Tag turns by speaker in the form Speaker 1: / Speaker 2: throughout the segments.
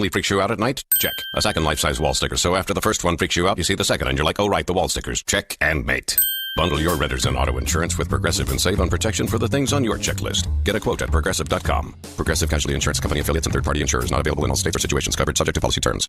Speaker 1: freaks you out at night? Check. A second life-size wall sticker. So after the first one freaks you out, you see the second, and you're like, oh, right, the wall stickers. Check and mate. Bundle your renters and auto insurance with Progressive and save on protection for the things on your checklist. Get a quote at Progressive.com. Progressive Casualty Insurance Company affiliates and third-party insurers. Not available in all states or situations. Covered subject to policy terms.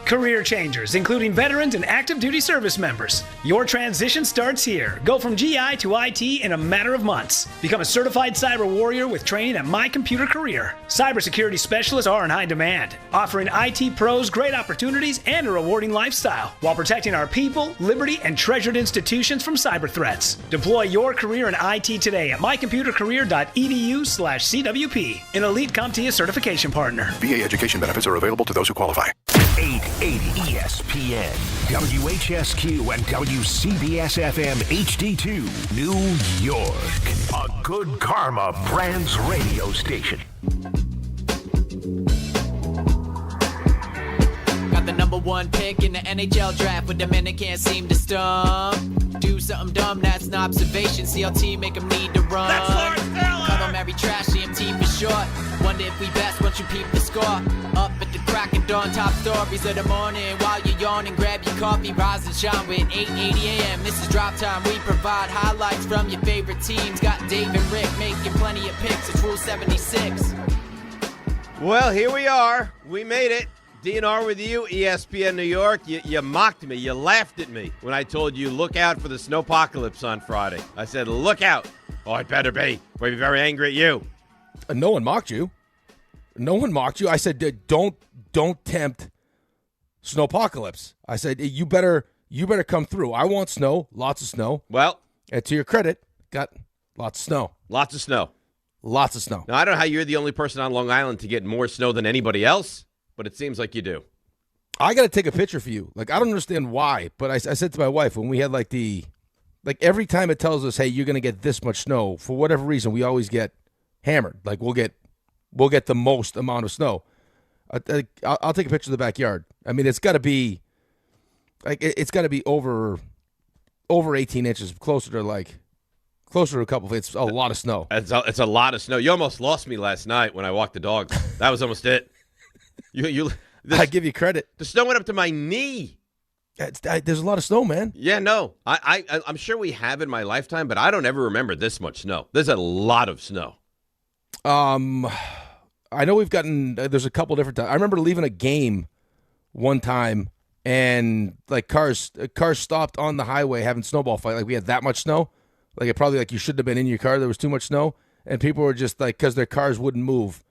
Speaker 2: Career changers, including veterans and active duty service members. Your transition starts here. Go from GI to IT in a matter of months. Become a certified cyber warrior with training at My Computer Career. Cybersecurity specialists are in high demand, offering IT pros great opportunities and a rewarding lifestyle while protecting our people, liberty, and treasured institutions from cyber threats. Deploy your career in IT today at mycomputercareer.edu/CWP, an elite CompTIA certification partner.
Speaker 3: VA education benefits are available to those who qualify.
Speaker 4: 880 ESPN, WHSQ, and WCBS-FM HD2, New York. A Good Karma Brands radio station.
Speaker 5: Got the number one pick in the NHL draft, but the men that can't seem to stump. Do something dumb, that's an observation. CLT make them need to run.
Speaker 6: That's Lawrence Taylor!
Speaker 5: Cut 'em every trash, CMT for short. Wonder if we best once you peep the score. Up at the crack of dawn, top stories of the morning. While you're yawning, grab your coffee, rise and shine with 880 AM. This is Drop Time. We provide highlights from your favorite teams. Got Dave and Rick making plenty of picks. It's Rule 76.
Speaker 7: Well, here we are. We made it. DNR with you, ESPN New York. You mocked me. You laughed at me when I told you, look out for the snowpocalypse on Friday. I said, look out. Oh, it better be. We'll be very angry at you.
Speaker 8: No one mocked you. No one mocked you. I said, don't tempt snowpocalypse. I said, you better come through. I want snow, lots of snow.
Speaker 7: Well,
Speaker 8: and to your credit, got lots of snow.
Speaker 7: Lots of snow.
Speaker 8: Lots of snow.
Speaker 7: Now, I don't know how you're the only person on Long Island to get more snow than anybody else, but it seems like you do.
Speaker 8: I got to take a picture for you. Like, I don't understand why, but I said to my wife when we had every time it tells us, hey, you're going to get this much snow, for whatever reason, we always get hammered. Like, we'll get the most amount of snow. I'll take a picture of the backyard. I mean, it's got to be over 18 inches, closer to a couple. It's a lot of snow.
Speaker 7: It's a lot of snow. You almost lost me last night when I walked the dog. That was almost it.
Speaker 8: I give you credit.
Speaker 7: The snow went up to my knee.
Speaker 8: There's a lot of snow, man.
Speaker 7: Yeah, no. I'm sure we have in my lifetime, but I don't ever remember this much snow. There's a lot of snow.
Speaker 8: I know we've gotten. There's a couple different times. I remember leaving a game one time, and like cars stopped on the highway having snowball fight. Like we had that much snow. Like it probably you shouldn't have been in your car. There was too much snow, and people were just like because their cars wouldn't move.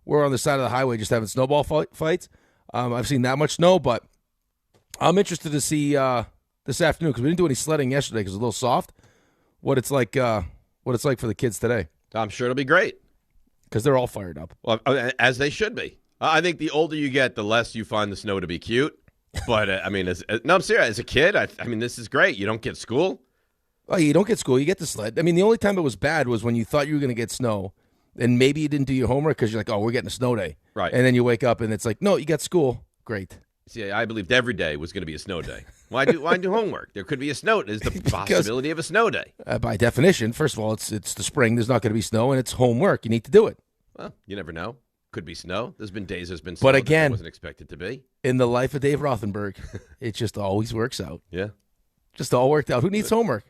Speaker 8: We're on the side of the highway just having snowball fights. I've seen that much snow, but I'm interested to see this afternoon because we didn't do any sledding yesterday because it was a little soft. What it's like for the kids today.
Speaker 7: I'm sure it'll be great
Speaker 8: because they're all fired up.
Speaker 7: Well, as they should be. I think the older you get, the less you find the snow to be cute. But I'm serious. As a kid, I mean, this is great. You don't get school.
Speaker 8: Oh, you don't get school. You get the sled. I mean, the only time it was bad was when you thought you were going to get snow. And maybe you didn't do your homework because you're like, oh, we're getting a snow day.
Speaker 7: Right.
Speaker 8: And then you wake up and it's like, no, you got school. Great.
Speaker 7: See, I believed every day was going to be a snow day. Why do homework? There could be a snow. There's the possibility of a snow day.
Speaker 8: By definition, first of all, it's the spring. There's not going to be snow, and it's homework. You need to do it.
Speaker 7: Well, you never know. Could be snow. There's been snow
Speaker 8: but again,
Speaker 7: that wasn't expected to be.
Speaker 8: In the life of Dave Rothenberg, it just always works out.
Speaker 7: Yeah.
Speaker 8: Just all worked out. Who needs homework?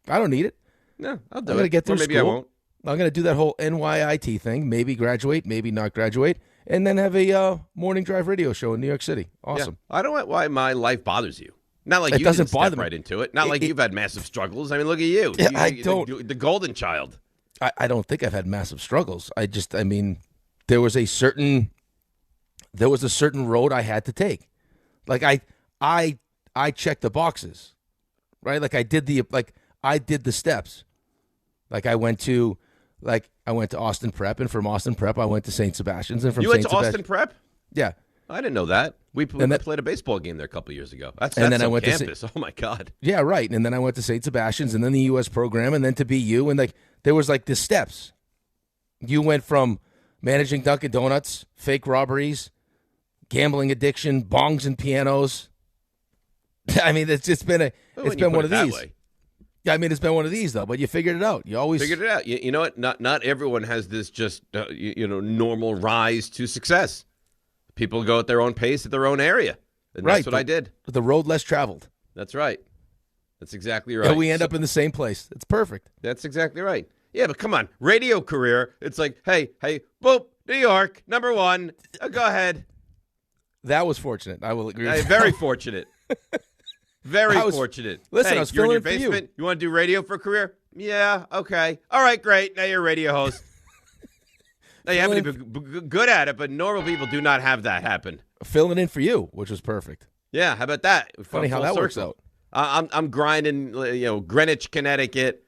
Speaker 8: I don't need it.
Speaker 7: No, I'll do it.
Speaker 8: I'm going to get through
Speaker 7: maybe
Speaker 8: school.
Speaker 7: I won't.
Speaker 8: I'm going to do that whole NYIT thing, maybe graduate, maybe not graduate, and then have a morning drive radio show in New York City. Awesome.
Speaker 7: Yeah. I don't know why my life bothers you. Not like
Speaker 8: it
Speaker 7: you
Speaker 8: doesn't
Speaker 7: didn't
Speaker 8: bother
Speaker 7: step
Speaker 8: me.
Speaker 7: right into it. Not like you've had massive struggles. I mean, look at you.
Speaker 8: Yeah, I don't.
Speaker 7: The golden child.
Speaker 8: I don't think I've had massive struggles. There was a certain road I had to take. Like I checked the boxes, right? Like I did the steps. Like I went to Austin Prep, and from Austin Prep I went to St. Sebastian's, and from
Speaker 7: you went to Austin Prep?
Speaker 8: Yeah,
Speaker 7: I didn't know that. We played a baseball game there a couple years ago. That's I went campus. Oh my God.
Speaker 8: Yeah, right. And then I went to St. Sebastian's, and then the U.S. program, and then to BU, and there was the steps. You went from managing Dunkin' Donuts, fake robberies, gambling addiction, bongs and pianos. I mean, it's been one of these.
Speaker 7: Way.
Speaker 8: Yeah, I mean, it's been one of these, though, but you figured it out. You always
Speaker 7: figured it out. You know what? Not everyone has this just, normal rise to success. people go at their own pace at their own area. And that's what I did.
Speaker 8: The road less traveled.
Speaker 7: That's right. That's exactly right.
Speaker 8: And we end up in the same place. It's perfect.
Speaker 7: That's exactly right. Yeah, but come on. Radio career, it's like, hey, boop, New York, number one. Go ahead.
Speaker 8: That was fortunate. I will agree with
Speaker 7: Very fortunate. Very fortunate.
Speaker 8: Listen,
Speaker 7: hey,
Speaker 8: I was
Speaker 7: you're in your
Speaker 8: feeling it for
Speaker 7: basement. You want to do radio for a career? Yeah, okay. All right, great. Now you're a radio host. Now you happen to be good at it, but normal people do not have that happen.
Speaker 8: Filling in for you, which was perfect.
Speaker 7: Yeah, how about that?
Speaker 8: Funny how that works out.
Speaker 7: I'm grinding, Greenwich, Connecticut,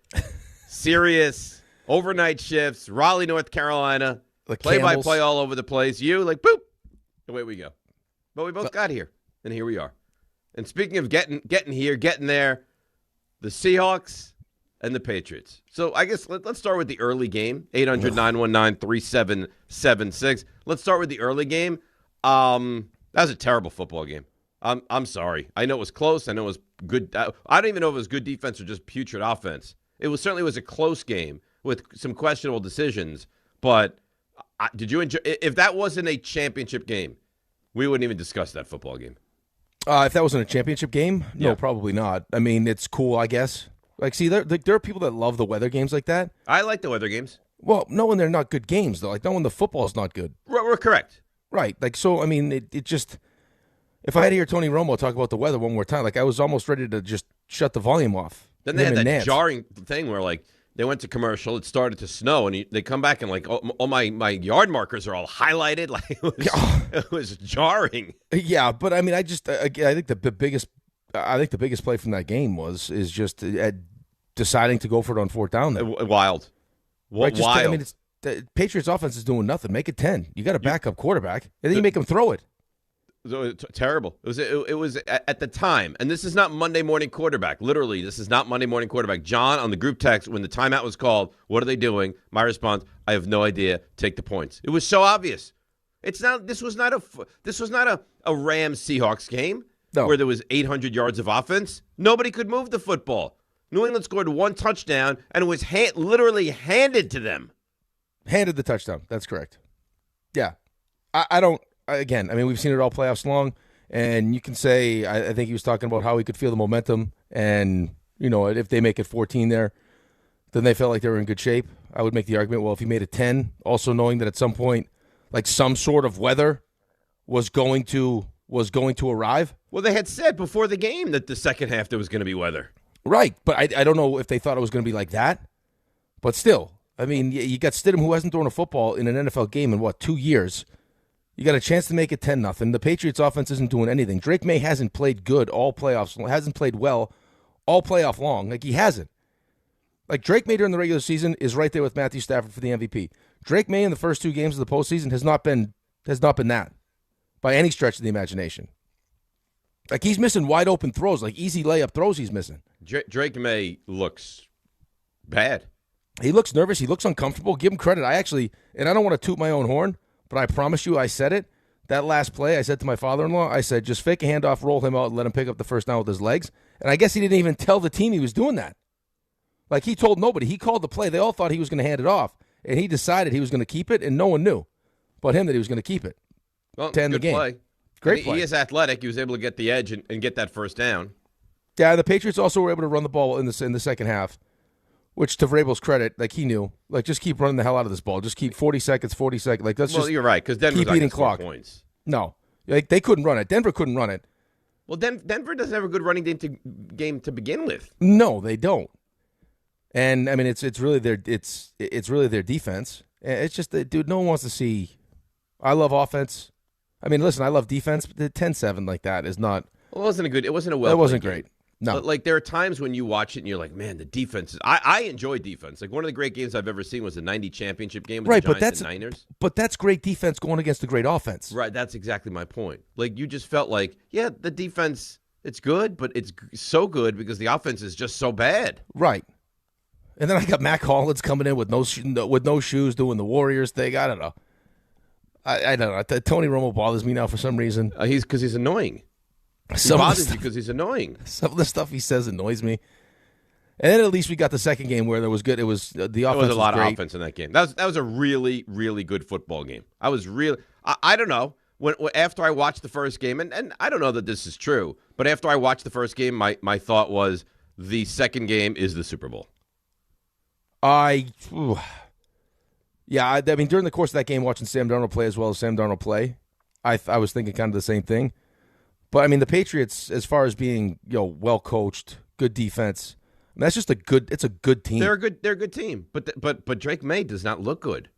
Speaker 7: Sirius, overnight shifts, Raleigh, North Carolina, play-by-play all over the place. You, boop, away we go. But we both got here, and here we are. And speaking of getting here, getting there, the Seahawks and the Patriots. So I guess let's start with the early game, 800-919-3776. Let's start with the early game. That was a terrible football game. I'm sorry. I know it was close. I know it was good. I don't even know if it was good defense or just putrid offense. It certainly was a close game with some questionable decisions. But did you enjoy? If that wasn't a championship game, we wouldn't even discuss that football game.
Speaker 8: If that wasn't a championship game, no,
Speaker 7: Yeah.
Speaker 8: probably not. I mean, it's cool, I guess. See, there are people that love the weather games like that.
Speaker 7: I like the weather games.
Speaker 8: Well, no, when they're not good games, though. No, when the football's not good.
Speaker 7: We're correct.
Speaker 8: Right. So, I mean, it just... If I had to hear Tony Romo talk about the weather one more time, I was almost ready to just shut the volume off.
Speaker 7: Then they had that jarring thing where, they went to commercial, it started to snow, and they come back and, all my yard markers are all highlighted. It was jarring.
Speaker 8: Yeah, but, I mean, I think the biggest play from that game is just deciding to go for it on fourth down.
Speaker 7: Wild.
Speaker 8: Right,
Speaker 7: wild.
Speaker 8: I mean, the Patriots offense is doing nothing. Make it 10. You got a backup quarterback, and then you make him throw it.
Speaker 7: Terrible. It was at the time, and this is not Monday morning quarterback. Literally, this is not Monday morning quarterback. John on the group text when the timeout was called. What are they doing? My response: I have no idea. Take the points. It was so obvious. This was not a Rams Seahawks game where there was 800 yards of offense. Nobody could move the football. New England scored one touchdown, and it was literally handed to them.
Speaker 8: Handed the touchdown. That's correct. Yeah, I don't. Again, I mean, we've seen it all playoffs long, and you can say, I think he was talking about how he could feel the momentum, and, if they make it 14 there, then they felt like they were in good shape. I would make the argument, well, if he made it 10, also knowing that at some point, some sort of weather was going to arrive.
Speaker 7: Well, they had said before the game that the second half there was going to be weather.
Speaker 8: Right, but I don't know if they thought it was going to be like that, but still, I mean, you got Stidham, who hasn't thrown a football in an NFL game in, 2 years. You got a chance to make it 10-0. The Patriots offense isn't doing anything. Drake May hasn't played good all playoffs, hasn't played well all playoff long. He hasn't. Drake May during the regular season is right there with Matthew Stafford for the MVP. Drake May in the first 2 games of the postseason has not been that by any stretch of the imagination. He's missing wide open throws, easy layup throws he's missing.
Speaker 7: Drake May looks bad.
Speaker 8: He looks nervous. He looks uncomfortable. Give him credit. And I don't want to toot my own horn, but I promise you I said it. That last play, I said to my father-in-law, I said, just fake a handoff, roll him out, and let him pick up the first down with his legs. And I guess he didn't even tell the team he was doing that. He told nobody. He called the play. They all thought he was going to hand it off. And he decided he was going to keep it, and no one knew but him that he was going to keep it.
Speaker 7: Well,
Speaker 8: to end the game.
Speaker 7: Play.
Speaker 8: Great play.
Speaker 7: He is athletic. He was able to get the edge and get that first down.
Speaker 8: Yeah, the Patriots also were able to run the ball in the second half, which to Vrabel's credit, he knew. Just keep running the hell out of this ball. Just keep 40 seconds.
Speaker 7: You're right, because Denver's
Speaker 8: keep eating clock.
Speaker 7: Points.
Speaker 8: No. They couldn't run it. Denver couldn't run it.
Speaker 7: Well, Denver doesn't have a good running game to begin with.
Speaker 8: No, they don't. And I mean, it's really their defense. It's just that, dude, no one wants to see. I love offense. I mean, listen, I love defense, but the 10-7 like that is not.
Speaker 7: Well, it wasn't a well.
Speaker 8: It wasn't great. No.
Speaker 7: But, there are times when you watch it and you're like, man, the defense is. I enjoy defense. One of the great games I've ever seen was the '90 championship game with the Giants and Niners.
Speaker 8: But that's great defense going against a great offense.
Speaker 7: Right. That's exactly my point. You just felt the defense, it's good, but it's so good because the offense is just so bad.
Speaker 8: Right. And then I got Mac Hollins coming in with no shoes doing the Warriors thing. I don't know. I don't know. Tony Romo bothers me now for some reason.
Speaker 7: Because he's annoying. He bothers you because he's annoying.
Speaker 8: Some of the stuff he says annoys me. And then at least we got the second game where there was good. It was the offense. There was
Speaker 7: a lot
Speaker 8: of
Speaker 7: offense in that game. That was a really, really good football game. I don't know. after I watched the first game, and I don't know that this is true, but after I watched the first game, my thought was the second game is the Super Bowl.
Speaker 8: I mean, during the course of that game, watching Sam Darnold play as well as Sam Darnold play, I was thinking kind of the same thing. But I mean, the Patriots, as far as being well coached, good defense, I mean, that's just it's a good team.
Speaker 7: They're a good team, but Drake May does not look good.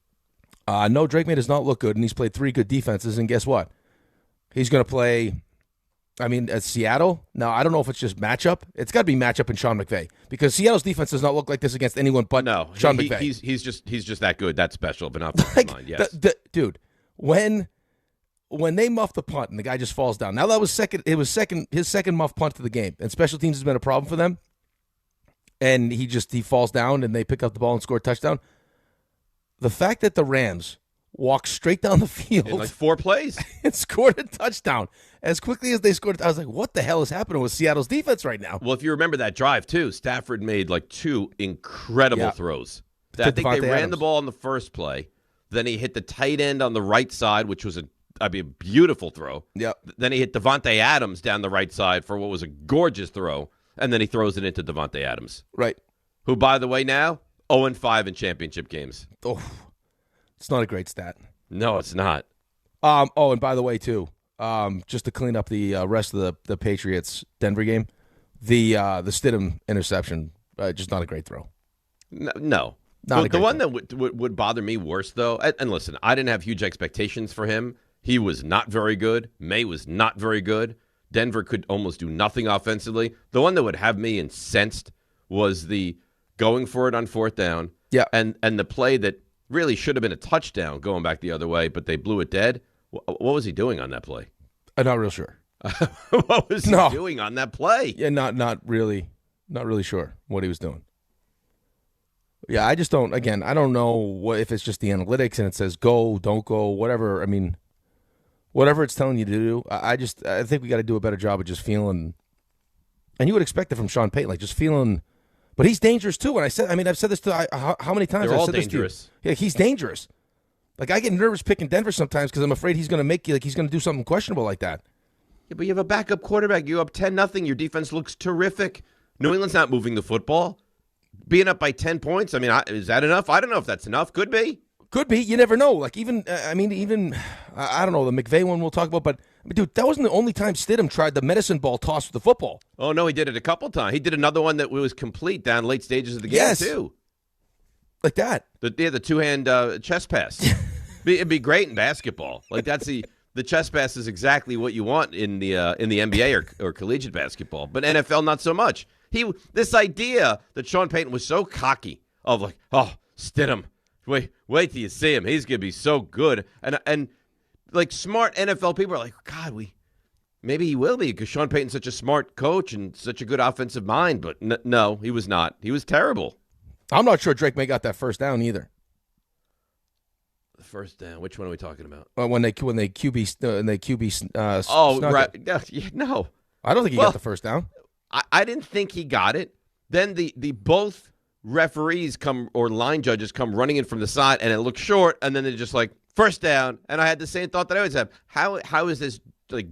Speaker 8: No, Drake May does not look good, and he's played 3 good defenses. And guess what? He's going to play. I mean, at Seattle. Now, I don't know if it's just matchup. It's got to be matchup in Sean McVay because Seattle's defense does not look like this against anyone but Sean McVay.
Speaker 7: He's just that good, that special of an offensive mind. Yes,
Speaker 8: dude. When they muff the punt and the guy just falls down. Now that was second. It was his second muff punt of the game, and special teams has been a problem for them. And he falls down and they pick up the ball and score a touchdown. The fact that the Rams walked straight down the field
Speaker 7: in like 4 plays
Speaker 8: and scored a touchdown as quickly as they scored, I was like, what the hell is happening with Seattle's defense right now?
Speaker 7: Well, if you remember that drive too, Stafford made like 2 incredible throws. I think they ran the ball on the first play. Then he hit the tight end on the right side, which was a beautiful throw.
Speaker 8: Yep.
Speaker 7: Then he hit Devontae Adams down the right side for what was a gorgeous throw, and then he throws it into Devontae Adams.
Speaker 8: Right.
Speaker 7: Who, by the way, now 0-5 in championship games.
Speaker 8: Oh, it's not a great stat.
Speaker 7: No, it's not.
Speaker 8: And by the way, too, just to clean up the rest of the Patriots Denver game, the Stidham interception, just not a great throw.
Speaker 7: No. The one that would bother me worse, though, and listen, I didn't have huge expectations for him. He was not very good. May was not very good. Denver could almost do nothing offensively. The one that would have me incensed was the going for it on 4th down.
Speaker 8: Yeah.
Speaker 7: And the play that really should have been a touchdown going back the other way, but they blew it dead. What was he doing on that play?
Speaker 8: I'm not real sure.
Speaker 7: What was he doing on that play?
Speaker 8: Yeah, not really sure what he was doing. Yeah, I just don't. Again, I don't know if it's just the analytics and it says go, don't go, whatever. I mean, whatever it's telling you to do. I think we got to do a better job of just feeling. And you would expect it from Sean Payton, like just feeling. But he's dangerous too. And I've said this to how many times?
Speaker 7: They're all
Speaker 8: said
Speaker 7: dangerous.
Speaker 8: This to you. Yeah, he's dangerous. Like I get nervous picking Denver sometimes because I'm afraid he's going to make you like he's going to do something questionable like that.
Speaker 7: Yeah, but you have a backup quarterback. You're up 10-0. Your defense looks terrific. New England's not moving the football. Being up by 10 points, I mean, is that enough? I don't know if that's enough. Could be.
Speaker 8: Could be. You never know. Like I don't know, the McVay one we'll talk about, but dude, that wasn't the only time Stidham tried the medicine ball toss with the football.
Speaker 7: Oh, no, he did it a couple times. He did another one that was complete down late stages of the game, too.
Speaker 8: Like that.
Speaker 7: The 2-hand chest pass. It'd be great in basketball. Like that's the chest pass is exactly what you want in the NBA or collegiate basketball, but NFL not so much. This idea that Sean Payton was so cocky of like, oh, Stidham, wait till you see him. He's gonna be so good, and like smart NFL people are like, God, maybe he will be because Sean Payton's such a smart coach and such a good offensive mind. But no, he was not. He was terrible.
Speaker 8: I'm not sure Drake May got that first down either.
Speaker 7: The first down. Which one are we talking about?
Speaker 8: When they QB.
Speaker 7: Right. No.
Speaker 8: I don't think he got the first down.
Speaker 7: I didn't think he got it. Then the both referees or line judges come running in from the side, and it looks short, and then they're just like, first down. And I had the same thought that I always have. How is this like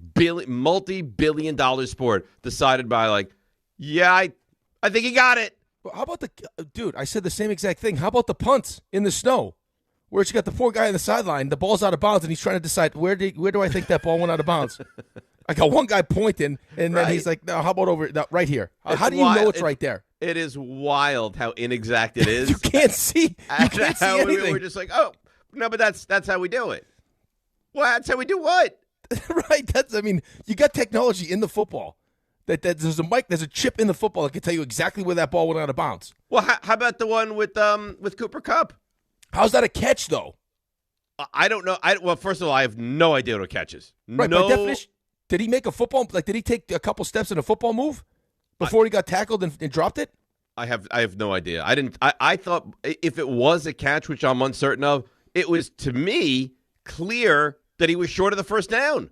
Speaker 7: multi-billion-dollar sport decided by like, yeah, I think he got it.
Speaker 8: Well, how about dude, I said the same exact thing. How about the punts in the snow? Where you got the poor guy on the sideline, the ball's out of bounds, and he's trying to decide where do I think that ball went out of bounds? I got one guy pointing, and then he's like, "No, how about right here? How do you know it's right there?"
Speaker 7: It is wild how inexact it is.
Speaker 8: You can't see. You can't see anything.
Speaker 7: We're just like, oh no, but that's how we do it. Well, that's how we do what?
Speaker 8: Right. You got technology in the football. That there's a chip in the football that can tell you exactly where that ball went out of bounds.
Speaker 7: Well, how about the one with Cooper Kupp?
Speaker 8: How's that a catch though?
Speaker 7: I don't know. Well, first of all, I have no idea what a catch is.
Speaker 8: Right, by definition, did he make a football? Like, did he take a couple steps in a football move before he got tackled and dropped it?
Speaker 7: I have no idea. I thought if it was a catch, which I'm uncertain of, it was to me clear that he was short of the first down.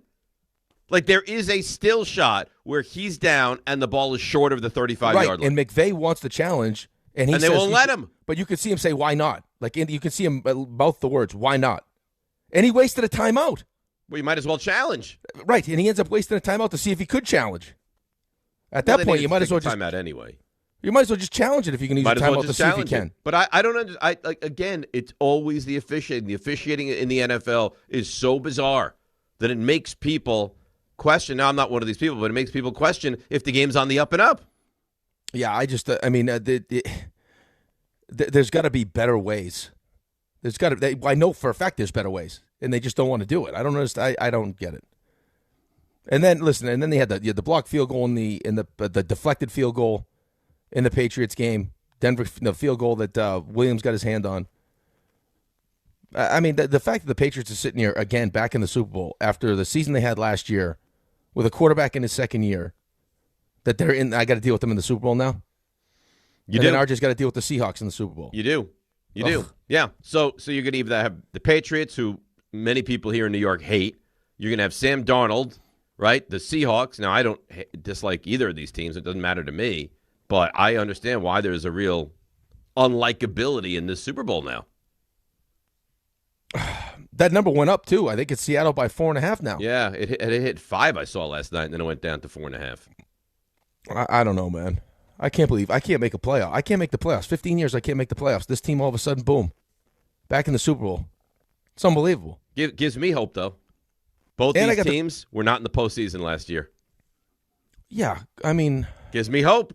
Speaker 7: Like there is a still shot where he's down and the ball is short of the 35-yard line.
Speaker 8: And McVay wants the challenge, and
Speaker 7: they won't let him.
Speaker 8: But you can see him say, "Why not?" Like you can see him mouth the words, "Why not?" And he wasted a timeout.
Speaker 7: Well, you might as well challenge.
Speaker 8: Right, and he ends up wasting a timeout to see if he could challenge. At that point, you might as well just
Speaker 7: timeout anyway.
Speaker 8: You might as well just challenge it if you can use a timeout to see if you can.
Speaker 7: But I don't understand. Again, it's always the officiating. The officiating in the NFL is so bizarre that it makes people question. Now, I'm not one of these people, but it makes people question if the game's on the up and up.
Speaker 8: Yeah, there's got to be better ways. I know for a fact there's better ways, and they just don't want to do it. I don't understand. I don't get it. And then they had the blocked field goal in the deflected field goal in the Patriots game. Denver, the field goal that Williams got his hand on. I mean, the fact that the Patriots are sitting here again back in the Super Bowl after the season they had last year with a quarterback in his second year, that they're in. I got to deal with them in the Super Bowl now. Then RJ's got to deal with the Seahawks in the Super Bowl.
Speaker 7: You do. Yeah. So you're going to either have the Patriots, who many people here in New York hate. You're going to have Sam Darnold, right? The Seahawks. Now, I don't dislike either of these teams. It doesn't matter to me. But I understand why there's a real unlikability in this Super Bowl now.
Speaker 8: That number went up, too. I think it's Seattle by 4.5 now.
Speaker 7: Yeah, it hit 5 I saw last night, and then it went down to 4.5.
Speaker 8: I don't know, man. I can't make a playoff. I can't make the playoffs. 15 years, I can't make the playoffs. This team, all of a sudden, boom, back in the Super Bowl. It's unbelievable.
Speaker 7: Gives me hope, though. Both these teams were not in the postseason last year.
Speaker 8: Yeah, I mean.
Speaker 7: Gives me hope.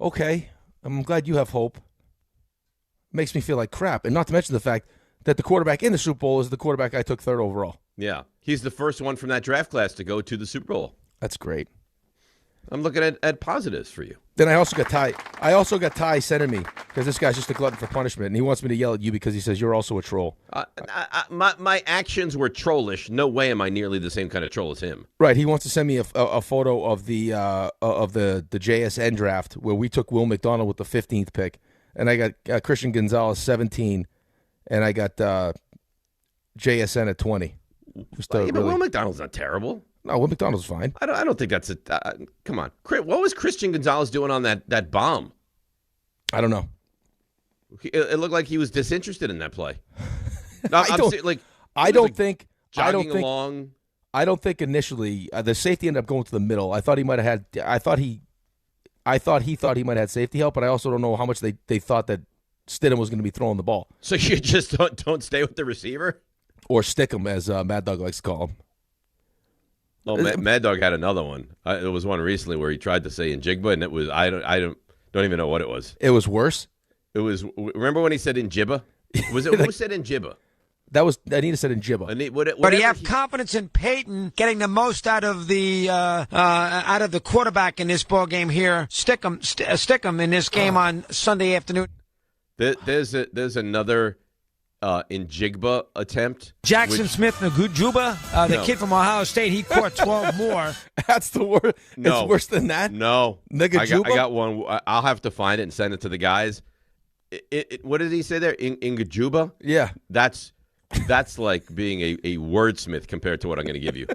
Speaker 8: Okay, I'm glad you have hope. Makes me feel like crap. And not to mention the fact that the quarterback in the Super Bowl is the quarterback I took 3rd overall.
Speaker 7: Yeah, he's the first one from that draft class to go to the Super Bowl.
Speaker 8: That's great.
Speaker 7: I'm looking at positives for you.
Speaker 8: Then I also got Ty sending me, because this guy's just a glutton for punishment, and he wants me to yell at you because he says you're also a troll.
Speaker 7: My actions were trollish. No way am I nearly the same kind of troll as him.
Speaker 8: Right. He wants to send me a photo of the JSN draft where we took Will McDonald with the 15th pick, and I got Christian Gonzalez 17, and I got JSN at 20.
Speaker 7: But Will McDonald's not terrible.
Speaker 8: No, Will McDonald's fine.
Speaker 7: I don't think that's come on. What was Christian Gonzalez doing on that bomb?
Speaker 8: I don't know.
Speaker 7: It looked like he was disinterested in that play. No,
Speaker 8: I don't think initially the safety ended up going to the middle. I thought he might have had. I thought he thought he might have had safety help, but I also don't know how much they thought that Stidham was going to be throwing the ball.
Speaker 7: So you just don't stay with the receiver,
Speaker 8: or stick him, as Mad Dog likes to call him.
Speaker 7: Oh, Mad Dog had another one. It was one recently where he tried to say Njigba, and it was I don't even know what it was.
Speaker 8: It was worse.
Speaker 7: It was. Remember when he said Njibba? Was it who said Njibba?
Speaker 8: That was Anita said Njibba.
Speaker 6: But you have confidence in Payton getting the most out of the quarterback in this ball game here. Stick him in this game on Sunday afternoon.
Speaker 7: There's another Njigba attempt.
Speaker 6: Jackson Smith Nagujuba, the kid from Ohio State, he caught 12 more.
Speaker 8: That's the worst.
Speaker 7: No.
Speaker 8: It's worse than that?
Speaker 7: No.
Speaker 8: Nagujuba?
Speaker 7: I got one. I'll have to find it and send it to the guys. What did he say there? Ngajuba?
Speaker 8: Yeah.
Speaker 7: That's like being a wordsmith compared to what I'm going to give you.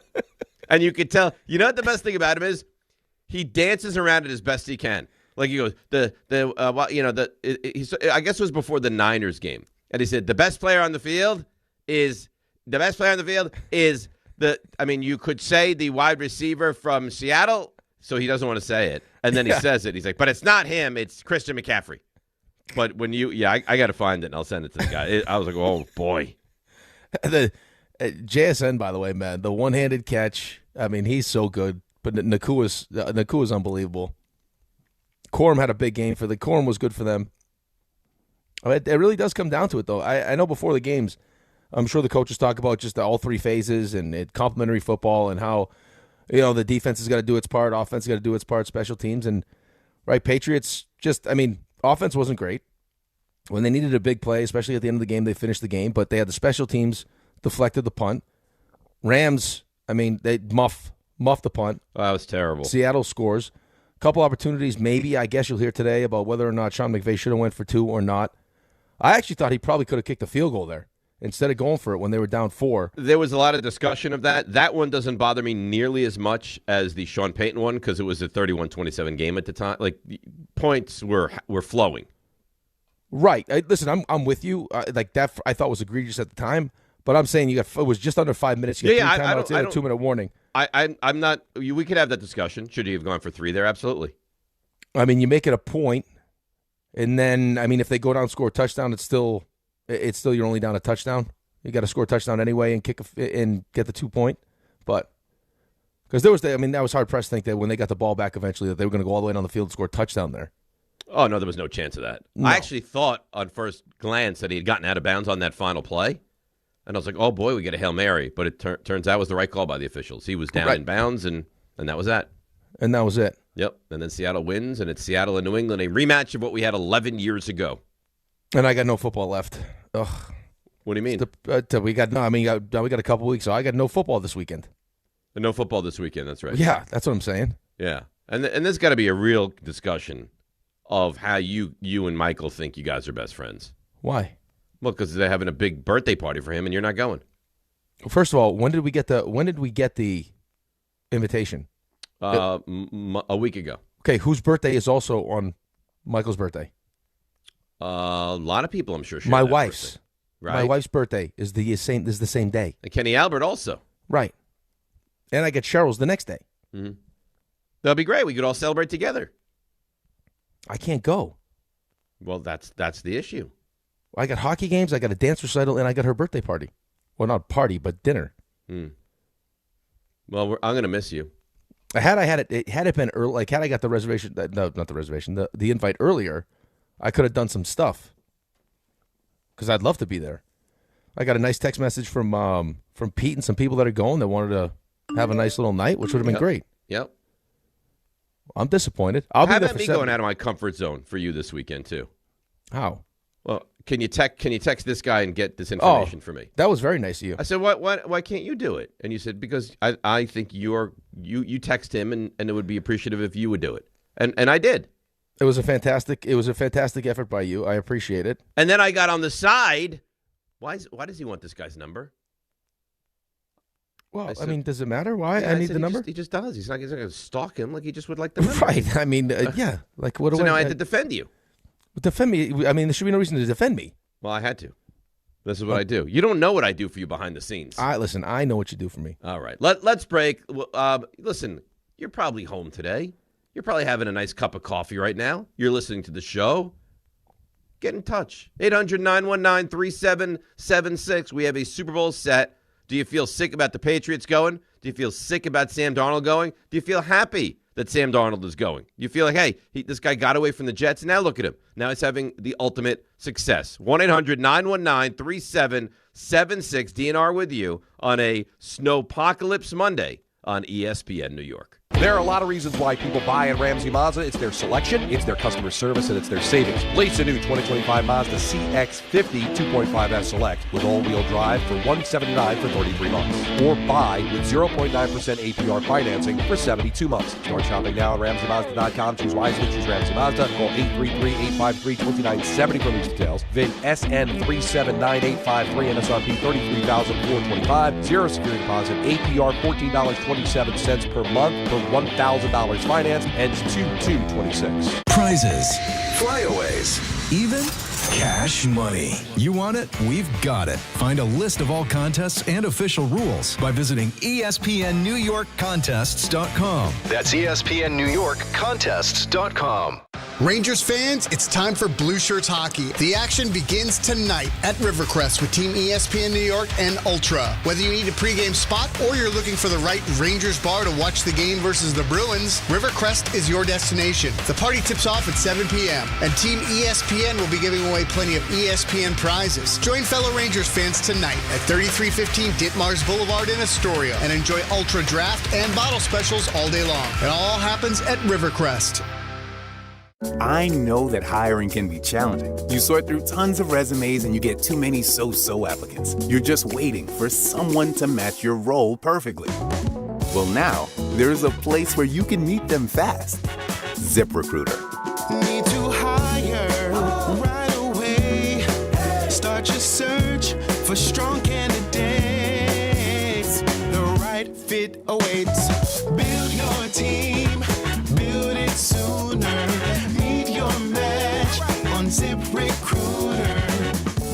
Speaker 7: And you could tell, you know what the best thing about him is? He dances around it as best he can. Like he goes, I guess it was before the Niners game. And he said, the best player on the field is you could say the wide receiver from Seattle, so he doesn't want to say it. And then he says it. He's like, but it's not him, it's Christian McCaffrey. But when I got to find it and I'll send it to the guy. I was like, oh boy.
Speaker 8: The JSN, by the way, man, the one-handed catch. I mean, he's so good. But Nakua's unbelievable. Corum had a big game for Corum was good for them. It really does come down to it, though. I know before the games, I'm sure the coaches talk about just all 3 phases and complementary football and how, the defense has got to do its part, offense has got to do its part, special teams. And, right, Patriots offense wasn't great. When they needed a big play, especially at the end of the game, they finished the game. But they had the special teams deflected the punt. Rams, they muff the punt.
Speaker 7: Oh, that was terrible.
Speaker 8: Seattle scores. A couple opportunities, maybe. I guess you'll hear today about whether or not Sean McVay should have went for 2 or not. I actually thought he probably could have kicked a field goal there instead of going for it when they were down 4.
Speaker 7: There was a lot of discussion of that. That one doesn't bother me nearly as much as the Sean Payton one because it was a 31-27 game at the time. Like, points were flowing.
Speaker 8: Right. Listen, I'm with you. Like that, I thought was egregious at the time. But I'm saying it was just under 5 minutes. You got 3 timeouts and a 2-minute warning.
Speaker 7: I'm not. We could have that discussion. Should he have gone for 3 there? Absolutely.
Speaker 8: I mean, you make it a point, and then if they go down and score a touchdown, it's still you're only down a touchdown. You got to score a touchdown anyway and and get the 2-point. But because that was hard pressed to think that when they got the ball back eventually that they were going to go all the way down the field and score a touchdown there.
Speaker 7: Oh no, there was no chance of that. No. I actually thought on first glance that he had gotten out of bounds on that final play. And I was like, oh, boy, we get a Hail Mary. But it turns out it was the right call by the officials. He was down in bounds, and that was that.
Speaker 8: And that was it.
Speaker 7: Yep. And then Seattle wins, and it's Seattle and New England, a rematch of what we had 11 years ago.
Speaker 8: And I got no football left. Ugh.
Speaker 7: What do you mean?
Speaker 8: We got a couple weeks, so I got no football this weekend.
Speaker 7: And no football this weekend, that's right.
Speaker 8: Yeah, that's what I'm saying.
Speaker 7: Yeah. And there's got to be a real discussion of how you and Michael think you guys are best friends.
Speaker 8: Why?
Speaker 7: Well, because they're having a big birthday party for him, and you're not going.
Speaker 8: First of all, when did we get the invitation?
Speaker 7: A week ago.
Speaker 8: Okay, whose birthday is also on Michael's birthday?
Speaker 7: A lot of people, I'm sure.
Speaker 8: My wife's.
Speaker 7: Birthday, right?
Speaker 8: My wife's birthday is the same day.
Speaker 7: And Kenny Albert also.
Speaker 8: Right. And I get Cheryl's the next day.
Speaker 7: Mm-hmm. That'll be great. We could all celebrate together.
Speaker 8: I can't go.
Speaker 7: Well, that's the issue.
Speaker 8: I got hockey games, I got a dance recital, and I got her birthday party. Well, not party, but dinner.
Speaker 7: Well, I'm going to miss you.
Speaker 8: Had it been early, like had I got the reservation, no, not the reservation, the invite earlier, I could have done some stuff. Because I'd love to be there. I got a nice text message from Pete and some people that are going that wanted to have a nice little night, which would have been great.
Speaker 7: Yep.
Speaker 8: I'm disappointed. I'll be there for 7.
Speaker 7: Going out of my comfort zone for you this weekend too.
Speaker 8: How?
Speaker 7: Well, can you text this guy and get this information for me?
Speaker 8: That was very nice of you.
Speaker 7: I said, why can't you do it? And you said, because I think you text him and it would be appreciative if you would do it. And I did.
Speaker 8: It was a fantastic effort by you. I appreciate it.
Speaker 7: And then I got on the side. Why does he want this guy's number?
Speaker 8: Well, I mean, does it matter why I need the number?
Speaker 7: He just does. He's not going to stalk him like he just would like the number.
Speaker 8: Right. I mean, yeah. Like, what do
Speaker 7: so now I had to defend you.
Speaker 8: Defend me? I mean, there should be no reason to defend me.
Speaker 7: Well, I had to. This is what I do. You don't know what I do for you behind the scenes.
Speaker 8: Listen, I know what you do for me.
Speaker 7: All right. Let's break. Listen, you're probably home today. You're probably having a nice cup of coffee right now. You're listening to the show. Get in touch. 800-919-3776. We have a Super Bowl set. Do you feel sick about the Patriots going? Do you feel sick about Sam Darnold going? Do you feel happy that Sam Darnold is going? You feel like, hey, this guy got away from the Jets, and now look at him. Now he's having the ultimate success. 1-800-919-3776. DNR with you on a Snowpocalypse Monday on ESPN New York.
Speaker 9: There are a lot of reasons why people buy at Ramsey Mazda. It's their selection, it's their customer service, and it's their savings. Lease a new 2025 Mazda CX-50 2.5S Select with all-wheel drive for $179 for 33 months. Or buy with 0.9% APR financing for 72 months. Start shopping now at RamseyMazda.com. Choose wisely, choose Ramsey Mazda. Call 833-853-2970 for these details. VIN SN379853, MSRP $33,425. Zero security deposit, APR $14.27 per month per $1,000 finance, ends 2/2/26.
Speaker 10: Prizes, flyaways, even cash money. You want it? We've got it. Find a list of all contests and official rules by visiting ESPNNewYorkContests.com. That's ESPNNewYorkContests.com.
Speaker 11: Rangers fans, it's time for Blue Shirts hockey. The action begins tonight at Rivercrest with Team ESPN New York and Ultra. Whether you need a pregame spot or you're looking for the right Rangers bar to watch the game versus the Bruins, Rivercrest is your destination. The party tips off at 7 p.m. and Team ESPN will be giving away plenty of ESPN prizes. Join fellow Rangers fans tonight at 3315 Ditmars Boulevard in Astoria and enjoy Ultra Draft and bottle specials all day long. It all happens at Rivercrest.
Speaker 12: I know that hiring can be challenging. You sort through tons of resumes and you get too many so-so applicants. You're just waiting for someone to match your role perfectly. Well, now, there's a place where you can meet them fast. ZipRecruiter.
Speaker 13: Need to hire right away. Start your search for strong candidates. The right fit awaits. Build your team. Build it sooner. ZipRecruiter.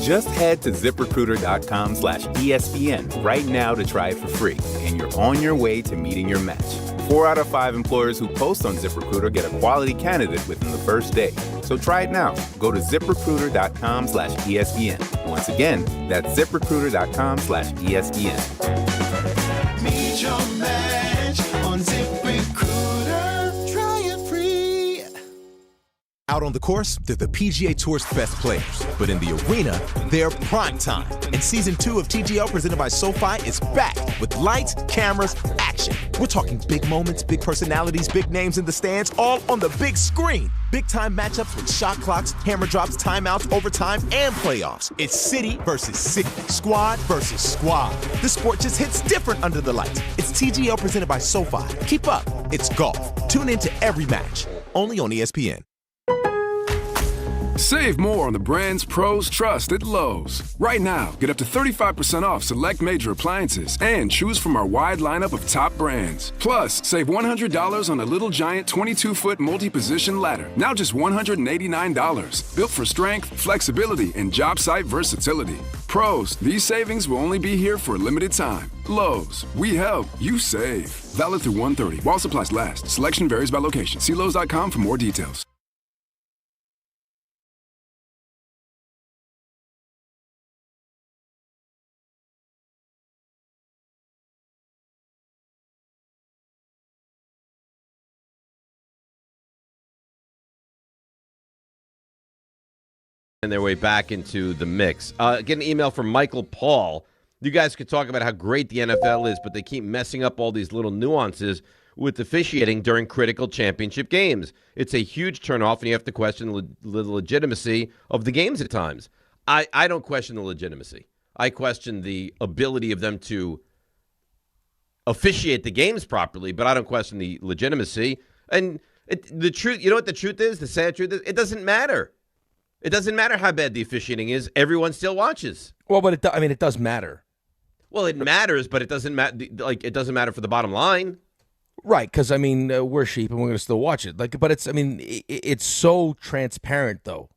Speaker 12: Just head to ZipRecruiter.com/ESPN right now to try it for free, and you're on your way to meeting your match. 4 out of 5 employers who post on ZipRecruiter get a quality candidate within the first day. So try it now. Go to ZipRecruiter.com/ESPN. Once again, that's ZipRecruiter.com/ESPN.
Speaker 13: Meet your match on ZipRecruiter. Try it free.
Speaker 14: Out on the course, they're the PGA Tour's best players. But in the arena, they're prime time. And Season 2 of TGL presented by SoFi is back with lights, cameras, action. We're talking big moments, big personalities, big names in the stands, all on the big screen. Big-time matchups with shot clocks, hammer drops, timeouts, overtime, and playoffs. It's city versus city, squad versus squad. The sport just hits different under the lights. It's TGL presented by SoFi. Keep up. It's golf. Tune into every match. Only on ESPN.
Speaker 15: Save more on the brands pros trust at Lowe's. Right now, get up to 35% off select major appliances and choose from our wide lineup of top brands. Plus, save $100 on a Little Giant 22-foot multi-position ladder, now just $189. Built for strength, flexibility, and job site versatility. Pros, these savings will only be here for a limited time. Lowe's, we help, you save. Valid through 1/30 while supplies last. Selection varies by location. See Lowe's.com for more details.
Speaker 7: Their way back into the mix. Get an email from Michael Paul. You guys could talk about how great the NFL is, but they keep messing up all these little nuances with officiating during critical championship games. It's a huge turnoff, and you have to question the legitimacy of the games at times. I don't question the legitimacy. I question the ability of them to officiate the games properly, but I don't question the legitimacy. And the truth, you know what the truth is? The sad truth is, it doesn't matter. It doesn't matter how bad the officiating is. Everyone still watches.
Speaker 8: Well, but it does matter.
Speaker 7: Well, it matters, but it doesn't matter. Like, it doesn't matter for the bottom line,
Speaker 8: right? Because we're sheep and we're going to still watch it. Like, but it's so transparent though.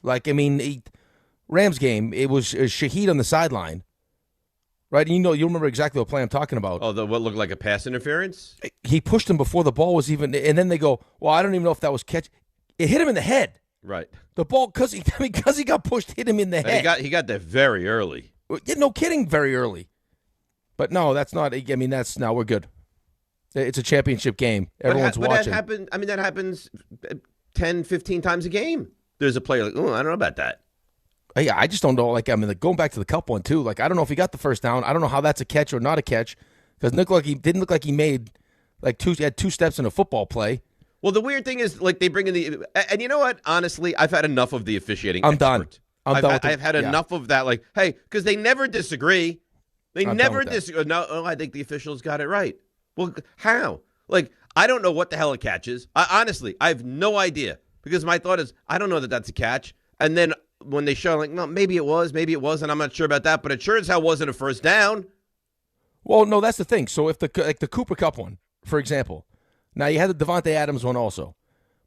Speaker 8: Like, Rams game, it was Shaheed on the sideline, right? And you remember exactly what play I'm talking about.
Speaker 7: Oh, what looked like a pass interference?
Speaker 8: He pushed him before the ball was even, and then they go, well, I don't even know if that was catch. It hit him in the head.
Speaker 7: Right.
Speaker 8: The ball, because he got pushed, hit him in the head.
Speaker 7: He got there very early.
Speaker 8: No kidding, very early. But no, that's not. No, we're good. It's a championship game. Everyone's watching.
Speaker 7: That happens 10, 15 times a game. There's a player like, oh, I don't know about that.
Speaker 8: Yeah, I just don't know. Like, going back to the Cup one too. Like, I don't know if he got the first down. I don't know how that's a catch or not a catch, because it didn't look like he made had 2 steps in a football play.
Speaker 7: Well, the weird thing is, like, they bring in and you know what? Honestly, I've had enough of the officiating.
Speaker 8: I'm done.
Speaker 7: I've had enough of that. Like, hey, because they never disagree. They never disagree. No, I think the officials got it right. Well, how? Like, I don't know what the hell a catch is. Honestly, I have no idea, because my thought is, I don't know that that's a catch. And then when they show, like, no, maybe it was, maybe it wasn't. I'm not sure about that, but it sure as hell wasn't a first down.
Speaker 8: Well, no, that's the thing. So if the Cooper Kupp one, for example. Now, you had the Devontae Adams one also,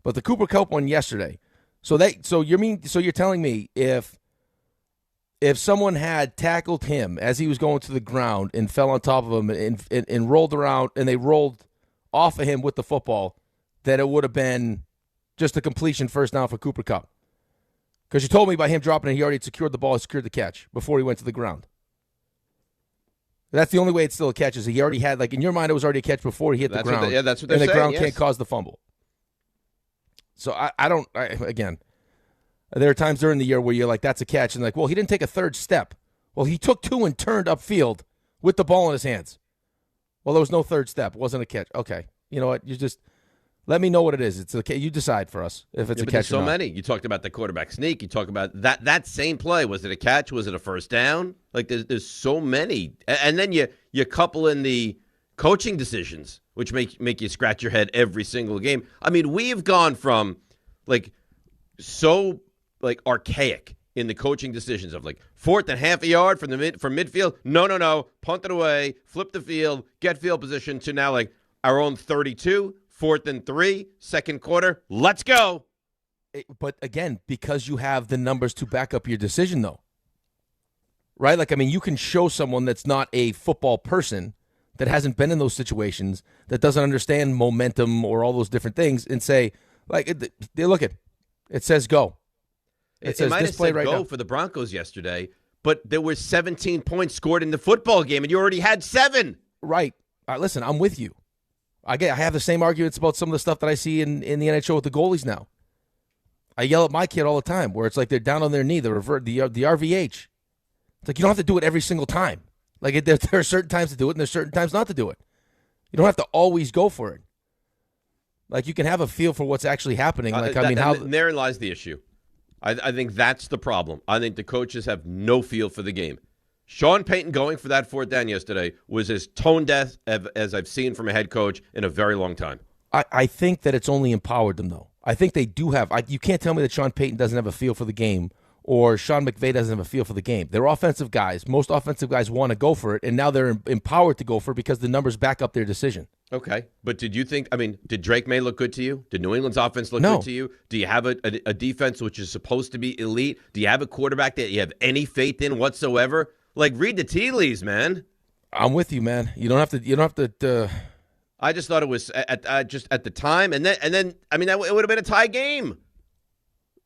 Speaker 8: but the Cooper Kupp one yesterday. So you're telling me if someone had tackled him as he was going to the ground and fell on top of him and rolled around, and they rolled off of him with the football, that it would have been just a completion first down for Cooper Kupp? Because you told me by him dropping it, he already secured the ball, secured the catch before he went to the ground. That's the only way it's still a catch, is he already had, like, in your mind, it was already a catch before he hit the ground.
Speaker 7: That's what they're saying.
Speaker 8: And the ground can't cause the fumble. So again, there are times during the year where you're like, that's a catch. And like, well, he didn't take a third step. Well, he took 2 and turned upfield with the ball in his hands. Well, there was no third step. It wasn't a catch. Okay. You know what? You just let me know what it is. It's okay. You decide for us if it's a catch or not.
Speaker 7: So many. You talked about the quarterback sneak. You talk about that same play. Was it a catch? Was it a first down? Like, there's so many. And then you couple in the coaching decisions, which make you scratch your head every single game. We've gone from archaic in the coaching decisions of 4th and half a yard from midfield. No. Punt it away, flip the field, get field position, to now our own 32, 4th and 3, second quarter. Let's go.
Speaker 8: But again, because you have the numbers to back up your decision, though. right? Like, I mean, you can show someone that's not a football person, that hasn't been in those situations, that doesn't understand momentum or all those different things, and say, like, look at it says go.
Speaker 7: It says might display have said right go now for the Broncos yesterday, but there were 17 points scored in the football game, and you already had 7.
Speaker 8: Right. Listen, I'm with you. I have the same arguments about some of the stuff that I see in the NHL with the goalies now. I yell at my kid all the time, where it's like they're down on their knee, the RVH. It's like you don't have to do it every single time. Like there are certain times to do it, and there's certain times not to do it. You don't have to always go for it. Like you can have a feel for what's actually happening. Like
Speaker 7: therein lies the issue. I think that's the problem. I think the coaches have no feel for the game. Sean Payton going for that 4th down yesterday was as tone deaf as I've seen from a head coach in a very long time.
Speaker 8: I think that it's only empowered them, though. I think they do have. You can't tell me that Sean Payton doesn't have a feel for the game or Sean McVay doesn't have a feel for the game. They're offensive guys. Most offensive guys want to go for it, and now they're empowered to go for it because the numbers back up their decision.
Speaker 7: Okay, but did you think, did Drake May look good to you? Did New England's offense look good to you? Do you have a defense which is supposed to be elite? Do you have a quarterback that you have any faith in whatsoever? Like, read the tea leaves, man.
Speaker 8: I'm with you, man. You don't have to.
Speaker 7: I just thought it was at the time, and then it would have been a tie game.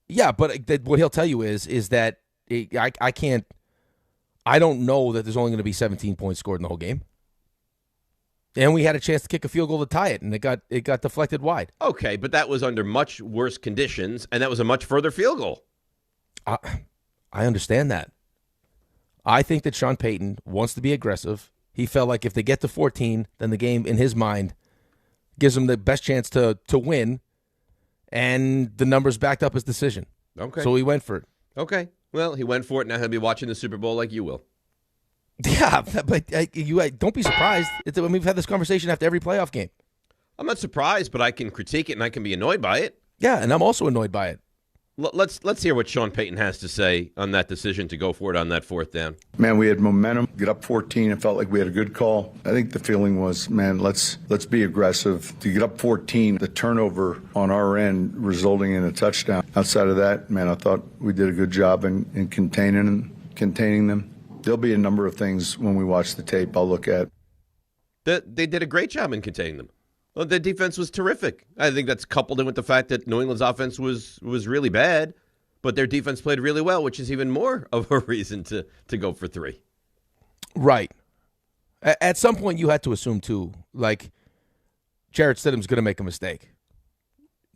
Speaker 8: Yeah, but what he'll tell you is that I can't. I don't know that there's only going to be 17 points scored in the whole game. And we had a chance to kick a field goal to tie it, and it got deflected wide.
Speaker 7: Okay, but that was under much worse conditions, and that was a much further field goal.
Speaker 8: I understand that. I think that Sean Payton wants to be aggressive. He felt like if they get to 14, then the game, in his mind, gives him the best chance to win, and the numbers backed up his decision.
Speaker 7: Okay.
Speaker 8: So he went for it.
Speaker 7: Okay. Well, he went for it. Now he'll be watching the Super Bowl like you will.
Speaker 8: Yeah, but you don't be surprised. We've had this conversation after every playoff game.
Speaker 7: I'm not surprised, but I can critique it and I can be annoyed by it.
Speaker 8: Yeah, and I'm also annoyed by it.
Speaker 7: Let's hear what Sean Payton has to say on that decision to go for it on that 4th down.
Speaker 16: Man, we had momentum. Get up 14. It felt like we had a good call. I think the feeling was, man, let's be aggressive. To get up 14, the turnover on our end resulting in a touchdown. Outside of that, man, I thought we did a good job in containing them. There'll be a number of things when we watch the tape I'll look at.
Speaker 7: They did a great job in containing them. Well, the defense was terrific. I think that's coupled in with the fact that New England's offense was really bad, but their defense played really well, which is even more of a reason to go for 3.
Speaker 8: Right. At some point, you had to assume, too, like, Jarrett Stidham's going to make a mistake.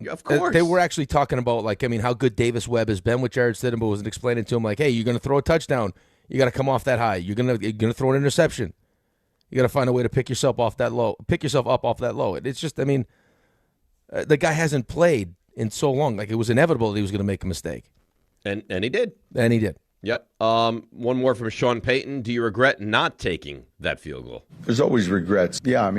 Speaker 7: Of course.
Speaker 8: They were actually talking about, like, how good Davis Webb has been with Jarrett Stidham, but wasn't explaining to him, like, hey, you're going to throw a touchdown. You got to come off that high. You're gonna throw an interception. You got to find a way to pick yourself up off that low. It's just, the guy hasn't played in so long. Like, it was inevitable that he was going to make a mistake.
Speaker 7: And he did.
Speaker 8: And he did.
Speaker 7: Yep. One more from Sean Payton. Do you regret not taking that field goal?
Speaker 16: There's always regrets. Yeah,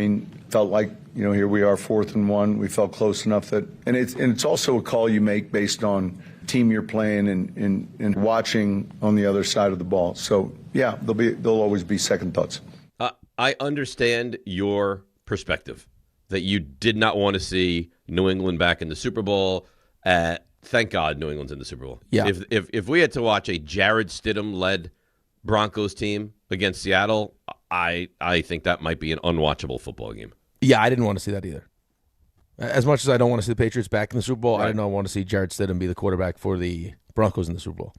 Speaker 16: felt like, here we are 4th and 1. We felt close enough that, and it's also a call you make based on team you're playing and watching on the other side of the ball. So yeah, there'll always be second thoughts.
Speaker 7: I understand your perspective that you did not want to see New England back in the Super Bowl. Thank God New England's in the Super Bowl.
Speaker 8: Yeah.
Speaker 7: If we had to watch a Jarrett Stidham-led Broncos team against Seattle, I think that might be an unwatchable football game.
Speaker 8: Yeah, I didn't want to see that either. As much as I don't want to see the Patriots back in the Super Bowl,
Speaker 7: right.
Speaker 8: I don't want to see Jarrett Stidham be the quarterback for the Broncos in the Super Bowl.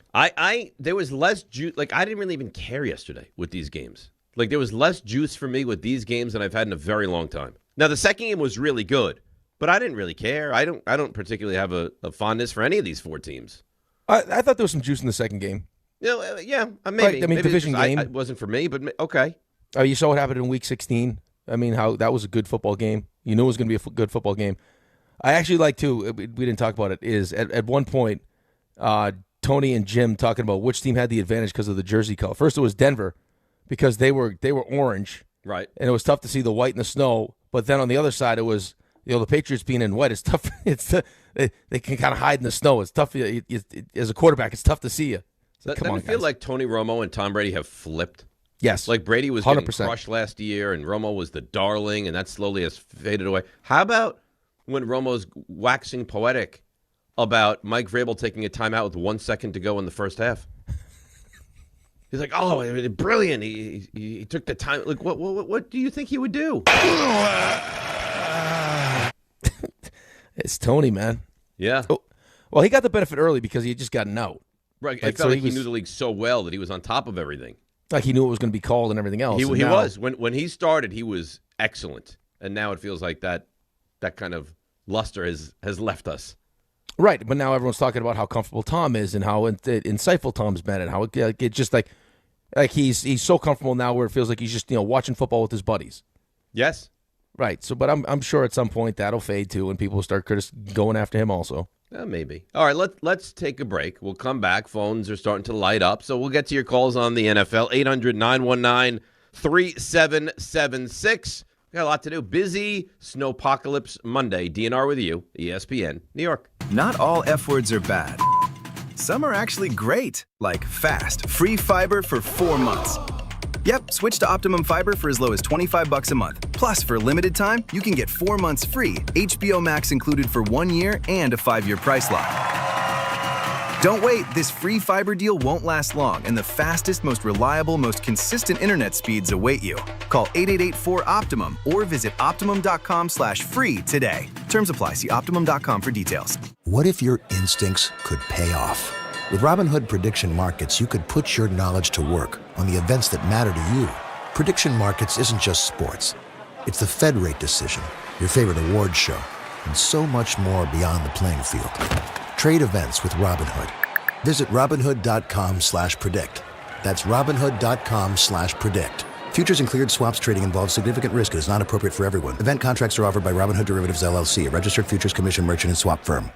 Speaker 7: There was less juice. Like, I didn't really even care yesterday with these games. Like, there was less juice for me with these games than I've had in a very long time. Now, the second game was really good, but I didn't really care. I don't particularly have a fondness for any of these 4 teams.
Speaker 8: I thought there was some juice in the second game.
Speaker 7: Yeah, maybe.
Speaker 8: Right,
Speaker 7: maybe
Speaker 8: division game.
Speaker 7: It wasn't for me, but okay.
Speaker 8: You saw what happened in Week 16. How that was a good football game. You knew it was going to be a good football game. I actually like to, we didn't talk about it, is at one point, Tony and Jim talking about which team had the advantage because of the jersey color. First, it was Denver because they were orange.
Speaker 7: Right.
Speaker 8: And it was tough to see the white in the snow. But then on the other side, it was, the Patriots being in white. It's tough. They can kind of hide in the snow. It's tough. As a quarterback, it's tough to see you.
Speaker 7: Doesn't it feel like Tony Romo and Tom Brady have flipped?
Speaker 8: Yes.
Speaker 7: Like Brady was
Speaker 8: 100%.
Speaker 7: getting crushed last year, and Romo was the darling, and that slowly has faded away. How about when Romo's waxing poetic about Mike Vrabel taking a timeout with 1 second to go in the first half? He's like, oh, brilliant. He took the time. Like, what do you think he would do?
Speaker 8: It's Tony, man.
Speaker 7: Yeah.
Speaker 8: Oh, well, he got the benefit early because he had just gotten out.
Speaker 7: Right. I felt like he knew the league so well that he was on top of everything.
Speaker 8: Like he knew it was going to be called and everything else.
Speaker 7: He was. When he started, he was excellent. And now it feels like that kind of luster has left us.
Speaker 8: Right. But now everyone's talking about how comfortable Tom is and how insightful Tom's been and how it just like he's so comfortable now where it feels like he's just watching football with his buddies.
Speaker 7: Yes.
Speaker 8: Right. So, but I'm sure at some point that'll fade too, and people will start going after him also.
Speaker 7: Maybe. All right, let's take a break. We'll come back. Phones are starting to light up, so we'll get to your calls on the NFL. 800-919-3776. We got a lot to do. Busy Snowpocalypse Monday. DNR with you, ESPN, New York.
Speaker 17: Not all F words are bad. Some are actually great, like fast, free fiber for 4 months. Yep, switch to Optimum Fiber for as low as $25 a month. Plus, for a limited time, you can get 4 months free, HBO Max included for 1 year, and a 5-year price lock. Don't wait, this free fiber deal won't last long, and the fastest, most reliable, most consistent internet speeds await you. Call 888-4-OPTIMUM or visit Optimum.com/free today. Terms apply. See Optimum.com for details.
Speaker 18: What if your instincts could pay off? With Robinhood Prediction Markets, you could put your knowledge to work on the events that matter to you. Prediction Markets isn't just sports. It's the Fed rate decision, your favorite award show, and so much more beyond the playing field. Trade events with Robinhood. Visit Robinhood.com/predict. That's Robinhood.com/predict. Futures and cleared swaps trading involves significant risk and is not appropriate for everyone. Event contracts are offered by Robinhood Derivatives LLC, a registered futures commission merchant and swap firm.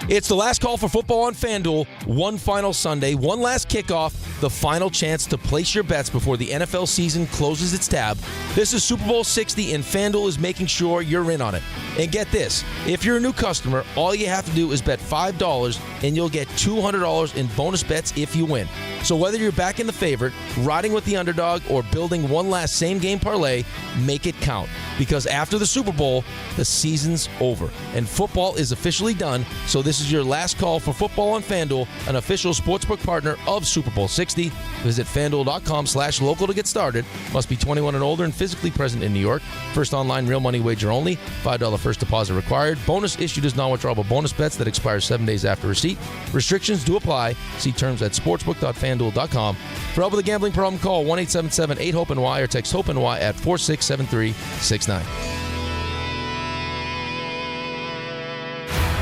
Speaker 8: It's the last call for football on FanDuel. One final Sunday, one last kickoff, the final chance to place your bets before the NFL season closes its tab. This is Super Bowl 60, and FanDuel is making sure you're in on it. And get this, if you're a new customer, all you have to do is bet $5, and you'll get $200 in bonus bets if you win. So whether you're backing the favorite, riding with the underdog, or building one last same-game parlay, make it count. Because after the Super Bowl, the season's over, and football is officially done, so this is your last call for football on FanDuel, an official sportsbook partner of Super Bowl 60. Visit FanDuel.com/local to get started. Must be 21 and older and physically present in New York. First online real money wager only. $5 first deposit required. Bonus issued as non-withdrawable bonus bets that expire 7 days after receipt. Restrictions do apply. See terms at sportsbook.fanduel.com. For help with a gambling problem, call 1-877-8-HOPE-NY or text HOPE-NY at 467369.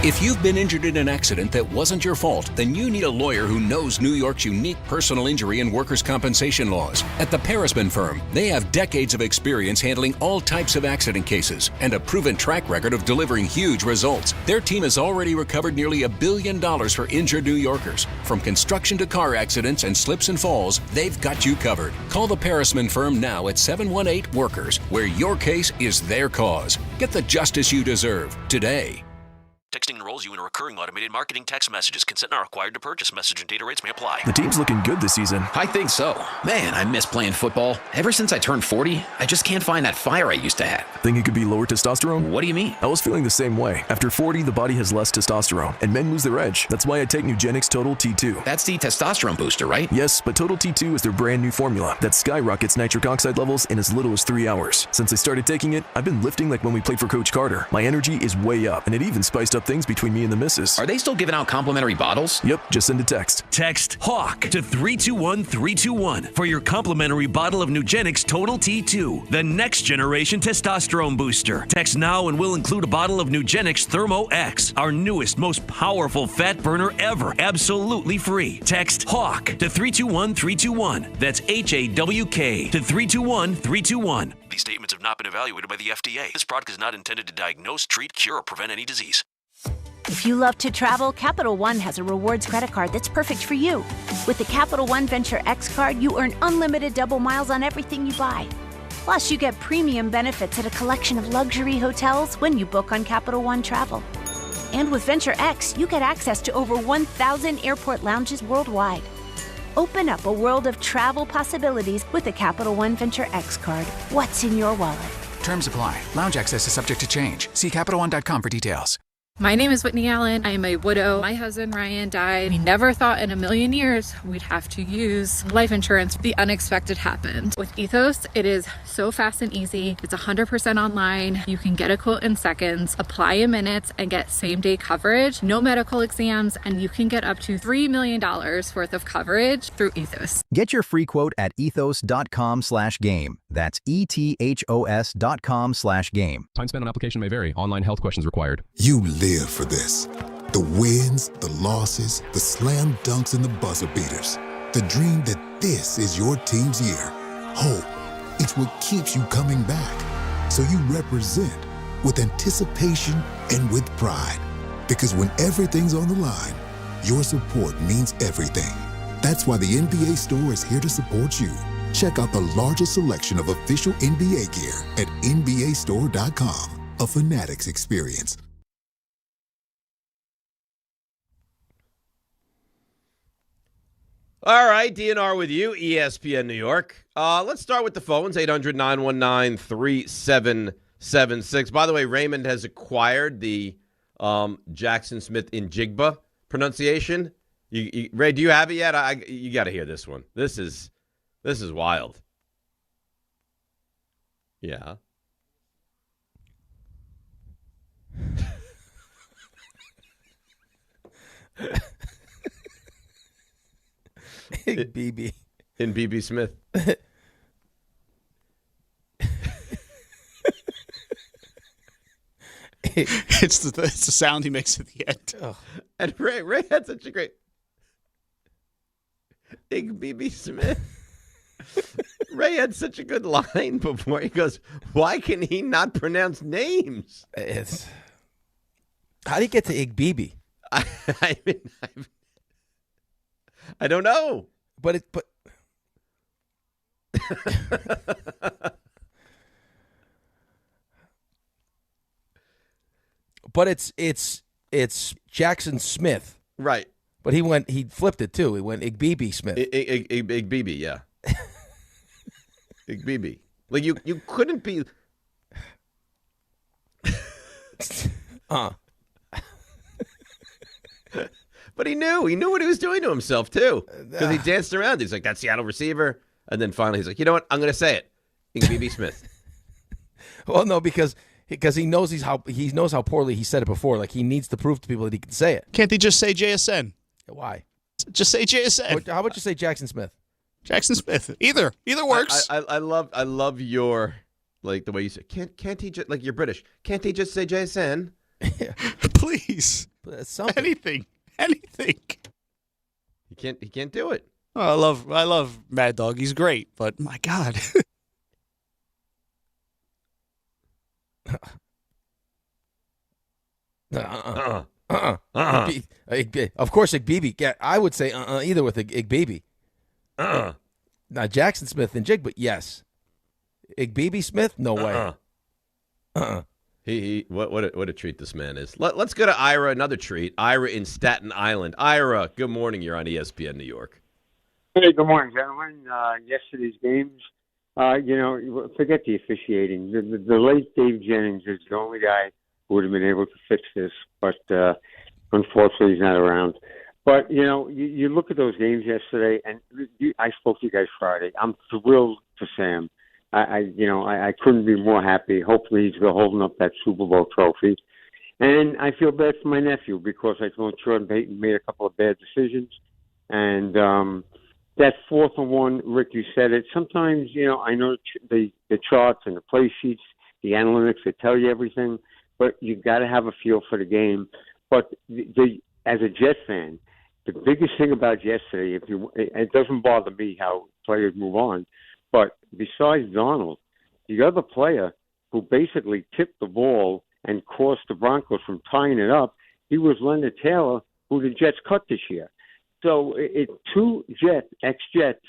Speaker 19: If you've been injured in an accident that wasn't your fault, then you need a lawyer who knows New York's unique personal injury and workers' compensation laws. At the Parisman Firm, they have decades of experience handling all types of accident cases and a proven track record of delivering huge results. Their team has already recovered nearly $1 billion for injured New Yorkers. From construction to car accidents and slips and falls, they've got you covered. Call the Parisman Firm now at 718-WORKERS, where your case is their cause. Get the justice you deserve today.
Speaker 20: Texting enrolls you in a recurring automated marketing text messages. Consent not required to purchase. Message and data rates may apply.
Speaker 21: The team's looking good this season.
Speaker 22: I think so. Man, I miss playing football. Ever since I turned 40, I just can't find that fire I used to have.
Speaker 21: Think it could be lower testosterone?
Speaker 22: What do you mean?
Speaker 21: I was feeling the same way. After 40, the body has less testosterone, and men lose their edge. That's why I take Nugenix Total T2.
Speaker 22: That's the testosterone booster, right?
Speaker 21: Yes, but Total T2 is their brand new formula that skyrockets nitric oxide levels in as little as 3 hours. Since I started taking it, I've been lifting like when we played for Coach Carter. My energy is way up, and it even spiced up things between me and the missus.
Speaker 22: Are they still giving out complimentary bottles?
Speaker 21: Yep, just send a text.
Speaker 23: Text HAWK to 321-321 for your complimentary bottle of Nugenix Total T2, the next generation testosterone booster. Text now and we'll include a bottle of Nugenix Thermo X, our newest, most powerful fat burner ever, absolutely free. Text HAWK to 321-321. That's HAWK to 321-321.
Speaker 20: These statements have not been evaluated by the FDA. This product is not intended to diagnose, treat, cure, or prevent any disease.
Speaker 24: If you love to travel, Capital One has a rewards credit card that's perfect for you. With the Capital One Venture X card, you earn unlimited double miles on everything you buy. Plus, you get premium benefits at a collection of luxury hotels when you book on Capital One Travel. And with Venture X, you get access to over 1,000 airport lounges worldwide. Open up a world of travel possibilities with the Capital One Venture X card. What's in your wallet?
Speaker 25: Terms apply. Lounge access is subject to change. See CapitalOne.com for details.
Speaker 1: My name is Whitney Allen. I am a widow. My husband, Ryan, died. We never thought in a million years we'd have to use life insurance. The unexpected happened. With Ethos, it is so fast and easy. It's 100% online. You can get a quote in seconds, apply in minutes, and get same-day coverage, no medical exams, and you can get up to $3 million worth of coverage through Ethos.
Speaker 2: Get your free quote at ethos.com/game. That's ETHOS.com/game.
Speaker 3: Time spent on application may vary. Online health questions required.
Speaker 4: You live for this. The wins, the losses, the slam dunks, and the buzzer beaters. The dream that this is your team's year. Hope. It's what keeps you coming back. So you represent with anticipation and with pride. Because when everything's on the line, your support means everything. That's why the NBA Store is here to support you. Check out the largest selection of official NBA gear at NBAstore.com. A Fanatics experience.
Speaker 7: All right, DNR with you, ESPN New York. Let's start with the phones, 800-919-3776. By the way, Raymond has acquired the Jackson Smith in Jigba pronunciation. Ray, do you have it yet? You got to hear this one. This is wild. Yeah.
Speaker 8: BB.
Speaker 7: In BB Smith.
Speaker 25: It's the sound he makes at the end.
Speaker 8: Oh.
Speaker 7: And Ray had such a great BB Smith. Ray had such a good line before. He goes, why can he not pronounce names?
Speaker 8: How do you get to Igbibi?
Speaker 7: I don't know.
Speaker 8: But it's Jackson Smith.
Speaker 7: Right.
Speaker 8: But he flipped it too. He went Igbibi Smith.
Speaker 7: Igbibi, yeah. Igbibi. Like you couldn't be But he knew what he was doing to himself too. Because he danced around. He's like, that Seattle receiver. And then finally he's like, you know what? I'm gonna say it. Igbibi Smith.
Speaker 8: Well, no, because he knows how poorly he said it before. Like he needs to prove to people that he can say it.
Speaker 25: Can't he just say JSN?
Speaker 8: Why?
Speaker 25: Just say JSN.
Speaker 8: How about you say Jackson Smith?
Speaker 25: Jackson Smith. Either works.
Speaker 7: I love your like the way you say. Can't he just like you're British? Can't he just say JSN?
Speaker 25: Please. Anything.
Speaker 7: He can't do it.
Speaker 25: Oh, I love Mad Dog. He's great, but my God.
Speaker 8: Of course, Igbibi. I would say either with Igbibi. Now Jackson Smith and Jig, but yes. Igbibi Smith, no way.
Speaker 7: What a treat this man is. Let's go to Ira, another treat. Ira in Staten Island. Ira, good morning. You're on ESPN New York.
Speaker 26: Hey, good morning, gentlemen. Yesterday's games, forget the officiating. The late Dave Jennings is the only guy who would have been able to fix this, but unfortunately he's not around. But, you look at those games yesterday, and I spoke to you guys Friday. I'm thrilled for Sam. I couldn't be more happy. Hopefully he's holding up that Super Bowl trophy. And I feel bad for my nephew because I thought Jordan Payton made a couple of bad decisions. And that 4th and 1, Rick, you said it. Sometimes, I know the charts and the play sheets, the analytics, they tell you everything, but you got to have a feel for the game. But as a Jet fan, the biggest thing about yesterday, it doesn't bother me how players move on, but besides Darnold, the other player who basically tipped the ball and cost the Broncos from tying it up, he was Leonard Taylor, who the Jets cut this year. So two ex-Jets,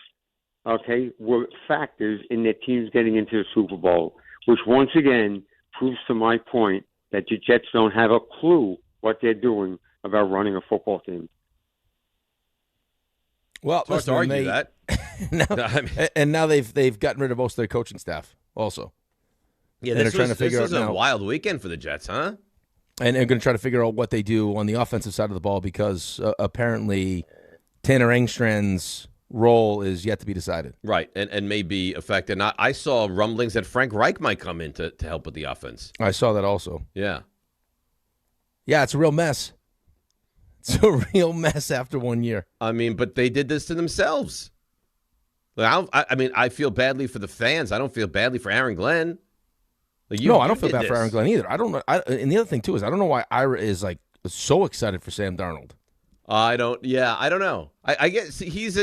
Speaker 26: were factors in their teams getting into the Super Bowl, which once again proves to my point that the Jets don't have a clue what they're doing about running a football team.
Speaker 8: Well,
Speaker 7: let's argue that.
Speaker 8: Now they've gotten rid of most of their coaching staff also.
Speaker 7: Yeah,
Speaker 8: they're trying to figure
Speaker 7: this was
Speaker 8: out
Speaker 7: a wild weekend for the Jets, huh?
Speaker 8: And they're going to try to figure out what they do on the offensive side of the ball because apparently Tanner Engstrand's role is yet to be decided.
Speaker 7: Right, and may be affected. And I saw rumblings that Frank Reich might come in to help with the offense.
Speaker 8: I saw that also.
Speaker 7: Yeah.
Speaker 8: Yeah, it's a real mess. It's a real mess after 1 year.
Speaker 7: I mean, but they did this to themselves. Like, I feel badly for the fans. I don't feel badly for Aaron Glenn. Like,
Speaker 8: I don't feel bad for Aaron Glenn either. I don't know. And the other thing, too, is I don't know why Ira is like so excited for Sam Darnold.
Speaker 7: I don't know. I guess he's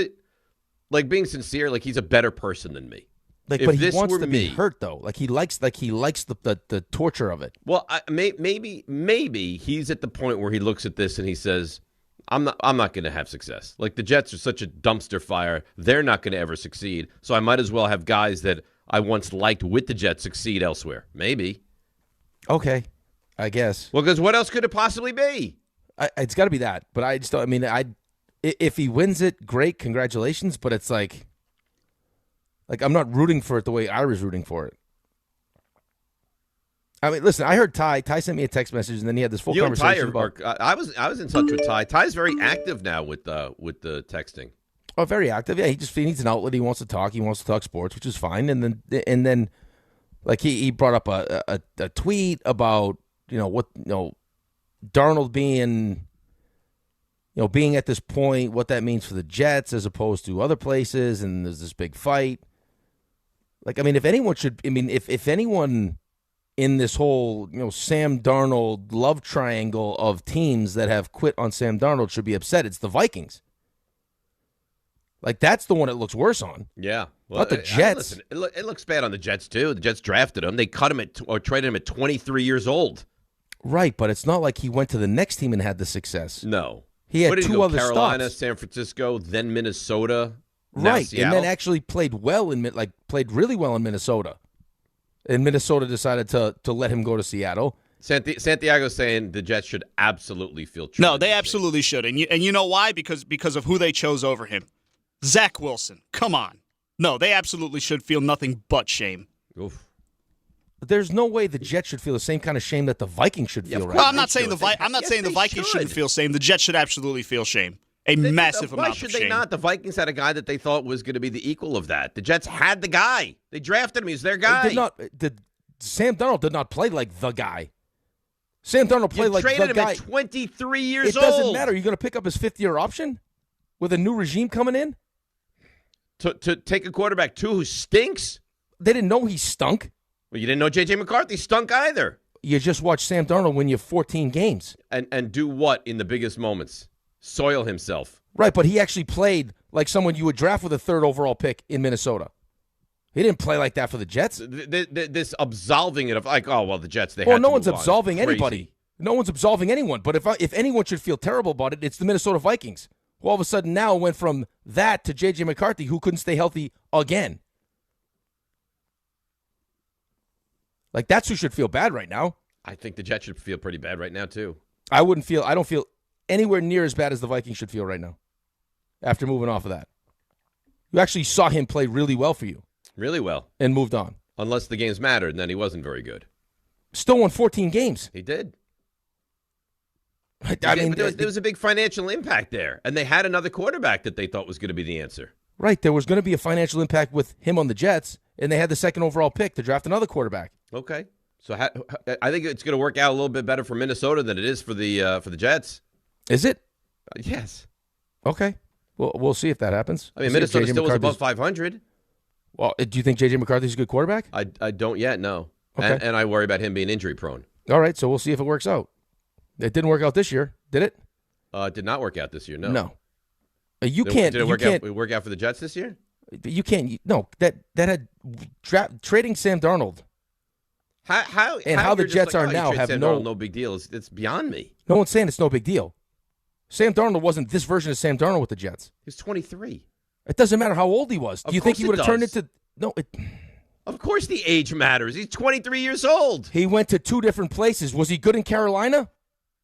Speaker 7: being sincere, like he's a better person than me.
Speaker 8: Like, but he wants to be hurt though. Like he likes the torture of it.
Speaker 7: Well, maybe he's at the point where he looks at this and he says, I'm not going to have success. Like the Jets are such a dumpster fire. They're not going to ever succeed. So I might as well have guys that I once liked with the Jets succeed elsewhere. Maybe.
Speaker 8: Okay, I guess.
Speaker 7: Well, because what else could it possibly be?
Speaker 8: It's got to be that. But I just don't. I mean, if he wins it, great, congratulations. But it's like I'm not rooting for it the way Ira's rooting for it. I mean, listen, I heard Ty sent me a text message, and then he had this full conversation about.
Speaker 7: I was in touch with Ty. Ty's very active now with the texting.
Speaker 8: Oh, very active. Yeah, he needs an outlet. He wants to talk. He wants to talk sports, which is fine. And then, like he brought up a tweet about Darnold being at this point, what that means for the Jets as opposed to other places, and there's this big fight. Like, I mean, if anyone in this whole Sam Darnold love triangle of teams that have quit on Sam Darnold should be upset, it's the Vikings. Like, that's the one it looks worse on.
Speaker 7: Yeah. Well,
Speaker 8: not the Jets.
Speaker 7: Listen, it looks bad on the Jets, too. The Jets drafted him. They cut him or traded him at 23 years old.
Speaker 8: Right, but it's not like he went to the next team and had the success.
Speaker 7: No.
Speaker 8: He had two other
Speaker 7: Carolina,
Speaker 8: stops.
Speaker 7: San Francisco, then Minnesota.
Speaker 8: Right,
Speaker 7: Seattle.
Speaker 8: And then actually played really well in Minnesota. And Minnesota decided to let him go to Seattle.
Speaker 7: Santiago's saying the Jets should absolutely feel treated.
Speaker 25: No, they absolutely should. And you know why? Because of who they chose over him. Zach Wilson. Come on. No, they absolutely should feel nothing but shame.
Speaker 7: Oof.
Speaker 8: There's no way the Jets should feel the same kind of shame that the Vikings should feel. Right?
Speaker 25: Well, I'm not saying the Vikings shouldn't feel shame. The Jets should absolutely feel shame. Massive amount of shame.
Speaker 7: Why should they not? The Vikings had a guy that they thought was going to be the equal of that. The Jets had the guy. They drafted him. He's their guy.
Speaker 8: Sam Darnold did not play like the guy. Sam Darnold played like the guy.
Speaker 7: You traded him at 23 years old.
Speaker 8: It doesn't matter. You're going to pick up his fifth-year option with a new regime coming in?
Speaker 7: To take a quarterback, too, who stinks?
Speaker 8: They didn't know he stunk.
Speaker 7: Well, you didn't know J.J. McCarthy stunk either.
Speaker 8: You just watched Sam Darnold win you 14 games.
Speaker 7: And do what in the biggest moments? Soil himself.
Speaker 8: Right, but he actually played like someone you would draft with a third overall pick in Minnesota. He didn't play like that for the Jets.
Speaker 7: This absolving it of the Jets, they had to
Speaker 8: no one's
Speaker 7: move on.
Speaker 8: absolving anybody. No one's absolving anyone. But if anyone should feel terrible about it, it's the Minnesota Vikings, who all of a sudden now went from that to J.J. McCarthy, who couldn't stay healthy again. Like, that's who should feel bad right now.
Speaker 7: I think the Jets should feel pretty bad right now, too.
Speaker 8: I don't feel anywhere near as bad as the Vikings should feel right now after moving off of that. You actually saw him play really well for you.
Speaker 7: Really well.
Speaker 8: And moved on.
Speaker 7: Unless the games mattered, and then he wasn't very good.
Speaker 8: Still won 14 games.
Speaker 7: He did. There was a big financial impact there, and they had another quarterback that they thought was going to be the answer.
Speaker 8: Right, there was going to be a financial impact with him on the Jets, and they had the second overall pick to draft another quarterback.
Speaker 7: Okay, so I think it's going to work out a little bit better for Minnesota than it is for the Jets.
Speaker 8: Is it?
Speaker 7: Yes.
Speaker 8: Okay, well, we'll see if that happens.
Speaker 7: I mean, Minnesota still was above 500.
Speaker 8: Well, do you think J.J. McCarthy's a good quarterback?
Speaker 7: I don't yet, no.
Speaker 8: Okay.
Speaker 7: And I worry about him being injury prone.
Speaker 8: All right, so we'll see if it works out. It didn't work out this year, did it?
Speaker 7: It did not work out this year, no.
Speaker 8: No. You can't.
Speaker 7: Did it work out for the Jets this year?
Speaker 8: You can't. No, that had trading Sam Darnold.
Speaker 7: How
Speaker 8: the Jets are now have
Speaker 7: no big deal. It's beyond me.
Speaker 8: No one's saying it's no big deal. Sam Darnold wasn't this version of Sam Darnold with the Jets.
Speaker 7: He's 23.
Speaker 8: It doesn't matter how old he was. Do you think he would have turned into no?
Speaker 7: Of course, the age matters. He's 23 years old.
Speaker 8: He went to two different places. Was he good in Carolina?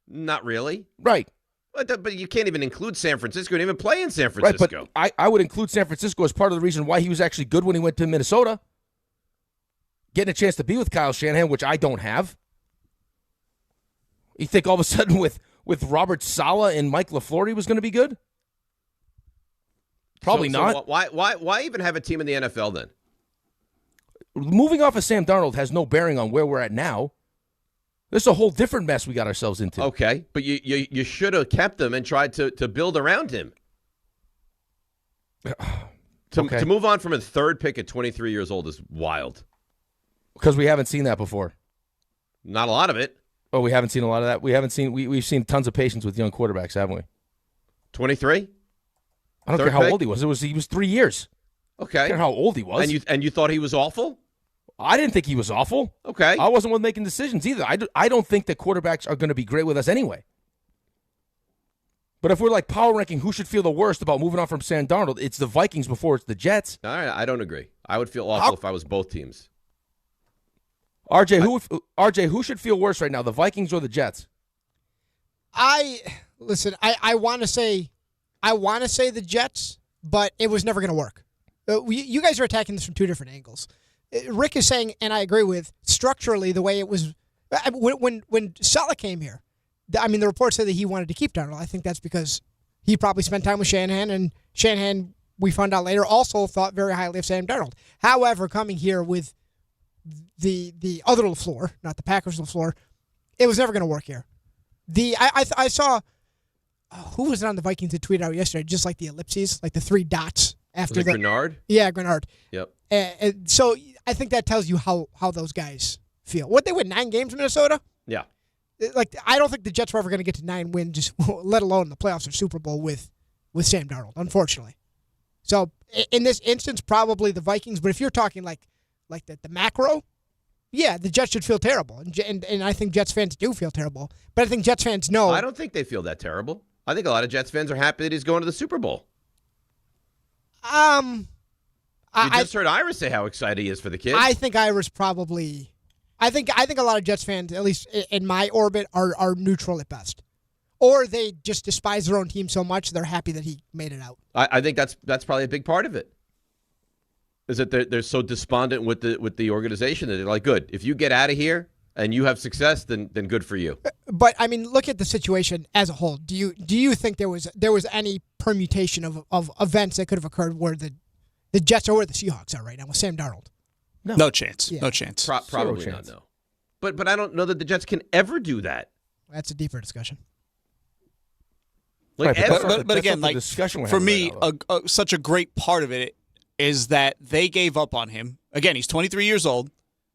Speaker 7: Not really.
Speaker 8: Right.
Speaker 7: But you can't even include San Francisco. He didn't even play in San Francisco.
Speaker 8: Right, but I would include San Francisco as part of the reason why he was actually good when he went to Minnesota. Getting a chance to be with Kyle Shanahan, which I don't have. You think all of a sudden with Robert Saleh and Mike LaFleur he was going to be good? Probably not.
Speaker 7: So why even have a team in the NFL then?
Speaker 8: Moving off of Sam Darnold has no bearing on where we're at now. This is a whole different mess we got ourselves into.
Speaker 7: Okay, but you should have kept him and tried to build around him. To move on from a third pick at 23 years old is wild.
Speaker 8: Because we haven't seen that before.
Speaker 7: Not a lot of it.
Speaker 8: Oh, we haven't seen a lot of that. We've seen tons of patience with young quarterbacks, haven't we?
Speaker 7: 23?
Speaker 8: I don't care how old he was. He was 3 years.
Speaker 7: Okay.
Speaker 8: I don't care how old he was.
Speaker 7: And you thought he was awful?
Speaker 8: I didn't think he was awful.
Speaker 7: Okay.
Speaker 8: I wasn't one making decisions either. I don't think that quarterbacks are going to be great with us anyway. But if we're like power ranking who should feel the worst about moving on from Sam Darnold, it's the Vikings before it's the Jets.
Speaker 7: All right, I don't agree. I would feel awful if I was both teams.
Speaker 8: RJ, who should feel worse right now, the Vikings or the Jets?
Speaker 5: I want to say the Jets, but it was never going to work. You guys are attacking this from two different angles. Rick is saying, and I agree with, structurally the way it was when Saleh came here. I mean, the reports said that he wanted to keep Darnold. I think that's because he probably spent time with Shanahan, and Shanahan, we found out later, also thought very highly of Sam Darnold. However, coming here with the other LaFleur, not the Packers LaFleur, it was never going to work here. I saw who was it on the Vikings that tweeted out yesterday, just like the ellipses, like the three dots after
Speaker 7: was it Grenard?
Speaker 5: Yeah, Grenard.
Speaker 7: Yep.
Speaker 5: And so I think that tells you how those guys feel. What, they win 9 games in Minnesota?
Speaker 7: Yeah.
Speaker 5: Like, I don't think the Jets were ever going to get to 9 wins, let alone the playoffs or Super Bowl with Sam Darnold, unfortunately. So in this instance, probably the Vikings. But if you're talking like the macro, yeah, the Jets should feel terrible, and I think Jets fans do feel terrible. But I think Jets fans know.
Speaker 7: I don't think they feel that terrible. I think a lot of Jets fans are happy that he's going to the Super Bowl. You just heard Iris say how excited he is for the kid.
Speaker 5: I think Iris probably. I think a lot of Jets fans, at least in my orbit, are neutral at best, or they just despise their own team so much they're happy that he made it out.
Speaker 7: I think that's probably a big part of it. Is that they're so despondent with the organization that they're like, good, if you get out of here and you have success, then good for you.
Speaker 5: But I mean, look at the situation as a whole. Do you think there was any permutation of events that could have occurred where the Jets are where the Seahawks are right now with Sam Darnold?
Speaker 25: No chance.
Speaker 5: Yeah.
Speaker 25: No chance.
Speaker 7: Probably
Speaker 25: Zero
Speaker 7: not.
Speaker 25: chance.
Speaker 7: No. But I don't know that the Jets can ever do that.
Speaker 5: That's a deeper discussion.
Speaker 7: Like,
Speaker 25: but again, like for me, such a great part of it is that they gave up on him. Again, he's 23 years old.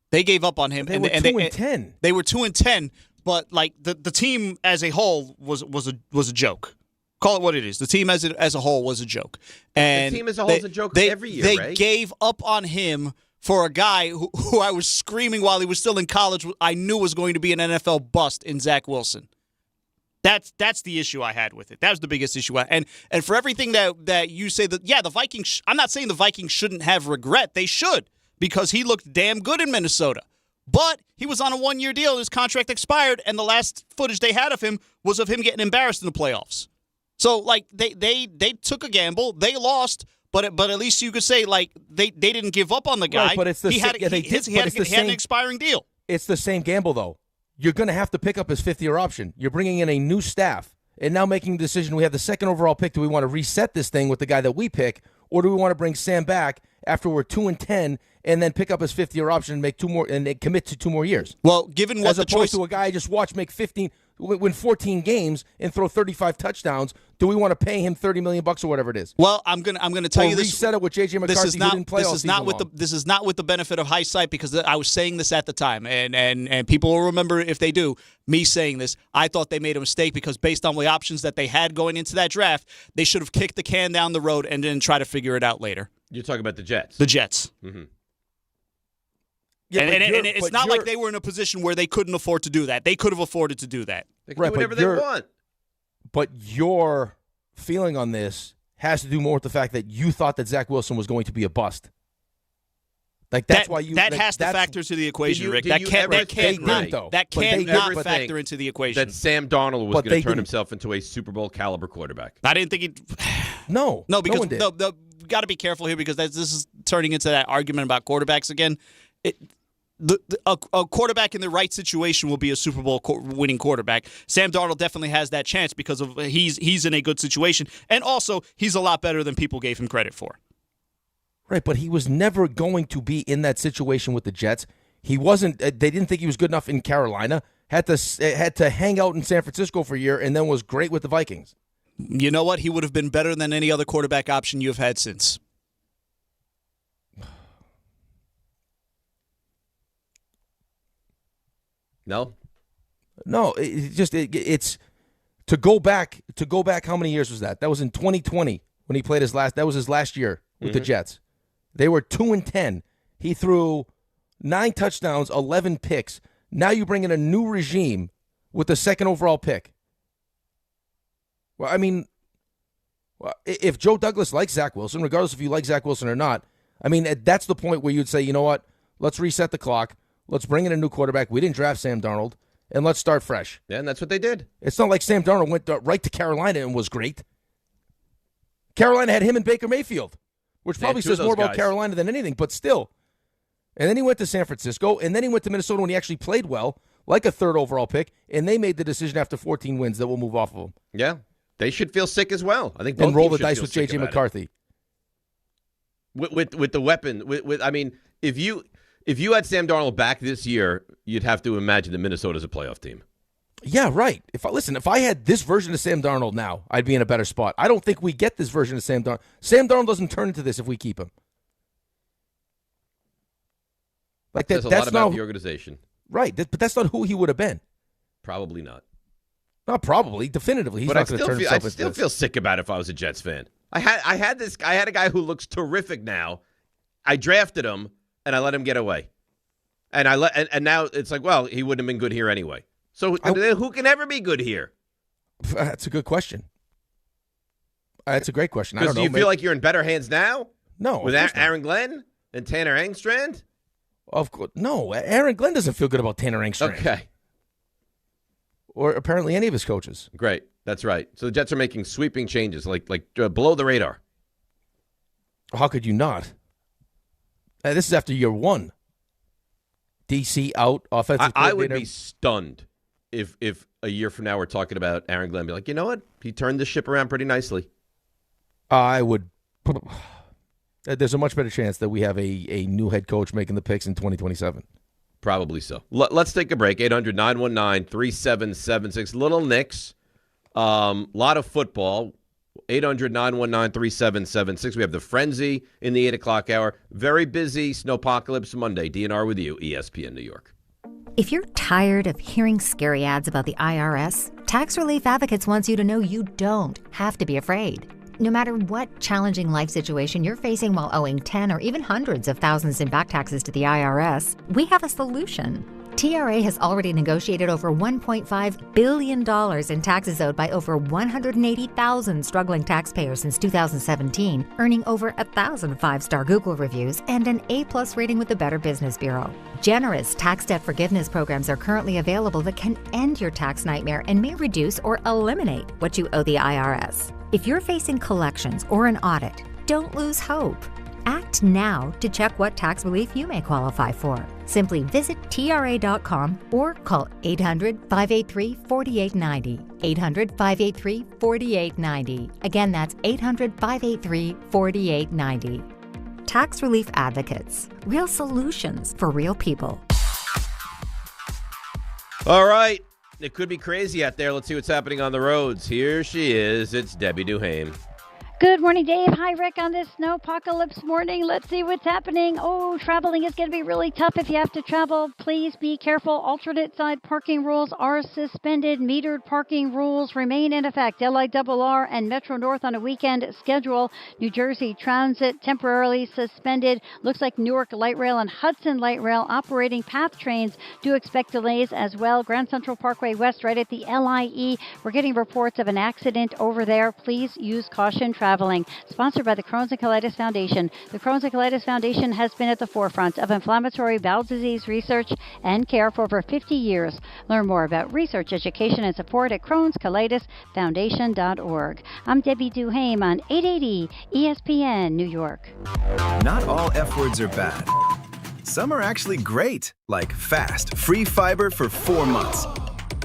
Speaker 25: They gave up on him.
Speaker 8: They were 2-10.
Speaker 25: They were 2-10, but like the team as a whole was a joke. Call it what it is. The team as a whole was a joke. And
Speaker 7: the team as a whole is a joke every year,
Speaker 25: They
Speaker 7: Ray.
Speaker 25: gave up on him for a guy who I was screaming while he was still in college I knew was going to be an NFL bust in Zach Wilson. That's the issue I had with it. That was the biggest issue. And for everything that you say that, yeah, the Vikings, I'm not saying the Vikings shouldn't have regret. They should, because he looked damn good in Minnesota. But he was on a 1-year deal. His contract expired, and the last footage they had of him was of him getting embarrassed in the playoffs. So, like, they took a gamble. They lost, but at least you could say, like, they didn't give up on the guy.
Speaker 8: Right, but it's the
Speaker 25: he had an expiring deal.
Speaker 8: It's the same gamble, though. You're going to have to pick up his 5th-year option. You're bringing in a new staff and now making the decision. We have the 2nd overall pick. Do we want to reset this thing with the guy that we pick, or do we want to bring Sam back after we're 2-10 and then pick up his 5th-year option and make 2 more and commit to 2 more years?
Speaker 25: Well, given what
Speaker 8: as
Speaker 25: the
Speaker 8: opposed
Speaker 25: choice
Speaker 8: to a guy I just watched win 14 games and throw 35 touchdowns, do we want to pay him $30 million or whatever it is?
Speaker 25: Well, I'm gonna tell you this.
Speaker 8: Reset it with J.J. McCarthy.
Speaker 25: This is not with the benefit of hindsight, because I was saying this at the time, and people will remember if they do me saying this. I thought they made a mistake because based on the options that they had going into that draft, they should have kicked the can down the road and then try to figure it out later.
Speaker 7: You're talking about the Jets.
Speaker 25: The Jets.
Speaker 7: Mm-hmm.
Speaker 25: Yeah, and it's not like they were in a position where they couldn't afford to do that. They could have afforded to do that.
Speaker 7: They can do whatever they want.
Speaker 8: But your feeling on this has to do more with the fact that you thought that Zach Wilson was going to be a bust. Like that's why you
Speaker 25: has to factor into the equation, Rick. That can't not factor into the equation.
Speaker 7: That Sam Darnold was going to turn himself into a Super Bowl caliber quarterback.
Speaker 25: I didn't think he'd.
Speaker 8: No,
Speaker 25: because
Speaker 8: no
Speaker 25: got to be careful here, because this is turning into that argument about quarterbacks again. a quarterback in the right situation will be a Super Bowl winning quarterback. Sam Darnold definitely has that chance because of he's in a good situation, and also he's a lot better than people gave him credit for.
Speaker 8: Right, but he was never going to be in that situation with the Jets. He wasn't. They didn't think he was good enough in Carolina. Had to hang out in San Francisco for a year, and then was great with the Vikings.
Speaker 25: You know what? He would have been better than any other quarterback option you've had since.
Speaker 7: No,
Speaker 8: it's to go back. How many years was that? That was in 2020 when he played that was his last year with the Jets. They were 2-10. He threw 9 touchdowns, 11 picks. Now you bring in a new regime with the second overall pick. Well, I mean, if Joe Douglas likes Zach Wilson, regardless if you like Zach Wilson or not, I mean, that's the point where you'd say, you know what, let's reset the clock. Let's bring in a new quarterback. We didn't draft Sam Darnold, and let's start fresh.
Speaker 7: Yeah, and that's what they did.
Speaker 8: It's not like Sam Darnold went right to Carolina and was great. Carolina had him and Baker Mayfield, which probably says more about Carolina than anything, but still. And then he went to San Francisco, and then he went to Minnesota when he actually played well, like a third overall pick, and they made the decision after 14 wins that we'll move off of him.
Speaker 7: Yeah, they should feel sick as well. I think both
Speaker 8: and roll the
Speaker 7: teams
Speaker 8: dice
Speaker 7: should
Speaker 8: with
Speaker 7: feel
Speaker 8: J.J.
Speaker 7: sick
Speaker 8: McCarthy.
Speaker 7: With the weapon, I mean, if you had Sam Darnold back this year, you'd have to imagine that Minnesota's a playoff team.
Speaker 8: Yeah, right. If I had this version of Sam Darnold now, I'd be in a better spot. I don't think we get this version of Sam Darnold. Sam Darnold doesn't turn into this if we keep him. Like
Speaker 7: that's a lot about the organization.
Speaker 8: Right, but that's not who he would have been.
Speaker 7: Probably not.
Speaker 8: Not probably, definitively. He's not going to turn himself into this.
Speaker 7: I still feel sick about it if I was a Jets fan. I had a guy who looks terrific now. I drafted him and I let him get away. And now it's like, well, he wouldn't have been good here anyway. So who can ever be good here?
Speaker 8: That's a good question. That's a great question. I
Speaker 7: Because
Speaker 8: don't know.
Speaker 7: do you feel like you're in better hands now?
Speaker 8: No.
Speaker 7: With Aaron Glenn and Tanner Engstrand?
Speaker 8: Of course. No, Aaron Glenn doesn't feel good about Tanner Engstrand.
Speaker 7: Okay.
Speaker 8: Or apparently any of his coaches.
Speaker 7: Great. That's right. So the Jets are making sweeping changes, like below the radar.
Speaker 8: How could you not? This is after year 1. DC out, offensive coordinator.
Speaker 7: I would be stunned if a year from now we're talking about Aaron Glenn. Be like, you know what? He turned the ship around pretty nicely.
Speaker 8: I would. There's a much better chance that we have a new head coach making the picks in 2027.
Speaker 7: Probably so. Let's take a break. 800-919-3776. Little Knicks. Lot of football. 800-919-3776. We have the Frenzy in the 8 o'clock hour. Very busy Snowpocalypse Monday. DNR with you, ESPN New York.
Speaker 6: If you're tired of hearing scary ads about the IRS, Tax Relief Advocates wants you to know you don't have to be afraid. No matter what challenging life situation you're facing while owing 10 or even hundreds of thousands in back taxes to the IRS, we have a solution. TRA has already negotiated over $1.5 billion in taxes owed by over 180,000 struggling taxpayers since 2017, earning over 1,000 5-star Google reviews and an A+ rating with the Better Business Bureau. Generous tax debt forgiveness programs are currently available that can end your tax nightmare and may reduce or eliminate what you owe the IRS. If you're facing collections or an audit, don't lose hope. Act now to check what tax relief you may qualify for. Simply visit TRA.com or call 800-583-4890. 800-583-4890. Again, that's 800-583-4890. Tax Relief Advocates. Real solutions for real people.
Speaker 7: All right. It could be crazy out there. Let's see what's happening on the roads. Here she is. It's Debbie Duhame.
Speaker 9: Good morning, Dave. Hi, Rick, on this snowpocalypse morning. Let's see what's happening. Oh, traveling is going to be really tough if you have to travel. Please be careful. Alternate side parking rules are suspended. Metered parking rules remain in effect. LIRR and Metro North on a weekend schedule. New Jersey Transit temporarily suspended. Looks like Newark Light Rail and Hudson Light Rail operating path trains do expect delays as well. Grand Central Parkway West right at the LIE. We're getting reports of an accident over there. Please use caution traveling. Sponsored by the Crohn's and Colitis Foundation. The Crohn's and Colitis Foundation has been at the forefront of inflammatory bowel disease research and care for over 50 years. Learn more about research, education, and support at Crohn'sColitisFoundation.org. I'm Debbie Duhame on 880 ESPN New York.
Speaker 17: Not all F words are bad. Some are actually great, like fast, free fiber for 4 months.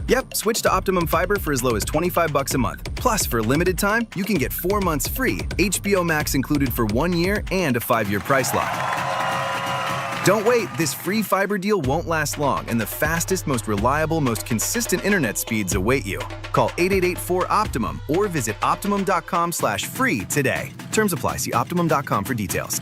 Speaker 17: Yep, switch to Optimum Fiber for as low as $25 a month. Plus, for a limited time, you can get 4 months free, HBO Max included for 1 year, and a 5-year price lock. Don't wait, this free fiber deal won't last long, and the fastest, most reliable, most consistent internet speeds await you. Call 888-4-OPTIMUM or visit Optimum.com/free today. Terms apply. See Optimum.com for details.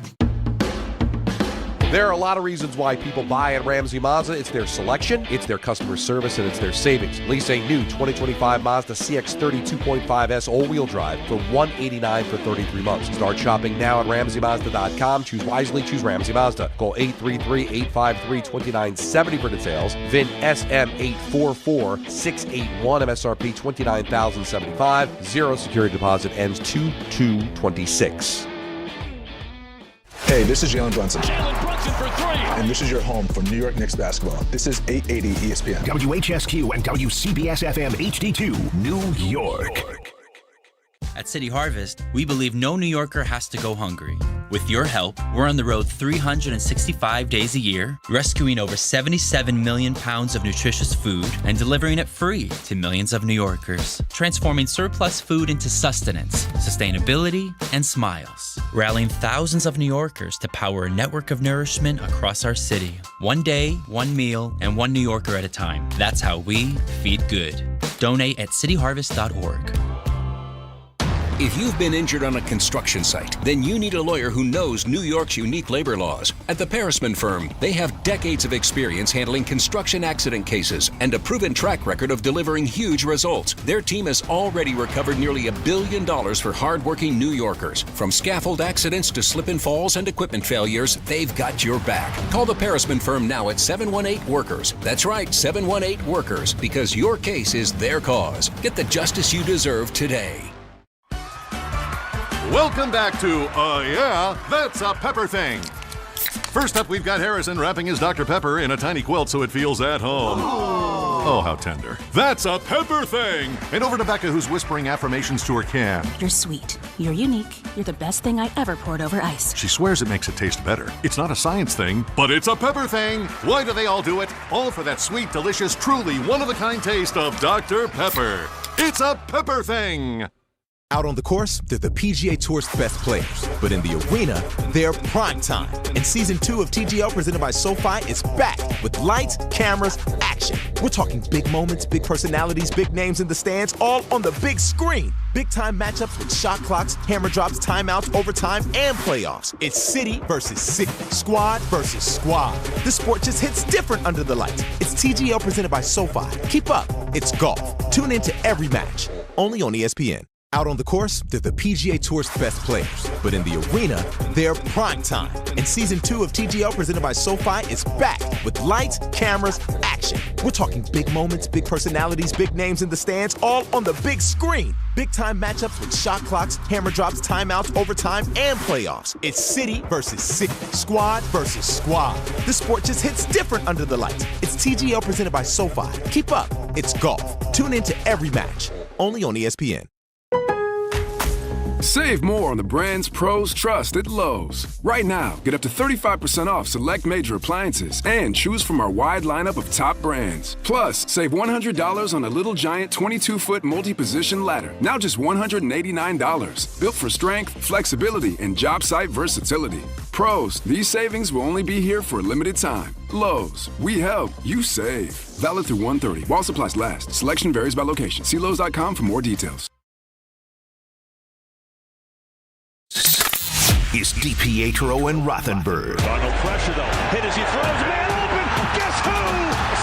Speaker 10: There are a lot of reasons why people buy at Ramsey Mazda. It's their selection, it's their customer service, and it's their savings. Lease a new 2025 Mazda CX-30 2.5S all-wheel drive for $189 for 33 months. Start shopping now at RamseyMazda.com. Choose wisely, choose Ramsey Mazda. Call 833-853-2970 for details. VIN SM844-681, MSRP $29,075. Zero security deposit, ends 2/2/26.
Speaker 11: Hey, this is Jalen Brunson.
Speaker 12: Jalen Brunson for 3.
Speaker 11: And this is your home for New York Knicks basketball. This is 880 ESPN.
Speaker 13: WHSQ and WCBS-FM HD2, New York.
Speaker 14: At City Harvest, we believe no New Yorker has to go hungry. With your help, we're on the road 365 days a year, rescuing over 77 million pounds of nutritious food and delivering it free to millions of New Yorkers, transforming surplus food into sustenance, sustainability, and smiles, rallying thousands of New Yorkers to power a network of nourishment across our city. One day, one meal, and one New Yorker at a time. That's how we feed good. Donate at cityharvest.org.
Speaker 19: If you've been injured on a construction site, then you need a lawyer who knows New York's unique labor laws. At the Parisman Firm, they have decades of experience handling construction accident cases and a proven track record of delivering huge results. Their team has already recovered nearly $1 billion for hardworking New Yorkers. From scaffold accidents to slip and falls and equipment failures, they've got your back. Call the Parisman Firm now at 718-WORKERS. That's right, 718-WORKERS, because your case is their cause. Get the justice you deserve today.
Speaker 15: Welcome back to Yeah, That's a Pepper Thing. First up, we've got Harrison wrapping his Dr. Pepper in a tiny quilt so it feels at home. Oh, how tender. That's a Pepper Thing! And over to Becca, who's whispering affirmations to her can.
Speaker 27: You're sweet. You're unique. You're the best thing I ever poured over ice.
Speaker 15: She swears it makes it taste better. It's not a science thing, but it's a Pepper Thing! Why do they all do it? All for that sweet, delicious, truly one-of-a-kind taste of Dr. Pepper. It's a Pepper Thing!
Speaker 28: Out on the course, they're the PGA Tour's best players. But in the arena, they're prime time. And Season 2 of TGL presented by SoFi is back with lights, cameras, action. We're talking big moments, big personalities, big names in the stands, all on the big screen. Big-time matchups with shot clocks, hammer drops, timeouts, overtime, and playoffs. It's city versus city, squad versus squad. The sport just hits different under the lights. It's TGL presented by SoFi. Keep up. It's golf. Tune into every match. Only on ESPN. Out on the course, they're the PGA Tour's best players. But in the arena, they're prime time. And Season 2 of TGL presented by SoFi is back with lights, cameras, action. We're talking big moments, big personalities, big names in the stands, all on the big screen. Big-time matchups with shot clocks, hammer drops, timeouts, overtime, and playoffs. It's city versus city, squad versus squad. The sport just hits different under the lights. It's TGL presented by SoFi. Keep up. It's golf. Tune into every match. Only on ESPN.
Speaker 29: Save more on the brands pros trust at Lowe's. Right now, get up to 35% off select major appliances and choose from our wide lineup of top brands. Plus, save $100 on a Little Giant 22-foot multi-position ladder, now just $189. Built for strength, flexibility, and job site versatility. Pros, these savings will only be here for a limited time. Lowe's, we help, you save. Valid through 1/30. While supplies last. Selection varies by location. See Lowe's.com for more details.
Speaker 13: It's DiPietro and Rothenberg.
Speaker 12: Darnold pressure though. Hit as he throws, man open. Guess who?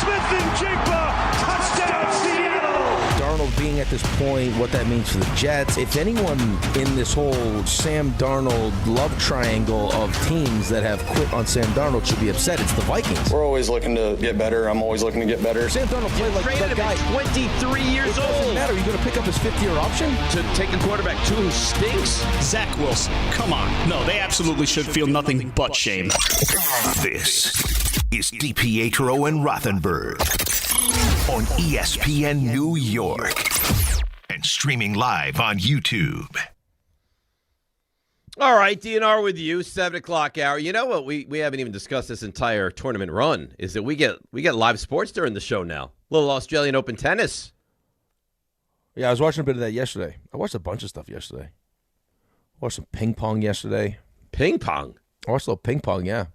Speaker 12: Smith-Njigba. Touchdown Seattle.
Speaker 8: Darnold being at this point, what that means for the Jets. If anyone in this whole Sam Darnold love triangle of teams that have quit on Sam Darnold should be upset, it's the Vikings.
Speaker 30: We're always looking to get better. I'm always looking to get better.
Speaker 8: Sam Darnold played like that guy.
Speaker 20: 23 years old.
Speaker 8: Doesn't matter. You're going to pick up his fifth-year option
Speaker 20: to take a quarterback too who stinks.
Speaker 25: Zach Wilson. Come on. No, they absolutely should feel nothing but shame.
Speaker 13: This is DiPietro and Rothenberg on ESPN New York and streaming live on YouTube.
Speaker 7: All right, DNR with you, 7 o'clock hour. You know what? We haven't even discussed this entire tournament run, is that we get live sports during the show now. Little Australian Open tennis.
Speaker 8: Yeah, I was watching a bit of that yesterday. I watched a bunch of stuff yesterday. I watched some ping pong yesterday.
Speaker 7: Ping pong?
Speaker 8: I watched a little ping pong, yeah.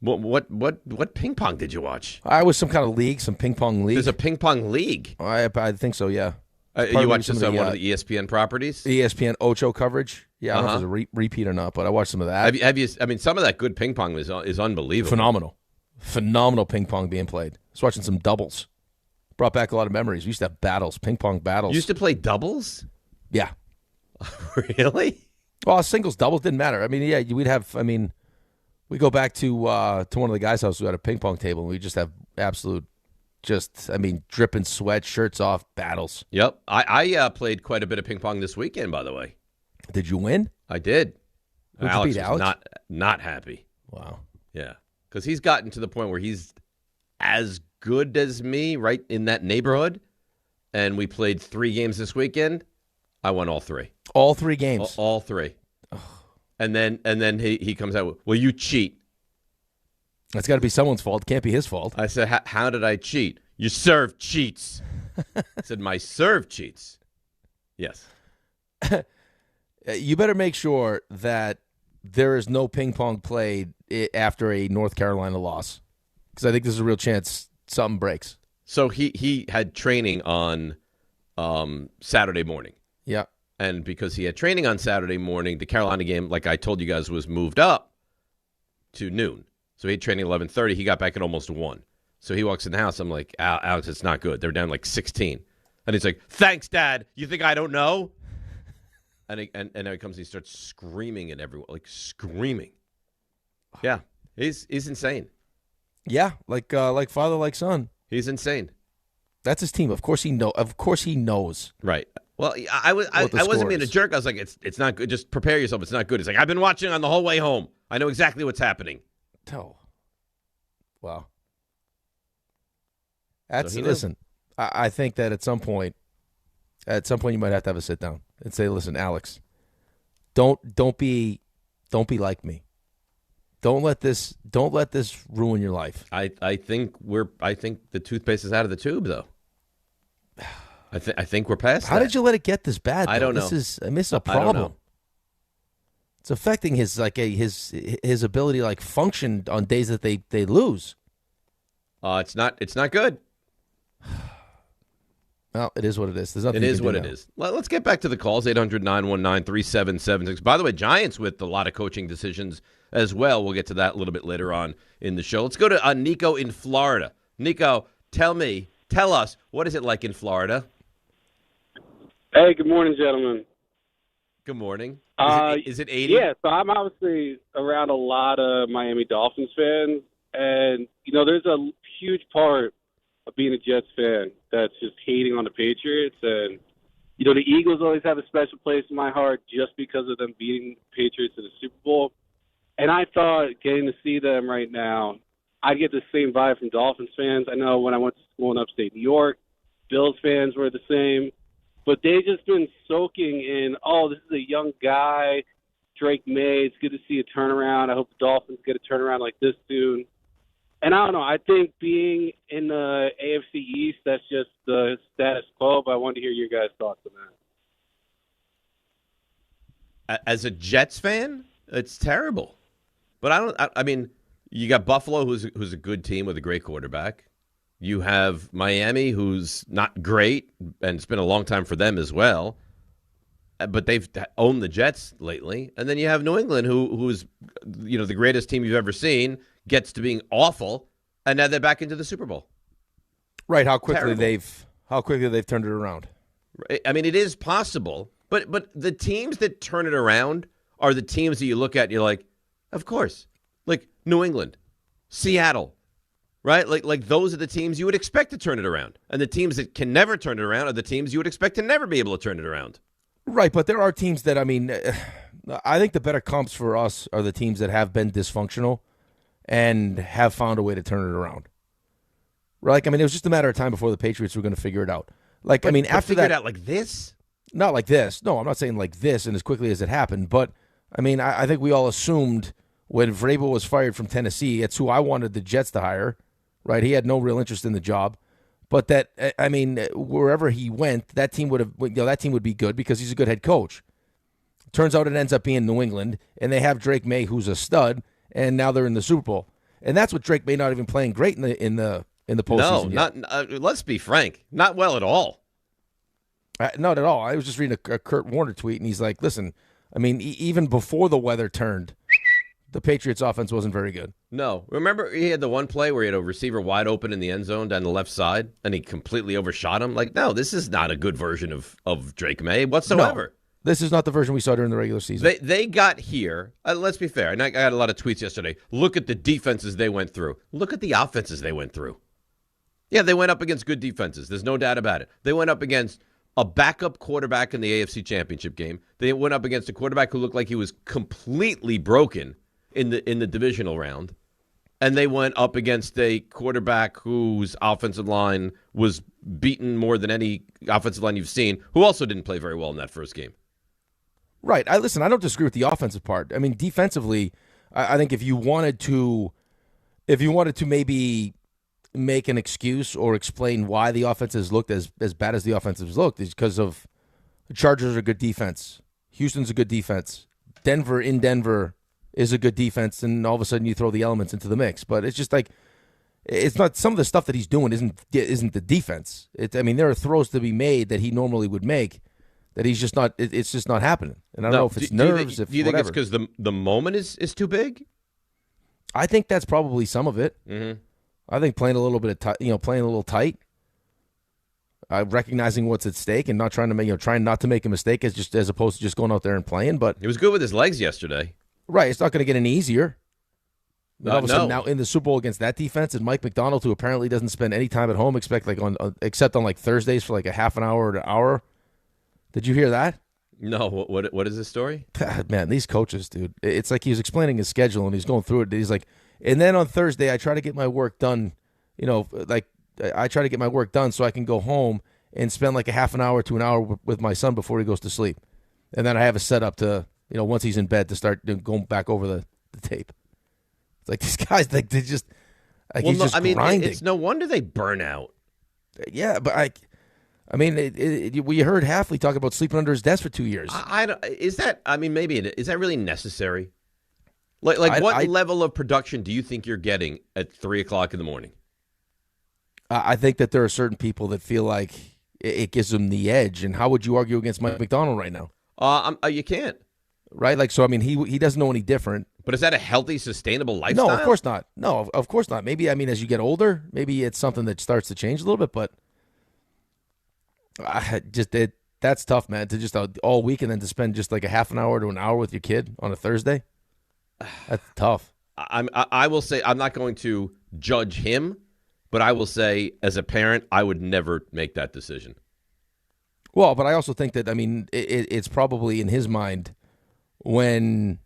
Speaker 7: What ping pong did you watch?
Speaker 8: I was some kind of league, some ping pong league.
Speaker 7: There's a ping pong league?
Speaker 8: I think so, yeah.
Speaker 7: You watched this on one of the ESPN properties?
Speaker 8: ESPN Ocho coverage. Yeah, I don't know if it's a repeat or not, but I watched some of that.
Speaker 7: Have you? I mean, some of that good ping pong is unbelievable.
Speaker 8: Phenomenal ping pong being played. I was watching some doubles. Brought back a lot of memories. We used to have battles, ping pong battles.
Speaker 7: You used to play doubles?
Speaker 8: Yeah.
Speaker 7: Really?
Speaker 8: Well, singles, doubles didn't matter. I mean, yeah, we'd have. I mean, we go back to one of the guys' house who had a ping pong table, and we just have absolute. Dripping sweat, shirts off, battles.
Speaker 7: Yep. I played quite a bit of ping pong this weekend, by the way.
Speaker 8: Did you win?
Speaker 7: I did.
Speaker 8: Who'd
Speaker 7: Alex
Speaker 8: you beat,
Speaker 7: was
Speaker 8: Alex?
Speaker 7: not happy.
Speaker 8: Wow.
Speaker 7: Yeah. Because he's gotten to the point where he's as good as me, right in that neighborhood. And we played 3 games this weekend. I won all 3.
Speaker 8: All 3 games?
Speaker 7: All 3. And then he comes out with, well, you cheat.
Speaker 8: That's got to be someone's fault. It can't be his fault.
Speaker 7: I said, how did I cheat? Your serve cheats. I said, my serve cheats. Yes.
Speaker 8: You better make sure that there is no ping pong played after a North Carolina loss, because I think there's a real chance something breaks.
Speaker 7: So he had training on Saturday morning.
Speaker 8: Yeah.
Speaker 7: And because he had training on Saturday morning, the Carolina game, like I told you guys, was moved up to noon. So he had training 11:30. He got back at almost 1. So he walks in the house. I'm like, Alex, it's not good. They're down like 16. And he's like, thanks, Dad. You think I don't know? And now he comes and he starts screaming at everyone, like screaming. Yeah, he's insane.
Speaker 8: Yeah, like father, like son.
Speaker 7: He's insane.
Speaker 8: That's his team. Of course he knows.
Speaker 7: Right. Well, I wasn't being a jerk. I was like, it's not good. Just prepare yourself. It's not good. It's like, I've been watching on the whole way home. I know exactly what's happening.
Speaker 8: Oh. Wow. Listen, I think that at some point you might have to have a sit down and say, listen, Alex, don't be like me. Don't let this ruin your life.
Speaker 7: I think the toothpaste is out of the tube, though. I think we're past that.
Speaker 8: How did you let it get this bad, though?
Speaker 7: I don't know.
Speaker 8: This is a problem. It's affecting his ability to function on days that they lose.
Speaker 7: It's not good.
Speaker 8: Well, it is what it is. There's nothing.
Speaker 7: It is what it is. Well, let's get back to the calls. 800-919-3776. By the way, Giants with a lot of coaching decisions as well. We'll get to that a little bit later on in the show. Let's go to Nico in Florida. Nico, tell us, what is it like in Florida?
Speaker 1: Hey, good morning, gentlemen.
Speaker 7: Good morning. Is it 80?
Speaker 1: Yeah, so I'm obviously around a lot of Miami Dolphins fans, and, there's a huge part of being a Jets fan that's just hating on the Patriots, and, the Eagles always have a special place in my heart just because of them beating the Patriots in the Super Bowl, and I thought getting to see them right now, I'd get the same vibe from Dolphins fans. I know when I went to school in upstate New York, Bills fans were the same. But they've just been soaking in, this is a young guy, Drake May. It's good to see a turnaround. I hope the Dolphins get a turnaround like this soon. And I don't know. I think being in the AFC East, that's just the status quo. But I wanted to hear your guys' thoughts on
Speaker 7: that. As a Jets fan, it's terrible. But I mean, you got Buffalo, who's a good team with a great quarterback. You have Miami, who's not great, and it's been a long time for them as well. But they've owned the Jets lately. And then you have New England, who's the greatest team you've ever seen, gets to being awful, and now they're back into the Super Bowl.
Speaker 8: Right? How quickly they've turned it around.
Speaker 7: I mean, it is possible, but the teams that turn it around are the teams that you look at and you're like, of course, like New England, Seattle. Right? Like those are the teams you would expect to turn it around. And the teams that can never turn it around are the teams you would expect to never be able to turn it around.
Speaker 8: Right, but there are teams that, I think the better comps for us are the teams that have been dysfunctional and have found a way to turn it around. Right? It was just a matter of time before the Patriots were going to figure it out. After
Speaker 7: figure
Speaker 8: that,
Speaker 7: it out like this?
Speaker 8: Not like this. No, I'm not saying like this and as quickly as it happened, but I mean, I think we all assumed when Vrabel was fired from Tennessee, it's who I wanted the Jets to hire, right? He had no real interest in the job. But that, I mean, wherever he went, that team would be good because he's a good head coach. Turns out it ends up being New England, and they have Drake May, who's a stud, and now they're in the Super Bowl. And that's what Drake May not even playing great in the postseason.
Speaker 7: No, not. Let's be frank, not well at all.
Speaker 8: Not at all. I was just reading a Kurt Warner tweet, and he's like, "Listen, I mean, even before the weather turned, the Patriots' offense wasn't very good."
Speaker 7: No. Remember he had the one play where he had a receiver wide open in the end zone down the left side, and he completely overshot him? Like, no, this is not a good version of Drake May whatsoever.
Speaker 8: No, this is not the version we saw during the regular season.
Speaker 7: They got here. Let's be fair, and I got a lot of tweets yesterday. Look at the defenses they went through. Look at the offenses they went through. Yeah, they went up against good defenses. There's no doubt about it. They went up against a backup quarterback in the AFC Championship game. They went up against a quarterback who looked like he was completely broken in the divisional round. And they went up against a quarterback whose offensive line was beaten more than any offensive line you've seen, who also didn't play very well in that first game.
Speaker 8: Right. I don't disagree with the offensive part. I mean, defensively, I think if you wanted to maybe make an excuse or explain why the offenses looked as bad as the offenses looked, is because of the Chargers are a good defense. Houston's a good defense. Denver is a good defense, and all of a sudden you throw the elements into the mix. But it's just like, it's not, some of the stuff that he's doing isn't the defense. I mean, there are throws to be made that he normally would make that he's just not, it's just not happening. And I don't know if it's nerves,
Speaker 7: do you think it's because the moment is too big?
Speaker 8: I think that's probably some of it.
Speaker 7: Mm-hmm.
Speaker 8: I think playing a little bit of playing a little tight, recognizing what's at stake and not trying not to make a mistake as opposed to just going out there and playing. But
Speaker 7: he was good with his legs yesterday.
Speaker 8: Right, it's not going to get any easier. All of a sudden,
Speaker 7: No.
Speaker 8: now in the Super Bowl against that defense, and Mike McDonald, who apparently doesn't spend any time at home, except on like Thursdays for like a half an hour or an hour. Did you hear that?
Speaker 7: No. What is this story?
Speaker 8: God, man, these coaches, dude. It's like he was explaining his schedule and he's going through it. He's like, and then on Thursday, I try to get my work done. I try to get my work done so I can go home and spend like a half an hour to an hour with my son before he goes to sleep, and then I have a setup to. Once he's in bed to start going back over the tape. It's like these guys, like they just, like he's just grinding.
Speaker 7: It's no wonder they burn out.
Speaker 8: Yeah, but we heard Halfley talk about sleeping under his desk for 2 years.
Speaker 7: Is that really necessary? Like what level of production do you think you're getting at 3:00 in the morning?
Speaker 8: I think that there are certain people that feel like it gives them the edge. And how would you argue against Mike McDonald right now?
Speaker 7: You can't.
Speaker 8: Right? Like, so, I mean, he doesn't know any different.
Speaker 7: But is that a healthy, sustainable lifestyle?
Speaker 8: No, of course not. No, of course not. Maybe, as you get older, maybe it's something that starts to change a little bit, but that's tough, man, to just all week and then to spend just like a half an hour to an hour with your kid on a Thursday. That's tough.
Speaker 7: I will say, I'm not going to judge him, but I will say, as a parent, I would never make that decision.
Speaker 8: Well, but I also think that, it's probably in his mind when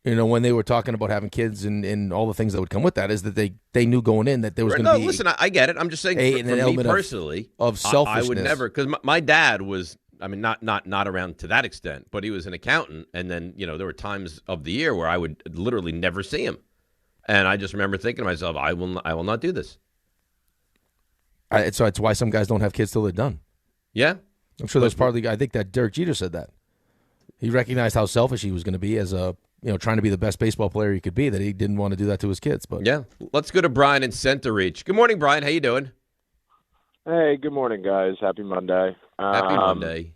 Speaker 8: they were talking about having kids and all the things that would come with that, is that they knew going in that there was going to be.
Speaker 7: No, listen, I get it. I'm just saying, for me personally,
Speaker 8: of selfishness.
Speaker 7: I would never, because my dad was, not around to that extent, but he was an accountant, and then there were times of the year where I would literally never see him, and I just remember thinking to myself, I will not do this.
Speaker 8: So it's why some guys don't have kids till they're done.
Speaker 7: Yeah,
Speaker 8: I'm sure that's partly. I think that Derek Jeter said that. He recognized how selfish he was going to be as trying to be the best baseball player he could be, that he didn't want to do that to his kids. But
Speaker 7: yeah, let's go to Brian in Center Reach. Good morning, Brian. How you doing?
Speaker 2: Hey, good morning, guys. Happy Monday.
Speaker 7: Happy Monday.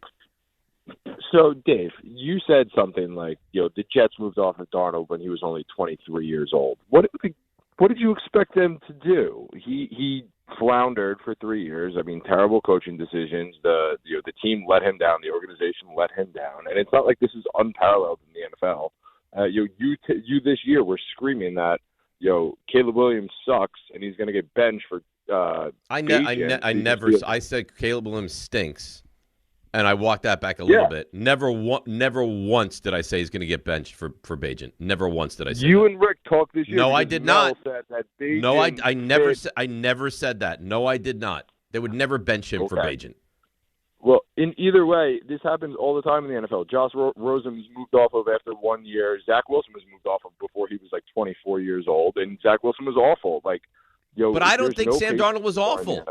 Speaker 2: So, Dave, you said something like, the Jets moved off of Darnold when he was only 23 years old. What did you expect them to do? He floundered for 3 years. Terrible coaching decisions. The team let him down. The organization let him down. And it's not like this is unparalleled in the NFL. You this year were screaming that Caleb Williams sucks and he's going to get benched for.
Speaker 7: I said Caleb Williams stinks, and I walked that back a little bit. Never once did I say he's going to get benched for Bagent. Never once did I say.
Speaker 2: You and Rick talked this year.
Speaker 7: No, I did not.
Speaker 2: No,
Speaker 7: I never said that. No, I did not. They would never bench him for Bagent.
Speaker 2: Well, in either way, this happens all the time in the NFL. Josh Rosen was moved off of after 1 year. Zach Wilson was moved off of before he was like 24 years old, and Zach Wilson was awful.
Speaker 7: But I don't think Sam Darnold was awful.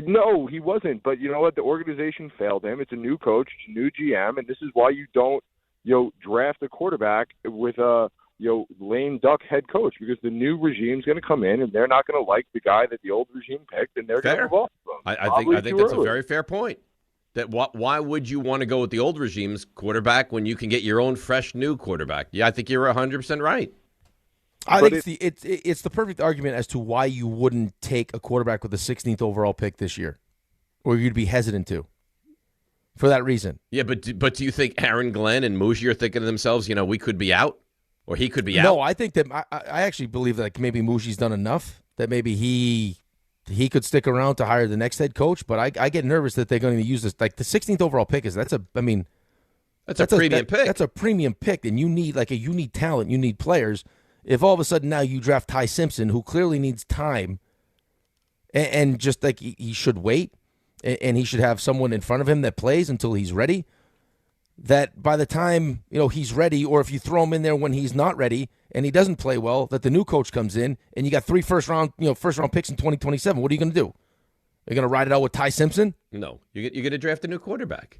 Speaker 2: No, he wasn't. But you know what? The organization failed him. It's a new coach, it's a new GM, and this is why you don't, draft a quarterback with a lame duck head coach, because the new regime's going to come in and they're not going to like the guy that the old regime picked, and they're going to move off of him.
Speaker 7: I think that's a very fair point. That why would you want to go with the old regime's quarterback when you can get your own fresh new quarterback? Yeah, I think you're 100% right.
Speaker 8: I think it's the perfect argument as to why you wouldn't take a quarterback with the 16th overall pick this year, or you'd be hesitant to. For that reason.
Speaker 7: Yeah, but do you think Aaron Glenn and Mougie are thinking to themselves, we could be out, or he could be out?
Speaker 8: No, I think that I actually believe that maybe Mougie's done enough, that maybe he could stick around to hire the next head coach. But I get nervous that they're going to use this. Like the 16th overall pick that's a premium pick. That's a premium pick, and you need talent, you need players. If all of a sudden now you draft Ty Simpson, who clearly needs time, and just like he should wait. And he should have someone in front of him that plays until he's ready, that by the time he's ready, or if you throw him in there when he's not ready and he doesn't play well, that the new coach comes in and you got 3 first round picks in 2027. What are you going to do? Are you going to ride it out with Ty Simpson?
Speaker 7: No, you're going to draft a new quarterback.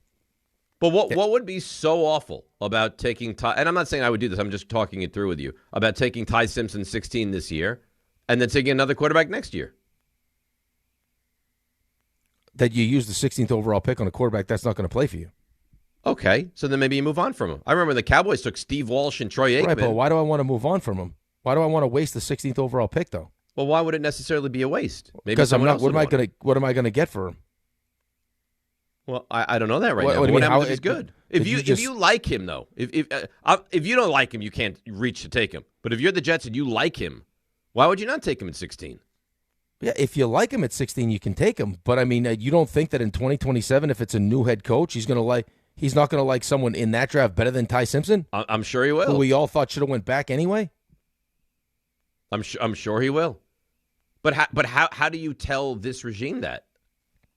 Speaker 7: But what would be so awful about taking Ty, and I'm not saying I would do this, I'm just talking it through with you, about taking Ty Simpson 16 this year and then taking another quarterback next year?
Speaker 8: That you use the 16th overall pick on a quarterback that's not going to play for you.
Speaker 7: Okay, so then maybe you move on from him. I remember the Cowboys took Steve Walsh and Troy Aikman.
Speaker 8: Right, but why do I want to move on from him? Why do I want to waste the 16th overall pick, though?
Speaker 7: Well, why would it necessarily be a waste?
Speaker 8: Because I'm not. What am I going to get for him?
Speaker 7: Well, I don't know that right now. What happens if he's good? If you like him, though, if you don't like him, you can't reach to take him. But if you're the Jets and you like him, why would you not take him at 16?
Speaker 8: Yeah, if you like him at 16, you can take him. But I mean, you don't think that in 2027, if it's a new head coach, he's not going to like someone in that draft better than Ty Simpson?
Speaker 7: I'm sure he will.
Speaker 8: Who we all thought should have went back anyway.
Speaker 7: I'm sure he will. But how do you tell this regime that?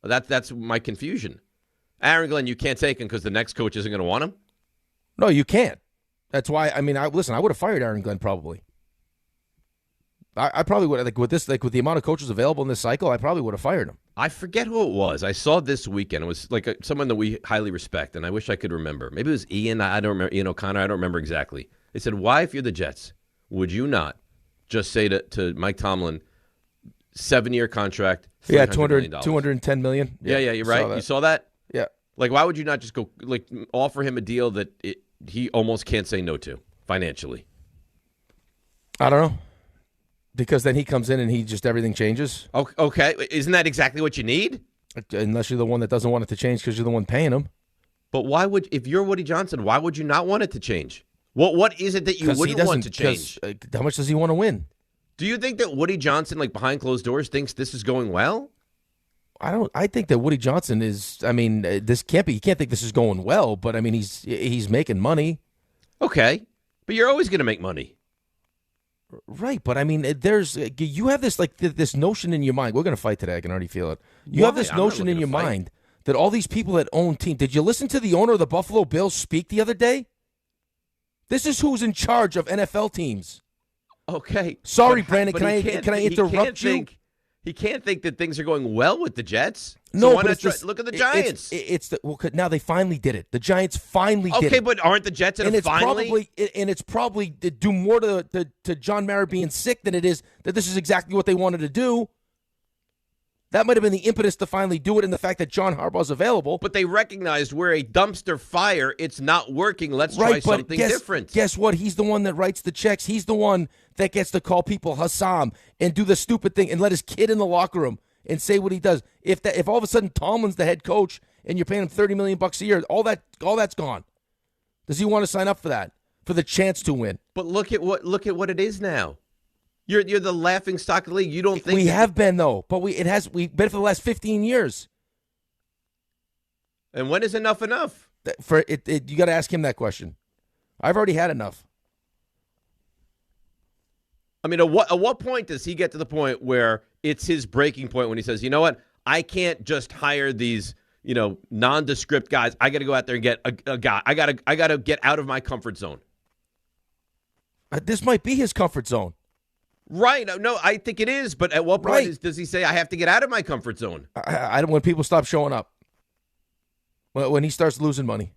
Speaker 7: That's my confusion. Aaron Glenn, you can't take him because the next coach isn't going to want him?
Speaker 8: No, you can't. That's why. I mean, I would have fired Aaron Glenn probably. I probably would, with the amount of coaches available in this cycle, I probably would have fired him.
Speaker 7: I forget who it was. I saw this weekend. It was someone that we highly respect, and I wish I could remember. Maybe it was Ian. I don't remember. Ian O'Connor. I don't remember exactly. They said, "Why, if you're the Jets, would you not just say to Mike Tomlin, 7-year contract,
Speaker 8: $210 million.
Speaker 7: Yeah, you're right. You saw that?
Speaker 8: Yeah.
Speaker 7: Why would you not just go offer him a deal that he almost can't say no to financially?
Speaker 8: I don't know. Because then he comes in and everything changes.
Speaker 7: Okay, isn't that exactly what you need?
Speaker 8: Unless you're the one that doesn't want it to change because you're the one paying him.
Speaker 7: But why if you're Woody Johnson, why would you not want it to change? What is it that you wouldn't want to change?
Speaker 8: How much does he want to win?
Speaker 7: Do you think that Woody Johnson, behind closed doors, thinks this is going well?
Speaker 8: I think that Woody Johnson is. I mean, this can't be. He can't think this is going well. But I mean, he's making money.
Speaker 7: Okay, but you're always going to make money.
Speaker 8: Right, but I mean, you have this this notion in your mind. We're going to fight today. I can already feel it. You have this notion in your mind that all these people that own teams. Did you listen to the owner of the Buffalo Bills speak the other day? This is who's in charge of NFL teams.
Speaker 7: Okay.
Speaker 8: Sorry, Brandon. Can I interrupt you?
Speaker 7: He can't think that things are going well with the Jets.
Speaker 8: No,
Speaker 7: so why
Speaker 8: but
Speaker 7: not look at the Giants.
Speaker 8: Now they finally did it. The Giants finally did it.
Speaker 7: Okay, but aren't the Jets finally?
Speaker 8: It's probably due more to John Mara being sick than it is that this is exactly what they wanted to do. That might have been the impetus to finally do it, and the fact that John Harbaugh's available.
Speaker 7: But they recognized we're a dumpster fire. It's not working. Let's try something different.
Speaker 8: Guess what? He's the one that writes the checks. He's the one that gets to call people Hassam and do the stupid thing and let his kid in the locker room and say what he does. If all of a sudden Tomlin's the head coach and you're paying him $30 million a year, all that's gone. Does he want to sign up for that? For the chance to win?
Speaker 7: But look at what it is now. You're the laughing stock of the league. You don't think
Speaker 8: we have been though, but we've been for the last 15 years.
Speaker 7: And when is enough enough?
Speaker 8: You got to ask him that question. I've already had enough.
Speaker 7: I mean, at what point does he get to the point where it's his breaking point when he says, you know what, I can't just hire these, nondescript guys. I got to go out there and get a guy. I got to get out of my comfort zone.
Speaker 8: This might be his comfort zone.
Speaker 7: Right. No, I think it is. But at what point does he say I have to get out of my comfort zone?
Speaker 8: I don't. When people stop showing up. When he starts losing money.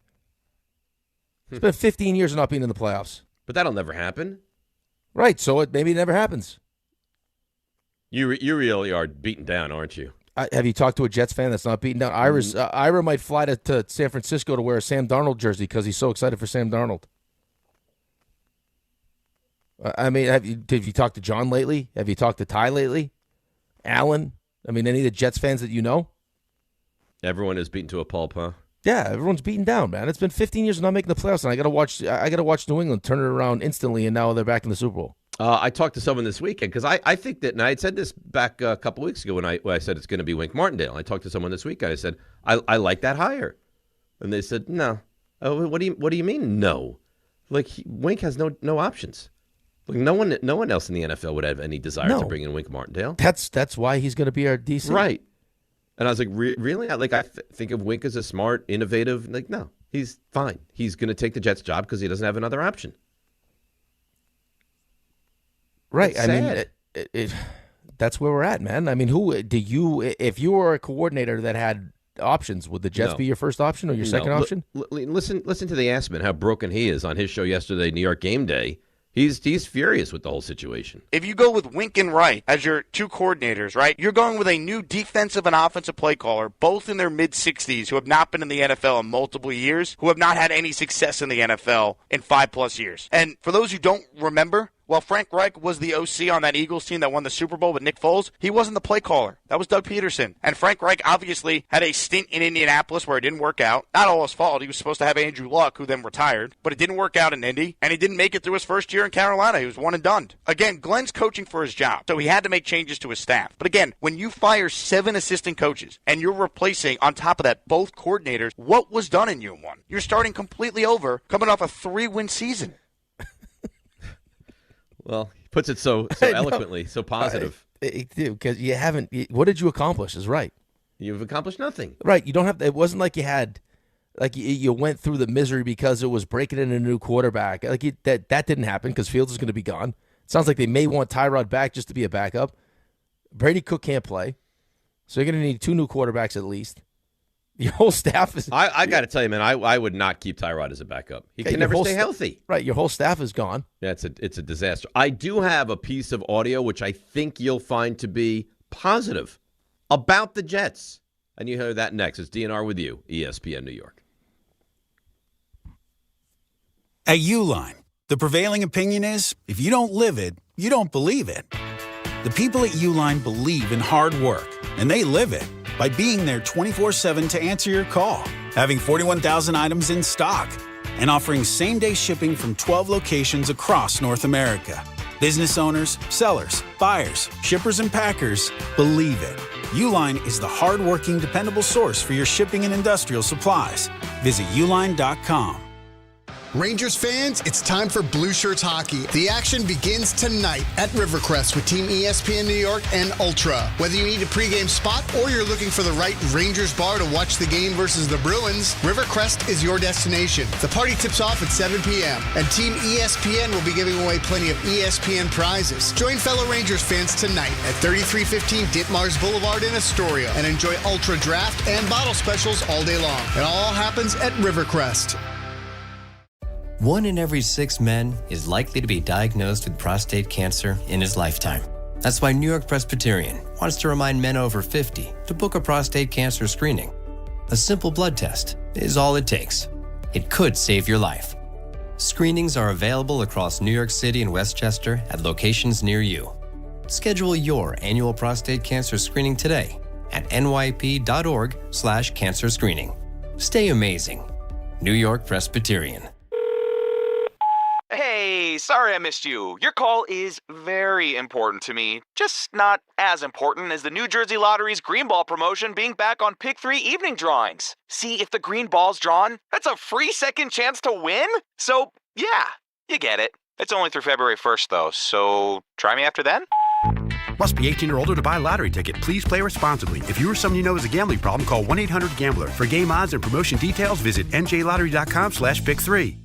Speaker 8: It's been 15 years of not being in the playoffs.
Speaker 7: But that'll never happen.
Speaker 8: Right. So maybe it never happens.
Speaker 7: You really are beaten down, aren't you?
Speaker 8: Have you talked to a Jets fan that's not beaten down? Ira might fly to San Francisco to wear a Sam Darnold jersey because he's so excited for Sam Darnold. I mean, have you talked to John lately? Have you talked to Ty lately? Alan? I mean, any of the Jets fans that you know?
Speaker 7: Everyone is beaten to a pulp, huh?
Speaker 8: Yeah, everyone's beaten down, man. It's been 15 years of not making the playoffs, and I got to watch New England turn it around instantly, and now they're back in the Super Bowl.
Speaker 7: I talked to someone this weekend because I think that, and I had said this back a couple weeks ago when I said it's going to be Wink Martindale. I talked to someone this week. I said I like that hire, and they said no. Oh, what do you mean no? Like Wink has no options. Like no one else in the NFL would have any desire to bring in Wink Martindale.
Speaker 8: That's why he's going to be our DC,
Speaker 7: right? And I was like, really? I think of Wink as a smart, innovative. Like, no, he's fine. He's going to take the Jets job because he doesn't have another option.
Speaker 8: Right. I mean, that's where we're at, man. I mean, if you were a coordinator that had options, would the Jets be your first option or your second option?
Speaker 7: Listen to the Assman, how broken he is on his show yesterday, New York Game Day. He's furious with the whole situation.
Speaker 3: If you go with Wink and Wright as your two coordinators, right, you're going with a new defensive and offensive play caller, both in their mid-60s, who have not been in the NFL in multiple years, who have not had any success in the NFL in 5+ years. And for those who don't remember, while Frank Reich was the OC on that Eagles team that won the Super Bowl with Nick Foles, he wasn't the play caller. That was Doug Peterson. And Frank Reich obviously had a stint in Indianapolis where it didn't work out. Not all his fault. He was supposed to have Andrew Luck, who then retired. But it didn't work out in Indy, and he didn't make it through his first year in Carolina. He was one and done. Again, Glenn's coaching for his job, so he had to make changes to his staff. But again, when you fire 7 assistant coaches and you're replacing, on top of that, both coordinators, what was done in year one? You're starting completely over, coming off a 3-win season.
Speaker 7: Well, he puts it so eloquently, so positive.
Speaker 8: Because you haven't. What did you accomplish? Is right.
Speaker 7: You've accomplished nothing.
Speaker 8: Right. You don't have. It wasn't like you had. Like you went through the misery because it was breaking in a new quarterback. Like that didn't happen because Fields is going to be gone. It sounds like they may want Tyrod back just to be a backup. Brady Cook can't play, so you're going to need 2 new quarterbacks at least. Your whole staff is.
Speaker 7: I got to tell you, man, I would not keep Tyrod as a backup. He can never stay healthy.
Speaker 8: Right, your whole staff is gone.
Speaker 7: Yeah, it's a disaster. I do have a piece of audio which I think you'll find to be positive about the Jets, and you hear that next. It's DNR with you, ESPN New York.
Speaker 4: At Uline, the prevailing opinion is if you don't live it, you don't believe it. The people at Uline believe in hard work, and they live it. By being there 24/7 to answer your call, having 41,000 items in stock, and offering same-day shipping from 12 locations across North America. Business owners, sellers, buyers, shippers, and packers believe it. Uline is the hard-working, dependable source for your shipping and industrial supplies. Visit uline.com.
Speaker 5: Rangers fans, it's time for Blue Shirts hockey. The action begins tonight at Rivercrest with Team ESPN New York and Ultra. Whether you need a pregame spot or you're looking for the right Rangers bar to watch the game versus the Bruins, Rivercrest is your destination. The party tips off at 7 p.m. and Team ESPN will be giving away plenty of ESPN prizes. Join fellow Rangers fans tonight at 3315 Ditmars Boulevard in Astoria and enjoy Ultra Draft and bottle specials all day long. It all happens at Rivercrest.
Speaker 16: 1 in every 6 men is likely to be diagnosed with prostate cancer in his lifetime. That's why New York Presbyterian wants to remind men over 50 to book a prostate cancer screening. A simple blood test is all it takes. It could save your life. Screenings are available across New York City and Westchester at locations near you. Schedule your annual prostate cancer screening today at nyp.org/cancer screening. Stay amazing. New York Presbyterian.
Speaker 18: Hey, sorry I missed you. Your call is very important to me. Just not as important as the New Jersey Lottery's Green Ball promotion being back on Pick 3 evening drawings. See, if the green ball's drawn, that's a free second chance to win? So, yeah, you get it. It's only through February 1st, though, so try me after then?
Speaker 6: Must be 18 or older to buy a lottery ticket. Please play responsibly. If you or someone you know has a gambling problem, call 1-800-GAMBLER. For game odds and promotion details, visit njlottery.com/pick3.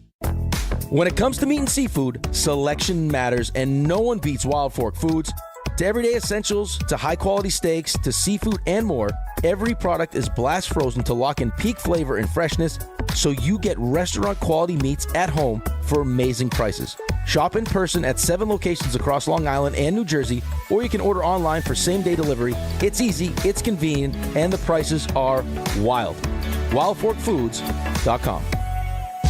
Speaker 8: When it comes to meat and seafood, selection matters, and no one beats Wild Fork Foods. To everyday essentials, to high-quality steaks, to seafood and more, every product is blast frozen to lock in peak flavor and freshness, so you get restaurant-quality meats at home for amazing prices. Shop in person at 7 locations across Long Island and New Jersey, or you can order online for same-day delivery. It's easy, it's convenient, and the prices are wild. WildForkFoods.com.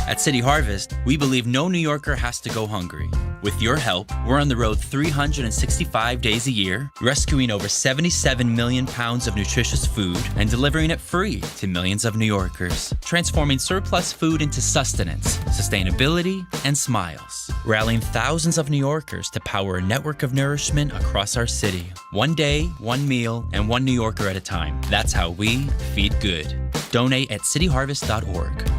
Speaker 14: At City Harvest, we believe no New Yorker has to go hungry. With your help, we're on the road 365 days a year, rescuing over 77 million pounds of nutritious food and delivering it free to millions of New Yorkers, transforming surplus food into sustenance, sustainability, and smiles, rallying thousands of New Yorkers to power a network of nourishment across our city. One day, one meal, and one New Yorker at a time. That's how we feed good. Donate at cityharvest.org.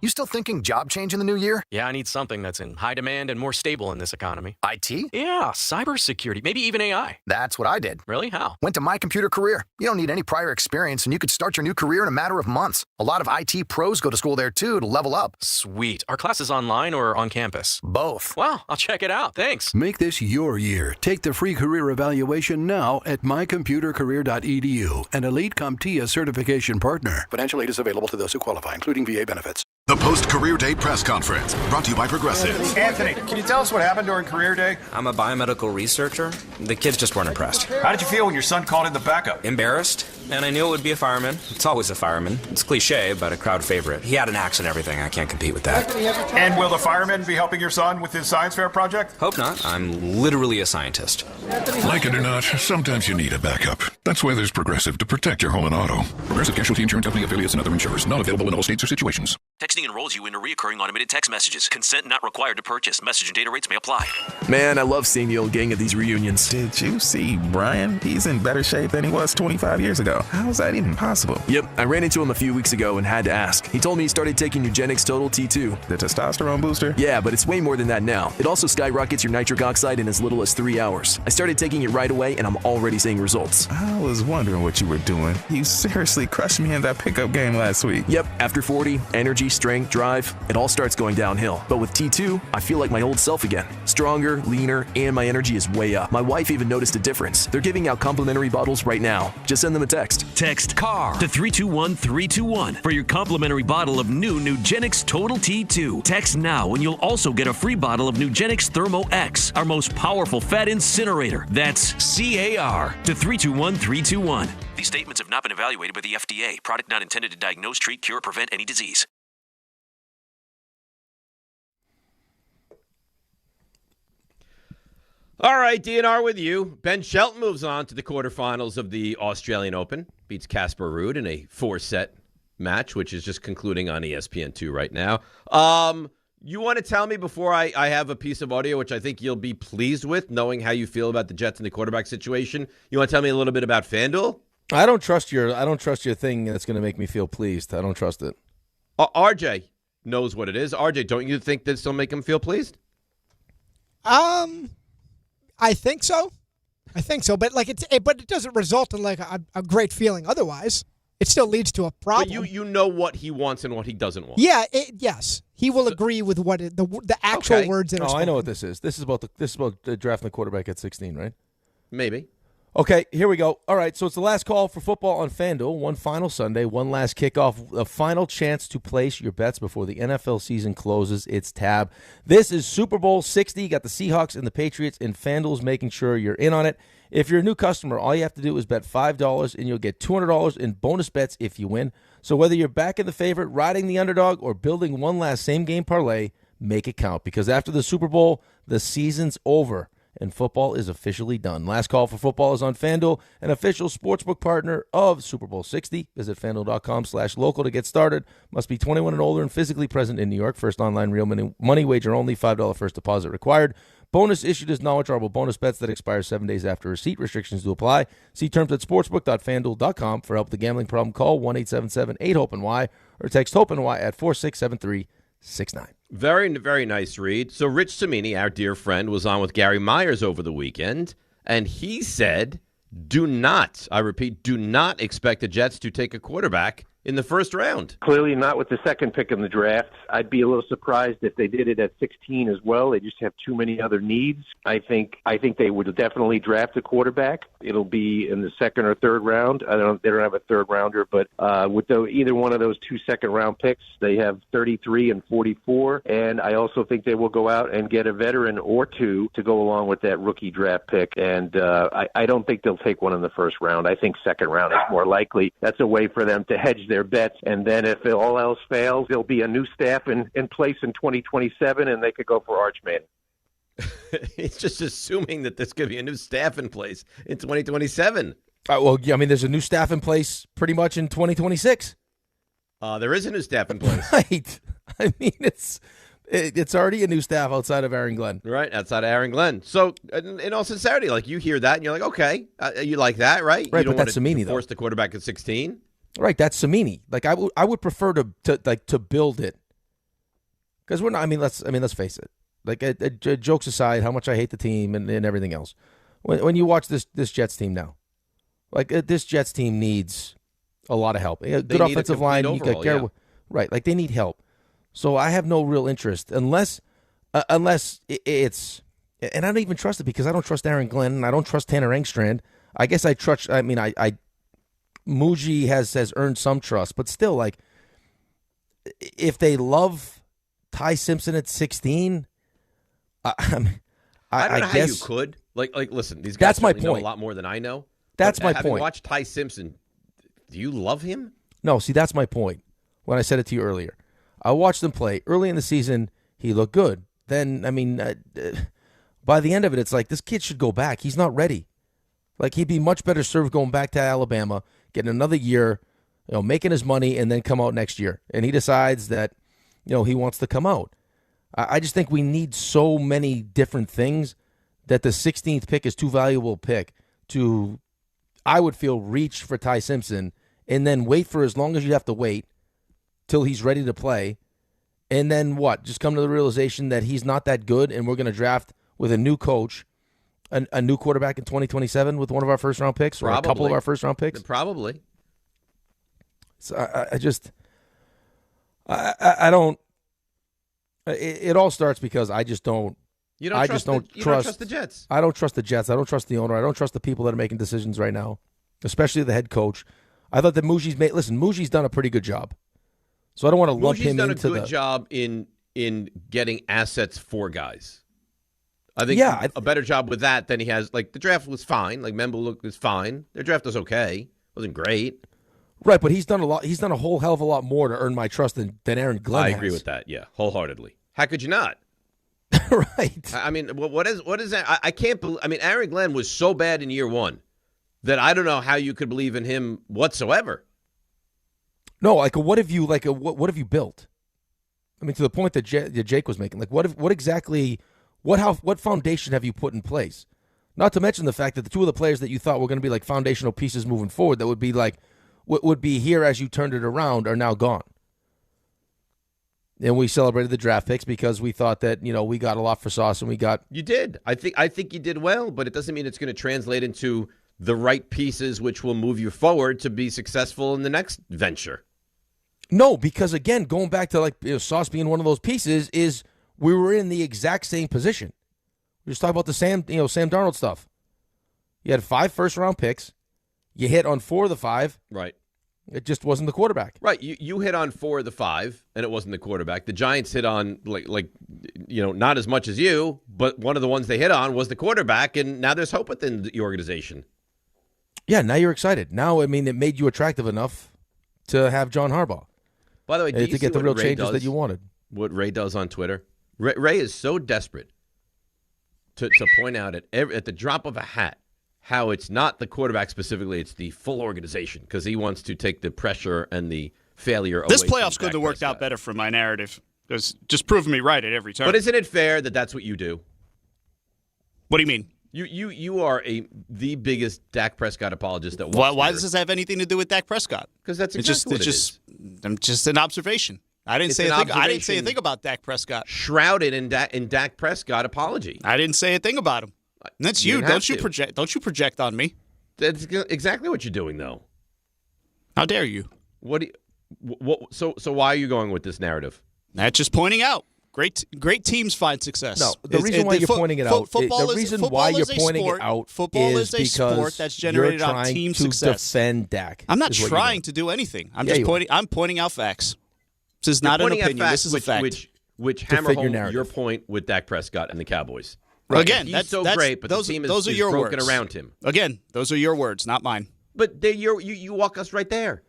Speaker 9: You still thinking job change in the new year?
Speaker 20: Yeah, I need something that's in high demand and more stable in this economy.
Speaker 9: IT?
Speaker 20: Yeah, cybersecurity, maybe even AI.
Speaker 9: That's what I did.
Speaker 20: Really? How?
Speaker 9: Went to My Computer Career. You don't need any prior experience, and you could start your new career in a matter of months. A lot of IT pros go to school there, too, to level up.
Speaker 20: Sweet. Are classes online or on campus?
Speaker 9: Both.
Speaker 20: Wow, I'll check it out. Thanks.
Speaker 10: Make this your year. Take the free career evaluation now at mycomputercareer.edu, an elite CompTIA certification partner.
Speaker 9: Financial aid is available to those who qualify, including VA benefits.
Speaker 15: The post-career day press conference, brought to you by Progressive.
Speaker 11: Anthony, can you tell us what happened during career day?
Speaker 17: I'm a biomedical researcher. The kids just weren't impressed.
Speaker 11: How did you feel when your son called in the backup?
Speaker 17: Embarrassed, and I knew it would be a fireman. It's always a fireman. It's cliche, but a crowd favorite. He had an axe and everything. I can't compete with that.
Speaker 11: And will the fireman be helping your son with his science fair project?
Speaker 17: Hope not. I'm literally a scientist.
Speaker 15: Like it or not, sometimes you need a backup. That's why there's Progressive to protect your home and auto. Progressive Casualty Insurance Company affiliates and other insurers. Not available in all states or situations.
Speaker 20: Texting enrolls you into recurring automated text messages. Consent not required to purchase. Message and data rates may apply.
Speaker 21: Man, I love seeing the old gang at these reunions. Did you see Brian? He's in better shape than he was 25 years ago. How is that even possible? Yep, I ran into him a few weeks ago and had to ask. He told me he started taking Nugenix Total T2. The testosterone booster? Yeah, but it's way more than that now. It also skyrockets your nitric oxide in as little as 3 hours. I started taking it right away and I'm already seeing results. I was wondering what you were doing. You seriously crushed me in that pickup game last week. Yep, after 40, energy, strength, drive, it all starts going downhill. But with T2, I feel like my old self again. Stronger, leaner, and my energy is way up. My wife even noticed a difference. They're giving out complimentary bottles right now. Just send them a text.
Speaker 22: Text CAR to 321-321 for your complimentary bottle of new Nugenix Total T2. Text now and you'll also get a free bottle of Nugenix Thermo X, our most powerful fat incinerator. That's CAR to 321-321.
Speaker 20: These statements have not been evaluated by the FDA. Product not intended to diagnose, treat, cure, or prevent any disease.
Speaker 7: All right, DNR with you. Ben Shelton moves on to the quarterfinals of the Australian Open. Beats Casper Ruud in a 4-set match, which is just concluding on ESPN2 right now. You want to tell me before I have a piece of audio, which I think you'll be pleased with, knowing how you feel about the Jets and the quarterback situation. You want to tell me a little bit about FanDuel?
Speaker 8: I don't trust your thing that's going to make me feel pleased. I don't trust it.
Speaker 7: RJ knows what it is. RJ, don't you think this will make him feel pleased?
Speaker 23: I think so. But but it doesn't result in like a great feeling otherwise. It still leads to a problem.
Speaker 7: But you know what he wants and what he doesn't want.
Speaker 23: Yeah, yes. He will agree with what the actual words that are spoken.
Speaker 8: I know what this is. This is about drafting the quarterback at 16, right?
Speaker 7: Maybe.
Speaker 8: Okay, here we go. All right, so it's the last call for football on FanDuel. One final Sunday, one last kickoff, a final chance to place your bets before the NFL season closes its tab. This is Super Bowl 60. You got the Seahawks and the Patriots, and FanDuel's making sure you're in on it. If you're a new customer, all you have to do is bet $5, and you'll get $200 in bonus bets if you win. So whether you're backing the favorite, riding the underdog, or building one last same-game parlay, make it count. Because after the Super Bowl, the season's over, and football is officially done. Last call for football is on FanDuel, an official sportsbook partner of Super Bowl 60. Visit FanDuel.com/local to get started. Must be 21 and older and physically present in New York. First online real money wager only. $5 first deposit required. Bonus issued as non-withdrawable bonus bets that expire 7 days after receipt. Restrictions do apply. See terms at sportsbook.fanduel.com. For help with the gambling problem, call 1-877-8-HOPE-NY or text HOPE-NY at 467-369.
Speaker 7: Very, very nice read. So Rich Cimini, our dear friend, was on with Gary Myers over the weekend, and he said, do not, I repeat, do not expect the Jets to take a quarterback in the first round.
Speaker 12: Clearly not with the second pick in the draft. I'd be a little surprised if they did it at 16 as well. They just have too many other needs. I think they would definitely draft a quarterback. It'll be in the second or third round. They don't have a third rounder, but with either one of those 2 second-round picks, they have 33 and 44. And I also think they will go out and get a veteran or two to go along with that rookie draft pick. And I don't think they'll take one in the first round. I think second round is more likely. That's a way for them to hedge their bets, and then if all else fails, there'll be a new staff in place in 2027, and they could go for Archman.
Speaker 7: He's just assuming that there's going to be a new staff in place in 2027.
Speaker 8: Well, yeah, I mean, there's a new staff in place pretty much in 2026.
Speaker 7: There is a new staff in place.
Speaker 8: Right. I mean, it's already a new staff outside of Aaron Glenn.
Speaker 7: Right, outside of Aaron Glenn. So, in all sincerity, like, you hear that, and you're like, okay, you like that, right?
Speaker 8: Right,
Speaker 7: you don't
Speaker 8: but that's Samini, though.
Speaker 7: Force the quarterback at 16.
Speaker 8: Right, that's Samini. Like I would prefer to build it, because we're not. I mean, let's face it. Like jokes aside, how much I hate the team and everything else. When you watch this Jets team now, like this Jets team needs a lot of help. Good offensive line,
Speaker 7: overall,
Speaker 8: right? Like they need help. So I have no real interest unless it's, and I don't even trust it because I don't trust Aaron Glenn and I don't trust Tanner Engstrand. I guess I trust. I mean, I Muji has earned some trust, but still, like, if they love Ty Simpson at 16,
Speaker 7: I don't know
Speaker 8: guess,
Speaker 7: how you could. Like, listen, these guys know a lot more than I know.
Speaker 8: That's my
Speaker 7: having
Speaker 8: point.
Speaker 7: Watch Ty Simpson. Do you love him?
Speaker 8: No, see, that's my point. When I said it to you earlier, I watched him play early in the season. He looked good. Then, I mean, by the end of it, it's like this kid should go back. He's not ready. Like, he'd be much better served going back to Alabama, getting another year, making his money, and then come out next year. And he decides that, he wants to come out. I just think we need so many different things that the 16th pick is too valuable a pick to, I would feel, reach for Ty Simpson and then wait for as long as you have to wait till he's ready to play. And then what? Just come to the realization that he's not that good and we're going to draft with a new coach a new quarterback in 2027 with one of our first-round picks or a couple of our first-round picks?
Speaker 7: Probably.
Speaker 8: So I don't – it all starts because I just don't –
Speaker 7: You don't trust the Jets.
Speaker 8: I don't trust the Jets. I don't trust the owner. I don't trust the people that are making decisions right now, especially the head coach. I thought that Muji's done a pretty good job. So I don't want to lump him into the –
Speaker 7: Muji's done a good job in getting assets for guys. I think a better job with that than he has. Like, the draft was fine. Like, Membo was fine. Their draft was okay. Wasn't great.
Speaker 8: Right, but he's done a lot. He's done a whole hell of a lot more to earn my trust than Aaron Glenn has.
Speaker 7: I agree with that, yeah, wholeheartedly. How could you not?
Speaker 8: Right.
Speaker 7: I mean, what is that? I can't believe. I mean, Aaron Glenn was so bad in year one that I don't know how you could believe in him whatsoever.
Speaker 8: No, like, what have you built? I mean, to the point that Jake was making. Like, what exactly? What foundation have you put in place? Not to mention the fact that the two of the players that you thought were going to be like foundational pieces moving forward that would be like what would be here as you turned it around are now gone. And we celebrated the draft picks because we thought that, we got a lot for Sauce and we got.
Speaker 7: You did. I think you did well, but it doesn't mean it's going to translate into the right pieces which will move you forward to be successful in the next venture.
Speaker 8: No, because again, going back to Sauce being one of those pieces is we were in the exact same position. We just talk about the Sam Darnold stuff. You had 5 first-round picks. You hit on 4 of the 5.
Speaker 7: Right.
Speaker 8: It just wasn't the quarterback.
Speaker 7: Right. You hit on 4 of the 5, and it wasn't the quarterback. The Giants hit on, not as much as you, but one of the ones they hit on was the quarterback, and now there's hope within the organization.
Speaker 8: Yeah, now you're excited. Now, I mean, it made you attractive enough to have John Harbaugh.
Speaker 7: By the way,
Speaker 8: to get the real changes that you wanted.
Speaker 7: What Ray does on Twitter? Ray is so desperate to point out at the drop of a hat how it's not the quarterback specifically, it's the full organization, because he wants to take the pressure and the failure away.
Speaker 13: This playoffs couldn't have worked out better for my narrative. Because just proving me right at every turn.
Speaker 7: But isn't it fair that that's what you do?
Speaker 13: What do you mean?
Speaker 7: You are the biggest Dak Prescott apologist that
Speaker 13: why does this have anything to do with Dak Prescott?
Speaker 7: Because that's exactly what it is.
Speaker 13: Just an observation. I didn't say a thing about Dak Prescott.
Speaker 7: Shrouded in Dak Prescott apology.
Speaker 13: I didn't say a thing about him. That's
Speaker 7: You
Speaker 13: you.
Speaker 7: didn't have
Speaker 13: Don't you
Speaker 7: to.
Speaker 13: project? Don't you project on me?
Speaker 7: That's exactly what you're doing, though.
Speaker 13: How dare you?
Speaker 7: What? So why are you going with this narrative?
Speaker 13: That's just pointing out. Great teams find success.
Speaker 8: No, the reason why you're pointing it out,
Speaker 13: football
Speaker 8: the reason why you're pointing it out
Speaker 13: football
Speaker 8: is
Speaker 13: is a sport that's generated on team
Speaker 8: to
Speaker 13: success.
Speaker 8: Defend Dak.
Speaker 13: I'm not trying to do anything. I'm just pointing. I'm pointing out facts. This is not an opinion. This is a fact.
Speaker 7: Which hammer home your point with Dak Prescott and the Cowboys.
Speaker 13: Right. Again,
Speaker 7: that's so great, but
Speaker 13: those,
Speaker 7: the team
Speaker 13: those
Speaker 7: is
Speaker 13: are your
Speaker 7: broken
Speaker 13: words.
Speaker 7: around him.
Speaker 13: Again, those are your words, not mine.
Speaker 7: But you walk us right there.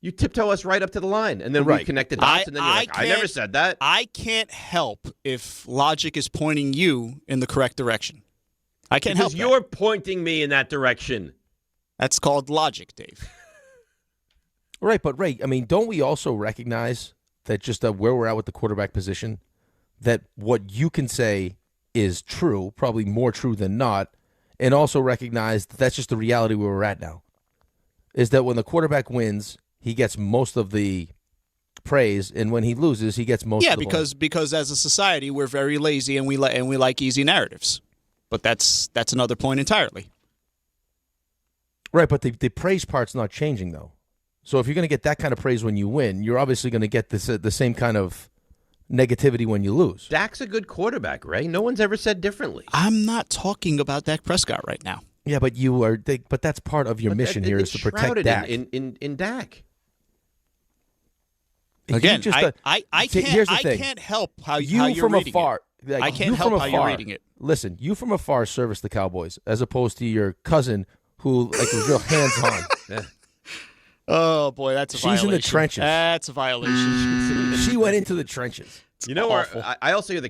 Speaker 7: You tiptoe us right up to the line, and then we connect the dots, and then you're like, I never said that.
Speaker 13: I can't help if logic is pointing you in the correct direction. I can't help
Speaker 7: because you're pointing me in that direction.
Speaker 13: That's called logic, Dave.
Speaker 8: Right, but Ray, I mean, don't we also recognize that just where we're at with the quarterback position, that what you can say is true, probably more true than not, and also recognize that that's just the reality where we're at now, is that when the quarterback wins, he gets most of the praise, and when he loses, he gets most of the blame.
Speaker 13: because as a society, we're very lazy and we like easy narratives. But that's another point entirely.
Speaker 8: Right, but the praise part's not changing, though. So if you're going to get that kind of praise when you win, you're obviously going to get the same kind of negativity when you lose.
Speaker 7: Dak's a good quarterback, Ray. No one's ever said differently.
Speaker 13: I'm not talking about Dak Prescott right now.
Speaker 8: Yeah, but you are. But that's part of your mission here is to protect Dak.
Speaker 7: In Dak.
Speaker 13: Again, I can't help how you're
Speaker 8: from
Speaker 13: reading
Speaker 8: afar.
Speaker 13: it.
Speaker 8: Like,
Speaker 13: I can't help how you're reading it.
Speaker 8: Listen, you from afar service the Cowboys as opposed to your cousin who was real hands-on.
Speaker 7: Yeah.
Speaker 13: Oh, boy, that's a violation.
Speaker 8: She's in the trenches.
Speaker 13: That's a violation.
Speaker 8: She went into the trenches.
Speaker 7: You know, I also hear the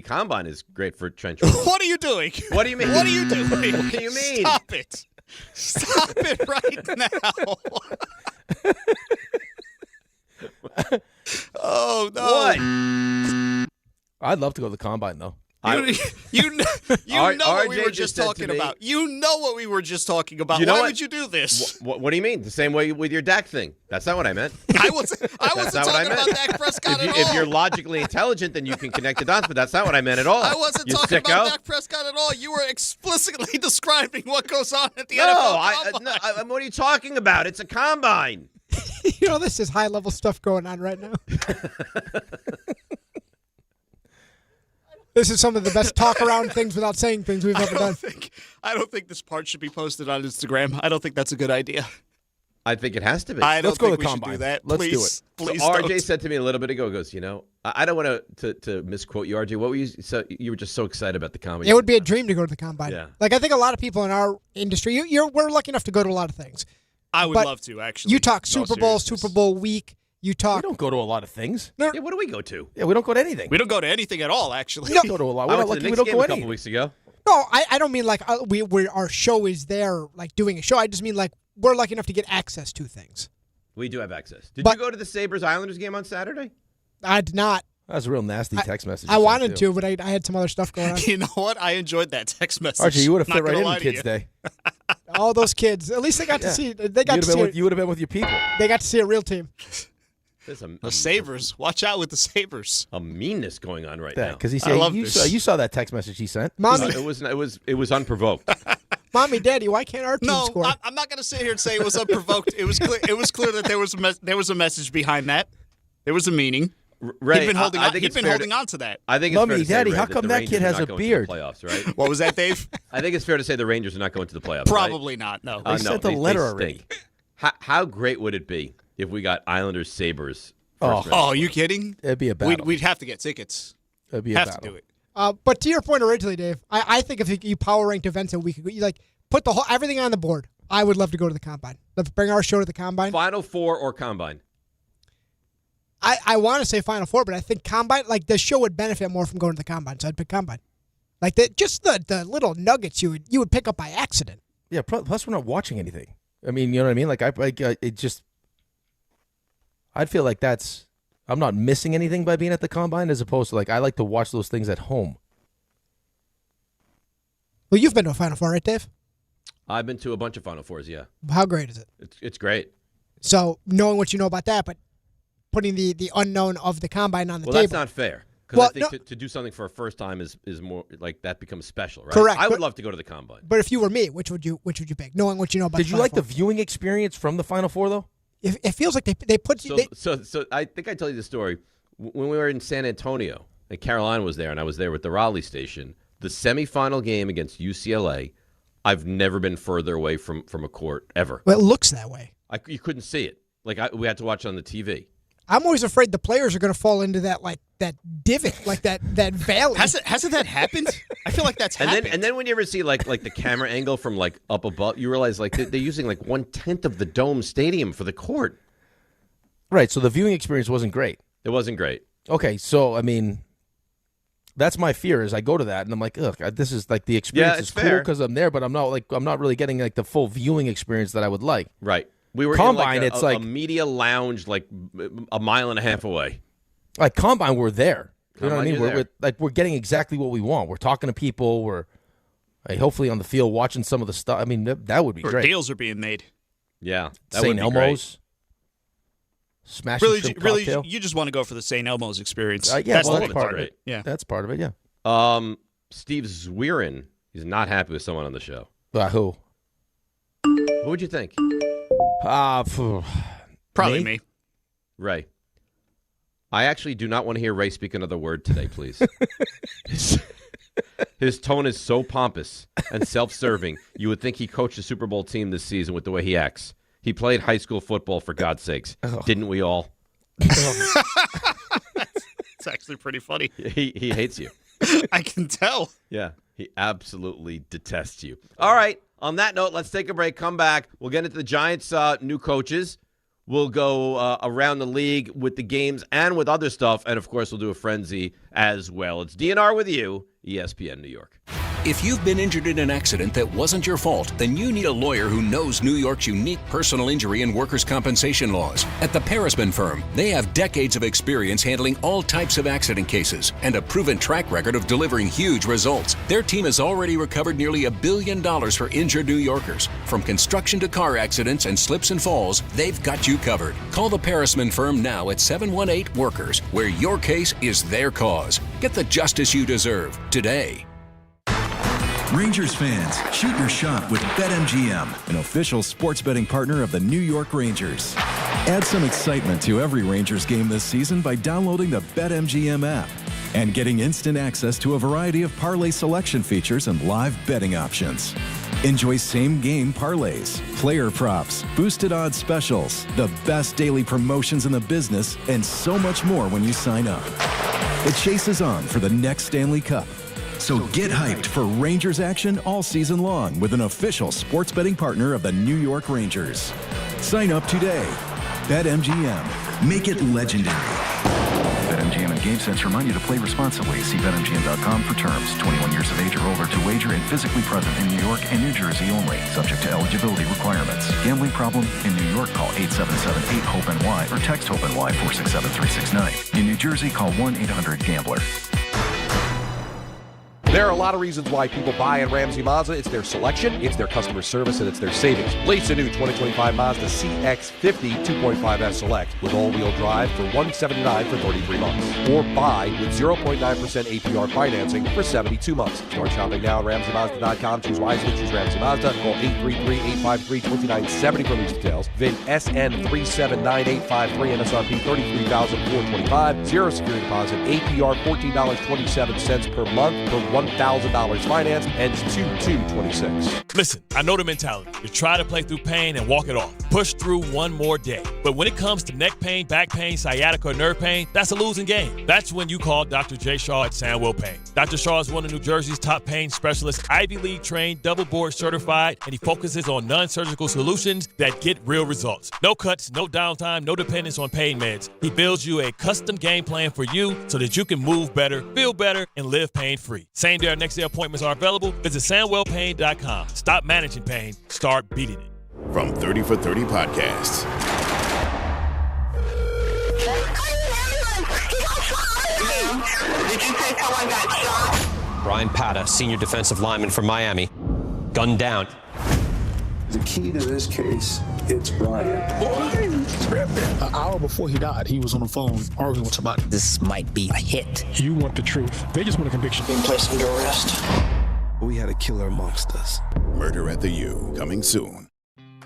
Speaker 7: combine is great for trench warfare.
Speaker 13: What are you doing?
Speaker 7: What do you mean?
Speaker 13: What are you doing?
Speaker 7: What do you mean?
Speaker 13: Stop it. Stop it right now. Oh, no.
Speaker 7: What?
Speaker 8: I'd love to go to the combine, though.
Speaker 13: You know what we were just talking about. You know what we were just talking about. Why would you do this?
Speaker 7: What do you mean? The same way with your Dak thing. That's not what I meant.
Speaker 13: I wasn't talking about Dak Prescott at all.
Speaker 7: If you're logically intelligent, then you can connect the dots, but that's not what I meant at all.
Speaker 13: I wasn't talking about Dak Prescott at all. You were explicitly describing what goes on at the NFL combine.
Speaker 7: What are you talking about? It's a combine.
Speaker 23: You know, this is high-level stuff going on right now. This is some of the best talk-around things without saying things we've ever done.
Speaker 13: I don't think this part should be posted on Instagram. I don't think that's a good idea.
Speaker 7: I think it has to be.
Speaker 8: Let's go to the
Speaker 13: we
Speaker 8: combine.
Speaker 13: Should do that.
Speaker 8: Let's
Speaker 13: please,
Speaker 8: do it.
Speaker 13: Please
Speaker 7: so RJ
Speaker 13: don't.
Speaker 7: said to me a little bit ago, goes, I don't want to misquote you, RJ. What were you? So you were just so excited about the combine.
Speaker 23: It would be a dream to go to the combine.
Speaker 7: Yeah.
Speaker 23: Like, I think a lot of people in our industry, we're lucky enough to go to a lot of things.
Speaker 13: I would love to, actually.
Speaker 23: You talk Super Bowl, Super Bowl week. You talk.
Speaker 8: We don't go to a lot of things.
Speaker 7: Yeah, what do we go to?
Speaker 8: Yeah, we don't go to anything.
Speaker 13: We don't go to anything at all, actually.
Speaker 8: We don't go to a lot.
Speaker 7: I went to the Knicks game a couple weeks ago.
Speaker 23: No, I don't mean like our show is there, like doing a show. I just mean like we're lucky enough to get access to things.
Speaker 7: We do have access. Did you go to the Sabres-Islanders game on Saturday?
Speaker 23: I did not.
Speaker 8: That was a real nasty text message.
Speaker 23: I wanted to, but I had some other stuff going on.
Speaker 13: You know what? I enjoyed that text message.
Speaker 8: Archie, you would have fit
Speaker 13: Not
Speaker 8: right
Speaker 13: gonna
Speaker 8: in
Speaker 13: lie to
Speaker 8: Kids
Speaker 13: you.
Speaker 8: Day.
Speaker 23: All those kids. At least they got to see. They got to see.
Speaker 8: You would have been with your people.
Speaker 23: They got to see a real team.
Speaker 7: There's
Speaker 13: The Sabres. Watch out with the Sabres.
Speaker 7: a meanness going on right now.
Speaker 8: Because he said you saw that text message he sent.
Speaker 23: Mommy,
Speaker 7: it was unprovoked.
Speaker 23: Mommy, Daddy, why can't our team score?
Speaker 13: No, I'm not going to sit here and say it was unprovoked. It was clear that there was a message behind that. There was a meaning.
Speaker 7: Ray,
Speaker 13: he'd been holding
Speaker 7: I
Speaker 13: on.
Speaker 7: think
Speaker 13: He'd
Speaker 7: it's
Speaker 13: been
Speaker 7: fair
Speaker 13: holding on to that.
Speaker 7: I think it's
Speaker 8: Mommy,
Speaker 7: fair to say,
Speaker 8: Daddy,
Speaker 7: Ray,
Speaker 8: how come
Speaker 7: the
Speaker 8: that
Speaker 7: Rangers
Speaker 8: kid
Speaker 7: are
Speaker 8: has
Speaker 7: not
Speaker 8: a
Speaker 7: going
Speaker 8: beard?
Speaker 7: To the playoffs, right?
Speaker 13: What was that, Dave?
Speaker 7: I think it's fair to say the Rangers are not going to the playoffs.
Speaker 13: Probably not. No.
Speaker 8: They sent a letter already.
Speaker 7: How great would it be if we got Islanders Sabres?
Speaker 13: Oh, are you kidding?
Speaker 8: It'd be a battle.
Speaker 13: We'd have to get tickets.
Speaker 8: It'd be a battle.
Speaker 13: Have to do it.
Speaker 23: But to your point originally, Dave, I think if you power ranked events a week ago, you like put everything on the board. I would love to go to the combine. Let's bring our show to the combine.
Speaker 7: Final Four or combine?
Speaker 23: I want to say Final Four, but I think combine, like the show would benefit more from going to the combine, so I'd pick combine. Like the little nuggets you would pick up by accident.
Speaker 8: Yeah. Plus, we're not watching anything. I mean, you know what I mean? Like I'd feel like I'm not missing anything by being at the combine, as opposed to I like to watch those things at home.
Speaker 23: Well, you've been to a Final Four, right, Dave?
Speaker 7: I've been to a bunch of Final Fours. Yeah.
Speaker 23: How great is it?
Speaker 7: It's great.
Speaker 23: So knowing what you know about that, but putting the unknown of the combine on the table.
Speaker 7: Well, that's not fair. Because I think to do something for a first time is more like that becomes special, right?
Speaker 23: Correct.
Speaker 7: I would love to go to the Combine.
Speaker 23: But if you were me, which would you pick, knowing what you know about
Speaker 8: Did you like the viewing experience from the Final Four, though?
Speaker 23: It feels like they put you...
Speaker 7: So I think I told you the story. When we were in San Antonio, and Caroline was there, and I was there with the Raleigh station, the semifinal game against UCLA, I've never been further away from a court ever.
Speaker 23: Well, it looks that way.
Speaker 7: You couldn't see it. We had to watch it on the TV.
Speaker 23: I'm always afraid the players are going to fall into that divot, like that valley.
Speaker 13: Hasn't that happened? I feel like that's happened.
Speaker 7: And then when you ever see like the camera angle from like up above, you realize like they're using like 1/10 of the dome stadium for the court.
Speaker 8: Right. So the viewing experience wasn't great.
Speaker 7: It wasn't great.
Speaker 8: Okay. So I mean, that's my fear. Is I go to that and I'm like, ugh, this is like the experience is cool because I'm there, but I'm not really getting like the full viewing experience that I would like.
Speaker 7: Right. We were
Speaker 8: Combine,
Speaker 7: in
Speaker 8: it's
Speaker 7: a media lounge like a mile and a half away.
Speaker 8: Like Combine, we're there. You know what I mean?
Speaker 7: Combine,
Speaker 8: We're getting exactly what we want. We're talking to people. We're hopefully on the field watching some of the stuff. I mean, that would be great.
Speaker 13: Deals are being made.
Speaker 7: Yeah,
Speaker 8: St. Elmo's. Smash
Speaker 13: really, you just want to go for the St. Elmo's experience.
Speaker 8: That's part of it.
Speaker 13: Yeah,
Speaker 8: that's part of it. Yeah.
Speaker 7: Steve Zwirin, he's not happy with someone on the show.
Speaker 8: Who?
Speaker 7: Who would you think?
Speaker 13: Probably me.
Speaker 7: Ray. I actually do not want to hear Ray speak another word today, please. His tone is so pompous and self-serving, you would think he coached a Super Bowl team this season with the way he acts. He played high school football, for God's sakes. Didn't we all?
Speaker 13: It's actually pretty funny.
Speaker 7: He hates you.
Speaker 13: I can tell.
Speaker 7: Yeah, he absolutely detests you. All right, on that note, let's take a break, come back. We'll get into the Giants' new coaches. We'll go around the league with the games and with other stuff, and, of course, we'll do a frenzy as well. It's DNR with you, ESPN New York.
Speaker 1: If you've been injured in an accident that wasn't your fault, then you need a lawyer who knows New York's unique personal injury and workers' compensation laws. At the Parisman Firm, they have decades of experience handling all types of accident cases and a proven track record of delivering huge results. Their team has already recovered nearly $1 billion for injured New Yorkers. From construction to car accidents and slips and falls, they've got you covered. Call the Parisman Firm now at 718-WORKERS, where your case is their cause. Get the justice you deserve today.
Speaker 2: Rangers fans, shoot your shot with BetMGM, an official sports betting partner of the New York Rangers. Add some excitement to every Rangers game this season by downloading the BetMGM app and getting instant access to a variety of parlay selection features and live betting options. Enjoy same-game parlays, player props, boosted odds specials, the best daily promotions in the business, and so much more when you sign up. The chase is on for the next Stanley Cup. So get hyped for Rangers action all season long with an official sports betting partner of the New York Rangers. Sign up today. BetMGM. Make it legendary. BetMGM and GameSense remind you to play responsibly. See BetMGM.com for terms. 21 years of age or older to wager and physically present in New York and New Jersey only. Subject to eligibility requirements. Gambling problem? In New York, call 877-8-HOPE-NY or text HOPE-NY 467-369. In New Jersey, call 1-800-GAMBLER.
Speaker 19: There are a lot of reasons why people buy at Ramsey Mazda. It's their selection, it's their customer service, and it's their savings. Lease a new 2025 Mazda CX-50 2.5S Select with all-wheel drive for $179 for 33 months. Or buy with 0.9% APR financing for 72 months. Start shopping now at RamseyMazda.com. Choose wisely, choose Ramsey Mazda. Call 833-853-2970 for lease details. VIN SN379853, MSRP $33,425. Zero security deposit, APR $14.27 per month per $1,000 finance, ends 2/2/26.
Speaker 24: Listen, I know the mentality. You try to play through pain and walk it off. Push through one more day. But when it comes to neck pain, back pain, sciatica, or nerve pain, that's a losing game. That's when you call Dr. J. Shaw at Sandwell Pain. Dr. Shaw is one of New Jersey's top pain specialists, Ivy League trained, double board certified, and he focuses on non-surgical solutions that get real results. No cuts, no downtime, no dependence on pain meds. He builds you a custom game plan for you so that you can move better, feel better, and live pain-free. Same-day or next-day appointments are available. Visit SandwellPain.com. Stop managing pain. Start beating it.
Speaker 25: From 30 for 30 Podcasts.
Speaker 26: Did you say someone got shot?
Speaker 27: Brian Pata, senior defensive lineman from Miami, gunned down.
Speaker 28: The key to this case, it's Brian.
Speaker 3: An hour before he died, he was on the phone arguing with somebody.
Speaker 4: This might be a hit.
Speaker 3: You want the truth. They just want a conviction.
Speaker 4: Being placed under arrest.
Speaker 5: We had a killer amongst us.
Speaker 25: Murder at the U, coming soon.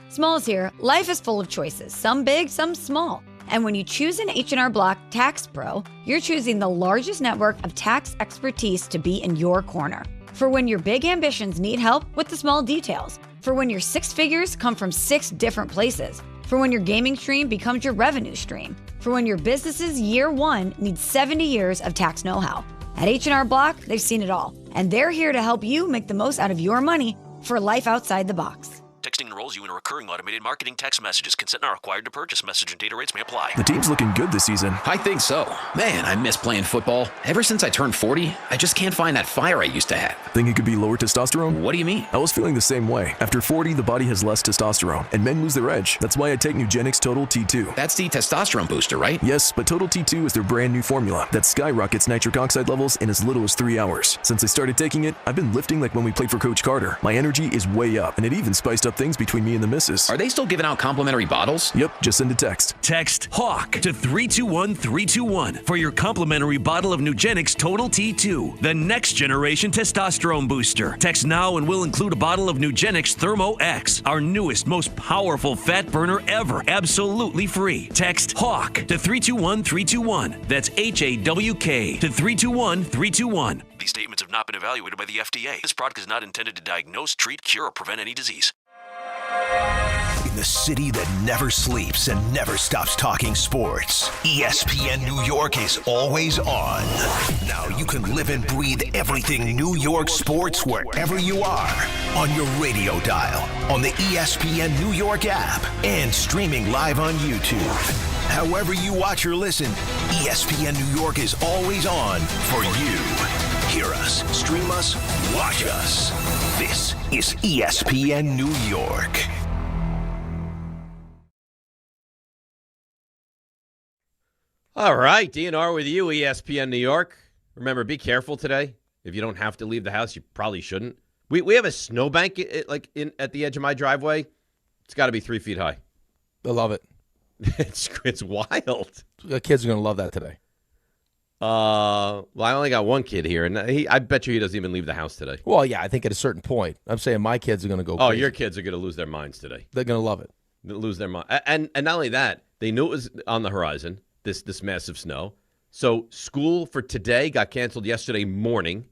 Speaker 6: Smalls here. Life is full of choices, some big, some small. And when you choose an H&R Block Tax Pro, you're choosing the largest network of tax expertise to be in your corner. For when your big ambitions need help with the small details. For when your six figures come from 6 different places. For when your gaming stream becomes your revenue stream. For when your business's year 1 needs 70 years of tax know-how. At H&R Block, they've seen it all. And they're here to help you make the most out of your money for life outside the box.
Speaker 20: Texting enrolls you in a recurring automated marketing text messages. Consent not required to purchase. Message and data rates may apply.
Speaker 21: The team's looking good this season.
Speaker 14: I think so. Man, I miss playing football. Ever since I turned 40, I just can't find that fire I used to have.
Speaker 21: Think it could be lower testosterone?
Speaker 14: What do you mean?
Speaker 21: I was feeling the same way. After 40, the body has less testosterone, and men lose their edge. That's why I take Nugenix Total T2.
Speaker 14: That's the testosterone booster, right?
Speaker 21: Yes, but Total T2 is their brand new formula that skyrockets nitric oxide levels in as little as 3 hours. Since I started taking it, I've been lifting like when we played for Coach Carter. My energy is way up, and it even spiced up things between me and the missus.
Speaker 14: Are they still giving out complimentary bottles?
Speaker 21: Yep, just send a text.
Speaker 22: Text HAWK to 321321 for your complimentary bottle of Nugenix Total T2, the next generation testosterone booster. Text now and we'll include a bottle of Nugenix Thermo X, our newest, most powerful fat burner ever, absolutely free. Text HAWK to 321321. That's HAWK to 321321.
Speaker 20: These statements have not been evaluated by the FDA. This product is not intended to diagnose, treat, cure, or prevent any disease.
Speaker 16: In the city that never sleeps and never stops talking sports, ESPN New York is always on. Now you can live and breathe everything New York sports wherever you are. On your radio dial, on the ESPN New York app, and streaming live on YouTube. However you watch or listen, ESPN New York is always on for you. Hear us, stream us, watch us. This is ESPN New York.
Speaker 7: All right, DNR with you, ESPN New York. Remember, be careful today. If you don't have to leave the house, you probably shouldn't. We have a snowbank at the edge of my driveway. It's got to be 3 feet high.
Speaker 8: I love it.
Speaker 7: It's wild.
Speaker 8: The kids are going to love that today.
Speaker 7: Well, I only got one kid here, and I bet you he doesn't even leave the house today.
Speaker 8: Well, yeah, I think at a certain point. I'm saying my kids are going to go
Speaker 7: crazy.
Speaker 8: Oh,
Speaker 7: your kids are going to lose their minds today.
Speaker 8: They're going to love it.
Speaker 7: They'll lose their mind. And not only that, they knew it was on the horizon, this massive snow. So school for today got canceled yesterday morning.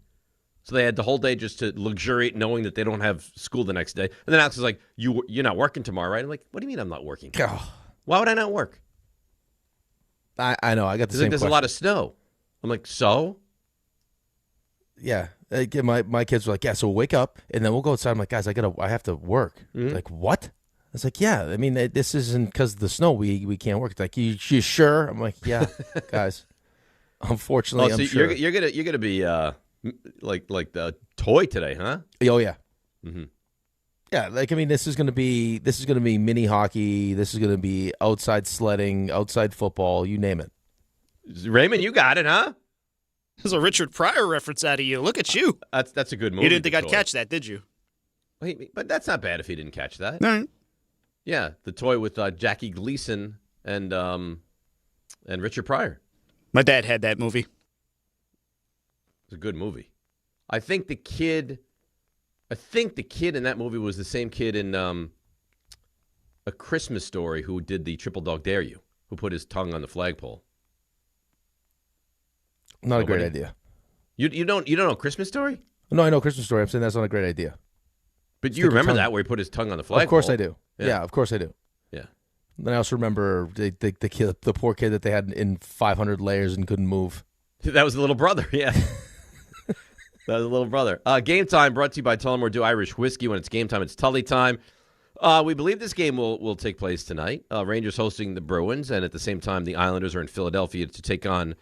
Speaker 7: So they had the whole day just to luxuriate knowing that they don't have school the next day. And then Alex was like, you're not working tomorrow, right? I'm like, what do you mean I'm not working?
Speaker 8: Oh.
Speaker 7: Why would I not work?
Speaker 8: I know. I got the same
Speaker 7: There's
Speaker 8: question.
Speaker 7: a lot of snow. I'm like, so?
Speaker 8: Yeah. My kids were like, yeah, so we'll wake up, and then we'll go outside. I'm like, guys, I have to work.
Speaker 7: Mm-hmm.
Speaker 8: Like, what? I was like, yeah, I mean, this isn't because of the snow. We can't work. It's like, you sure? I'm like, yeah, guys. Unfortunately, I'm sure.
Speaker 7: You're gonna be like the toy today, huh?
Speaker 8: Oh yeah.
Speaker 7: Mm-hmm.
Speaker 8: Yeah, like I mean, this is gonna be mini hockey. This is gonna be outside sledding, outside football. You name it.
Speaker 7: Raymond, you got it, huh?
Speaker 13: There's a Richard Pryor reference out of you. Look at you.
Speaker 7: That's a good movie.
Speaker 13: You didn't think I'd catch that, did you?
Speaker 7: Wait, but that's not bad if he didn't catch that.
Speaker 13: All right.
Speaker 7: Yeah, the toy with Jackie Gleason and Richard Pryor.
Speaker 13: My dad had that movie.
Speaker 7: It's a good movie. I think the kid in that movie was the same kid in A Christmas Story who did the Triple Dog Dare You, who put his tongue on the flagpole.
Speaker 8: Not a great idea.
Speaker 7: You don't know Christmas Story?
Speaker 8: No, I know Christmas Story. I'm saying that's not a great idea.
Speaker 7: But you remember that where he put his tongue on the flagpole?
Speaker 8: Of course I do. Yeah, of course I do.
Speaker 7: Yeah.
Speaker 8: Then I also remember the poor kid that they had in 500 layers and couldn't move.
Speaker 7: That was the little brother, yeah. That was the little brother. Game Time brought to you by Tullamore Dew Irish Whiskey. When it's game time, it's Tully time. We believe this game will take place tonight. Rangers hosting the Bruins, and at the same time, the Islanders are in Philadelphia to take on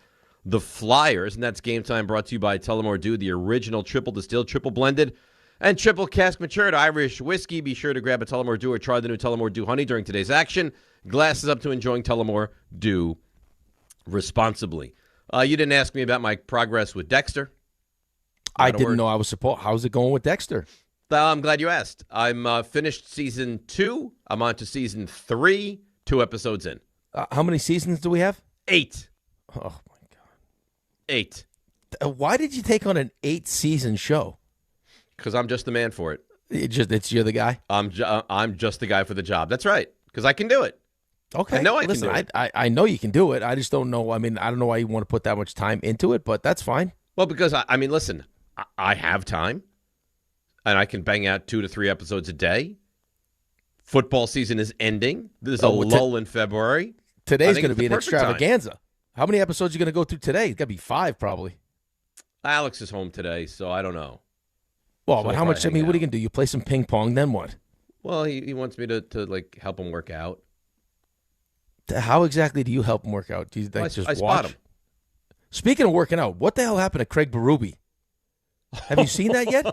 Speaker 7: the Flyers. And that's Game Time brought to you by Tullamore Dew, the original triple distilled, triple blended, and triple cask matured Irish whiskey. Be sure to grab a Tullamore Dew or try the new Tullamore Dew Honey during today's action. Glasses up to enjoying Tullamore Dew responsibly. You didn't ask me about my progress with Dexter.
Speaker 8: I didn't know I was supposed. How's it going with Dexter?
Speaker 7: I'm glad you asked. I'm finished season 2. I'm on to season 3, 2 episodes in.
Speaker 8: How many seasons do we have?
Speaker 7: 8.
Speaker 8: Oh, my God.
Speaker 7: 8.
Speaker 8: Why did you take on an 8-season show?
Speaker 7: Because I'm just the man for it.
Speaker 8: You're the guy?
Speaker 7: I'm just the guy for the job. That's right. Because I can do it.
Speaker 8: Okay.
Speaker 7: I know I
Speaker 8: can do
Speaker 7: it.
Speaker 8: I know you can do it. I just don't know. I mean, I don't know why you want to put that much time into it, but that's fine.
Speaker 7: Well, because, I mean, listen, I have time, and I can bang out 2 to 3 episodes a day. Football season is ending. There's a lull in February.
Speaker 8: Today's going to be an extravaganza. Time. How many episodes are you going to go through today? It's got to be 5, probably.
Speaker 7: Alex is home today, so I don't know.
Speaker 8: Well, but how much? I mean, what are you going to do? You play some ping pong, then what?
Speaker 7: Well, he wants me to like help him work out.
Speaker 8: How exactly do you help him work out? Do you just
Speaker 7: I
Speaker 8: watch?
Speaker 7: Spot him.
Speaker 8: Speaking of working out, what the hell happened to Craig Berube? Have you seen that yet?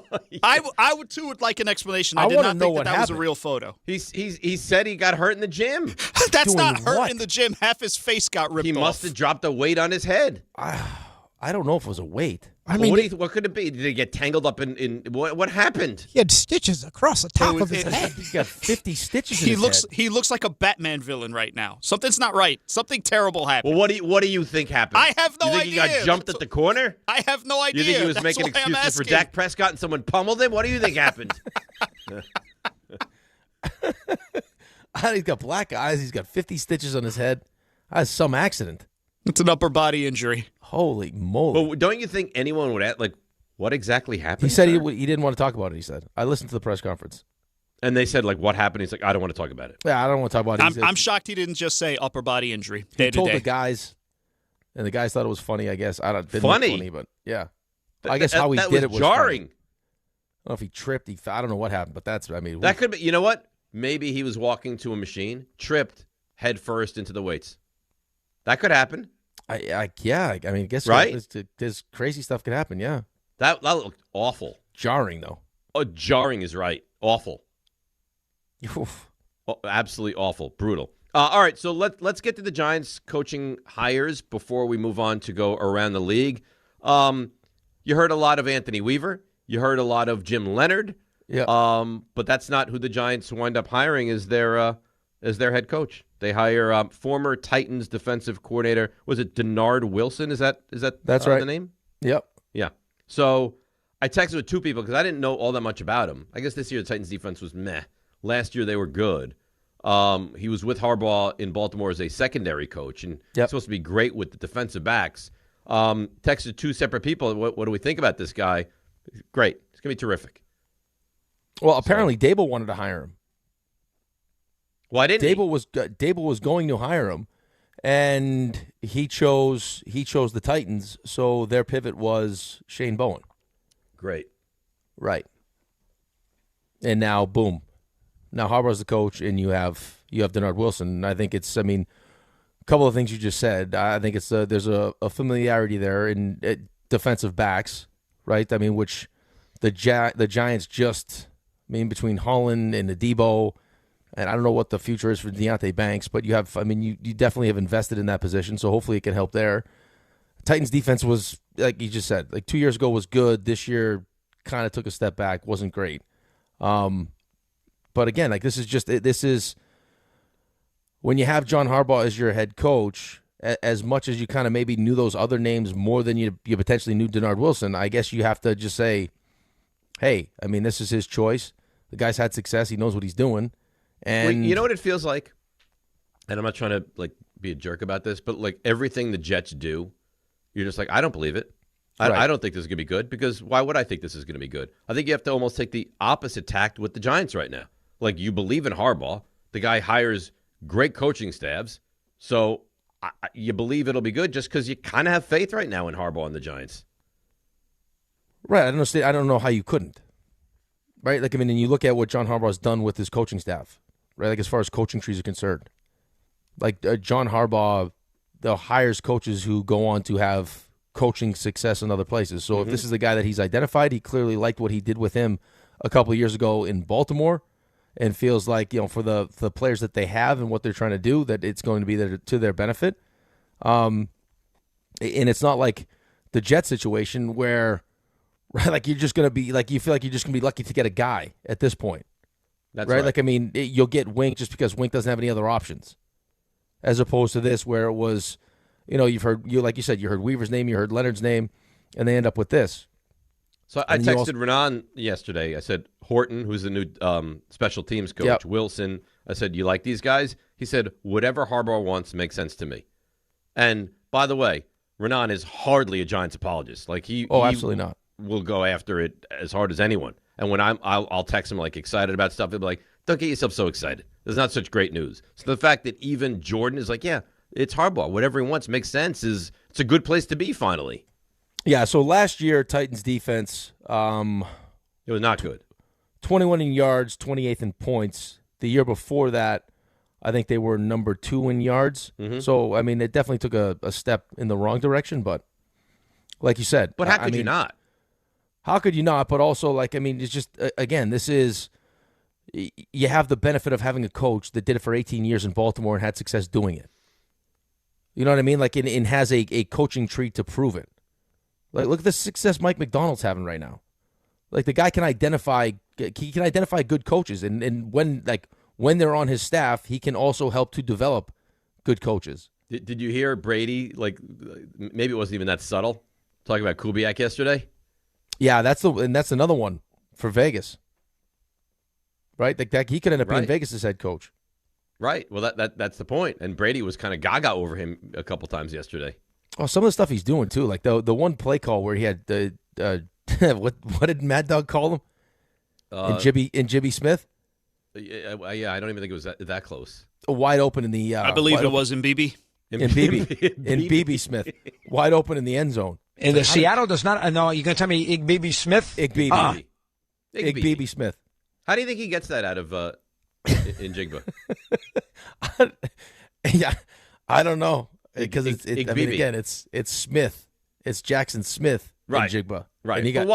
Speaker 13: I would too would like an explanation. I did not think that was a real photo.
Speaker 7: He said he got hurt in the gym.
Speaker 13: That's not hurt in the gym. Half his face got ripped off.
Speaker 7: He must have dropped a weight on his head.
Speaker 8: I don't know if it was a weight.
Speaker 23: I mean,
Speaker 7: what could it be? Did he get tangled up in what happened?
Speaker 23: He had stitches across the top of his head.
Speaker 8: He got 50 stitches in his head.
Speaker 13: He looks like a Batman villain right now. Something's not right. Something terrible happened.
Speaker 7: Well, what do you think happened?
Speaker 13: I have no idea.
Speaker 7: You think he got jumped at the corner?
Speaker 13: I have no idea.
Speaker 7: You think he was making excuses for Dak Prescott and someone pummeled him? What do you think happened?
Speaker 8: He's got black eyes. He's got 50 stitches on his head. That's some accident.
Speaker 13: It's an upper body injury.
Speaker 8: Holy moly.
Speaker 7: But don't you think anyone would ask, like, what exactly happened?
Speaker 8: He said he didn't want to talk about it, he said. I listened to the press conference.
Speaker 7: And they said, like, what happened? He's like, I don't want to talk about it.
Speaker 8: Yeah, I don't want to talk about it.
Speaker 13: I'm shocked he didn't just say upper body injury.
Speaker 8: He told the guys, and the guys thought it was funny, I guess. Didn't look funny, but yeah. I guess how he did it was
Speaker 7: jarring.
Speaker 8: Funny. I don't know if he tripped. I don't know what happened, but
Speaker 7: that could be, you know what? Maybe he was walking to a machine, tripped head first into the weights. That could happen.
Speaker 8: I mean, I guess
Speaker 7: right?
Speaker 8: There's crazy stuff could happen, yeah.
Speaker 7: That looked awful.
Speaker 8: Jarring, though.
Speaker 7: Oh, jarring is right. Awful.
Speaker 8: Oof.
Speaker 7: Oh, absolutely awful. Brutal. All right, so let's get to the Giants coaching hires before we move on to go around the league. You heard a lot of Anthony Weaver. You heard a lot of Jim Leonard.
Speaker 8: Yeah.
Speaker 7: But that's not who the Giants wind up hiring as their head coach. They hire former Titans defensive coordinator. Was it Denard Wilson? Is that
Speaker 8: that's right.
Speaker 7: The name?
Speaker 8: Yep.
Speaker 7: Yeah. So I texted with 2 people because I didn't know all that much about him. I guess this year the Titans defense was meh. Last year they were good. He was with Harbaugh in Baltimore as a secondary coach, and he's supposed to be great with the defensive backs. Texted 2 separate people. What do we think about this guy? Great. It's going to be terrific.
Speaker 8: Well, apparently Dable wanted to hire him.
Speaker 7: Why didn't
Speaker 8: Dable was going to hire him, and he chose the Titans, so their pivot was Shane Bowen.
Speaker 7: Great.
Speaker 8: Right. And now, boom. Now Harbaugh's the coach, and you have Denard Wilson. And I think it's, a couple of things you just said. I think it's there's a familiarity there in defensive backs, right? Which the Giants just, between Holland and Adebo, and I don't know what the future is for Deontay Banks, but you have, you definitely have invested in that position, so hopefully it can help there. Titans defense was, like you just said, 2 years ago was good. This year kind of took a step back, wasn't great. But again, this is when you have John Harbaugh as your head coach, as much as you kind of maybe knew those other names more than you potentially knew Denard Wilson, I guess you have to just say, hey, this is his choice. The guy's had success. He knows what he's doing. And
Speaker 7: you know what it feels like? And I'm not trying to be a jerk about this, but everything the Jets do, you're just like, I don't believe it. I don't think this is going to be good, because why would I think this is going to be good? I think you have to almost take the opposite tact with the Giants right now. You believe in Harbaugh. The guy hires great coaching staffs. So you believe it'll be good just because you kind of have faith right now in Harbaugh and the Giants.
Speaker 8: Right. I don't know how you couldn't. Right? And you look at what John Harbaugh's done with his coaching staff, right? As far as coaching trees are concerned. John Harbaugh, hires coaches who go on to have coaching success in other places. So if this is the guy that he's identified, he clearly liked what he did with him a couple of years ago in Baltimore, and feels like, for the players that they have and what they're trying to do, that it's going to be to their benefit. And it's not like the Jet situation where, right, you're just going to be, you feel like you're just going to be lucky to get a guy at this point.
Speaker 7: That's
Speaker 8: right. You'll get Wink just because Wink doesn't have any other options. as opposed to this where it was, like you said, you heard Weaver's name, you heard Leonard's name, and they end up with this.
Speaker 7: So I texted Renan yesterday. I said, Horton, who's the new special teams coach,
Speaker 8: Yep.
Speaker 7: Wilson. I said, you like these guys? He said, whatever Harbaugh wants makes sense to me. And by the way, Renan is hardly a Giants apologist. Like he
Speaker 8: absolutely not.
Speaker 7: Will go after it as hard as anyone. And when I'll text him like excited about stuff, he'll be like, don't get yourself so excited. There's not such great news. So the fact that even Jordan is like, yeah, it's Harbaugh. Whatever he wants makes sense. It's a good place to be finally.
Speaker 8: Yeah, so last year, Titans defense,
Speaker 7: it was not good.
Speaker 8: 21 in yards, 28th in points. The year before that, I think they were number 2 in yards.
Speaker 7: Mm-hmm.
Speaker 8: So, I mean, it definitely took a step in the wrong direction, but like you said.
Speaker 7: But how could you not?
Speaker 8: How could you not? But also, it's just, again, this is, you have the benefit of having a coach that did it for 18 years in Baltimore and had success doing it. You know what I mean? Like, and has a coaching tree to prove it. Like, look at the success Mike McDonald's having right now. Like, the guy can identify good coaches, and when they're on his staff, he can also help to develop good coaches.
Speaker 7: Did you hear Brady? Like, maybe it wasn't even that subtle. Talking about Kubiak yesterday.
Speaker 8: Yeah, that's another one for Vegas. Right, like he could end up being Vegas' head coach.
Speaker 7: Right. Well, that's the point. And Brady was kind of gaga over him a couple times yesterday.
Speaker 8: Oh, some of the stuff he's doing too, like the one play call where he had the what did Mad Dog call him? In Jibby Smith.
Speaker 7: Yeah, I don't even think it was that close.
Speaker 8: Wide open in the.
Speaker 13: I believe it was in BB.
Speaker 8: In BB Smith, wide open in the end zone.
Speaker 9: And the Seattle does not. No, you're gonna tell me Igby Smith?
Speaker 8: Igby Smith.
Speaker 7: How do you think he gets that out of in Jigba?
Speaker 8: Yeah, I don't know. Because it's Smith, it's Jackson Smith,
Speaker 7: right?
Speaker 8: In Jigba,
Speaker 7: right?
Speaker 8: And he got,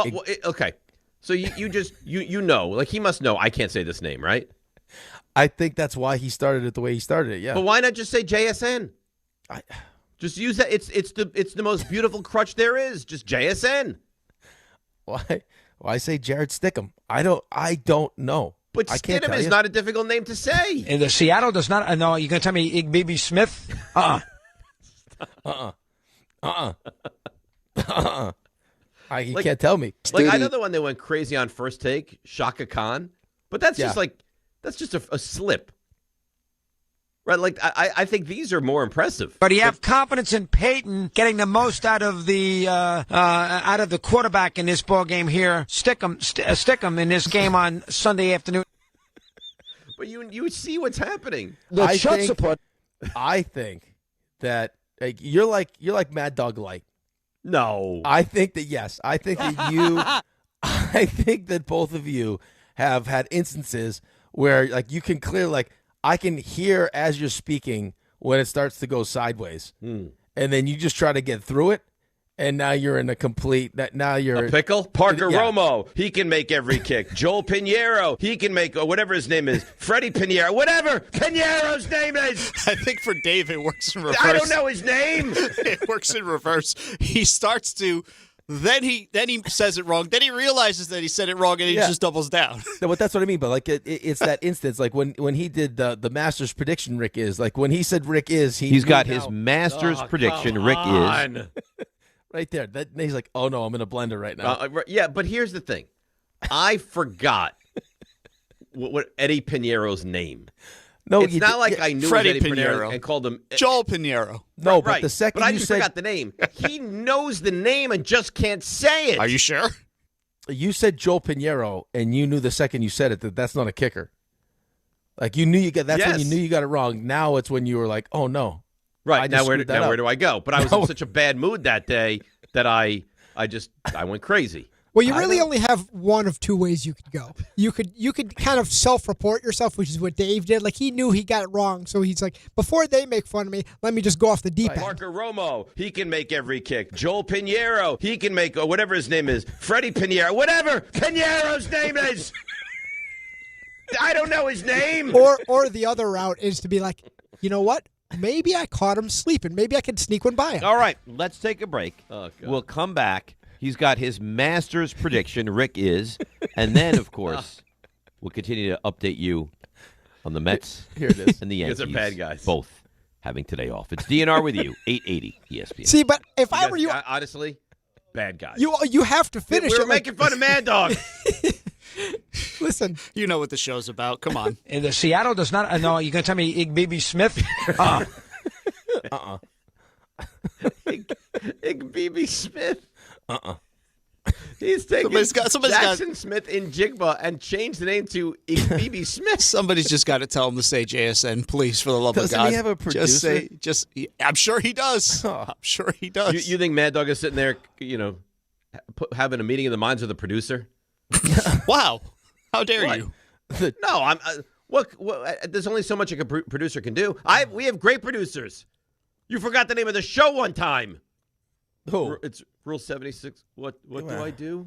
Speaker 7: okay, so you just know, like he must know. I can't say this name, right?
Speaker 8: I think that's why he started it the way he started it. Yeah,
Speaker 7: but why not just say JSN? Just use that. It's the most beautiful crutch there is. Just JSN.
Speaker 8: Why say Jared Stickham? I don't know.
Speaker 7: But Stidham is not a difficult name to say.
Speaker 9: And the Seattle does not. No, you're gonna tell me Igby Smith?
Speaker 8: You can't tell me.
Speaker 7: Like I know the one that went crazy on First Take, Shaka Khan, but that's just a slip, right? Like I think these are more impressive.
Speaker 9: But you have confidence in Payton getting the most out of the quarterback in this ball game here. Stick him in this game on Sunday afternoon.
Speaker 7: But you see what's happening.
Speaker 8: I think that you're like Mad Dog Light.
Speaker 7: No.
Speaker 8: I think that yes. I think that I think that both of you have had instances where like you can I can hear as you're speaking when it starts to go sideways. And then you just try to get through it. And now you're in now you're
Speaker 7: a pickle. Parker Romo, he can make every kick. Joel Pinheiro, he can make whatever his name is. Freddie Pinheiro, whatever Pinheiro's name is.
Speaker 13: I think for Dave it works in reverse.
Speaker 7: I don't know his name.
Speaker 13: It works in reverse. He starts to, then he says it wrong. Then he realizes that he said it wrong, and he just doubles down.
Speaker 8: No, but that's what I mean. But like it's that instance, like when he did the Masters prediction, Rick is like when he said Rick is, he's
Speaker 7: got his Masters prediction. Rick is.
Speaker 8: Right there. He's like, oh, no, I'm in a blender right now.
Speaker 7: Yeah, but here's the thing. I forgot what Eddie Pinheiro's name.
Speaker 8: No,
Speaker 7: it's not like I knew
Speaker 13: Freddie
Speaker 7: Eddie Pinheiro and called him
Speaker 13: Joel Pinheiro.
Speaker 8: No, but the second
Speaker 7: I just forgot the name. He knows the name and just can't say it.
Speaker 13: Are you sure?
Speaker 8: You said Joel Pinheiro, and you knew the second you said it that that's not a kicker. Like you knew when you knew you got it wrong. Now it's when you were like, oh no.
Speaker 7: Right, now where do I go? But I was in such a bad mood that day that I went crazy.
Speaker 23: Well, you really only have one of two ways you could go. You could kind of self-report yourself, which is what Dave did. Like, he knew he got it wrong, so he's like, before they make fun of me, let me just go off the deep end.
Speaker 7: Parker Romo, he can make every kick. Joel Pinheiro, he can make whatever his name is. Freddie Pinheiro, whatever Pinheiro's name is. I don't know his name.
Speaker 23: Or the other route is to be like, you know what? Maybe I caught him sleeping. Maybe I can sneak one by him.
Speaker 7: All right, let's take a break. Oh, we'll come back. He's got his Masters prediction, Rick is. And then, of course, we'll continue to update you on the Mets
Speaker 8: Here it is.
Speaker 7: and the Yankees. You guys are bad guys. Both having today off. It's DNR with you, 880 ESPN.
Speaker 23: See, but if I were you,
Speaker 7: honestly, bad guys.
Speaker 23: you have to finish
Speaker 7: we
Speaker 23: it.
Speaker 7: were making fun of Mad Dog.
Speaker 23: Listen,
Speaker 13: you know what the show's about. Come on.
Speaker 9: And the Seattle does not. No, you're gonna tell me Igby Smith?
Speaker 7: Igby Smith. He's taken Jackson Smith in Jigba and changed the name to Igby Smith.
Speaker 13: Somebody's just got to tell him to say JSN, please, for the love of God.
Speaker 8: Doesn't he have a producer?
Speaker 13: I'm sure he does. I'm sure he does.
Speaker 7: You think Mad Dog is sitting there, having a meeting of the minds with the producer?
Speaker 13: Wow. How dare you?
Speaker 7: No, I'm. What? There's only so much a producer can do. We have great producers. You forgot the name of the show one time.
Speaker 8: Oh,
Speaker 7: it's Rule 76. What do I do?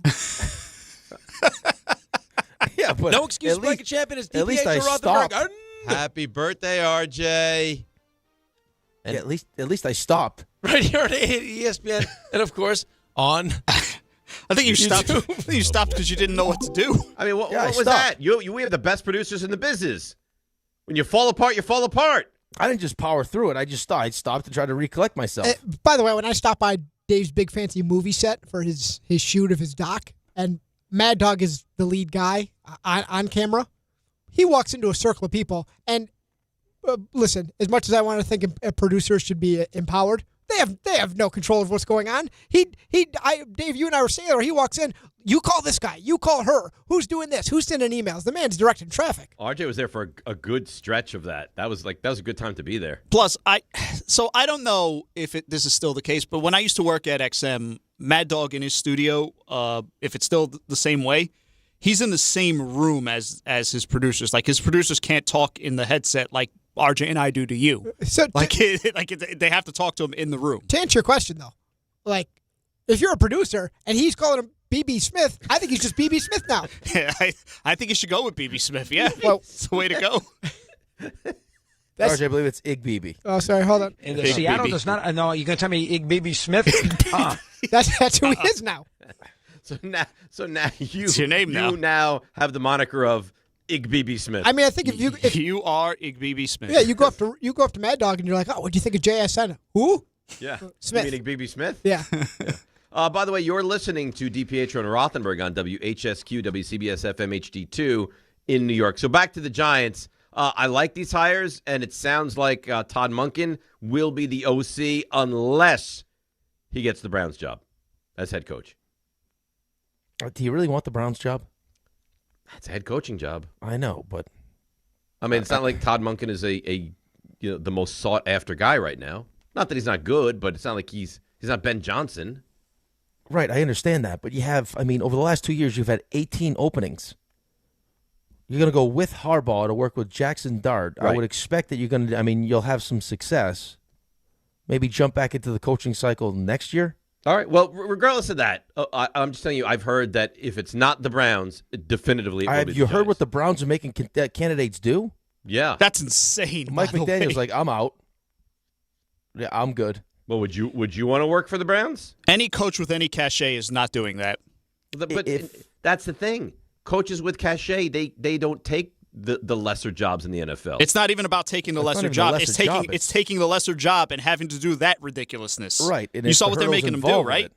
Speaker 8: Yeah, but
Speaker 1: no excuse. Like a champion is DiPietro Rothenberg.
Speaker 7: Happy birthday, RJ.
Speaker 8: And at least I stopped.
Speaker 1: Right here on ESPN, and of course on.
Speaker 13: I think you stopped. You stopped because you didn't know what to do.
Speaker 7: I mean, what was that? We have the best producers in the business. When you fall apart, you fall apart.
Speaker 8: I didn't just power through it. I stopped to try to recollect myself.
Speaker 23: By the way, when I stopped by Dave's big fancy movie set for his shoot of his doc, and Mad Dog is the lead guy on camera, he walks into a circle of people, and listen, as much as I want to think producers should be empowered, they have no control of what's going on. Dave, you and I were saying there, he walks in, you call this guy, you call her, who's doing this, who's sending emails? The man's directing traffic.
Speaker 7: RJ was there for a good stretch of that. That was a good time to be there.
Speaker 13: Plus, I don't know if this is still the case, but when I used to work at XM, Mad Dog in his studio, if it's still the same way, he's in the same room as his producers. Like, his producers can't talk in the headset like RJ and I do to you.
Speaker 23: So
Speaker 13: they have to talk to him in the room.
Speaker 23: To answer your question, though, like, if you're a producer and he's calling him BB Smith, I think he's just BB Smith now.
Speaker 13: Yeah, I think you should go with BB Smith. Yeah, well, it's the way to go.
Speaker 8: RJ, I believe it's Igby.
Speaker 23: Oh, sorry, hold on.
Speaker 9: And the Seattle does not. No, you're gonna tell me Igby Smith?
Speaker 23: That's who he is now.
Speaker 7: So now
Speaker 13: it's your name now.
Speaker 7: You now have the moniker of Igby Smith.
Speaker 23: I mean, I think if
Speaker 13: you are Igby Smith.
Speaker 23: Yeah, you go up to Mad Dog and you're like, oh, what do you think of JSN? Who?
Speaker 7: Yeah,
Speaker 23: Smith.
Speaker 7: You mean Igby Smith?
Speaker 23: Yeah.
Speaker 7: By the way, you're listening to DiPietro and Rothenberg on WHSQ, WCBS FM HD2 in New York. So back to the Giants. I like these hires, and it sounds like Todd Monken will be the OC unless he gets the Browns job as head coach.
Speaker 8: Do you really want the Browns job?
Speaker 7: It's a head coaching job.
Speaker 8: I know, but
Speaker 7: I mean, it's not like Todd Monken is the most sought after guy right now. Not that he's not good, but it's not like he's not Ben Johnson.
Speaker 8: Right, I understand that, but over the last 2 years, you've had 18 openings. You're going to go with Harbaugh to work with Jackson Dart. Right. I would expect that you'll have some success. Maybe jump back into the coaching cycle next year.
Speaker 7: All right, well, regardless of that, I'm just telling you, I've heard that if it's not the Browns, definitively it will be the
Speaker 8: Giants.
Speaker 7: heard
Speaker 8: what the Browns are making candidates do?
Speaker 7: Yeah.
Speaker 13: That's insane.
Speaker 8: Mike McDaniel's like, I'm out. Yeah, I'm good.
Speaker 7: Well, would you want to work for the Browns?
Speaker 13: Any coach with any cachet is not doing that.
Speaker 7: But that's the thing. Coaches with cachet, they don't take the lesser jobs in the NFL.
Speaker 13: It's not even about taking the lesser job. It's taking the lesser job and having to do that ridiculousness.
Speaker 8: Right.
Speaker 13: You saw what they're making him do, right?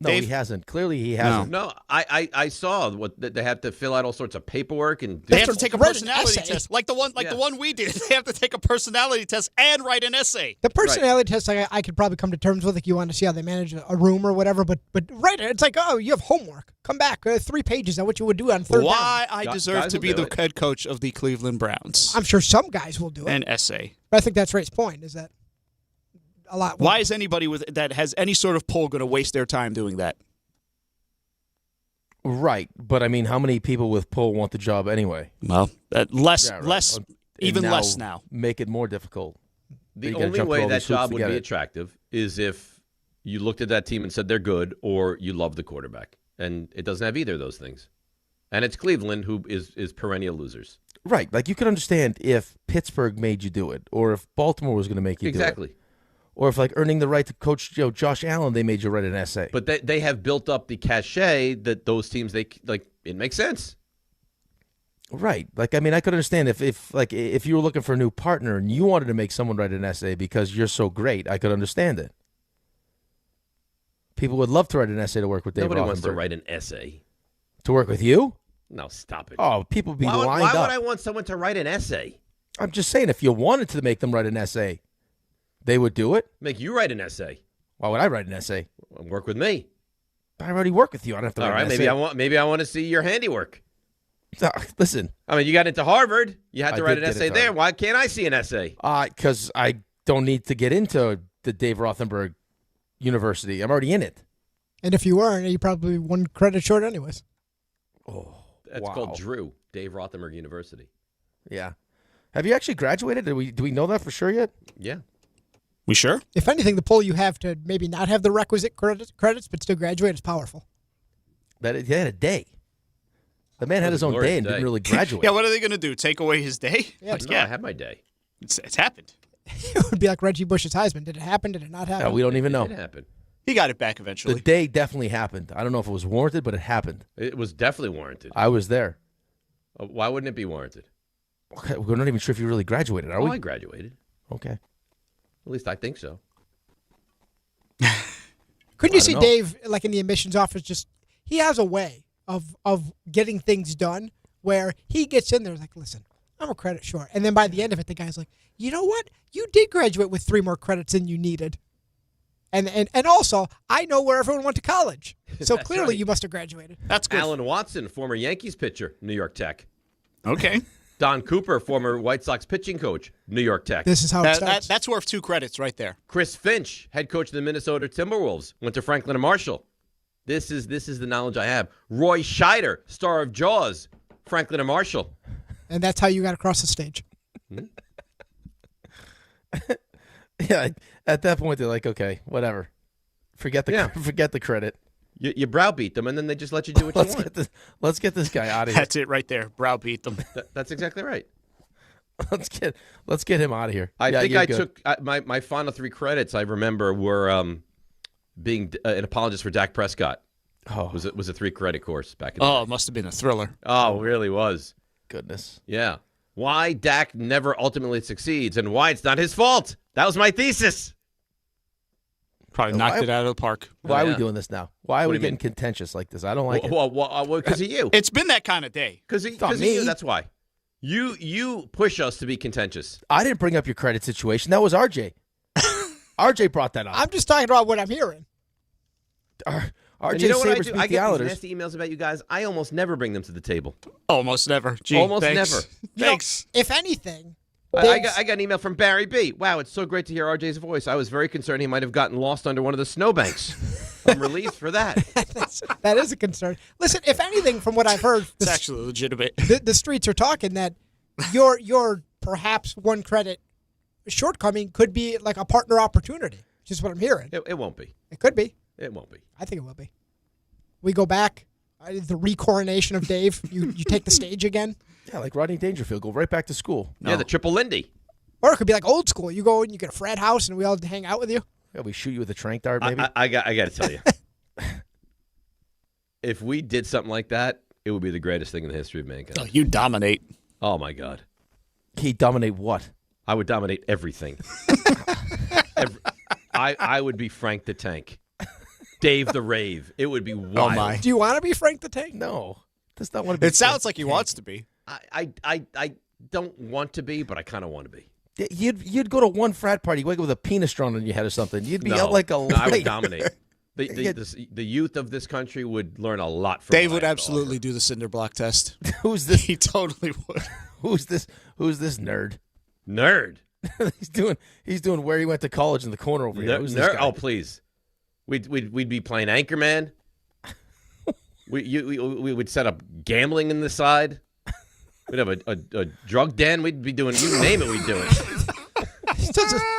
Speaker 8: No, Dave? He hasn't. Clearly, he hasn't.
Speaker 7: No, I saw what they have to fill out all sorts of paperwork and
Speaker 13: they have to take a personality test, like the one we did. They have to take a personality test and write an essay.
Speaker 23: The personality test, I could probably come to terms with. Like, you want to see how they manage a room or whatever, but right, it's like, oh, you have homework. Come back, 3 pages on what you would do on third down.
Speaker 13: Why I deserve to be the head coach of the Cleveland Browns.
Speaker 23: I'm sure some guys will do it.
Speaker 13: An essay.
Speaker 23: But I think that's Ray's point. Is that a lot?
Speaker 13: Why is anybody that has any sort of pull going to waste their time doing that?
Speaker 8: Right, but how many people with pull want the job anyway?
Speaker 13: Well, less now.
Speaker 8: Make it more difficult.
Speaker 7: The only way that job would be attractive is if you looked at that team and said they're good, or you love the quarterback, and it doesn't have either of those things. And it's Cleveland, who is perennial losers.
Speaker 8: Right, like you could understand if Pittsburgh made you do it, or if Baltimore was going to make you do it.
Speaker 7: Exactly.
Speaker 8: Or if, earning the right to coach Josh Allen, they made you write an essay.
Speaker 7: But they have built up the cachet that those teams, it makes sense.
Speaker 8: Right. Like, I mean, I could understand if you were looking for a new partner and you wanted to make someone write an essay because you're so great, I could understand it. People would love to write an essay to work with Dave
Speaker 7: Nobody
Speaker 8: Rothenberg.
Speaker 7: wants to write an essay.
Speaker 8: To work with you?
Speaker 7: No, stop it.
Speaker 8: Oh, people would be
Speaker 7: why
Speaker 8: lined up.
Speaker 7: Why would I want someone to write an essay?
Speaker 8: I'm just saying, if you wanted to make them write an essay, they would do it.
Speaker 7: Make you write an essay.
Speaker 8: Why would I write an essay?
Speaker 7: Work with me.
Speaker 8: I already work with you. I don't have to
Speaker 7: All
Speaker 8: write
Speaker 7: right,
Speaker 8: an essay.
Speaker 7: maybe I want to see your handiwork.
Speaker 8: Listen.
Speaker 7: I mean, you got into Harvard. You had to
Speaker 8: I
Speaker 7: write
Speaker 8: did
Speaker 7: an
Speaker 8: get
Speaker 7: essay
Speaker 8: into
Speaker 7: there.
Speaker 8: Harvard.
Speaker 7: Why can't I see an essay?
Speaker 8: Because I don't need to get into the Dave Rothenberg University. I'm already in it.
Speaker 23: And if you weren't, you probably 1 credit short anyways.
Speaker 8: Oh,
Speaker 7: That's called Drew, Dave Rothenberg University.
Speaker 8: Yeah. Have you actually graduated? Do we know that for sure yet?
Speaker 7: Yeah.
Speaker 13: We sure?
Speaker 23: If anything, the pull you have to maybe not have the requisite credits but still graduate is powerful.
Speaker 8: He had a day. The man had his own day and didn't really graduate.
Speaker 13: Yeah, what are they going to do? Take away his day?
Speaker 23: Yeah,
Speaker 7: No, I had my day.
Speaker 13: It's happened.
Speaker 23: It would be like Reggie Bush's Heisman. Did it happen? Did it not happen?
Speaker 8: Yeah, we don't even know.
Speaker 7: It happened.
Speaker 13: He got it back eventually.
Speaker 8: The day definitely happened. I don't know if it was warranted, but it happened.
Speaker 7: It was definitely warranted.
Speaker 8: I was there.
Speaker 7: Why wouldn't it be warranted?
Speaker 8: Okay, we're not even sure if you really graduated, are we?
Speaker 7: I graduated.
Speaker 8: Okay.
Speaker 7: At least I think so.
Speaker 23: Couldn't you
Speaker 8: I
Speaker 23: see
Speaker 8: don't know.
Speaker 23: Dave, like in the admissions office, just he has a way of getting things done where he gets in there like, listen, I'm a credit short. And then by the end of it, the guy's like, you know what? You did graduate with 3 more credits than you needed. And also, I know where everyone went to college. So
Speaker 7: That's
Speaker 23: clearly
Speaker 7: right.
Speaker 23: you must have graduated.
Speaker 13: That's good.
Speaker 7: Alan Watson, former Yankees pitcher, New York Tech.
Speaker 13: Okay.
Speaker 7: Don Cooper, former White Sox pitching coach, New York Tech.
Speaker 23: This is how it starts.
Speaker 13: That's worth 2 credits right there.
Speaker 7: Chris Finch, head coach of the Minnesota Timberwolves, went to Franklin and Marshall. This is the knowledge I have. Roy Scheider, star of Jaws, Franklin and Marshall.
Speaker 23: And that's how you got across the stage.
Speaker 8: Yeah, at that point they're like, okay, whatever. Forget the credit.
Speaker 7: You browbeat them, and then they just let you do what you want.
Speaker 8: Let's get this guy out of here.
Speaker 13: That's it right there. Browbeat them.
Speaker 7: That's exactly right.
Speaker 8: Let's get him out of here.
Speaker 7: I
Speaker 8: Yeah,
Speaker 7: think
Speaker 8: you're
Speaker 7: I
Speaker 8: good.
Speaker 7: took my final 3 credits. I remember were being an apologist for Dak Prescott.
Speaker 8: Oh,
Speaker 7: was a 3-credit course back in the
Speaker 13: Oh,
Speaker 7: day.
Speaker 13: it must have been a thriller.
Speaker 7: Oh, it really was.
Speaker 8: Goodness.
Speaker 7: Yeah. Why Dak never ultimately succeeds and why it's not his fault. That was my thesis.
Speaker 13: Probably knocked it out of the park.
Speaker 8: Why are we
Speaker 7: Yeah.
Speaker 8: doing this now? Why are
Speaker 7: What
Speaker 8: we
Speaker 7: do you
Speaker 8: getting contentious like this? I don't like it.
Speaker 7: Well, because of you.
Speaker 13: It's been that kind of day.
Speaker 7: Because
Speaker 8: not
Speaker 7: of
Speaker 8: me.
Speaker 7: you. That's why. You push us to be contentious.
Speaker 8: I didn't bring up your credit situation. That was RJ. RJ brought that up.
Speaker 23: I'm just talking about what I'm hearing.
Speaker 7: And
Speaker 8: RJ
Speaker 7: you know what I
Speaker 8: Sabres
Speaker 7: do?
Speaker 8: beat
Speaker 7: I
Speaker 8: the
Speaker 7: get these
Speaker 8: Islanders.
Speaker 7: nasty emails about you guys. I almost never bring them to the table.
Speaker 13: Almost never. Gee,
Speaker 7: Almost
Speaker 13: thanks.
Speaker 7: never.
Speaker 13: Thanks.
Speaker 23: If anything,
Speaker 7: I got an email from Barry B. Wow, it's so great to hear RJ's voice. I was very concerned he might have gotten lost under one of the snowbanks. I'm relieved for that.
Speaker 23: that is a concern. Listen, if anything, from what I've heard,
Speaker 13: It's actually legitimate.
Speaker 23: the streets are talking that your perhaps 1 credit shortcoming could be like a partner opportunity, which is what I'm hearing.
Speaker 7: It won't be.
Speaker 23: It could be.
Speaker 7: It won't be.
Speaker 23: I think it will be. We go back, the recoronation of Dave. You take the stage again.
Speaker 8: Yeah, like Rodney Dangerfield. Go right back to school.
Speaker 7: Yeah, the triple Lindy.
Speaker 23: Or it could be like old school. You go and you get a frat house and we all hang out with you.
Speaker 8: Yeah, we shoot you with a trank dart, maybe.
Speaker 7: I got to tell you. If we did something like that, it would be the greatest thing in the history of mankind.
Speaker 13: Oh, you dominate.
Speaker 7: Oh, my God.
Speaker 8: He dominate what?
Speaker 7: I would dominate everything. I would be Frank the Tank. Dave the Rave. It would be wild.
Speaker 13: Oh, my.
Speaker 23: Do you want to be Frank the Tank?
Speaker 8: No. Does not want to be.
Speaker 13: It sounds like he wants to be.
Speaker 7: I don't want to be, but I kind of want to be.
Speaker 8: You'd go to one frat party, wake up with a penis drawn on your head or something. You'd be
Speaker 7: No,
Speaker 8: out like a
Speaker 7: no, I would
Speaker 8: light.
Speaker 7: dominate. The youth of this country would learn a lot from
Speaker 13: Dave
Speaker 7: what
Speaker 13: would
Speaker 7: I have to
Speaker 13: absolutely do the cinder block test.
Speaker 8: Who's this?
Speaker 13: He totally would.
Speaker 8: Who's this nerd?
Speaker 7: Nerd.
Speaker 8: he's doing where he went to college in the corner over here. Who's this
Speaker 7: Nerd.
Speaker 8: guy?
Speaker 7: Oh, please. We'd be playing Anchorman. we would set up gambling in the side. We'd have a drug den. We'd be doing, you name it, we'd do it.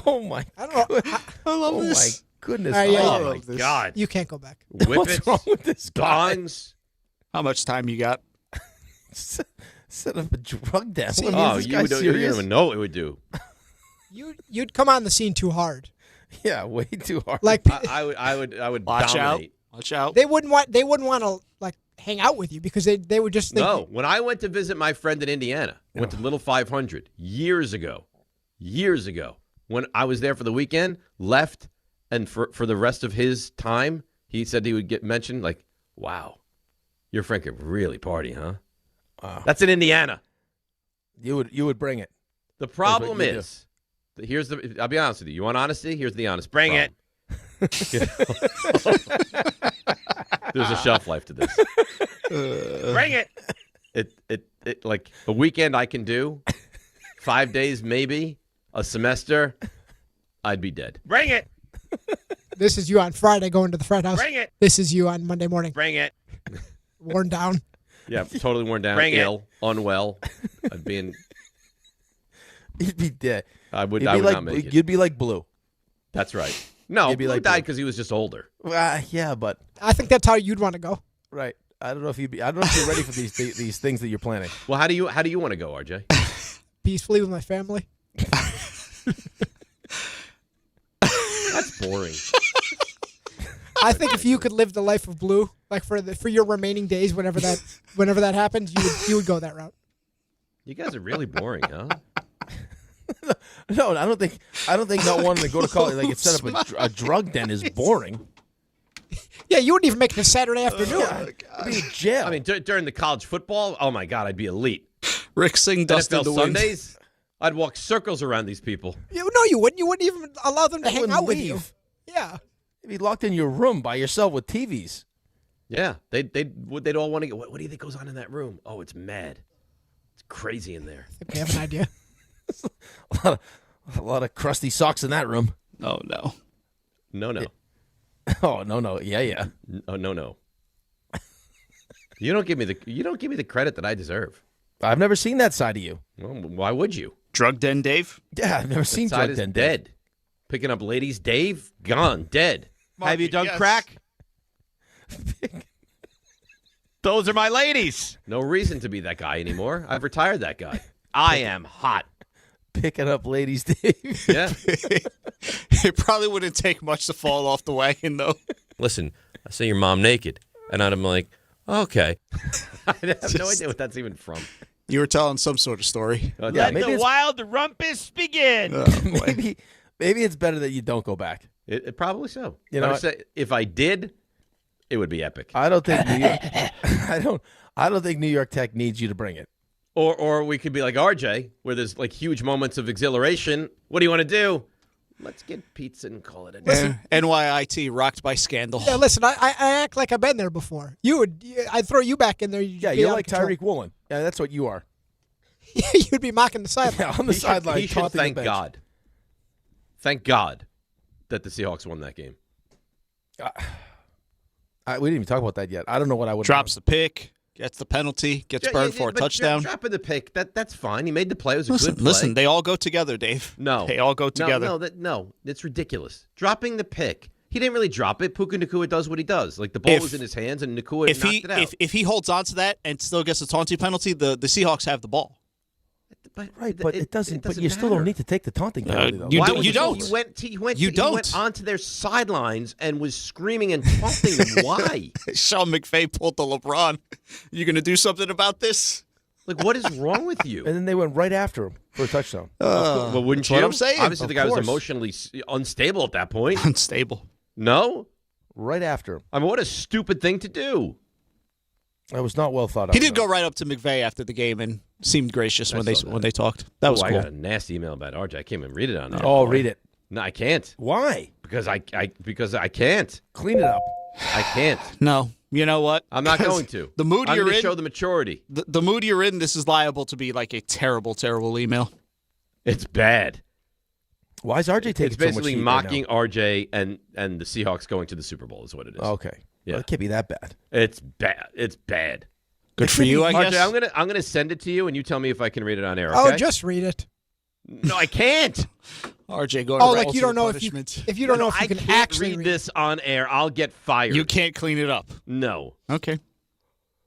Speaker 8: Oh my!
Speaker 23: I don't know.
Speaker 13: I love
Speaker 8: Oh
Speaker 13: this.
Speaker 8: my goodness!
Speaker 23: All right, yeah,
Speaker 7: Oh
Speaker 23: yeah.
Speaker 7: my God!
Speaker 23: You can't go back.
Speaker 8: What's wrong with this guy?
Speaker 7: Bongs.
Speaker 13: How much time you got?
Speaker 8: Set up a drug den.
Speaker 23: See,
Speaker 8: What,
Speaker 7: Oh,
Speaker 8: is this
Speaker 7: you
Speaker 8: guy
Speaker 7: don't
Speaker 8: serious?
Speaker 7: even know what it would do.
Speaker 23: You'd come on the scene too hard.
Speaker 8: Yeah, way too hard.
Speaker 23: Like
Speaker 7: I would
Speaker 13: Watch
Speaker 7: dominate.
Speaker 13: Watch out.
Speaker 23: They wouldn't want to like hang out with you because they would just think.
Speaker 7: No, when I went to visit my friend in Indiana, went to Little 500 years ago, when I was there for the weekend, left, and for the rest of his time, he said he would get mentioned like, wow, your friend could really party, huh?
Speaker 8: Wow.
Speaker 7: That's in Indiana.
Speaker 8: You would bring it.
Speaker 7: The problem is, I'll be honest with you. You want honesty? Here's the honest. Bring it. There's a shelf life to this. Bring it. It like a weekend I can do, 5 days maybe, a semester, I'd be dead. Bring it.
Speaker 23: This is you on Friday going to the frat house.
Speaker 7: Bring it.
Speaker 23: This is you on Monday morning.
Speaker 7: Bring it.
Speaker 23: Worn down.
Speaker 7: Yeah, totally worn down, ill, unwell. I'd be in.
Speaker 8: You'd be dead.
Speaker 7: I would
Speaker 8: like,
Speaker 7: not make it.
Speaker 8: You'd be like Blue.
Speaker 7: That's right. No,
Speaker 8: You'd be
Speaker 7: Blue
Speaker 8: like
Speaker 7: died because he was just older.
Speaker 8: Yeah, but
Speaker 23: I think that's how you'd want to go.
Speaker 8: right. I don't know if you're ready for these things that you're planning.
Speaker 7: Well, how do you want to go, RJ?
Speaker 23: Peacefully with my family.
Speaker 7: That's boring.
Speaker 23: I think if you could live the life of Blue, like for your remaining days, whenever that happens, you would go that route.
Speaker 7: You guys are really boring, huh?
Speaker 8: No, I don't think not wanting to go to college, like, set up a drug den is boring.
Speaker 23: Yeah, you wouldn't even make it a Saturday afternoon.
Speaker 8: Be in jail.
Speaker 7: I mean, during the college football, oh my God, I'd be elite.
Speaker 13: Rick Singh, Dustin
Speaker 7: NFL
Speaker 13: the wind.
Speaker 7: Sundays, I'd walk circles around these people.
Speaker 23: No, you wouldn't. You wouldn't even allow them to hang out with you. Yeah.
Speaker 8: You'd be locked in your room by yourself with TVs.
Speaker 7: Yeah, they'd all want to go. What do you think goes on in that room? Oh, it's mad. It's crazy in there.
Speaker 23: I think we have an idea.
Speaker 8: A lot of crusty socks in that room.
Speaker 13: Oh no.
Speaker 7: No.
Speaker 8: Oh no. Yeah.
Speaker 7: Oh no. You don't give me the credit that I deserve.
Speaker 8: I've never seen that side of you.
Speaker 7: Well, why would you?
Speaker 13: Drug den, Dave?
Speaker 8: Yeah, I've never seen
Speaker 7: Drug
Speaker 8: drug den.
Speaker 7: Dead. Picking up ladies, Dave, gone, dead.
Speaker 13: Marky,
Speaker 7: have you done
Speaker 13: yes.
Speaker 7: crack? Those are my ladies. No reason to be that guy anymore. I've retired that guy. I am hot.
Speaker 8: Picking up ladies, Dave.
Speaker 7: Yeah.
Speaker 13: It probably wouldn't take much to fall off the wagon, though.
Speaker 7: Listen, I see your mom naked, and I'm like, okay. I have no idea what that's even from.
Speaker 13: You were telling some sort of story.
Speaker 7: Let the wild rumpus begin.
Speaker 8: Maybe it's better that you don't go back.
Speaker 7: It probably so.
Speaker 8: You know,
Speaker 7: if I did, it would be epic.
Speaker 8: I don't think I don't think New York Tech needs you to bring it.
Speaker 7: Or we could be like RJ, where there's like huge moments of exhilaration. What do you want to do? Let's get pizza and call it a day.
Speaker 13: NYIT rocked by scandal.
Speaker 23: Yeah, listen, I act like I've been there before. I'd throw you back in there.
Speaker 8: You're like Tyreek Woolen. Yeah, that's what you are.
Speaker 23: You'd be mocking the sideline.
Speaker 8: Yeah, on the sideline.
Speaker 7: He should thank God. Thank God that the Seahawks won that game.
Speaker 8: We didn't even talk about that yet. I don't know what I would
Speaker 13: Drops the pick, gets the penalty, gets burned for a touchdown.
Speaker 7: Dropping the pick, that's fine. He made the play. It was a good play.
Speaker 13: Listen, they all go together, Dave.
Speaker 7: No.
Speaker 13: They all go together.
Speaker 7: No, it's ridiculous. Dropping the pick. He didn't really drop it. Puka Nacua does what he does. Like, the ball was in his hands, and Nacua knocked it out.
Speaker 13: If he holds on to that and still gets a taunting penalty, the Seahawks have the ball.
Speaker 8: But it doesn't. But you still don't need to take the taunting penalty, though.
Speaker 13: You don't.
Speaker 7: He went onto their sidelines and was screaming and taunting them. Why?
Speaker 13: Sean McVay pulled the LeBron. You going to do something about this?
Speaker 7: Like, what is wrong with you?
Speaker 8: And then they went right after him for a touchdown.
Speaker 7: Well, wouldn't you?
Speaker 13: What I'm saying.
Speaker 7: Obviously, the guy was emotionally unstable at that point.
Speaker 13: Unstable.
Speaker 7: No?
Speaker 8: Right after him.
Speaker 7: I mean, what a stupid thing to do.
Speaker 8: It was not well thought out.
Speaker 13: He did go right up to McVay after the game and seemed gracious when they talked. That was cool.
Speaker 7: I got a nasty email about RJ. I can't even read it on there.
Speaker 8: Oh, read it.
Speaker 7: No, I can't.
Speaker 8: Why?
Speaker 7: Because I can't.
Speaker 8: Clean it up.
Speaker 7: I can't.
Speaker 13: No. You know what?
Speaker 7: I'm not going to.
Speaker 13: The mood
Speaker 7: I'm
Speaker 13: you're
Speaker 7: going to
Speaker 13: in.
Speaker 7: show the maturity.
Speaker 13: The mood you're in, this is liable to be like a terrible, terrible email.
Speaker 7: It's bad.
Speaker 8: Why is RJ taking so much
Speaker 7: It's basically
Speaker 8: heat
Speaker 7: mocking
Speaker 8: right
Speaker 7: RJ and the Seahawks going to the Super Bowl is what it is.
Speaker 8: Okay.
Speaker 7: Yeah.
Speaker 8: Well, it can't be that bad.
Speaker 7: It's bad. It's bad.
Speaker 13: Good for you, I guess.
Speaker 7: RJ, I'm gonna send it to you, and you tell me if I can read it on air. Okay?
Speaker 23: Oh, just read it.
Speaker 7: No, I can't.
Speaker 13: RJ, go to
Speaker 23: like you don't know if you don't know if you can actually
Speaker 7: read this on air. I'll get fired.
Speaker 13: You can't clean it up.
Speaker 7: No.
Speaker 13: Okay.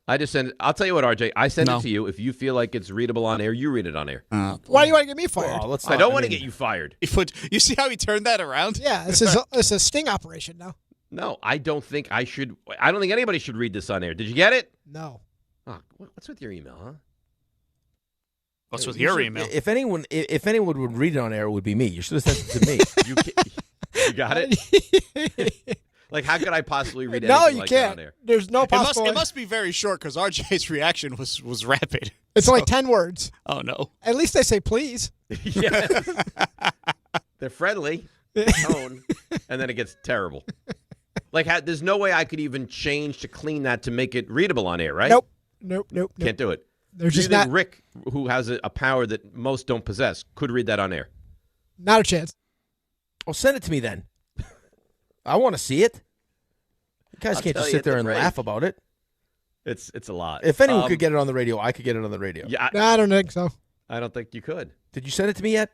Speaker 7: I just send it. I'll tell you what, RJ. I send it to you. If you feel like it's readable on air, you read it on air.
Speaker 23: Why do you want to get me fired?
Speaker 8: Oh,
Speaker 7: I don't want to get you fired.
Speaker 13: You see how he turned that around?
Speaker 23: Yeah, it's a sting operation now.
Speaker 7: No, I don't think I should. I don't think anybody should read this on air. Did you get it?
Speaker 23: No.
Speaker 7: Oh, what's with your email, huh?
Speaker 13: What's with your email?
Speaker 8: If anyone would read it on air, it would be me. You should have sent it to me.
Speaker 7: You got it? Like, how could I possibly read anything
Speaker 23: No, you
Speaker 7: like
Speaker 23: can't.
Speaker 7: that on air?
Speaker 23: There's no possible.
Speaker 13: It must be very short because RJ's reaction was rapid.
Speaker 23: It's only 10 words.
Speaker 13: Oh, no.
Speaker 23: At least they say please.
Speaker 7: Yes. They're friendly, tone, and then it gets terrible. Like, there's no way I could even change to clean that to make it readable on air, right?
Speaker 23: Nope.
Speaker 7: Can't do it.
Speaker 23: There's
Speaker 7: Do you
Speaker 23: just
Speaker 7: think
Speaker 23: not
Speaker 7: Rick, who has a power that most don't possess, could read that on air?
Speaker 23: not a chance.
Speaker 8: Well, send it to me then. I want to see it. You guys
Speaker 7: I'll
Speaker 8: can't
Speaker 7: tell
Speaker 8: just
Speaker 7: you
Speaker 8: sit there
Speaker 7: at
Speaker 8: and
Speaker 7: the break.
Speaker 8: laugh about it.
Speaker 7: It's a lot.
Speaker 8: If anyone could get it on the radio, I could get it on the radio.
Speaker 7: Yeah,
Speaker 23: I don't think so.
Speaker 7: I don't think you could.
Speaker 8: Did you send it to me yet?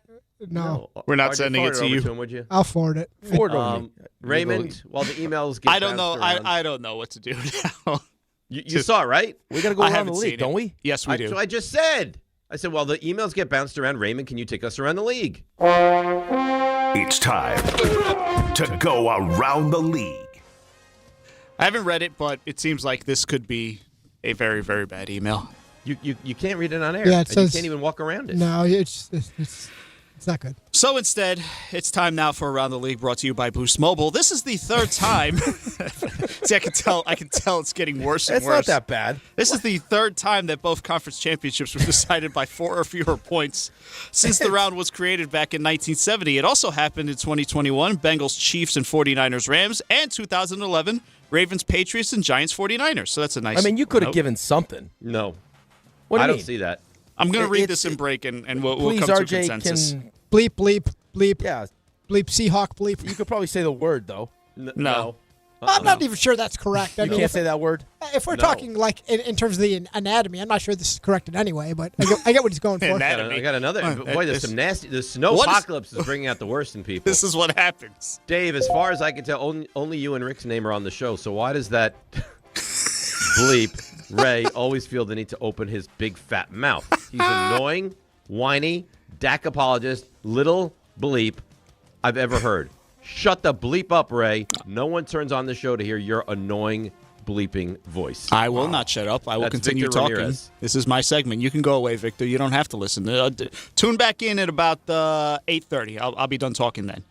Speaker 23: No.
Speaker 13: We're not
Speaker 7: Why'd
Speaker 13: sending it
Speaker 7: forward
Speaker 13: to you.
Speaker 7: over him, would you?
Speaker 23: I'll forward it.
Speaker 8: Forward it on me.
Speaker 7: Raymond, while the emails get
Speaker 13: I don't know.
Speaker 7: bounced around-
Speaker 13: I don't know what to do now.
Speaker 7: You saw it, right?
Speaker 8: We got to go
Speaker 13: I
Speaker 8: around the
Speaker 13: haven't
Speaker 8: league,
Speaker 13: seen
Speaker 8: don't
Speaker 13: it.
Speaker 8: we?
Speaker 13: Yes, we do.
Speaker 7: So I just said. I said, while the emails get bounced around, Raymond, can you take us around the league?
Speaker 16: It's time to go around the league.
Speaker 13: I haven't read it, but it seems like this could be a very, very bad email.
Speaker 7: You can't read it on air.
Speaker 23: Yeah, it
Speaker 7: and
Speaker 23: says-
Speaker 7: you can't even walk around it.
Speaker 23: No, it's not good.
Speaker 13: So instead, it's time now for Around the League, brought to you by Boost Mobile. This is the third time. See, I can tell it's getting worse and
Speaker 8: It's
Speaker 13: worse.
Speaker 8: not that bad.
Speaker 13: This is the third time that both conference championships were decided by 4 or fewer points since the round was created back in 1970. It also happened in 2021, Bengals, Chiefs, and 49ers, Rams, and 2011, Ravens, Patriots, and Giants, 49ers. So that's a nice
Speaker 8: I mean, you could have
Speaker 13: note.
Speaker 8: given something.
Speaker 7: No.
Speaker 8: What do
Speaker 7: I
Speaker 8: you
Speaker 7: don't
Speaker 8: mean?
Speaker 7: see that.
Speaker 13: I'm going to read
Speaker 8: It's-
Speaker 13: this in break, and we'll
Speaker 8: Please,
Speaker 13: come to a
Speaker 8: RJ,
Speaker 13: consensus.
Speaker 8: can...
Speaker 23: Bleep, bleep, bleep.
Speaker 8: Yeah.
Speaker 23: Bleep, Seahawk, bleep.
Speaker 8: You could probably say the word, though.
Speaker 13: No.
Speaker 23: I'm not even sure that's correct. I
Speaker 8: You
Speaker 23: mean,
Speaker 8: can't
Speaker 23: if,
Speaker 8: say that word?
Speaker 23: if we're
Speaker 7: No.
Speaker 23: talking like in terms of the anatomy, I'm not sure this is correct in any way, but I get what he's going for.
Speaker 13: Anatomy.
Speaker 7: I got another.
Speaker 13: Oh,
Speaker 7: Boy, there's
Speaker 13: this-
Speaker 7: some nasty. The snow
Speaker 13: What is-
Speaker 7: apocalypse is bringing out the worst in people.
Speaker 13: This is what happens.
Speaker 7: Dave, as far as I can tell, only you and Rick's name are on the show. So why does that bleep Ray always feel the need to open his big fat mouth? He's annoying, whiny, Dak apologist, little bleep I've ever heard. Shut the bleep up, Ray. No one turns on the show to hear your annoying bleeping voice.
Speaker 13: I will not shut up. I will
Speaker 7: That's
Speaker 13: continue
Speaker 7: Victor
Speaker 13: talking.
Speaker 7: Ramirez.
Speaker 13: This is my segment. You can go away, Victor. You don't have to listen. Tune back in at about 8:30. I'll be done talking then.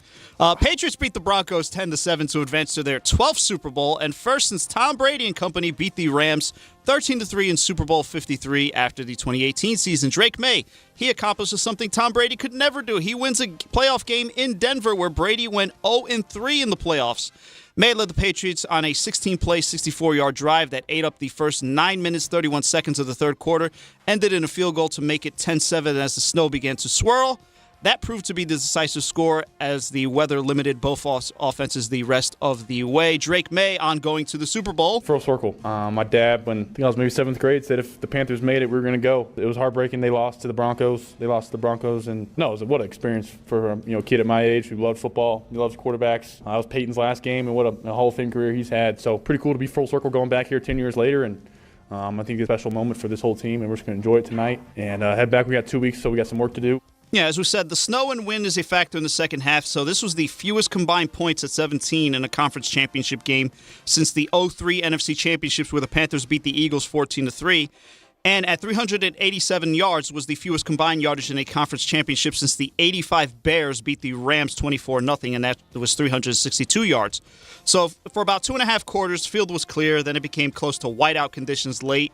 Speaker 13: Patriots beat the Broncos 10-7 to advance to their 12th Super Bowl and first since Tom Brady and company beat the Rams 13-3 in Super Bowl 53 after the 2018 season. Drake May, he accomplishes something Tom Brady could never do. He wins a playoff game in Denver where Brady went 0-3 in the playoffs. May led the Patriots on a 16-play, 64-yard drive that ate up the first 9 minutes, 31 seconds of the third quarter, ended in a field goal to make it 10-7 as the snow began to swirl. That proved to be the decisive score as the weather limited both offenses the rest of the way. Drake May on going to the Super Bowl.
Speaker 2: Full circle. My dad, when I think I was maybe 7th grade, said if the Panthers made it, we were going to go. It was heartbreaking. They lost to the Broncos. And no, it was what an experience for a kid at my age who loved football. He loves quarterbacks. That was Payton's last game, and what a Hall of Fame career he's had. So pretty cool to be full circle going back here 10 years later. And I think it's a special moment for this whole team, and we're just going to enjoy it tonight. And head back. We got 2 weeks, so we got some work to do.
Speaker 13: Yeah, as we said, the snow and wind is a factor in the second half, so this was the fewest combined points at 17 in a conference championship game since the 2003 NFC Championships where the Panthers beat the Eagles 14-3. And at 387 yards was the fewest combined yardage in a conference championship since the 85 Bears beat the Rams 24-0, and that was 362 yards. So for about 2.5 quarters, the field was clear, then it became close to whiteout conditions late.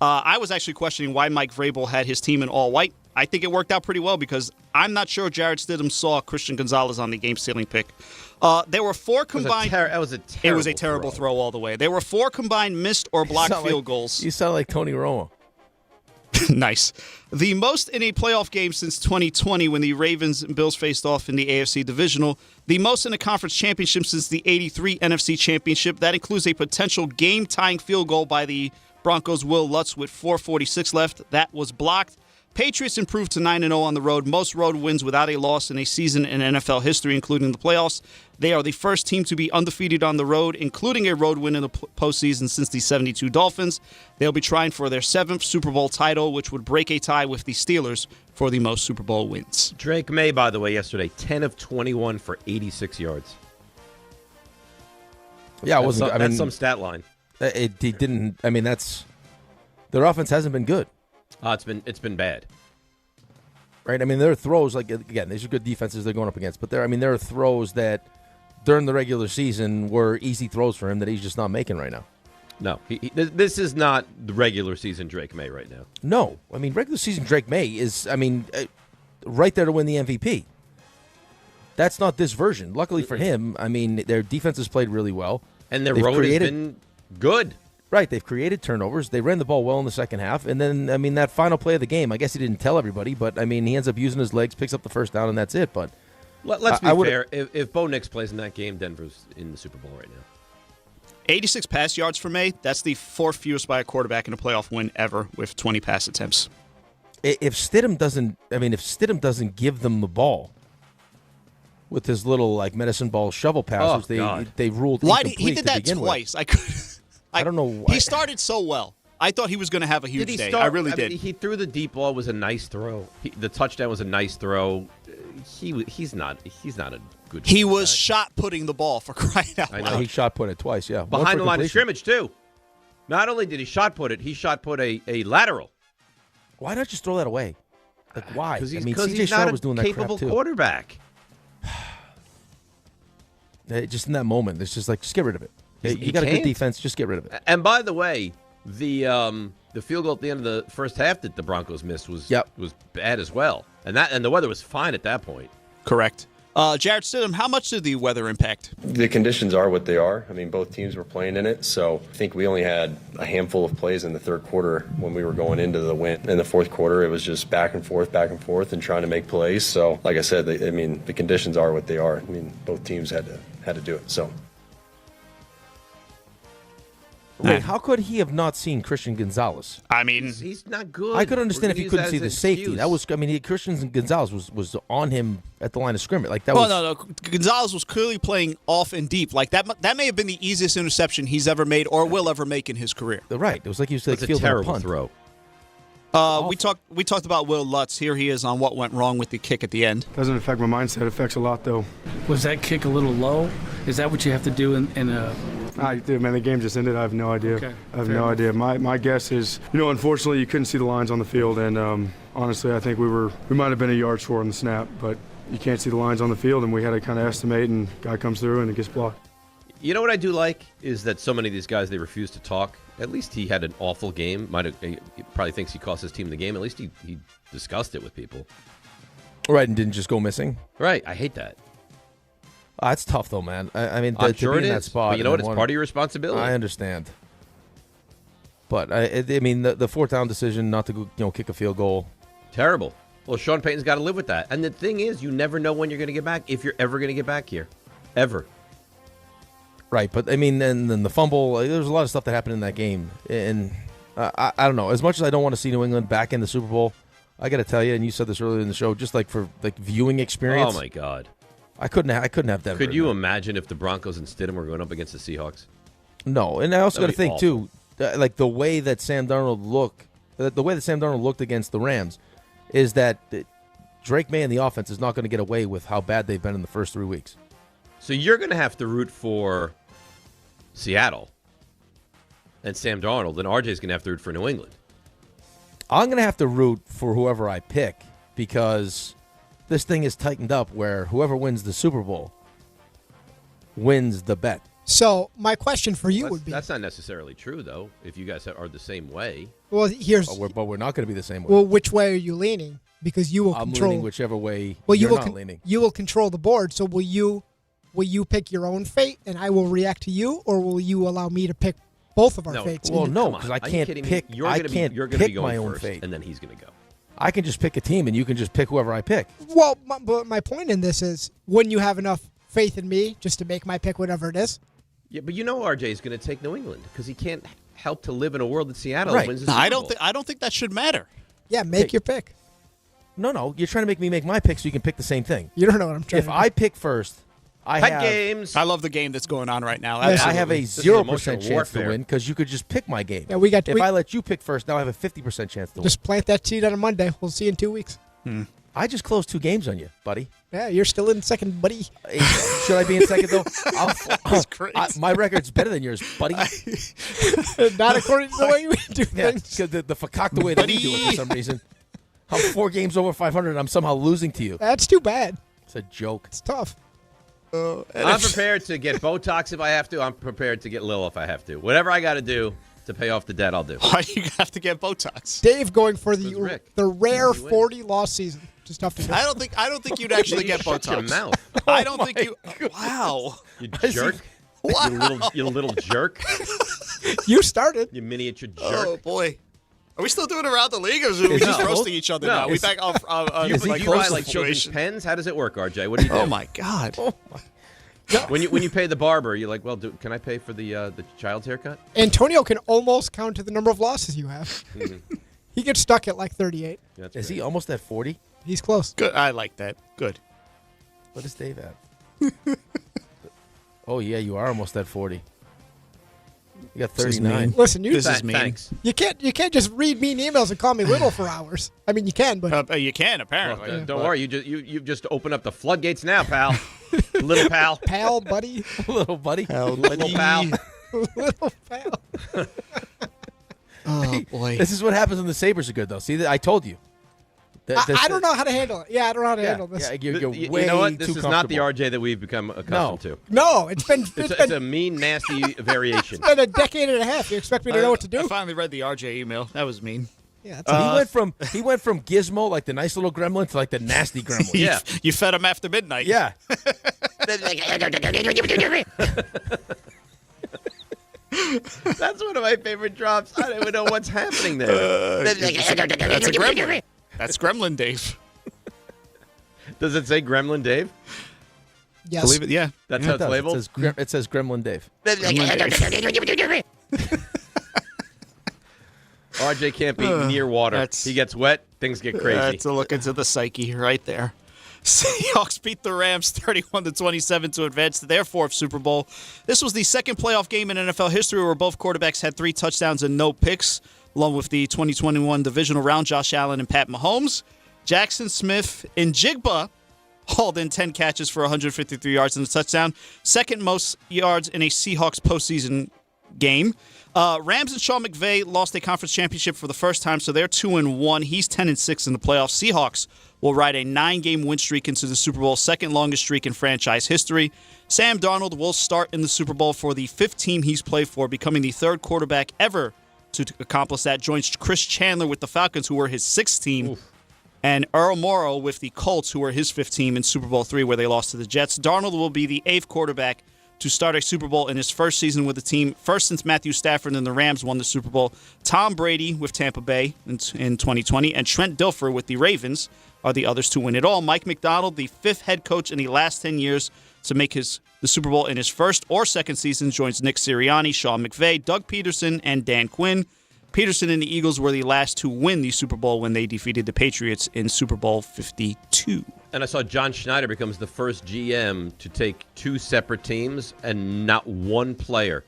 Speaker 13: I was actually questioning why Mike Vrabel had his team in all white. I think it worked out pretty well because I'm not sure Jarrett Stidham saw Christian Gonzalez on the game-stealing pick. There were 4 combined.
Speaker 7: It was a
Speaker 13: terrible throw all the way. There were 4 combined missed or blocked field goals.
Speaker 8: You sound like Tony Romo.
Speaker 13: Nice. The most in a playoff game since 2020 when the Ravens and Bills faced off in the AFC Divisional. The most in a conference championship since the 83 NFC Championship. That includes a potential game-tying field goal by the Broncos' Will Lutz with 4:46 left. That was blocked. Patriots improved to 9-0 on the road. Most road wins without a loss in a season in NFL history, including the playoffs. They are the first team to be undefeated on the road, including a road win in the postseason since the 72 Dolphins. They'll be trying for their 7th Super Bowl title, which would break a tie with the Steelers for the most Super Bowl wins.
Speaker 7: Drake May, by the way, yesterday, 10 of 21 for 86 yards.
Speaker 8: Yeah, it wasn't.
Speaker 7: That's some stat line.
Speaker 8: It didn't. I mean, their offense hasn't been good.
Speaker 7: It's been bad.
Speaker 8: Right. I mean, there are throws again. These are good defenses they're going up against, but there are throws that during the regular season were easy throws for him that he's just not making right now.
Speaker 7: No, this is not the regular season Drake May right now.
Speaker 8: No, I mean regular season Drake May is. I mean, right there to win the MVP. That's not this version. Luckily for him, I mean, their defense has played really well.
Speaker 7: And their road has been good.
Speaker 8: Right. They've created turnovers. They ran the ball well in the second half. And then, I mean, that final play of the game, I guess he didn't tell everybody, but, I mean, he ends up using his legs, picks up the first down, and that's it. But
Speaker 7: let's be fair. If Bo Nix plays in that game, Denver's in the Super Bowl right now.
Speaker 13: 86 pass yards for May. That's the fourth fewest by a quarterback in a playoff win ever with 20 pass attempts.
Speaker 8: If Stidham doesn't give them the ball, with his little medicine ball shovel passes, they ruled incomplete.
Speaker 13: He did that twice.
Speaker 8: I don't know why.
Speaker 13: He started so well. I thought he was going to have a huge day. I really did.
Speaker 7: He threw the deep ball. Was a nice throw. The touchdown was a nice throw. He's not a good.
Speaker 13: He was shot putting the ball, for crying out loud.
Speaker 8: I know. He shot put it twice. Yeah,
Speaker 7: behind the line of scrimmage too. Not only did he shot put it, he shot put a lateral.
Speaker 8: Why not just throw that away? Why?
Speaker 7: Because
Speaker 8: CJ Stroud was doing that crap too.
Speaker 7: Capable quarterback.
Speaker 8: Just in that moment, it's just just get rid of it. You got a good defense, just get rid of it.
Speaker 7: And by the way, the field goal at the end of the first half that the Broncos missed was bad as well. And the weather was fine at that point.
Speaker 13: Correct. Jared Stidham, how much did the weather impact?
Speaker 10: The conditions are what they are. I mean, both teams were playing in it, so I think we only had a handful of plays in the third quarter when we were going into the win. In the fourth quarter, it was just back and forth, and trying to make plays. So, like I said, the conditions are what they are. I mean, both teams had to do it. So.
Speaker 8: Wait, how could he have not seen Christian Gonzalez?
Speaker 13: I mean,
Speaker 7: he's not good.
Speaker 8: I could understand if he couldn't see the safety. That was, Christian Gonzalez was on him at the line of scrimmage.
Speaker 13: No. Gonzalez was clearly playing off and deep. That may have been the easiest interception he's ever made or will ever make in his career.
Speaker 8: Right. It was like he was fielding
Speaker 7: a terrible
Speaker 8: punt.
Speaker 7: throw.
Speaker 13: We talked about Will Lutz. Here he is on what went wrong with the kick at the end.
Speaker 11: Doesn't affect my mindset. It affects a lot, though.
Speaker 12: Was that kick a little low? Is that what you have to do in a...
Speaker 11: The game just ended. I have no idea.
Speaker 12: Okay.
Speaker 11: I have no idea. My guess is, unfortunately, you couldn't see the lines on the field, and honestly, I think we might have been a yard short on the snap, but you can't see the lines on the field, and we had to kind of estimate, and guy comes through, and it gets blocked.
Speaker 7: You know what I do like is that so many of these guys, they refuse to talk. At least he had an awful game. He probably thinks he cost his team the game. At least he discussed it with people.
Speaker 8: Right, and didn't just go missing.
Speaker 7: Right, I hate that.
Speaker 8: It's tough, though, man. I mean,
Speaker 7: I'm
Speaker 8: to
Speaker 7: sure
Speaker 8: be
Speaker 7: it
Speaker 8: in
Speaker 7: is.
Speaker 8: that spot.
Speaker 7: But you know what? It's part of your responsibility.
Speaker 8: I understand. But, I mean, the fourth down decision not to kick a field goal.
Speaker 7: Terrible. Well, Sean Payton's got to live with that. And the thing is, you never know when you're going to get back, if you're ever going to get back here. Ever.
Speaker 8: Right, but, I mean, and then the fumble, there's a lot of stuff that happened in that game. And I don't know. As much as I don't want to see New England back in the Super Bowl, I got to tell you, and you said this earlier in the show, just for viewing experience.
Speaker 7: Oh, my God.
Speaker 8: I couldn't have Denver.
Speaker 7: Could you imagine if the Broncos and Stidham were going up against the Seahawks?
Speaker 8: No, and I also got to think too, the way that Sam Darnold looked against the Rams, is that Drake May and the offense is not going to get away with how bad they've been in the first 3 weeks.
Speaker 7: So you're going to have to root for Seattle and Sam Darnold, and RJ's going to have to root for New England.
Speaker 8: I'm going to have to root for whoever I pick because this thing is tightened up where whoever wins the Super Bowl wins the bet.
Speaker 23: So my question for you would be...
Speaker 7: That's not necessarily true, though, if you guys are the same way.
Speaker 23: Well, here's...
Speaker 8: But we're not going to be the same way.
Speaker 23: Well, which way are you leaning? Because you will
Speaker 8: I'm
Speaker 23: control...
Speaker 8: leaning whichever way
Speaker 23: you're
Speaker 8: not leaning.
Speaker 23: You will control the board, so will you pick your own fate and I will react to you, or will you allow me to pick both of our fates?
Speaker 8: Well, no, because I can't pick. I can't pick my own fate,
Speaker 7: and then he's going to go.
Speaker 8: I can just pick a team, and you can just pick whoever I pick.
Speaker 23: Well, but my point in this is, wouldn't you have enough faith in me just to make my pick whatever it is?
Speaker 7: Yeah, but RJ is going to take New England because he can't help to live in a world that Seattle
Speaker 8: right.
Speaker 7: wins the Super Bowl.
Speaker 13: I don't think that should matter.
Speaker 23: Yeah, make your pick.
Speaker 8: No, you're trying to make me make my pick so you can pick the same thing.
Speaker 23: You don't know what I'm trying to do.
Speaker 8: If I pick first, I have
Speaker 7: games.
Speaker 13: I love the game that's going on right now.
Speaker 8: I have a 0% chance to win because you could just pick my game.
Speaker 23: Yeah, if
Speaker 8: I let you pick first, now I have a 50% chance to win.
Speaker 23: Just plant that seed on a Monday. We'll see you in 2 weeks.
Speaker 8: I just closed 2 games on you, buddy.
Speaker 23: Yeah, you're still in second, buddy.
Speaker 8: Should I be in second, though?
Speaker 13: That's great.
Speaker 8: My record's better than yours, buddy.
Speaker 23: Not according to the way we do things.
Speaker 8: Yeah, the fakakta way that we do it for some reason. I'm 4 games over 500, and I'm somehow losing to you.
Speaker 23: That's too bad.
Speaker 8: It's a joke.
Speaker 23: It's tough.
Speaker 7: I'm prepared to get Botox if I have to. I'm prepared to get Lil if I have to. Whatever I got to do to pay off the debt, I'll do.
Speaker 13: Why do you have to get Botox?
Speaker 23: Dave going for the rare 40-loss season. Just tough to do.
Speaker 13: I don't think you'd actually get Botox.
Speaker 7: Shut your mouth.
Speaker 13: I don't think you. Wow.
Speaker 7: You jerk.
Speaker 13: Wow.
Speaker 7: You little jerk.
Speaker 23: You started.
Speaker 7: You miniature jerk.
Speaker 13: Oh boy. Are we still doing around the league, or are we just roasting each other now? We back off.
Speaker 7: You buy like children's pens? How does it work, RJ? What do you do?
Speaker 13: Oh my God.
Speaker 7: When you pay the barber, you're like, well, can I pay for the child's haircut?
Speaker 23: Antonio can almost count to the number of losses you have. He gets stuck at like 38.
Speaker 8: Is he almost at 40?
Speaker 23: He's close.
Speaker 13: Good. I like that. Good.
Speaker 8: What is Dave at? Oh, yeah, you are almost at 40. You got 39.
Speaker 23: Listen,
Speaker 13: This is mean.
Speaker 7: Thanks.
Speaker 23: You can't just read mean emails and call me little for hours. I mean, you can, but
Speaker 13: You can apparently.
Speaker 7: Well, don't worry. You've just opened up the floodgates now, pal. Little pal.
Speaker 23: pal, buddy,
Speaker 8: Little buddy.
Speaker 7: Little pal.
Speaker 23: little pal.
Speaker 13: Oh boy.
Speaker 8: This is what happens when the Sabres are good, though. See, I told you.
Speaker 23: I don't know how to handle it. Yeah, I don't know how to handle this.
Speaker 8: Yeah, you're
Speaker 7: You
Speaker 8: way
Speaker 7: know what? This
Speaker 8: too
Speaker 7: is not the
Speaker 8: comfortable.
Speaker 7: RJ that we've become accustomed to.
Speaker 23: No, it's
Speaker 7: It's a mean, nasty variation.
Speaker 23: been a decade and a half. You expect me to know what to do?
Speaker 13: I finally read the RJ email. That was mean.
Speaker 23: Yeah,
Speaker 8: he went from Gizmo, like the nice little gremlin, to like the nasty gremlin.
Speaker 7: Yeah.
Speaker 13: You fed him after midnight.
Speaker 8: Yeah.
Speaker 7: That's one of my favorite drops. I don't even know what's happening there.
Speaker 13: That's a gremlin. That's Gremlin Dave.
Speaker 7: Does it say Gremlin Dave?
Speaker 23: Yes.
Speaker 13: Believe it. Yeah.
Speaker 7: That's
Speaker 8: Yeah,
Speaker 7: how it's labeled?
Speaker 8: It says Gremlin Dave.
Speaker 7: RJ can't be near water. He gets wet, things get crazy.
Speaker 13: That's a look into the psyche right there. Seahawks beat the Rams 31-27 to advance to their 4th Super Bowl. This was the second playoff game in NFL history where both quarterbacks had 3 touchdowns and no picks, along with the 2021 divisional round, Josh Allen and Pat Mahomes. Jackson Smith and Jigba hauled in 10 catches for 153 yards and a touchdown, second most yards in a Seahawks postseason game. Rams and Sean McVay lost a conference championship for the first time, so they're 2-1. He's 10-6 in the playoffs. Seahawks will ride a 9-game win streak into the Super Bowl, second longest streak in franchise history. Sam Darnold will start in the Super Bowl for the 5th team he's played for, becoming the 3rd quarterback ever to accomplish that. Joins Chris Chandler with the Falcons, who were his 6th team. Oof. And Earl Morrow with the Colts, who were his 5th team in Super Bowl III, where they lost to the Jets. Darnold will be the 8th quarterback to start a Super Bowl in his first season with the team, first since Matthew Stafford and the Rams won the Super Bowl. Tom Brady with Tampa Bay in 2020, and Trent Dilfer with the Ravens are the others to win it all. Mike McDonald, the 5th head coach in the last 10 years to make the Super Bowl in his first or second season, joins Nick Sirianni, Sean McVay, Doug Peterson, and Dan Quinn. Peterson and the Eagles were the last to win the Super Bowl when they defeated the Patriots in Super Bowl 52.
Speaker 7: And I saw John Schneider becomes the first GM to take 2 separate teams, and not one player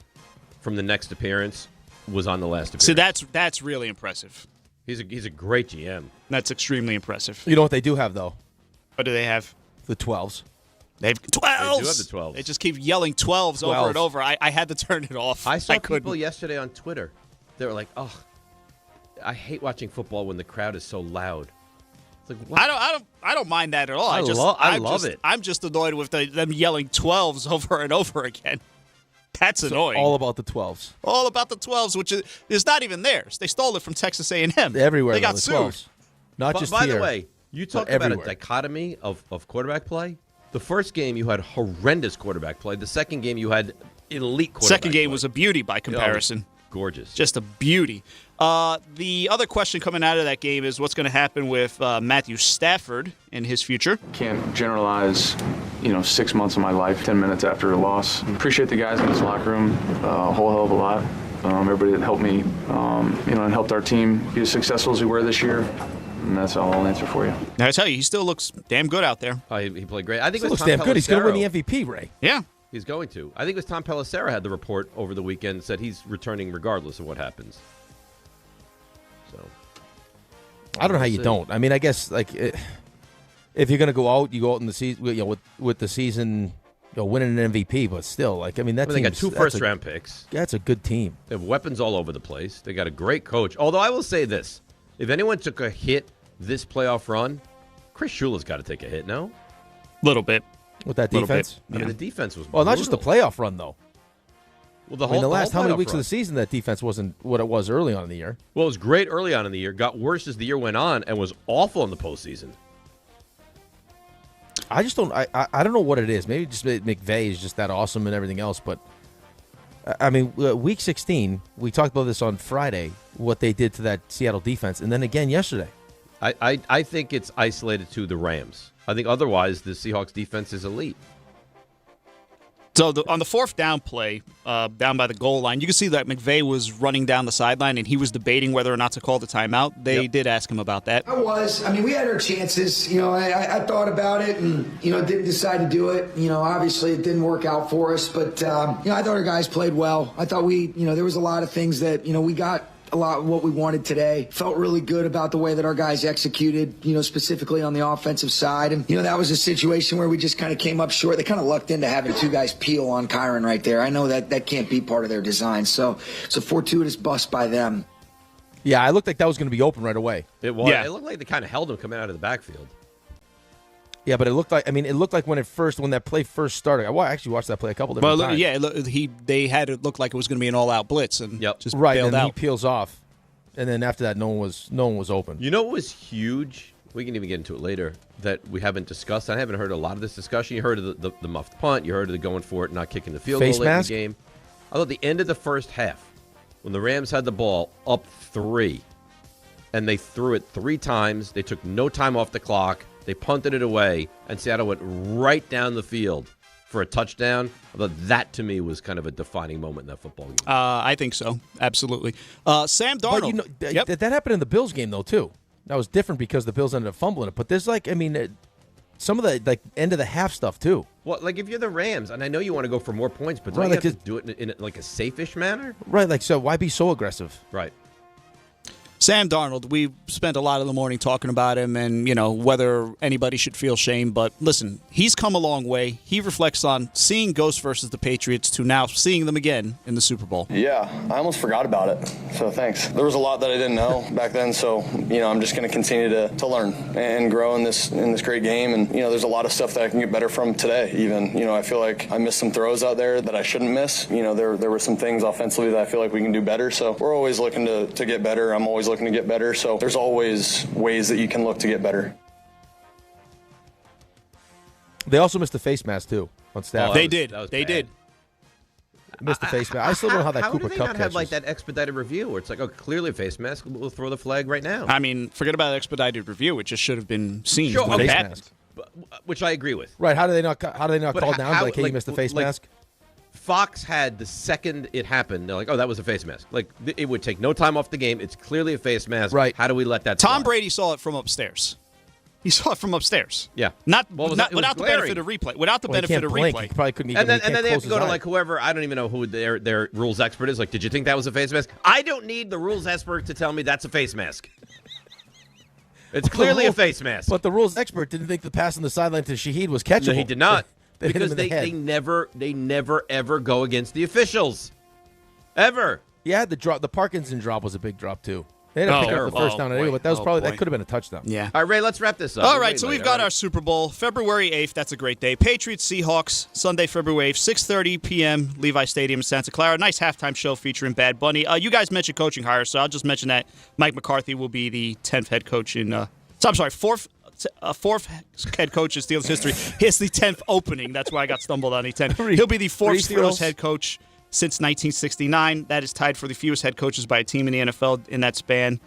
Speaker 7: from the next appearance was on the last appearance.
Speaker 13: So that's really impressive.
Speaker 7: He's a great GM.
Speaker 13: That's extremely impressive.
Speaker 8: You know what they do have, though?
Speaker 13: What do they have?
Speaker 8: The 12s.
Speaker 13: They have 12s.
Speaker 7: They do have the 12s.
Speaker 13: They just keep yelling 12s over and over. I had to turn it off.
Speaker 7: I saw people yesterday on Twitter. They were like, "Oh, I hate watching football when the crowd is so loud." It's like, what?
Speaker 13: I don't mind that at all. I love it. I'm just annoyed with them yelling 12s over and over again. That's annoying.
Speaker 8: All about the 12s.
Speaker 13: All about the 12s, which is not even theirs. They stole it from Texas A&M.
Speaker 8: Everywhere.
Speaker 13: They got
Speaker 8: the
Speaker 13: sued.
Speaker 8: 12s. Not just
Speaker 7: by
Speaker 8: here.
Speaker 7: the way, you talk about a dichotomy of quarterback play. The first game you had horrendous quarterback play. The second game you had elite quarterback
Speaker 13: Second game
Speaker 7: play.
Speaker 13: was a beauty by comparison.
Speaker 7: Gorgeous.
Speaker 13: Just a beauty. The other question coming out of that game is what's going to happen with Matthew Stafford and his future.
Speaker 15: Can't generalize, 6 months of my life, 10 minutes after a loss. Appreciate the guys in this locker room a whole hell of a lot. Everybody that helped me, and helped our team be as successful as we were this year. And that's all I'll answer for you.
Speaker 13: Now, I tell you, he still looks damn good out there.
Speaker 7: Oh, he played great. I think
Speaker 8: He
Speaker 7: it was
Speaker 8: looks
Speaker 7: Tom
Speaker 8: damn good. He's going to win
Speaker 7: Pelissero.
Speaker 8: the MVP, Ray.
Speaker 13: Yeah.
Speaker 7: He's going to. I think it was Tom Pelissero had the report over the weekend, said he's returning regardless of what happens. So
Speaker 8: I don't know how you don't. I mean, I guess, If you're going to go out, you go out in the season, with the season, winning an MVP. But still, that
Speaker 7: they got 2 first-round picks.
Speaker 8: That's a good team.
Speaker 7: They have weapons all over the place. They got a great coach. Although I will say this: if anyone took a hit this playoff run, Chris Shula's got to take a hit. No,
Speaker 13: little bit
Speaker 8: with that defense.
Speaker 7: I mean, the defense was
Speaker 8: not just the playoff run though.
Speaker 7: Well,
Speaker 8: the last how many weeks of the season that defense wasn't what it was early on in the year.
Speaker 7: Well, it was great early on in the year. Got worse as the year went on, and was awful in the postseason.
Speaker 8: I just don't. I don't know what it is. Maybe just McVay is just that awesome and everything else. But I mean, Week 16, we talked about this on Friday. What they did to that Seattle defense, and then again yesterday.
Speaker 7: I think it's isolated to the Rams. I think otherwise the Seahawks defense is elite.
Speaker 13: So on the 4th down play, down by the goal line, you can see that McVay was running down the sideline, and he was debating whether or not to call the timeout. They did ask him about that.
Speaker 3: I mean, we had our chances. I thought about it and, didn't decide to do it. Obviously it didn't work out for us, but, I thought our guys played well. I thought there was a lot of things that, we got a lot of what we wanted today. Felt really good about the way that our guys executed, specifically on the offensive side. And, that was a situation where we just kind of came up short. They kind of lucked into having 2 guys peel on Kyron right there. I know that can't be part of their design. So it's a fortuitous bust by them.
Speaker 8: Yeah, it looked like that was going to be open right away.
Speaker 7: It was. Yeah. It looked like they kind of held him coming out of the backfield.
Speaker 8: Yeah, but it looked like when that play first started. I actually watched that play a couple different times.
Speaker 13: Yeah, they had it look like it was going to be an all-out blitz, and just
Speaker 8: right,
Speaker 13: bailed
Speaker 8: and
Speaker 13: out.
Speaker 8: He peels off, and then after that, no one was open.
Speaker 7: You know what was huge? We can even get into it later. That we haven't discussed. I haven't heard a lot of this discussion. You heard of the muffed punt. You heard of the going for it, not kicking the field goal late in the game. I thought the end of the first half, when the Rams had the ball up 3, and they threw it 3 times. They took no time off the clock. They punted it away, and Seattle went right down the field for a touchdown. Although that, to me, was kind of a defining moment in that football game.
Speaker 13: I think so. Absolutely. Sam Darnold.
Speaker 8: But that happened in the Bills game, though, too. That was different because the Bills ended up fumbling it. But there's, some of the end of the half stuff, too.
Speaker 7: Well, if you're the Rams, and I know you want to go for more points, but don't you have to do it in a safe-ish manner?
Speaker 8: Right, so why be so aggressive?
Speaker 7: Right.
Speaker 13: Sam Darnold, we spent a lot of the morning talking about him and, whether anybody should feel shame. But listen, he's come a long way. He reflects on seeing Ghost versus the Patriots to now seeing them again in the Super Bowl.
Speaker 17: Yeah, I almost forgot about it. So thanks. There was a lot that I didn't know back then. So, I'm just going to continue to learn and grow in this great game. And, there's a lot of stuff that I can get better from today, even. I feel like I missed some throws out there that I shouldn't miss. There were some things offensively that I feel like we can do better. So we're always looking to get better. I'm always looking to get better, so there's always ways that you can look to get better.
Speaker 8: They also missed the face mask too on staff.
Speaker 13: They did.
Speaker 8: Missed the face mask. I still don't know how that Cooper Kupp
Speaker 7: How do they not have
Speaker 8: catches.
Speaker 7: that expedited review where it's clearly a face mask, we'll throw the flag right now.
Speaker 13: I mean, forget about expedited review. It just should have been seen.
Speaker 7: Sure,
Speaker 13: when it
Speaker 7: face
Speaker 13: happened.
Speaker 7: mask. Which I agree with.
Speaker 8: Right? How do they not call down? Hey, you missed the face mask.
Speaker 7: Fox had the second it happened, they're like, oh, that was a face mask. It would take no time off the game. It's clearly a face mask.
Speaker 8: Right.
Speaker 7: How do we let that
Speaker 13: Tom
Speaker 7: slide?
Speaker 13: Brady saw it from upstairs. He saw it from upstairs.
Speaker 7: Yeah.
Speaker 13: Without the benefit of replay. Without the benefit of replay.
Speaker 8: He probably couldn't
Speaker 7: and then they have to go to whoever, I don't even know who their rules expert is. Did you think that was a face mask? I don't need the rules expert to tell me that's a face mask. It's clearly a face mask.
Speaker 8: But the rules expert didn't think the pass on the sideline to Shaheed was catchable.
Speaker 7: No, he did not.
Speaker 8: They hit him
Speaker 7: because
Speaker 8: in the head.
Speaker 7: they never ever go against the officials. Ever.
Speaker 8: Yeah, the Parkinson drop was a big drop too. They had to pick up the first down anyway, but that was that could have been a touchdown.
Speaker 13: Yeah.
Speaker 7: All right, Ray, let's wrap this up.
Speaker 13: All right, so we've got our Super Bowl, February 8th. That's a great day. Patriots, Seahawks, Sunday, February 8th, 6:30 p.m., Levi Stadium in Santa Clara. Nice halftime show featuring Bad Bunny. You guys mentioned coaching hires, so I'll just mention that Mike McCarthy will be the 10th head coach in fourth head coach in Steelers history. Here's the 10th opening. That's why I got stumbled on the 10th. He'll be the fourth Steelers head coach since 1969. That is tied for the fewest head coaches by a team in the NFL in that span.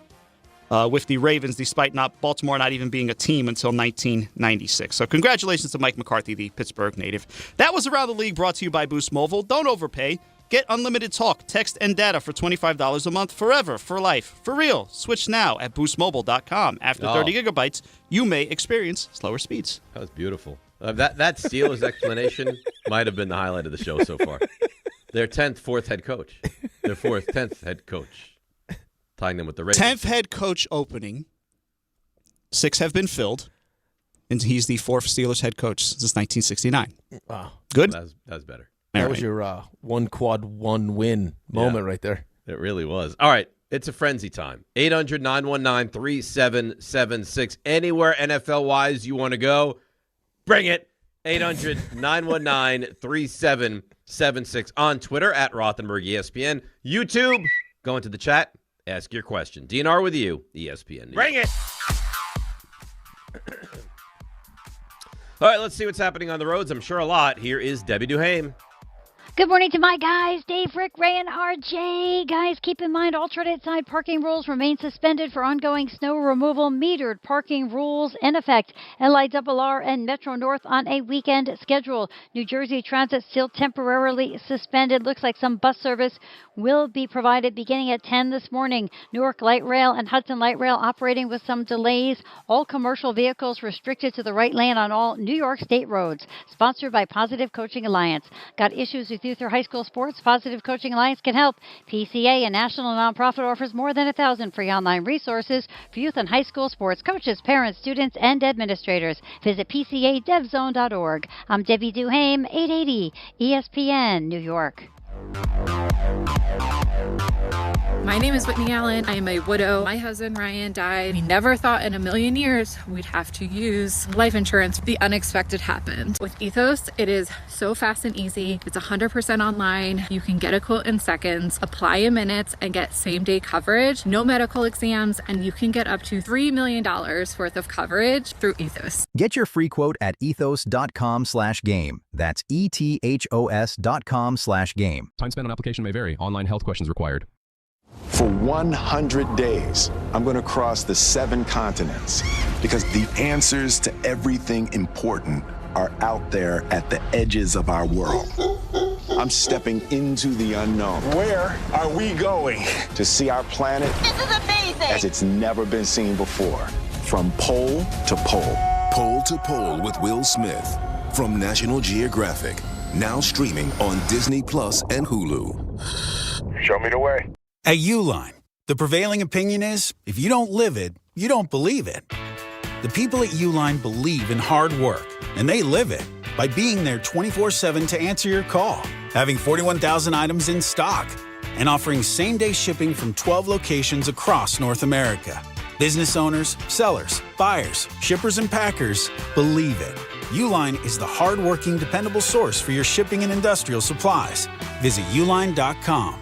Speaker 13: With the Ravens, despite Baltimore not even being a team until 1996. So congratulations to Mike McCarthy, the Pittsburgh native. That was Around the League, brought to you by Boost Mobile. Don't overpay. Get unlimited talk, text, and data for $25 a month forever, for life, for real. Switch now at boostmobile.com. After 30 gigabytes, you may experience slower speeds.
Speaker 7: That was beautiful. That Steelers explanation might have been the highlight of the show so far. Their 10th head coach. Their 10th head coach. Tying them with the Ravens.
Speaker 13: 10th head coach opening. 6 have been filled. and he's the 4th Steelers head coach since 1969.
Speaker 8: Wow.
Speaker 13: Good?
Speaker 7: That was better.
Speaker 8: That was your one quad one win moment right there.
Speaker 7: It really was. All right. It's a frenzy time. 800-919-3776. Anywhere NFL-wise you want to go, bring it. 800-919-3776. On Twitter, at Rothenberg ESPN. YouTube, go into the chat, ask your question. DNR with you, ESPN.
Speaker 1: Bring it.
Speaker 7: All right, let's see what's happening on the roads. I'm sure a lot. Here is Debbie Duhame.
Speaker 4: Good morning to my guys, Dave, Rick, Ray, and RJ. Guys, keep in mind alternate side parking rules remain suspended for ongoing snow removal. Metered parking rules in effect. LIRR and Metro North on a weekend schedule. New Jersey Transit still temporarily suspended. Looks like some bus service will be provided beginning at 10 this morning. Newark Light Rail and Hudson Light Rail operating with some delays. All commercial vehicles restricted to the right lane on all New York State roads. Sponsored by Positive Coaching Alliance. Got issues with youth or high school sports? Positive Coaching Alliance can help. PCA, a national nonprofit, offers more than 1,000 free online resources for youth and high school sports coaches, parents, students, and administrators. Visit PCADevZone.org. I'm Debbie Duhame, 880 ESPN, New York.
Speaker 5: My name is Whitney Allen. I am a widow. My husband, Ryan, died. We never thought in a million years we'd have to use life insurance. The unexpected happened. With Ethos, it is so fast and easy. It's 100% online. You can get a quote in seconds, apply in minutes, and get same-day coverage. No medical exams, and you can get up to $3 million worth of coverage through Ethos.
Speaker 18: Get your free quote at ethos.com/game. That's ETHOS.com/game.
Speaker 19: Time spent on application may vary. Online health questions required.
Speaker 24: For 100 days, I'm going to cross the 7 continents because the answers to everything important are out there at the edges of our world. I'm stepping into the unknown. Where are we going? To see our planet
Speaker 26: This is amazing.
Speaker 24: As it's never been seen before. From pole to pole.
Speaker 25: Pole to Pole with Will Smith from National Geographic. Now streaming on Disney Plus and Hulu.
Speaker 24: Show me the way.
Speaker 27: At Uline, the prevailing opinion is, if you don't live it, you don't believe it. The people at Uline believe in hard work, and they live it by being there 24/7 to answer your call, having 41,000 items in stock, and offering same-day shipping from 12 locations across North America. Business owners, sellers, buyers, shippers, and packers believe it. Uline is the hard-working, dependable source for your shipping and industrial supplies. Visit uline.com.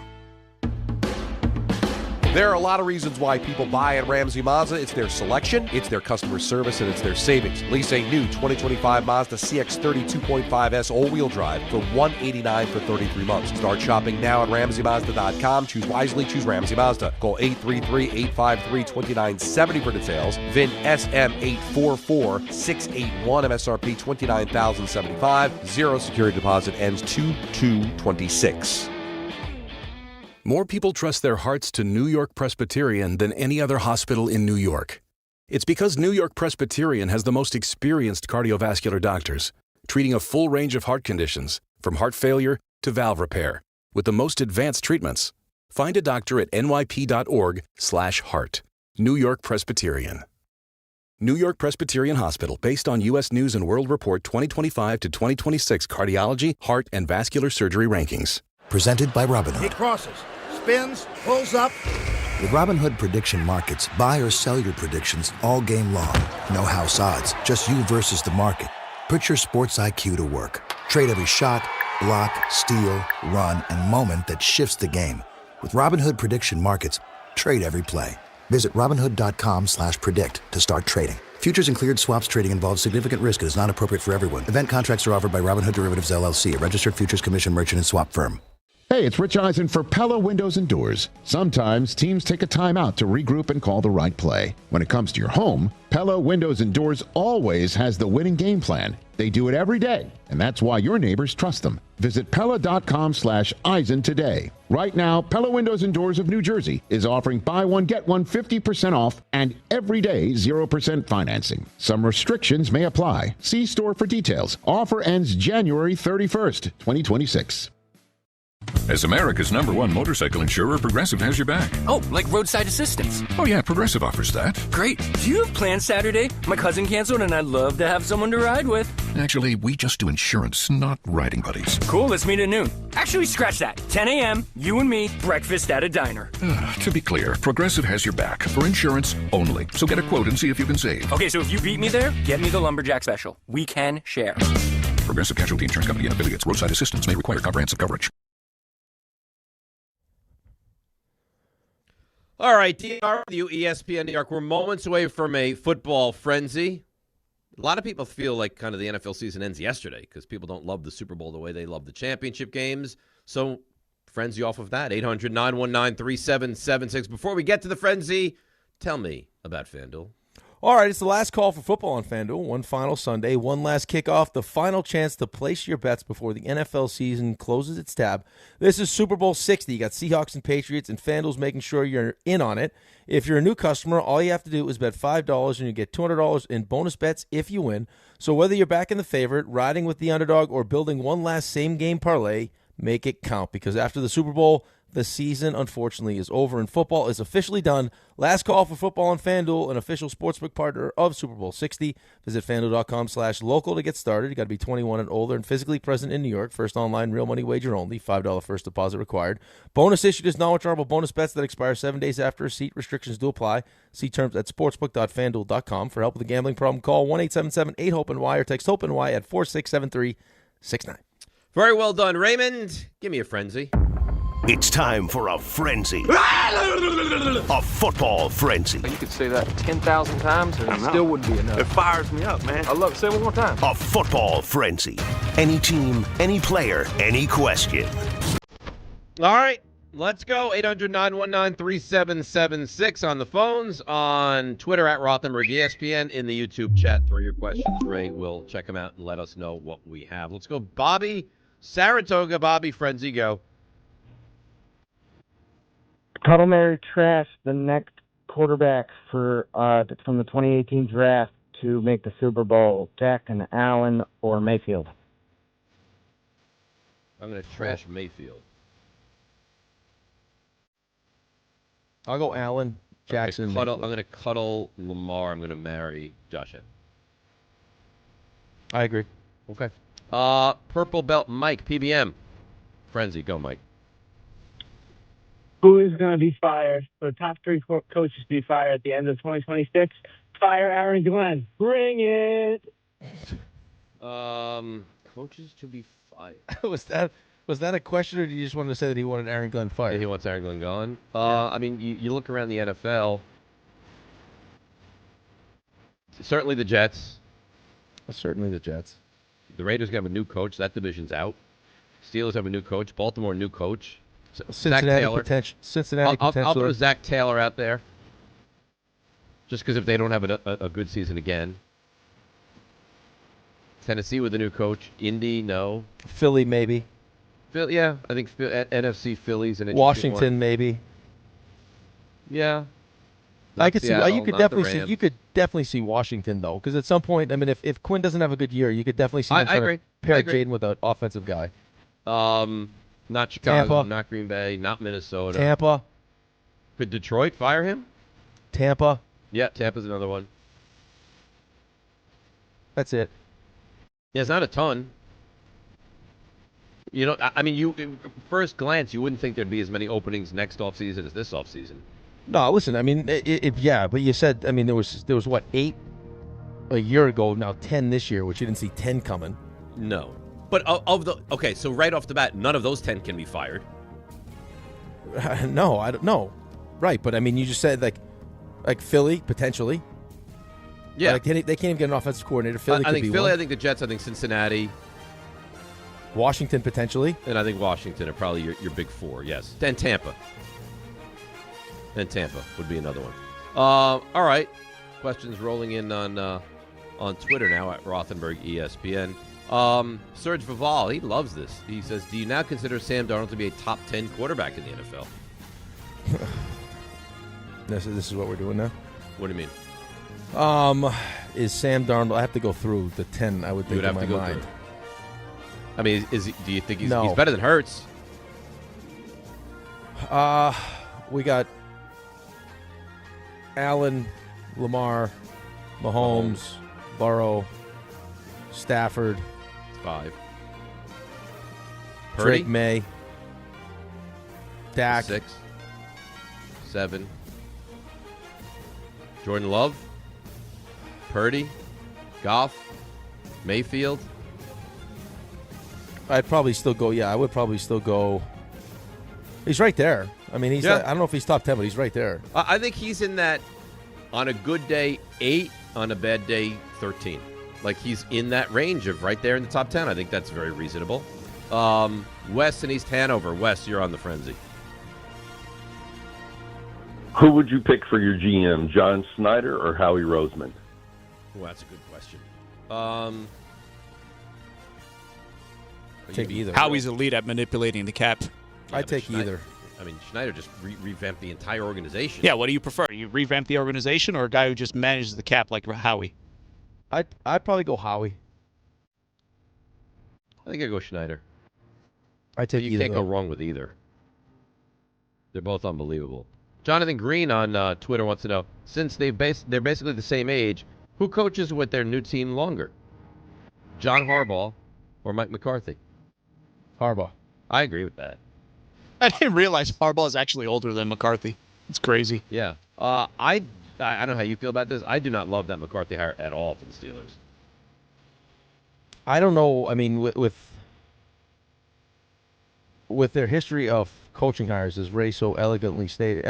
Speaker 28: There are a lot of reasons why people buy at Ramsey Mazda. It's their selection, it's their customer service, and it's their savings. Lease a new 2025 Mazda CX-30 2.5S all-wheel drive for $189 for 33 months. Start shopping now at RamseyMazda.com. Choose wisely, choose Ramsey Mazda. Call 833-853-2970 for details. VIN SM844-681, MSRP $29,075. Zero security deposit ends 2/2/26.
Speaker 29: More people trust their hearts to New York Presbyterian than any other hospital in New York. It's because New York Presbyterian has the most experienced cardiovascular doctors, treating a full range of heart conditions, from heart failure to valve repair, with the most advanced treatments. Find a doctor at nyp.org/heart. New York Presbyterian. New York Presbyterian Hospital, based on U.S. News & World Report 2025 to 2026 cardiology, heart, and vascular surgery rankings.
Speaker 30: Presented by Robinhood.
Speaker 31: He crosses, spins, pulls up.
Speaker 30: With Robinhood Prediction Markets, buy or sell your predictions all game long. No house odds, just you versus the market. Put your sports IQ to work. Trade every shot, block, steal, run, and moment that shifts the game. With Robinhood Prediction Markets, trade every play. Visit Robinhood.com/predict to start trading. Futures and cleared swaps trading involves significant risk and is not appropriate for everyone. Event contracts are offered by Robinhood Derivatives LLC, a registered futures commission merchant and swap firm.
Speaker 32: Hey, it's Rich Eisen for Pella Windows and Doors. Sometimes teams take a time out to regroup and call the right play. When it comes to your home, Pella Windows and Doors always has the winning game plan. They do it every day, and that's why your neighbors trust them. Visit Pella.com/Eisen today. Right now, Pella Windows and Doors of New Jersey is offering buy one, get one 50% off and every day 0% financing. Some restrictions may apply. See store for details. Offer ends January 31st, 2026.
Speaker 2: As America's #1 motorcycle insurer, Progressive has your back.
Speaker 6: Oh, like roadside assistance.
Speaker 2: Oh yeah, Progressive offers that.
Speaker 6: Great. Do you have plans Saturday? My cousin canceled and I'd love to have someone to ride with.
Speaker 2: Actually, we just do insurance, not riding buddies.
Speaker 6: Cool, let's meet at noon. Actually, scratch that. 10 a.m., you and me, breakfast at a diner.
Speaker 2: To be clear, Progressive has your back for insurance only. So get a quote and see if you can save.
Speaker 6: Okay, so if you beat me there, get me the Lumberjack Special. We can share.
Speaker 2: Progressive Casualty Insurance Company and affiliates. Roadside assistance may require comprehensive coverage.
Speaker 7: All right, DR with you, ESPN New York. We're moments away from a football frenzy. A lot of people feel like kind of the NFL season ends yesterday because people don't love the Super Bowl the way they love the championship games. So frenzy off of that, 800-919-3776. Before we get to the frenzy, tell me about FanDuel.
Speaker 8: All right, it's the last call for football on FanDuel. One final Sunday, one last kickoff, the final chance to place your bets before the NFL season closes its tab. This is Super Bowl 60. You got Seahawks and Patriots, and FanDuel's making sure you're in on it. If you're a new customer, all you have to do is bet $5, and you get $200 in bonus bets if you win. So whether you're backing the favorite, riding with the underdog, or building one last same-game parlay, make it count, because after the Super Bowl, the season, unfortunately, is over, and football is officially done. Last call for football on FanDuel, an official sportsbook partner of Super Bowl 60. Visit FanDuel.com/local to get started. You got to be 21 and older and physically present in New York. First online, real money wager only. $5 first deposit required. Bonus issued is non-withdrawable bonus bets that expire 7 days after receipt. Restrictions do apply. See terms at sportsbook.fanduel.com. For help with a gambling problem, call 1-877-8-HOPE-NY or text HOPE-NY at 467-369.
Speaker 7: Very well done, Raymond. Give me a frenzy.
Speaker 9: It's time for a frenzy. A football frenzy.
Speaker 10: You could say that 10,000 times and it still wouldn't be enough.
Speaker 9: It fires me up, man.
Speaker 10: I love it. Say it one more time.
Speaker 9: A football frenzy. Any team, any player, any question.
Speaker 7: All right, let's go. 800-919-3776 on the phones, on Twitter at Rothenberg ESPN, in the YouTube chat. Throw your questions. Ray will check them out and let us know what we have. Let's go, Bobby, Saratoga. Bobby, frenzy, go.
Speaker 11: Cuddle Mary Trash, the next quarterback for from the 2018 draft to make the Super Bowl, Jack and Allen or Mayfield.
Speaker 7: I'm going to trash Mayfield.
Speaker 8: I'll go Allen, Jackson.
Speaker 7: I'm going to cuddle Lamar. I'm going to marry Josh Allen.
Speaker 8: I agree.
Speaker 7: Okay. Purple Belt Mike, PBM. Frenzy, go, Mike.
Speaker 12: Who is going to be fired? The top 3 coaches to be fired at the end of 2026. Fire Aaron Glenn. Bring it.
Speaker 7: Coaches to be fired.
Speaker 8: Was that a question, or did you just want to say that he wanted Aaron Glenn fired?
Speaker 7: Yeah, he wants Aaron Glenn gone. I mean, you look around the NFL. Certainly the Jets.
Speaker 8: Certainly the Jets.
Speaker 7: The Raiders have a new coach. That division's out. Steelers have a new coach. Baltimore, new coach.
Speaker 8: Cincinnati potential.
Speaker 7: I'll put Zach Taylor out there. Just because if they don't have a good season again. Tennessee with a new coach. Indy, no.
Speaker 8: Philly, maybe.
Speaker 7: Yeah, I think NFC Phillies and
Speaker 8: Washington, maybe.
Speaker 7: Yeah.
Speaker 8: I could see. You could definitely see Washington though, because at some point, I mean, if Quinn doesn't have a good year, you could definitely see him trying to pair Jaden with an offensive guy.
Speaker 7: Not Chicago,
Speaker 8: Tampa.
Speaker 7: not Green Bay, not Minnesota.
Speaker 8: Tampa.
Speaker 7: Could Detroit fire him?
Speaker 8: Tampa.
Speaker 7: Yeah, Tampa's another one.
Speaker 8: That's it.
Speaker 7: Yeah, it's not a ton. You know, I mean, first glance, you wouldn't think there'd be as many openings next offseason as this offseason.
Speaker 8: No, listen, I mean, yeah, but you said, I mean, there was what, 8 a year ago, now 10 this year, which you didn't see 10 coming.
Speaker 7: No. But okay, so right off the bat, none of those 10 can be fired.
Speaker 8: No, I don't know. Right, but I mean, you just said like Philly potentially.
Speaker 7: Yeah,
Speaker 8: like, they can't even get an offensive coordinator. Philly,
Speaker 7: I think
Speaker 8: be
Speaker 7: Philly.
Speaker 8: one.
Speaker 7: I think the Jets. I think Cincinnati.
Speaker 8: Washington potentially,
Speaker 7: and I think Washington are probably your big 4. Yes, and Tampa. And Tampa would be another one. All right, questions rolling in on Twitter now at Rothenberg ESPN. Serge Vival, he loves this. He says, do you now consider Sam Darnold to be a top 10 quarterback in the NFL?
Speaker 8: This is what we're doing now?
Speaker 7: What do you mean?
Speaker 8: Is Sam Darnold, I have to go through the 10, I would think, in my mind.
Speaker 7: I mean, do you think he's better than Hurts?
Speaker 8: We got Allen, Lamar, Mahomes, Burrow, Stafford.
Speaker 7: 5.
Speaker 8: Drake May. Dak.
Speaker 7: 6. 7. Jordan Love. Purdy. Goff. Mayfield.
Speaker 8: I'd probably still go. Yeah, I would probably still go. He's right there. I mean, I don't know if he's top 10, but he's right there.
Speaker 7: I think he's in that, on a good day, 8, on a bad day, 13. Like, he's in that range of right there in the top 10. I think that's very reasonable. Wes in East Hanover. Wes, you're on the frenzy.
Speaker 1: Who would you pick for your GM, John Snyder or Howie Roseman?
Speaker 7: Well, that's a good question.
Speaker 8: Take either.
Speaker 3: Howie's elite at manipulating the cap.
Speaker 7: Yeah,
Speaker 8: I'd take
Speaker 7: Schneider,
Speaker 8: either.
Speaker 7: I mean, Schneider just revamped the entire organization.
Speaker 3: Yeah, what do you prefer? You revamp the organization or a guy who just manages the cap like Howie?
Speaker 8: I'd probably go Howie.
Speaker 7: I think I'd go Schneider.
Speaker 8: I'd take either.
Speaker 7: You can't go wrong with either. They're both unbelievable. Jonathan Green on Twitter wants to know, since they're basically the same age, who coaches with their new team longer? John Harbaugh or Mike McCarthy?
Speaker 8: Harbaugh.
Speaker 7: I agree with that.
Speaker 3: I didn't realize Harbaugh is actually older than McCarthy. It's crazy.
Speaker 7: Yeah. I don't know how you feel about this. I do not love that McCarthy hire at all for the Steelers.
Speaker 8: I don't know. I mean, with their history of coaching hires, as Ray so eloquently stated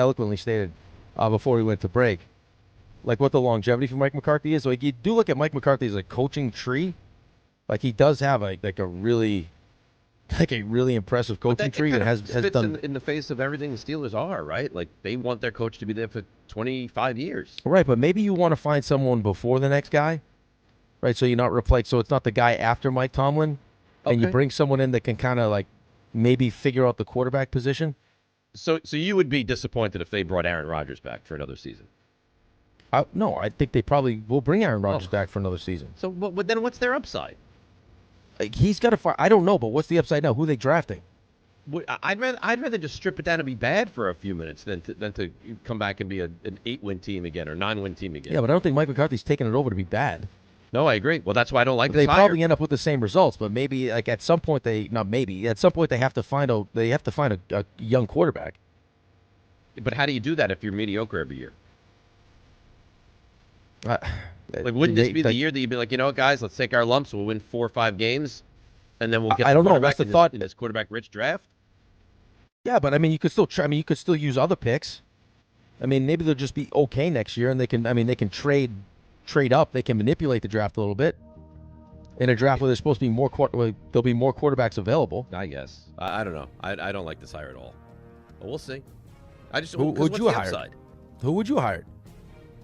Speaker 8: before we went to break, like what the longevity for Mike McCarthy is. Like, you do look at Mike McCarthy as a coaching tree. Like, he does have a really impressive coaching tree that has done
Speaker 7: in the face of everything the Steelers are, right? Like, they want their coach to be there for 25 years.
Speaker 8: Right, but maybe you want to find someone before the next guy, right? So you're not so it's not the guy after Mike Tomlin, and you bring someone in that can kind of like maybe figure out the quarterback position.
Speaker 7: So you would be disappointed if they brought Aaron Rodgers back for another season?
Speaker 8: No, I think they probably will bring Aaron Rodgers back for another season.
Speaker 7: So, but then what's their upside?
Speaker 8: Like, he's got to find. I don't know, but what's the upside now? Who are they drafting?
Speaker 7: I'd rather just strip it down and be bad for a few minutes than to come back and be an 8-win team again or 9-win team again.
Speaker 8: Yeah, but I don't think Mike McCarthy's taking it over to be bad.
Speaker 7: No, I agree. Well, that's why I don't like.
Speaker 8: They probably end up with the same results, but maybe like at some point they have to find a young quarterback.
Speaker 7: But how do you do that if you're mediocre every year? Like, wouldn't this be the year that you'd be like, you know what, guys, let's take our lumps. We'll win 4 or 5 games, and then we'll get.
Speaker 8: I don't know. That's the thought
Speaker 7: in this quarterback-rich draft.
Speaker 8: Yeah, but I mean, you could still try. I mean, you could still use other picks. I mean, maybe they'll just be okay next year, and they can. I mean, they can trade up. They can manipulate the draft a little bit. In a draft where there's supposed to be more, there'll be more quarterbacks available.
Speaker 7: I guess. I don't know. I don't like this hire at all. But we'll see.
Speaker 8: Who would you hire? Who would you hire?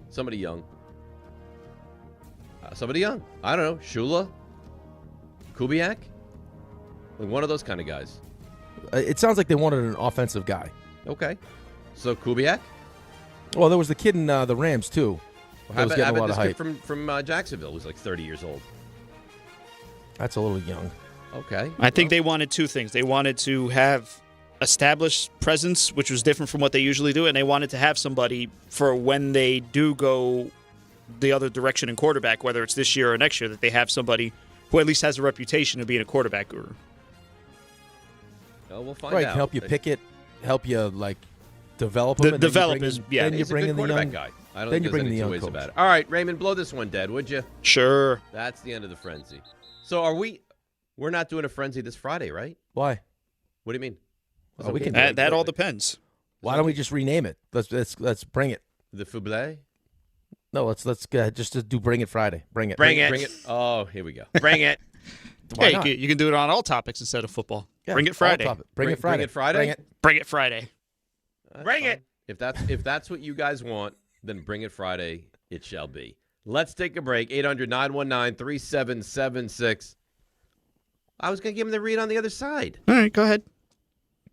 Speaker 7: Somebody young. I don't know. Shula? Kubiak? Like one of those kind of guys.
Speaker 8: It sounds like they wanted an offensive guy.
Speaker 7: Okay. So Kubiak?
Speaker 8: Well, there was the kid in the Rams, too.
Speaker 7: How about this kid from Jacksonville who's like 30 years old?
Speaker 8: That's a little young.
Speaker 7: Okay.
Speaker 3: I think they wanted two things. They wanted to have established presence, which was different from what they usually do, and they wanted to have somebody for when they do go the other direction in quarterback, whether it's this year or next year, that they have somebody who at least has a reputation of being a quarterback guru.
Speaker 7: Well, we'll find
Speaker 8: out.
Speaker 7: Right,
Speaker 8: help you pick it, help you like develop them.
Speaker 7: Then you bring in the young guy. I don't think there's any two ways about it. All right, Raymond, blow this one dead, would you?
Speaker 3: Sure.
Speaker 7: That's the end of the frenzy. So we're not doing a frenzy this Friday, right?
Speaker 8: Why?
Speaker 7: What do you mean?
Speaker 3: We can. That all depends.
Speaker 8: Why don't we just rename it? Let's bring it.
Speaker 7: The Fuble?
Speaker 8: No, let's just do Bring It Friday. Bring it.
Speaker 7: Bring it. Oh, here we go.
Speaker 3: Bring it. Hey, you can do it on all topics instead of football.
Speaker 8: Yeah,
Speaker 3: Bring it Friday.
Speaker 8: Bring it Friday.
Speaker 7: Bring it Friday.
Speaker 3: Bring it Friday.
Speaker 7: Bring it. If that's what you guys want, then Bring It Friday it shall be. Let's take a break. 800-919-3776. I was going to give him the read on the other side.
Speaker 3: All right, go ahead.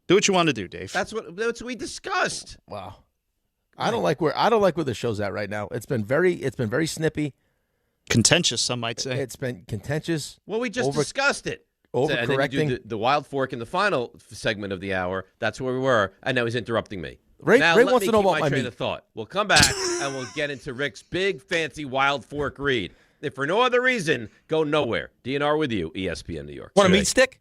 Speaker 3: Do what you want to do, Dave.
Speaker 7: That's what we discussed.
Speaker 8: Wow. I don't like where the show's at right now. It's been very snippy.
Speaker 3: Contentious, some might say.
Speaker 8: It's been contentious.
Speaker 7: Well, we just discussed it. And then you
Speaker 8: Overcorrecting.
Speaker 7: do the Wild Fork in the final segment of the hour. That's where we were, and now he's interrupting me.
Speaker 8: Ray
Speaker 7: now
Speaker 8: wants
Speaker 7: let
Speaker 8: to
Speaker 7: me
Speaker 8: know
Speaker 7: keep
Speaker 8: about my
Speaker 7: train
Speaker 8: meat.
Speaker 7: of thought. We'll come back, and we'll get into Rick's big, fancy Wild Fork read. If for no other reason, go nowhere. DNR with you, ESPN New York.
Speaker 8: Want a meat stick?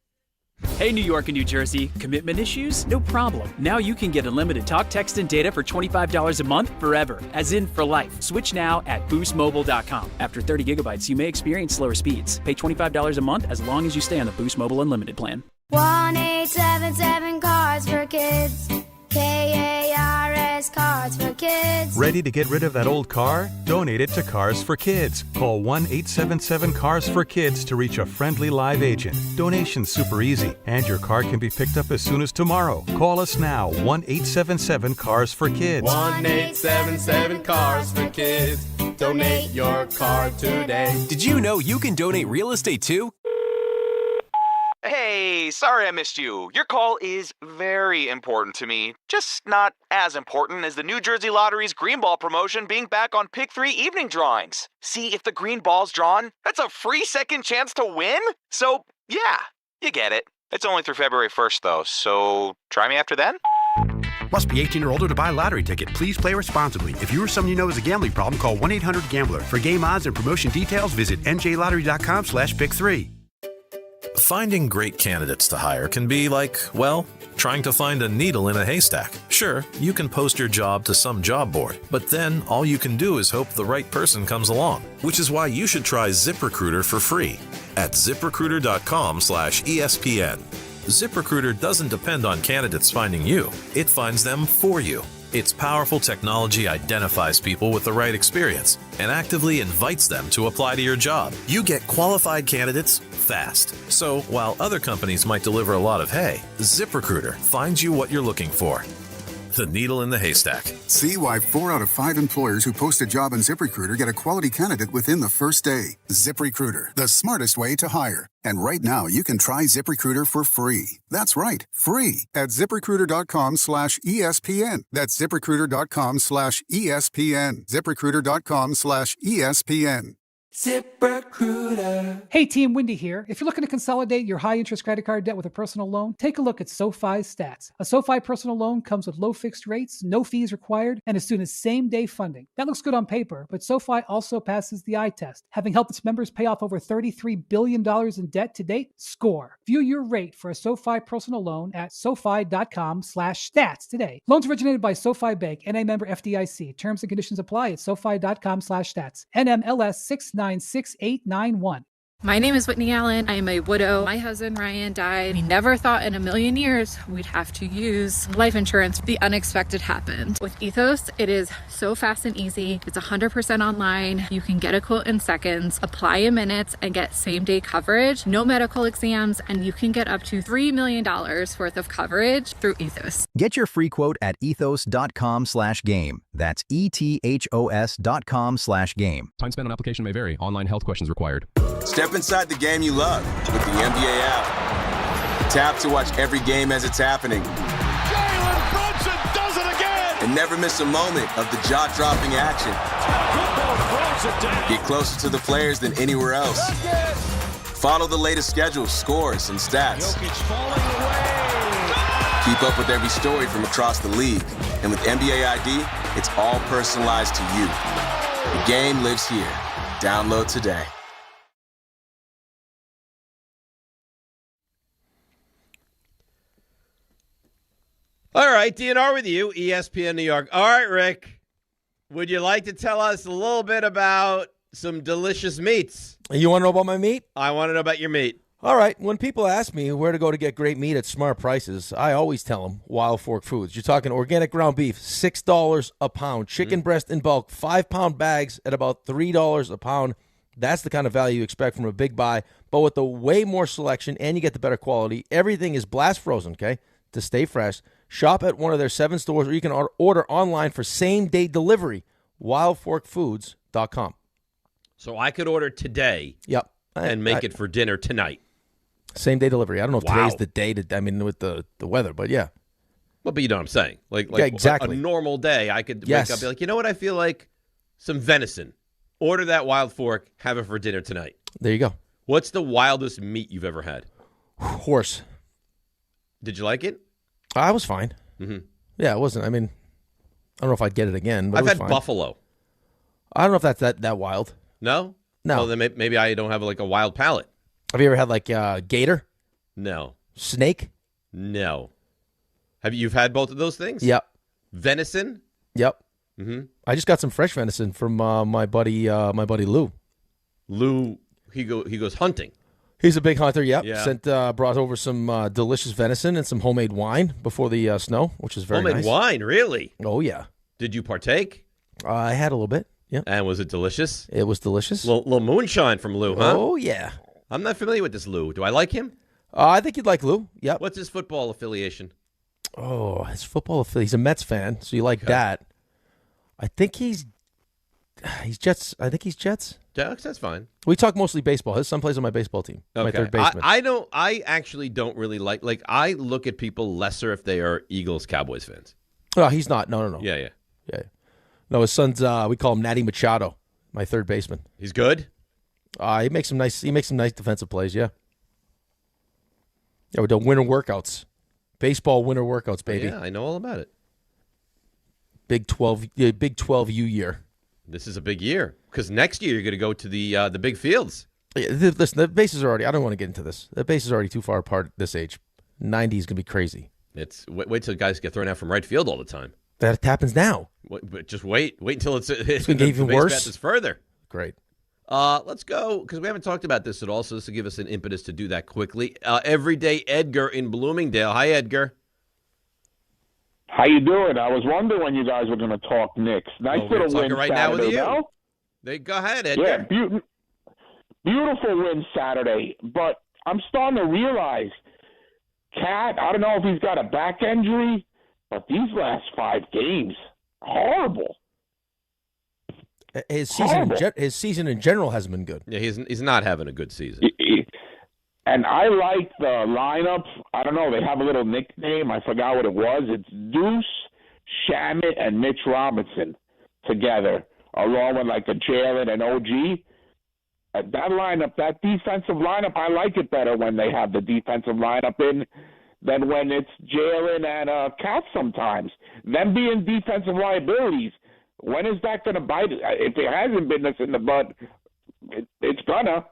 Speaker 4: Hey, New York and New Jersey. Commitment issues? No problem. Now you can get unlimited talk, text, and data for $25 a month forever, as in for life. Switch now at boostmobile.com. After 30 gigabytes, you may experience slower speeds. Pay $25 a month as long as you stay on the Boost Mobile Unlimited plan.
Speaker 5: 1-877 Cards for Kids. KARS Cards for Kids.
Speaker 13: Ready to get rid of that old car? Donate it to Cars for Kids. Call 1-877-CARS-FOR-KIDS to reach a friendly live agent. Donation's super easy, and your car can be picked up as soon as tomorrow. Call us now, 1-877-CARS-FOR-KIDS.
Speaker 14: 1-877 Cars for Kids. Donate your car today.
Speaker 15: Did you know you can donate real estate too?
Speaker 16: Hey, sorry I missed you. Your call is very important to me. Just not as important as the New Jersey Lottery's Green Ball promotion being back on Pick 3 evening drawings. See, if the green ball's drawn, that's a free second chance to win? So, yeah, you get it. It's only through February 1st, though, so try me after then?
Speaker 17: Must be 18 or older to buy a lottery ticket. Please play responsibly. If you or someone you know has a gambling problem, call 1-800-GAMBLER. For game odds and promotion details, visit njlottery.com/pick3.
Speaker 20: Finding great candidates to hire can be like, well, trying to find a needle in a haystack. Sure, you can post your job to some job board, but then all you can do is hope the right person comes along. Which is why you should try ZipRecruiter for free at ZipRecruiter.com/ESPN. ZipRecruiter doesn't depend on candidates finding you. It finds them for you. Its powerful technology identifies people with the right experience and actively invites them to apply to your job. You get qualified candidates fast. So while other companies might deliver a lot of hay, ZipRecruiter finds you what you're looking for. The needle in the haystack.
Speaker 21: See why 4 out of 5 employers who post a job on ZipRecruiter get a quality candidate within the first day. ZipRecruiter, the smartest way to hire. And right now, you can try ZipRecruiter for free. That's right, free at ZipRecruiter.com/ESPN. That's ZipRecruiter.com/ESPN. ZipRecruiter.com/ESPN.
Speaker 22: ZipRecruiter. Hey team, Wendy here. If you're looking to consolidate your high-interest credit card debt with a personal loan, take a look at SoFi's stats. A SoFi personal loan comes with low fixed rates, no fees required, and as soon as same-day funding. That looks good on paper, but SoFi also passes the eye test. Having helped its members pay off over $33 billion in debt to date, score. View your rate for a SoFi personal loan at SoFi.com/stats today. Loans originated by SoFi Bank, NA member FDIC. Terms and conditions apply at SoFi.com/stats. NMLS 696891.
Speaker 23: My name is Whitney Allen. I am a widow. My husband, Ryan, died. We never thought in a million years we'd have to use life insurance. The unexpected happened. With Ethos, it is so fast and easy. It's 100% online. You can get a quote in seconds, apply in minutes, and get same-day coverage. No medical exams, and you can get up to $3 million worth of coverage through Ethos.
Speaker 18: Get your free quote at ethos.com/game. That's ETHOS.com/game.
Speaker 19: Time spent on application may vary. Online health questions required.
Speaker 26: Step inside the game you love with the NBA app. Tap to watch every game as it's happening.
Speaker 9: Jalen Brunson does it again!
Speaker 26: And never miss a moment of the jaw-dropping action. Get closer to the players than anywhere else. Follow the latest schedules, scores, and stats. Keep up with every story from across the league. And with NBA ID, it's all personalized to you. The game lives here. Download today.
Speaker 7: All right, DNR with you, ESPN New York. All right, Rick, would you like to tell us a little bit about some delicious meats?
Speaker 8: You want to know about my meat?
Speaker 7: I want to know about your meat.
Speaker 8: All right. When people ask me where to go to get great meat at smart prices, I always tell them Wild Fork Foods. You're talking organic ground beef, $6 a pound. Chicken breast in bulk, 5-pound bags at about $3 a pound. That's the kind of value you expect from a big buy, but with the way more selection and you get the better quality. Everything is blast frozen, okay, to stay fresh. Shop at one of their 7 stores, or you can order online for same-day delivery, wildforkfoods.com.
Speaker 7: So I could order today and make it for dinner tonight.
Speaker 8: Same-day delivery. I don't know if today's the day, with the weather, but yeah.
Speaker 7: Well, but you know what I'm saying. Like
Speaker 8: exactly.
Speaker 7: A normal day, I could wake up and be like, you know what, I feel like some venison. Order that Wild Fork, have it for dinner tonight.
Speaker 8: There you go.
Speaker 7: What's the wildest meat you've ever had?
Speaker 8: Horse.
Speaker 7: Did you like it?
Speaker 8: I was fine.
Speaker 7: Mm-hmm.
Speaker 8: Yeah, it wasn't. I mean, I don't know if I'd get it again, but
Speaker 7: I've
Speaker 8: it was
Speaker 7: had
Speaker 8: fine.
Speaker 7: buffalo.
Speaker 8: I don't know if that's that wild.
Speaker 7: No?
Speaker 8: No.
Speaker 7: Well, then maybe I don't have like a wild palate.
Speaker 8: Have you ever had like gator?
Speaker 7: No.
Speaker 8: Snake?
Speaker 7: No. You've had both of those things?
Speaker 8: Yep.
Speaker 7: Venison?
Speaker 8: Yep.
Speaker 7: Mm-hmm.
Speaker 8: I just got some fresh venison from my buddy Lou.
Speaker 7: Lou, he goes hunting.
Speaker 8: He's a big hunter. Yep.
Speaker 7: Yeah.
Speaker 8: Brought over some delicious venison and some homemade wine before the snow, which is very nice.
Speaker 7: Homemade wine, really?
Speaker 8: Oh yeah.
Speaker 7: Did you partake?
Speaker 8: I had a little bit. Yeah.
Speaker 7: And was it delicious?
Speaker 8: It was delicious.
Speaker 7: Little moonshine from Lou, huh?
Speaker 8: Oh yeah.
Speaker 7: I'm not familiar with this Lou. Do I like him?
Speaker 8: I think you'd like Lou. Yep.
Speaker 7: What's his football affiliation?
Speaker 8: Oh, his football affiliate. He's a Mets fan, so you like that. I think he's Jets. I think he's Jets.
Speaker 7: Jets, that's fine.
Speaker 8: We talk mostly baseball. His son plays on my baseball team.
Speaker 7: Okay.
Speaker 8: My third baseman.
Speaker 7: I actually don't really like I look at people lesser if they are Eagles, Cowboys fans.
Speaker 8: Oh, he's not. No.
Speaker 7: Yeah.
Speaker 8: No, his son's. We call him Natty Machado, my third baseman.
Speaker 7: He's good.
Speaker 8: He makes some nice defensive plays. Yeah. Yeah, we're doing winter workouts, baseball winter workouts, baby.
Speaker 7: Yeah, I know all about it.
Speaker 8: Big 12U year.
Speaker 7: This is a big year because next year you're going to go to the big fields.
Speaker 8: Yeah, listen, the bases are already. I don't want to get into this. The base is already too far apart at this age. 90 is going to be crazy.
Speaker 7: It's wait till guys get thrown out from right field all the time.
Speaker 8: That happens now.
Speaker 7: But just wait until it's
Speaker 8: going to get even worse.
Speaker 7: Is further.
Speaker 8: Great.
Speaker 7: Let's go, because we haven't talked about this at all, so this will give us an impetus to do that quickly. Everyday Edgar in Bloomingdale. Hi, Edgar.
Speaker 2: How you doing? I was wondering when you guys were going to talk Knicks. Nice little win
Speaker 7: right
Speaker 2: Saturday,
Speaker 7: now with you.
Speaker 2: no?
Speaker 7: Go ahead, Edgar.
Speaker 2: Yeah, beautiful win Saturday, but I'm starting to realize, Cat, I don't know if he's got a back injury, but these last 5 games, horrible.
Speaker 8: His season in general hasn't been good.
Speaker 7: Yeah, he's not having a good season.
Speaker 2: And I like the lineup. I don't know. They have a little nickname. I forgot what it was. It's Deuce, Shamit, and Mitch Robinson together, along with like a Jalen and OG. That lineup, that defensive lineup, I like it better when they have the defensive lineup in than when it's Jalen and Cat sometimes. Them being defensive liabilities. When is that going to bite? If it hasn't been this in the butt, it's gonna.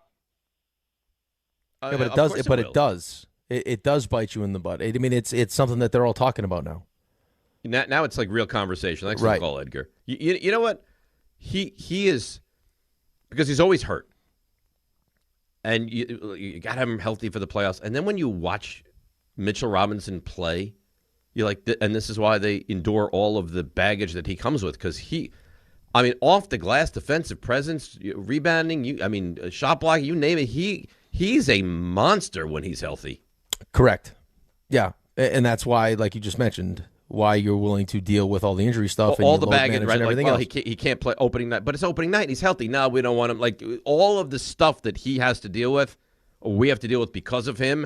Speaker 8: Yeah, but it does. But it does. It does bite you in the butt. I mean, it's something that they're all talking about now.
Speaker 7: Now it's like real conversation. Thanks for the call, Edgar. You know what? He is, because he's always hurt, and you got to have him healthy for the playoffs. And then when you watch Mitchell Robinson play, you're like, and this is why they endure all of the baggage that he comes with, because off the glass, defensive presence, rebounding, shot blocking, you name it. He's a monster when he's healthy.
Speaker 8: Correct. Yeah, and that's why, like you just mentioned, why you're willing to deal with all the injury stuff,
Speaker 7: all the baggage,
Speaker 8: and
Speaker 7: right?
Speaker 8: everything else.
Speaker 7: He can't play opening night, but it's opening night and he's healthy. No, we don't want him. Like all of the stuff that he has to deal with, or we have to deal with because of him.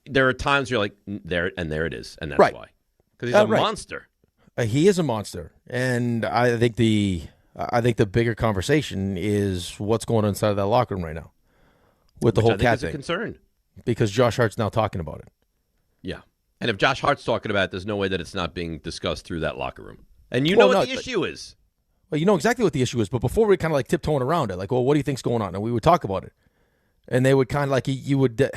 Speaker 7: There are times you're like, there it is, and that's why, because he's a monster.
Speaker 8: He is a monster, and I think the bigger conversation is what's going on inside of that locker room right now with the whole Cat thing.
Speaker 7: It's a concern
Speaker 8: because Josh Hart's now talking about it.
Speaker 7: Yeah, and if Josh Hart's talking about it, there's no way that it's not being discussed through that locker room. And you know what the issue is.
Speaker 8: Well, you know exactly what the issue is, but before we kind of like tiptoeing around it, like, well, what do you think's going on? And we would talk about it, and they would kind of like you would.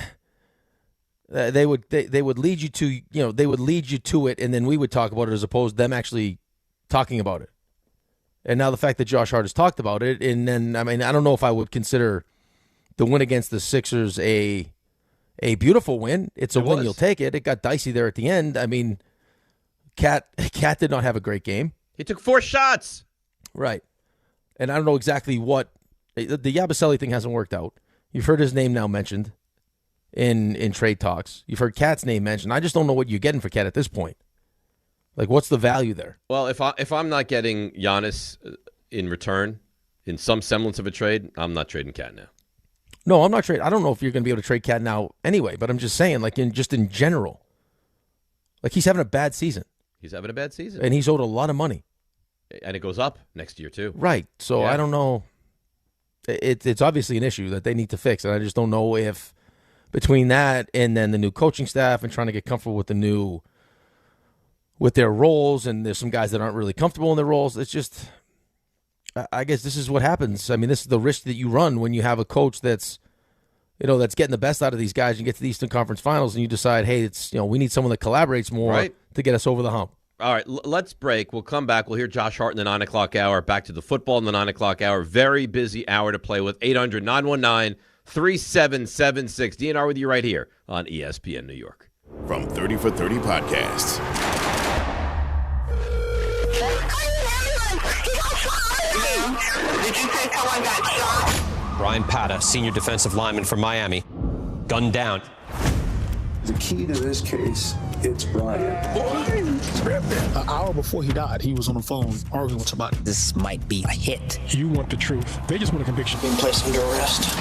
Speaker 8: They would lead you to they would lead you to it, and then we would talk about it as opposed to them actually talking about it. And now the fact that Josh Hart has talked about it, and then I don't know if I would consider the win against the Sixers a beautiful win. It's a win, you'll take it. It got dicey there at the end. I mean, Cat did not have a great game.
Speaker 7: He took 4 shots.
Speaker 8: Right, and I don't know exactly what the Yabusele thing hasn't worked out. You've heard his name now mentioned in trade talks. You've heard Cat's name mentioned. I just don't know what you're getting for Cat at this point. Like, what's the value there?
Speaker 7: Well, if I'm not getting Giannis in return in some semblance of a trade, I'm not trading Cat now.
Speaker 8: No, I'm not trading. I don't know if you're going to be able to trade Cat now anyway, but I'm just saying, like, in general. Like, he's having a bad season.
Speaker 7: He's having a bad season.
Speaker 8: And he's owed a lot of money.
Speaker 7: And it goes up next year, too.
Speaker 8: Right. So I don't know. It's obviously an issue that they need to fix, and I just don't know if between that and then the new coaching staff and trying to get comfortable with their roles, and there's some guys that aren't really comfortable in their roles. It's just, I guess this is what happens. I mean, this is the risk that you run when you have a coach that's getting the best out of these guys. You get to the Eastern Conference Finals and you decide, hey, we need someone that collaborates more to get us over the hump.
Speaker 7: All right, let's break. We'll come back. We'll hear Josh Hart in the 9 o'clock hour. Back to the football in the 9 o'clock hour. Very busy hour to play with. 800-919-3776. DNR with you right here on ESPN New York.
Speaker 6: From 30 for 30 Podcasts.
Speaker 10: Did you say someone got shot?
Speaker 15: Brian Pata, senior defensive lineman from Miami, gunned down.
Speaker 11: The key to this case, it's Brian.
Speaker 12: An hour before he died, he was on the phone arguing with somebody.
Speaker 11: This might be a hit.
Speaker 12: You want the truth. They just want a conviction.
Speaker 11: Being placed under arrest.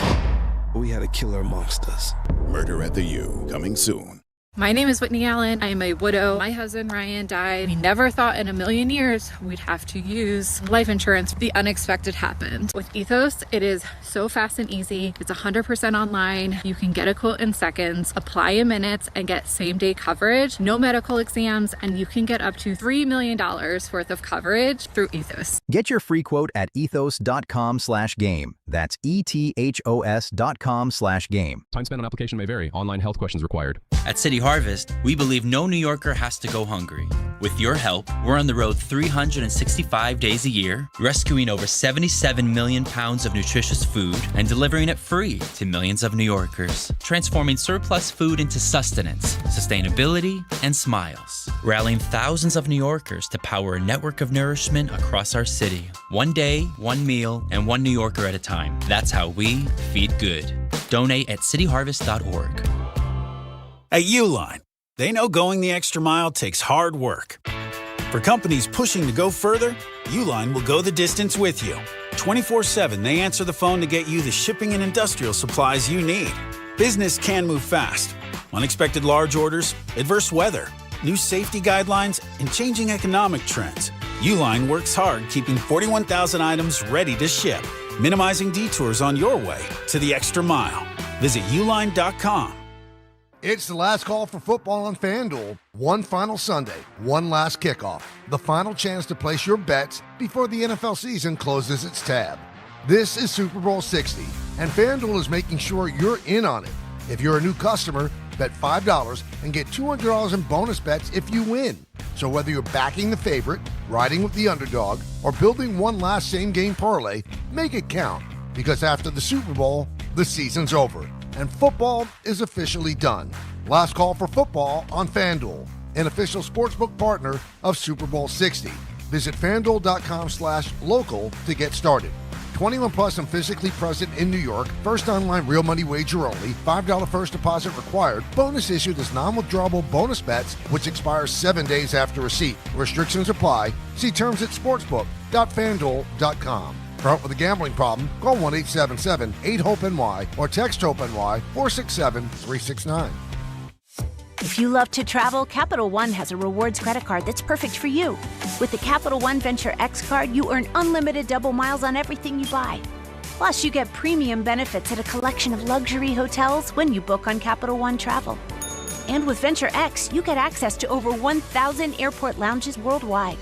Speaker 11: We had a killer amongst us.
Speaker 6: Murder at the U, coming soon.
Speaker 23: My name is Whitney Allen. I am a widow. My husband, Ryan, died. We never thought in a million years we'd have to use life insurance. The unexpected happened. With Ethos, it is so fast and easy. It's 100% online. You can get a quote in seconds, apply in minutes, and get same-day coverage. No medical exams, and you can get up to $3 million worth of coverage through Ethos.
Speaker 18: Get your free quote at ethos.com/game. That's ethos.com/game.
Speaker 19: Time spent on application may vary. Online health questions required.
Speaker 24: At City Harvest, we believe no New Yorker has to go hungry. With your help, we're on the road 365 days a year, rescuing over 77 million pounds of nutritious food and delivering it free to millions of New Yorkers, transforming surplus food into sustenance, sustainability, and smiles, rallying thousands of New Yorkers to power a network of nourishment across our city. One day, one meal, and one New Yorker at a time. That's how we feed good. Donate at cityharvest.org.
Speaker 25: At Uline, they know going the extra mile takes hard work. For companies pushing to go further, Uline will go the distance with you. 24/7, they answer the phone to get you the shipping and industrial supplies you need. Business can move fast. Unexpected large orders, adverse weather, new safety guidelines, and changing economic trends. Uline works hard keeping 41,000 items ready to ship, minimizing detours on your way to the extra mile. Visit uline.com.
Speaker 27: It's the last call for football on FanDuel. One final Sunday, one last kickoff. The final chance to place your bets before the NFL season closes its tab. This is Super Bowl 60, and FanDuel is making sure you're in on it. If you're a new customer, bet $5 and get $200 in bonus bets if you win. So whether you're backing the favorite, riding with the underdog, or building one last same-game parlay, make it count. Because after the Super Bowl, the season's over. And football is officially done. Last call for football on FanDuel, an official sportsbook partner of Super Bowl 60. Visit FanDuel.com/local to get started. 21 plus and physically present in New York. First online real money wager only. $5 first deposit required. Bonus issued as non-withdrawable bonus bets, which expires 7 days after receipt. Restrictions apply. See terms at sportsbook.fanduel.com. For help with a gambling problem, call 1-877-8-HOPE-NY or text HOPE-NY 467-369.
Speaker 28: If you love to travel, Capital One has a rewards credit card that's perfect for you. With the Capital One Venture X card, you earn unlimited double miles on everything you buy. Plus, you get premium benefits at a collection of luxury hotels when you book on Capital One Travel. And with Venture X, you get access to over 1,000 airport lounges worldwide.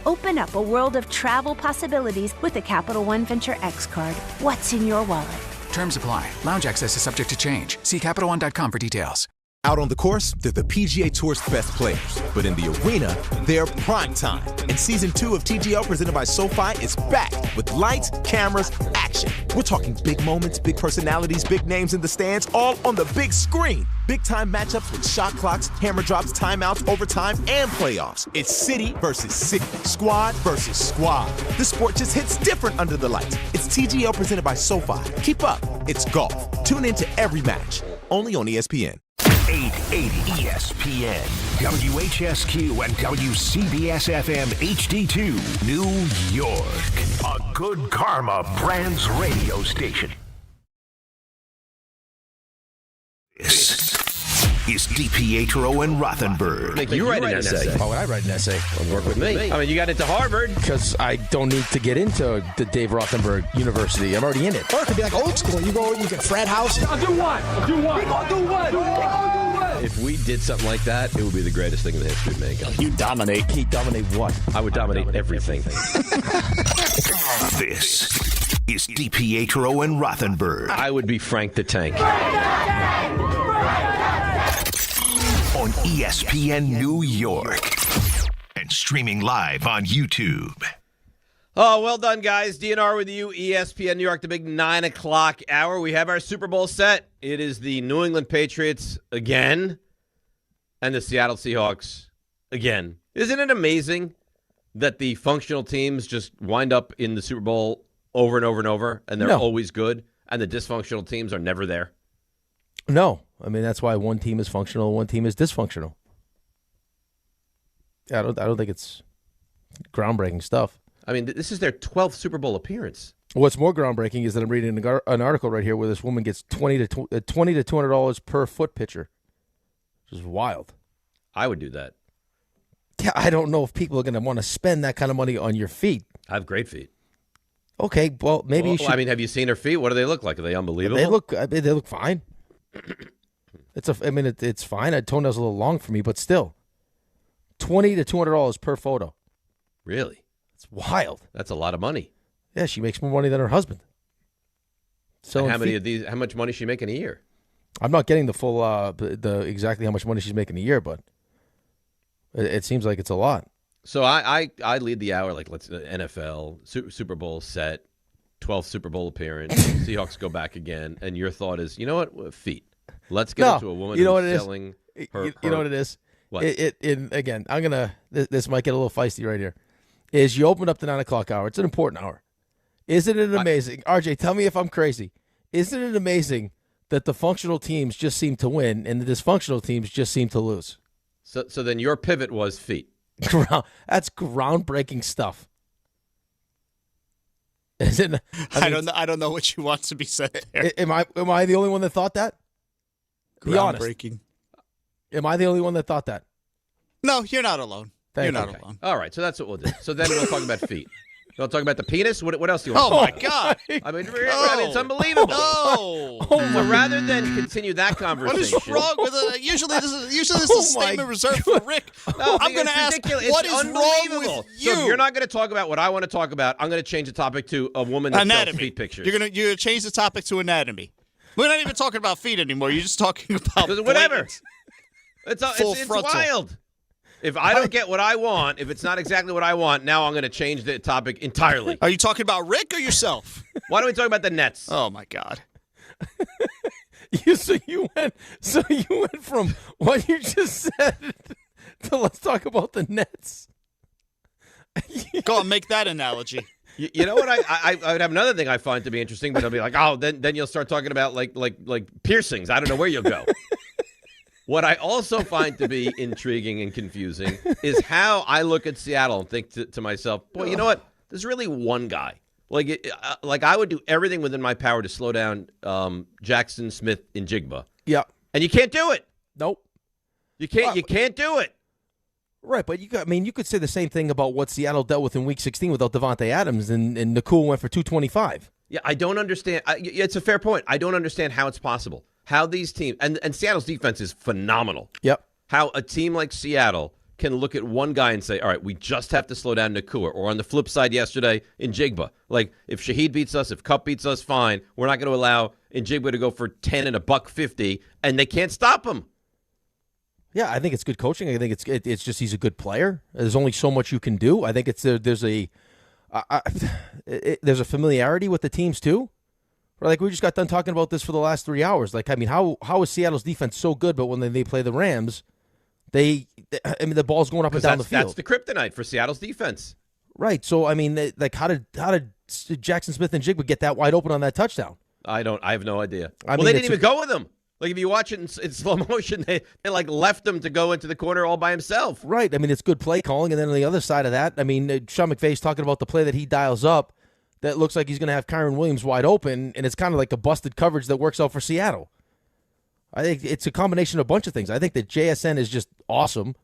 Speaker 28: Open up a world of travel possibilities with the Capital One Venture X card. What's in your wallet?
Speaker 29: Terms apply. Lounge access is subject to change. See CapitalOne.com for details.
Speaker 30: Out on the course, they're the PGA Tour's best players. But in the arena, they're prime time. And Season 2 of TGL presented by SoFi is back with lights, cameras, action. We're talking big moments, big personalities, big names in the stands, all on the big screen. Big-time matchups with shot clocks, hammer drops, timeouts, overtime, and playoffs. It's city versus city, squad versus squad. The sport just hits different under the lights. It's TGL presented by SoFi. Keep up. It's golf. Tune into every match. Only on ESPN.
Speaker 9: 880 ESPN, WHSQ, and WCBS-FM HD2, New York. A Good Karma Brands radio station. This is DiPietro and Rothenberg.
Speaker 7: You write an essay.
Speaker 8: Why would I write an essay?
Speaker 7: Well, work with me. I mean, you got into Harvard.
Speaker 8: Because I don't need to get into the Dave Rothenberg University. I'm already in it.
Speaker 12: Or it could be like old school. You get frat house.
Speaker 10: I'll do what? We gonna do what?
Speaker 7: If we did something like that, it would be the greatest thing in the history of mankind.
Speaker 12: You dominate.
Speaker 8: He dominate what?
Speaker 7: I would dominate everything.
Speaker 9: This is DiPietro and Rothenberg.
Speaker 7: I would be Frank the Tank.
Speaker 9: On ESPN New York. And streaming live on YouTube.
Speaker 7: Oh, well done, guys. DNR with you, ESPN New York, the big 9 o'clock hour. We have our Super Bowl set. It is the New England Patriots again and the Seattle Seahawks again. Isn't it amazing that the functional teams just wind up in the Super Bowl over and over and over, and they're always good, and the dysfunctional teams are never there?
Speaker 8: No. I mean, that's why one team is functional, one team is dysfunctional. I don't think it's groundbreaking stuff.
Speaker 7: I mean, this is their 12th Super Bowl appearance.
Speaker 8: What's more groundbreaking is that I'm reading an article right here where this woman gets $20 to $200 per foot picture, which is wild.
Speaker 7: I would do that.
Speaker 8: Yeah, I don't know if people are going to want to spend that kind of money on your feet.
Speaker 7: I have great feet.
Speaker 8: Okay, well, maybe you should.
Speaker 7: I mean, have you seen her feet? What do they look like? Are they unbelievable?
Speaker 8: They look fine. It's fine. Her toenails a little long for me, but still, $20 to $200 per photo.
Speaker 7: Really?
Speaker 8: It's wild.
Speaker 7: That's a lot of money.
Speaker 8: Yeah, she makes more money than her husband.
Speaker 7: So how many of these? How much money is she making a year?
Speaker 8: I'm not getting the full, the exactly how much money she's making a year, but it seems like it's a lot.
Speaker 7: So I lead the hour, like let's NFL Super Bowl set, 12th Super Bowl appearance. Seahawks go back again, and your thought is, you know what? Feet. Let's get into a woman who's selling her.
Speaker 8: You know what it is?
Speaker 7: What?
Speaker 8: Again, I'm gonna. This might get a little feisty right here. Is you open up the 9 o'clock hour? It's an important hour. Isn't it amazing, RJ? Tell me if I'm crazy. Isn't it amazing that the functional teams just seem to win and the dysfunctional teams just seem to lose?
Speaker 7: So then your pivot was feet.
Speaker 8: That's groundbreaking stuff. Is it?
Speaker 1: I don't know what you want to be said there.
Speaker 8: Am I the only one that thought that? Be honest.
Speaker 1: Groundbreaking.
Speaker 8: Am I the only one that thought that?
Speaker 1: No, you're not alone. You're not alone.
Speaker 7: All right, so that's what we'll do. So then we'll talk about feet. You want to talk about the penis? What else do you want?
Speaker 1: Oh, my God.
Speaker 7: I mean, it's unbelievable.
Speaker 1: No.
Speaker 7: So rather than continue that conversation.
Speaker 1: What is wrong with it? Usually this is a statement reserved for Rick.
Speaker 7: No,
Speaker 1: I'm going to ask, what is wrong with you?
Speaker 7: So if you're not going to talk about what I want to talk about, I'm going to change the topic to a woman that sells feet pictures.
Speaker 1: You're going to change the topic to anatomy. We're not even talking about feet anymore. You're just talking about
Speaker 7: whatever. It's wild. If I don't get what I want, if it's not exactly what I want, now I'm going to change the topic entirely.
Speaker 1: Are you talking about Rick or yourself?
Speaker 7: Why don't we talk about the Nets?
Speaker 1: Oh, my God.
Speaker 8: So you went from what you just said to let's talk about the Nets.
Speaker 1: Go on, make that analogy.
Speaker 7: You know what? I would have another thing I find to be interesting, but I'll be like, oh, then you'll start talking about like piercings. I don't know where you'll go. What I also find to be intriguing and confusing is how I look at Seattle and think to myself, boy, you know what? There's really one guy. Like I would do everything within my power to slow down Jackson Smith and Jigba.
Speaker 8: Yeah.
Speaker 7: And you can't do it.
Speaker 8: Nope.
Speaker 7: You can't do it.
Speaker 8: Right, but you could say the same thing about what Seattle dealt with in Week 16 without Devontae Adams, and Nakul went for 225.
Speaker 7: Yeah, I don't understand. It's a fair point. I don't understand how it's possible. How these teams, and Seattle's defense is phenomenal.
Speaker 8: Yep.
Speaker 7: How a team like Seattle can look at one guy and say, all right, we just have to slow down Nakua. Or on the flip side yesterday, in Njigba. Like, if Shaheed beats us, if Kupp beats us, fine. We're not going to allow Njigba to go for 10 and $150, and they can't stop him.
Speaker 8: Yeah, I think it's good coaching. I think it's just he's a good player. There's only so much you can do. I think there's a familiarity with the teams, too. Like, we just got done talking about this for the last 3 hours. Like, I mean, how is Seattle's defense so good, but when they play the Rams, the ball's going up and down the field.
Speaker 7: That's the kryptonite for Seattle's defense.
Speaker 8: Right. So, I mean, like, how did Jackson Smith and Jigba get that wide open on that touchdown?
Speaker 7: I have no idea. They didn't even go with him. Like, if you watch it in slow motion, they like left him to go into the corner all by himself.
Speaker 8: Right. I mean, it's good play calling. And then on the other side of that, I mean, Sean McVay's talking about the play that he dials up that looks like he's going to have Kyron Williams wide open, and it's kind of like a busted coverage that works out for Seattle. I think it's a combination of a bunch of things. I think that JSN is just awesome,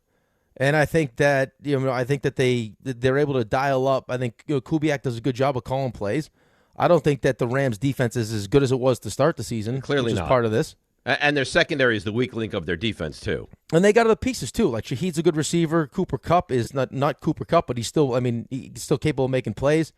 Speaker 8: and I think that they're able to dial up. I think Kubiak does a good job of calling plays. I don't think that the Rams' defense is as good as it was to start the season.
Speaker 7: Clearly
Speaker 8: which
Speaker 7: not.
Speaker 8: is part of this.
Speaker 7: And their secondary is the weak link of their defense, too.
Speaker 8: And they got other pieces, too. Like, Shaheed's a good receiver. Cooper Kupp is not Cooper Kupp, but he's still capable of making plays.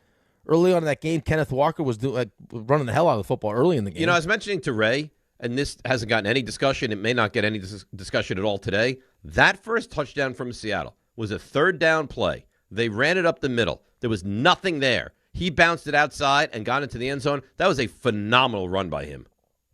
Speaker 8: Early on in that game, Kenneth Walker was running the hell out of the football early in the game.
Speaker 7: I was mentioning to Ray, and this hasn't gotten any discussion. It may not get any discussion at all today. That first touchdown from Seattle was a third down play. They ran it up the middle. There was nothing there. He bounced it outside and got into the end zone. That was a phenomenal run by him.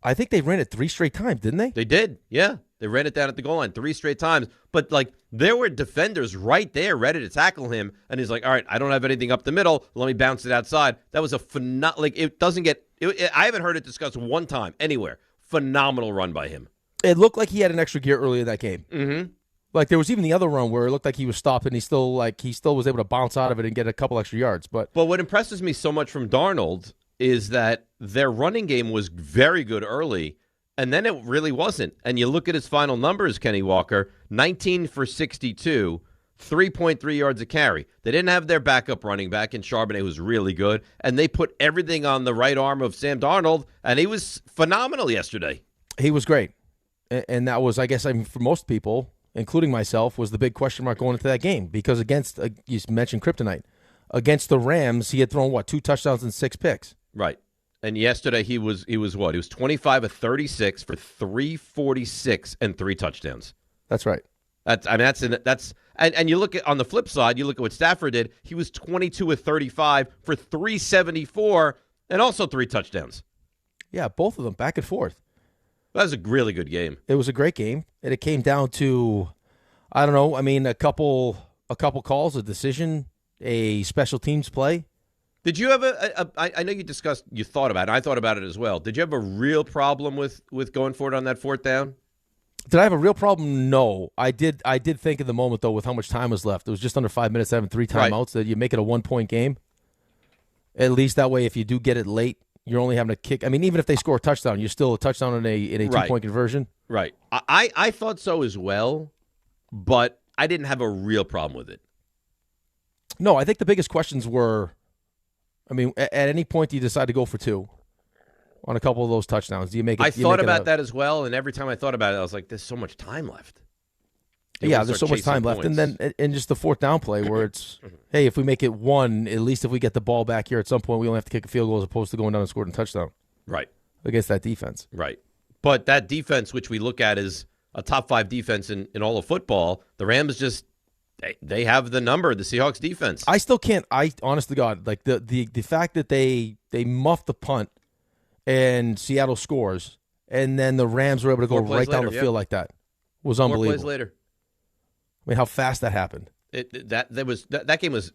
Speaker 8: I think they ran it 3 straight times, didn't they?
Speaker 7: They did, yeah. They ran it down at the goal line 3 straight times. But, there were defenders right there ready to tackle him. And he's like, all right, I don't have anything up the middle. Let me bounce it outside. That was a phenomenal, it doesn't get, I haven't heard it discussed one time anywhere. Phenomenal run by him.
Speaker 8: It looked like he had an extra gear early in that game.
Speaker 7: Mm-hmm.
Speaker 8: Like, there was even the other run where it looked like he was stopped and he still was able to bounce out of it and get a couple extra yards. But
Speaker 7: what impresses me so much from Darnold is that their running game was very good early, and then it really wasn't. And you look at his final numbers, Kenny Walker, 19 for 62, 3.3 yards a carry. They didn't have their backup running back in Charbonnet, who was really good, and they put everything on the right arm of Sam Darnold, and he was phenomenal yesterday.
Speaker 8: He was great. And that was, I guess, for most people, including myself, was the big question mark going into that game. Because against, you mentioned Kryptonite, against the Rams, he had thrown, 2 touchdowns and 6 picks?
Speaker 7: Right. And yesterday he was what? He was 25 of 36 for 346 and 3 touchdowns.
Speaker 8: That's right.
Speaker 7: And you look at on the flip side, you look at what Stafford did. He was 22 of 35 for 374 and also 3 touchdowns.
Speaker 8: Yeah, both of them back and forth.
Speaker 7: That was a really good game.
Speaker 8: It was a great game, and it came down to, I don't know. I mean, a couple calls, a decision, a special teams play.
Speaker 7: Did you have I know you thought about it. I thought about it as well. Did you have a real problem with going for it on that 4th down?
Speaker 8: Did I have a real problem? No. I did think in the moment, though, with how much time was left. It was just under 5 minutes, having 3 timeouts, that you make it a 1-point game. At least that way, if you do get it late, you're only having to kick. I mean, even if they score a touchdown, you're still a touchdown in a 2-point conversion.
Speaker 7: Right. I thought so as well, but I didn't have a real problem with it.
Speaker 8: No, I think the biggest questions were, I mean, at any point do you decide to go for 2 on a couple of those touchdowns? Do you make it?
Speaker 7: I thought about that as well, and every time I thought about it, I was like, "There's so much time left."
Speaker 8: There's so much time left, and then in just the 4th down play where it's, hey, if we make it 1, at least if we get the ball back here at some point, we only have to kick a field goal as opposed to going down and scoring a touchdown.
Speaker 7: Right.
Speaker 8: Against that defense.
Speaker 7: Right. But that defense, which we look at as a top 5 defense in all of football, the Rams just. They have the number, the Seahawks defense.
Speaker 8: I still can't. Honest to God, like the fact that they muffed the punt and Seattle scores, and then the Rams were able to go right down the field like that was unbelievable.
Speaker 7: 4 plays later.
Speaker 8: I mean, how fast that happened.
Speaker 7: That game was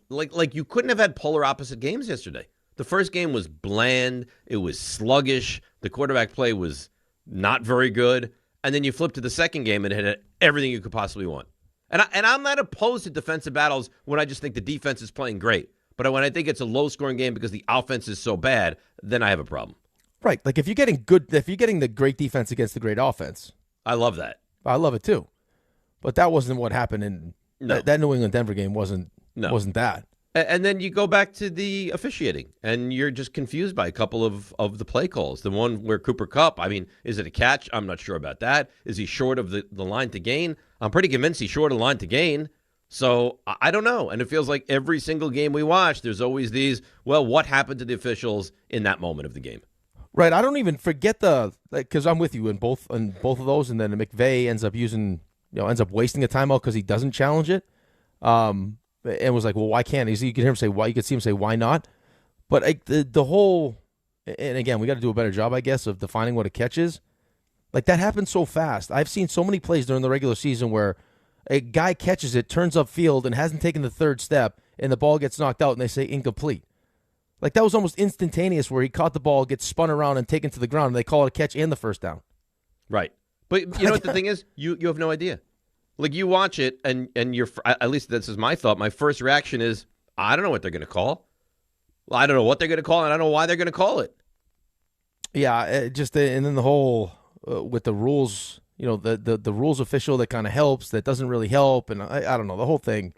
Speaker 7: like you couldn't have had polar opposite games yesterday. The first game was bland. It was sluggish. The quarterback play was not very good, and then you flip to the second game and it had everything you could possibly want. And I'm not opposed to defensive battles when I just think the defense is playing great. But when I think it's a low-scoring game because the offense is so bad, then I have a problem.
Speaker 8: Right. Like if you're getting the great defense against the great offense.
Speaker 7: I love that.
Speaker 8: I love it too. But that wasn't what happened in that New England-Denver game wasn't that.
Speaker 7: And then you go back to the officiating, and you're just confused by a couple of the play calls. The one where Cooper Kupp, I mean, is it a catch? I'm not sure about that. Is he short of the line to gain? I'm pretty convinced he's short of the line to gain. So I don't know. And it feels like every single game we watch, there's always these, what happened to the officials in that moment of the game?
Speaker 8: Right. I don't even forget because I'm with you in both of those, and then McVay ends up wasting a timeout because he doesn't challenge it. And was like, well, why can't he? You could hear him say, why? You could see him say, why not? But the whole, and again, we got to do a better job, I guess, of defining what a catch is. Like that happens so fast. I've seen so many plays during the regular season where a guy catches it, turns upfield, and hasn't taken the 3rd step, and the ball gets knocked out, and they say incomplete. Like that was almost instantaneous where he caught the ball, gets spun around, and taken to the ground, and they call it a catch and the 1st down.
Speaker 7: Right. But you know what the thing is? You have no idea. Like you watch it, and you're, at least this is my thought. My first reaction is, I don't know what they're going to call. I don't know what they're going to call, and I don't know why they're going to call it.
Speaker 8: Yeah, and then the whole with the rules, the rules official that kind of helps, that doesn't really help, and I don't know, the whole thing.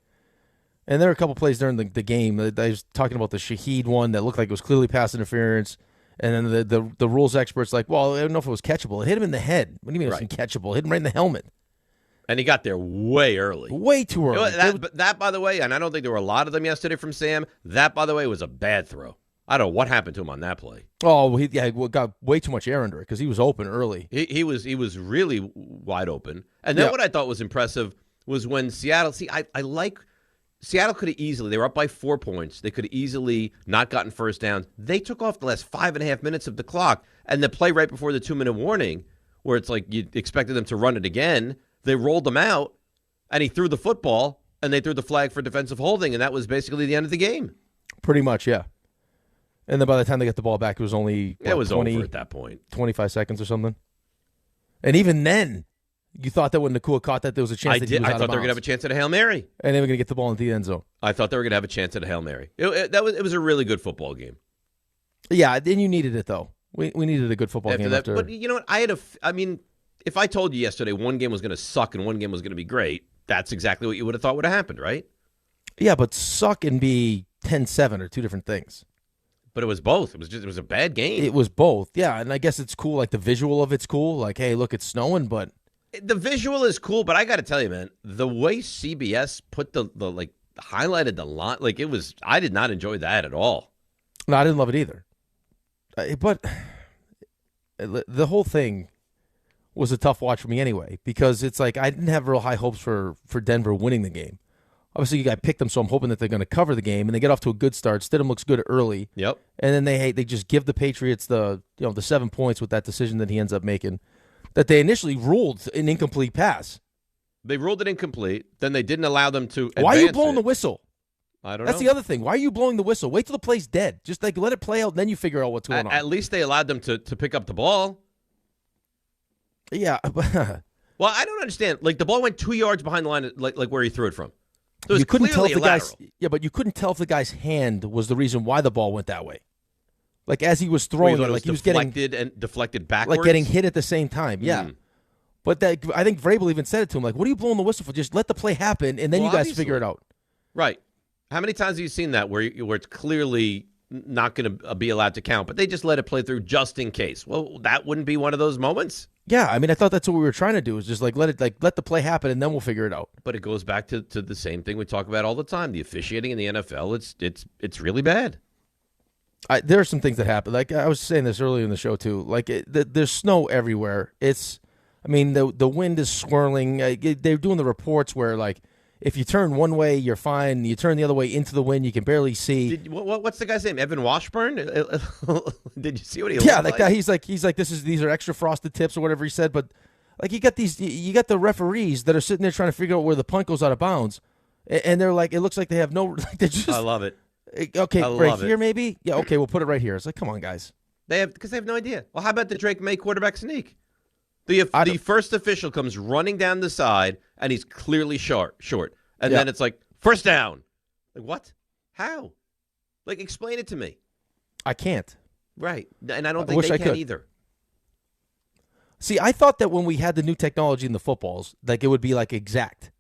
Speaker 8: And there are a couple plays during the game. I was talking about the Shaheed one that looked like it was clearly pass interference. And then the rules experts like, well, I don't know if it was catchable. It hit him in the head. What do you mean it was catchable? It hit him right in the helmet.
Speaker 7: And he got there way early.
Speaker 8: Way too early.
Speaker 7: That, by the way, and I don't think there were a lot of them yesterday from Sam, that, by the way, was a bad throw. I don't know what happened to him on that play.
Speaker 8: Oh, he got way too much air under it because he was open early.
Speaker 7: He was really wide open. And then what I thought was impressive was when Seattle, Seattle could have easily, they were up by 4 points. They could have easily not gotten first downs. They took off the last 5.5 minutes of the clock. And the play right before the 2-minute warning, where it's like you expected them to run it again, they rolled them out, and he threw the football, and they threw the flag for defensive holding, and that was basically the end of the game.
Speaker 8: Pretty much, yeah. And then by the time they got the ball back, it was only
Speaker 7: it was 20, over at that point.
Speaker 8: 25 seconds or something. And even then, you thought that when Nakua caught that, there was a chance that he was out of bounds.
Speaker 7: I thought they were going to have a chance at a Hail Mary.
Speaker 8: And they were going to get the ball into the end zone.
Speaker 7: I thought they were going to have a chance at a Hail Mary. It was a really good football game.
Speaker 8: Yeah, and you needed it, though. We needed a good football game after.
Speaker 7: But you know what? If I told you yesterday one game was going to suck and one game was going to be great, that's exactly what you would have thought would have happened, right?
Speaker 8: Yeah, but suck and be 10-7 are two different things.
Speaker 7: But it was both. It was a bad game.
Speaker 8: It was both, yeah. And I guess it's cool, like the visual of it's cool. Like, hey, look, it's snowing, but
Speaker 7: the visual is cool, but I got to tell you, man, the way CBS put the highlighted the line, like it was, I did not enjoy that at all.
Speaker 8: No, I didn't love it either. But the whole thing was a tough watch for me anyway, because it's like I didn't have real high hopes for Denver winning the game. Obviously, I picked them, so I'm hoping that they're going to cover the game, and they get off to a good start. Stidham looks good early.
Speaker 7: Yep.
Speaker 8: And then they just give the Patriots the 7 points with that decision that he ends up making, that they initially ruled an incomplete pass.
Speaker 7: They ruled it incomplete. Then they didn't allow them to
Speaker 8: Why are you blowing the whistle?
Speaker 7: I don't know.
Speaker 8: That's the other thing. Why are you blowing the whistle? Wait till the play's dead. Just let it play out, then you figure out what's going on.
Speaker 7: At least they allowed them to pick up the ball.
Speaker 8: Yeah.
Speaker 7: Well, I don't understand. Like, the ball went 2 yards behind the line, like where he threw it from. So
Speaker 8: you couldn't tell if the
Speaker 7: guy's.
Speaker 8: Yeah, but you couldn't tell if the guy's hand was the reason why the ball went that way. Like as he was throwing it, like he was getting
Speaker 7: deflected backwards,
Speaker 8: like getting hit at the same time. Yeah. But I think Vrabel even said it to him, like, "What are you blowing the whistle for? Just let the play happen, and then you guys figure it out."
Speaker 7: Right. How many times have you seen that where it's clearly not going to be allowed to count, but they just let it play through just in case? Well, that wouldn't be one of those moments.
Speaker 8: Yeah, I mean, I thought that's what we were trying to do, is just let the play happen, and then we'll figure it out.
Speaker 7: But it goes back to the same thing we talk about all the time: the officiating in the NFL. It's really bad.
Speaker 8: There are some things that happen. Like I was saying this earlier in the show too. Like there's snow everywhere. The wind is swirling. They're doing the reports where like if you turn one way, you're fine. You turn the other way into the wind, you can barely see.
Speaker 7: What's the guy's name? Evan Washburn? Did you see what he?
Speaker 8: Yeah, like that. He's like these are extra frosted tips or whatever he said. But like you got the referees that are sitting there trying to figure out where the punt goes out of bounds, and they're like, it looks like they have no. They're just.
Speaker 7: I love it.
Speaker 8: Okay, right here maybe. Yeah, okay, we'll put it right here. It's like, come on, guys.
Speaker 7: Because they have no idea. Well, how about the Drake May quarterback sneak? The first official comes running down the side, and he's clearly short. And then it's like, first down. Like, what? How? Like, explain it to me.
Speaker 8: I can't.
Speaker 7: Right. And I don't think they can either.
Speaker 8: See, I thought that when we had the new technology in the footballs, like it would be like exact.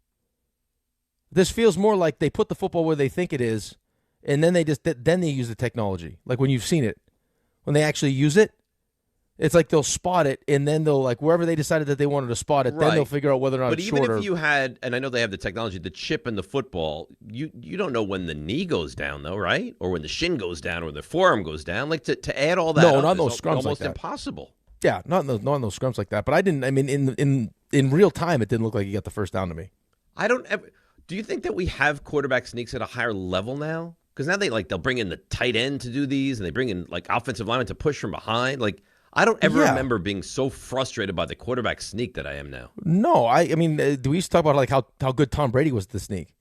Speaker 8: This feels more like they put the football where they think it is, and then they use the technology. Like when you've seen it. When they actually use it, it's like they'll spot it, and then they'll, like, wherever they decided that they wanted to spot it, then they'll figure out whether or not it's shorter.
Speaker 7: But even if you had, and I know they have the technology, the chip in the football, you don't know when the knee goes down, though, right? Or when the shin goes down, or the forearm goes down. Like, to add all that
Speaker 8: up not those scrums
Speaker 7: almost
Speaker 8: like that.
Speaker 7: Impossible.
Speaker 8: Yeah, not in those scrums like that. But in real time, it didn't look like he got the first down to me.
Speaker 7: Do you think that we have quarterback sneaks at a higher level now? Because now they'll bring in the tight end to do these, and they bring in like offensive linemen to push from behind. Like, I don't ever remember being so frustrated by the quarterback sneak that I am now.
Speaker 8: No, I mean, we used to talk about like how good Tom Brady was at the sneak.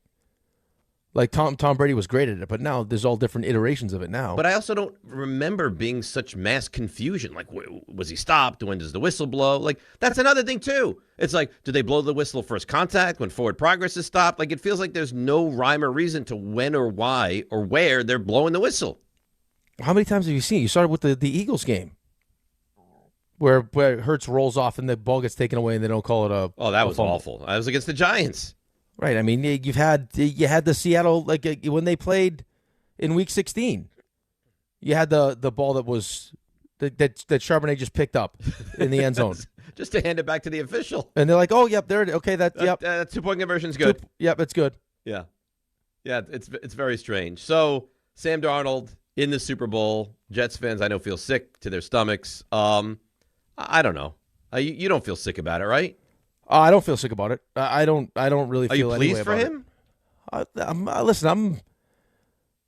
Speaker 8: Like Tom Brady was great at it, but now there's all different iterations of it now.
Speaker 7: But I also don't remember being such mass confusion. Like, was he stopped? When does the whistle blow? Like, that's another thing too. It's like, do they blow the whistle first contact when forward progress is stopped? Like, it feels like there's no rhyme or reason to when or why or where they're blowing the whistle.
Speaker 8: How many times have you seen? You started with the Eagles game. where Hurts rolls off and the ball gets taken away and they don't call it a.
Speaker 7: Oh, that was awful. That was against the Giants.
Speaker 8: Right. I mean, you had the Seattle when they played in Week 16. You had the ball that Charbonnet just picked up in the end zone.
Speaker 7: Just to hand it back to the official.
Speaker 8: And they're like, "Oh, yep, there it is. Okay, that
Speaker 7: 2-point conversion's good."
Speaker 8: Yep, it's good.
Speaker 7: Yeah, it's very strange. So Sam Darnold in the Super Bowl. Jets fans, I know, feel sick to their stomachs. I don't know. You don't feel sick about it, right?
Speaker 8: I don't feel sick about it. I don't really feel.
Speaker 7: Are you pleased for him?
Speaker 8: Listen,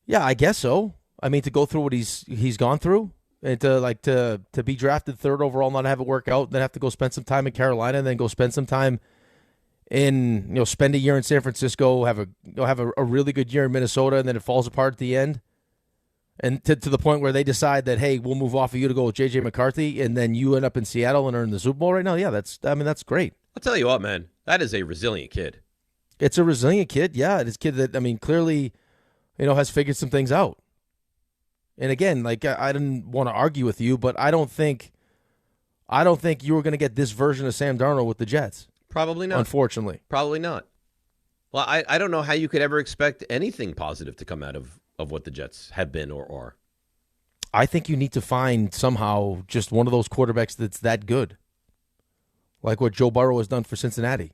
Speaker 8: yeah, I guess so. I mean, to go through what he's gone through. And to be drafted 3rd overall, not have it work out, then have to go spend some time in Carolina, and then go spend some time spend a year in San Francisco, have a really good year in Minnesota, and then it falls apart at the end, and to the point where they decide that, hey, we'll move off of you to go with J.J. McCarthy, and then you end up in Seattle and are in the Super Bowl right now. Yeah, that's great.
Speaker 7: I'll tell you what, man, that is a resilient kid. It's
Speaker 8: a resilient kid, yeah. It's a kid that clearly, has figured some things out. And again, I didn't want to argue with you, but I don't think you were going to get this version of Sam Darnold with the Jets.
Speaker 7: Probably not.
Speaker 8: Unfortunately.
Speaker 7: Probably not. Well, I don't know how you could ever expect anything positive to come out of what the Jets have been or are.
Speaker 8: I think you need to find somehow just one of those quarterbacks that's that good. Like what Joe Burrow has done for Cincinnati.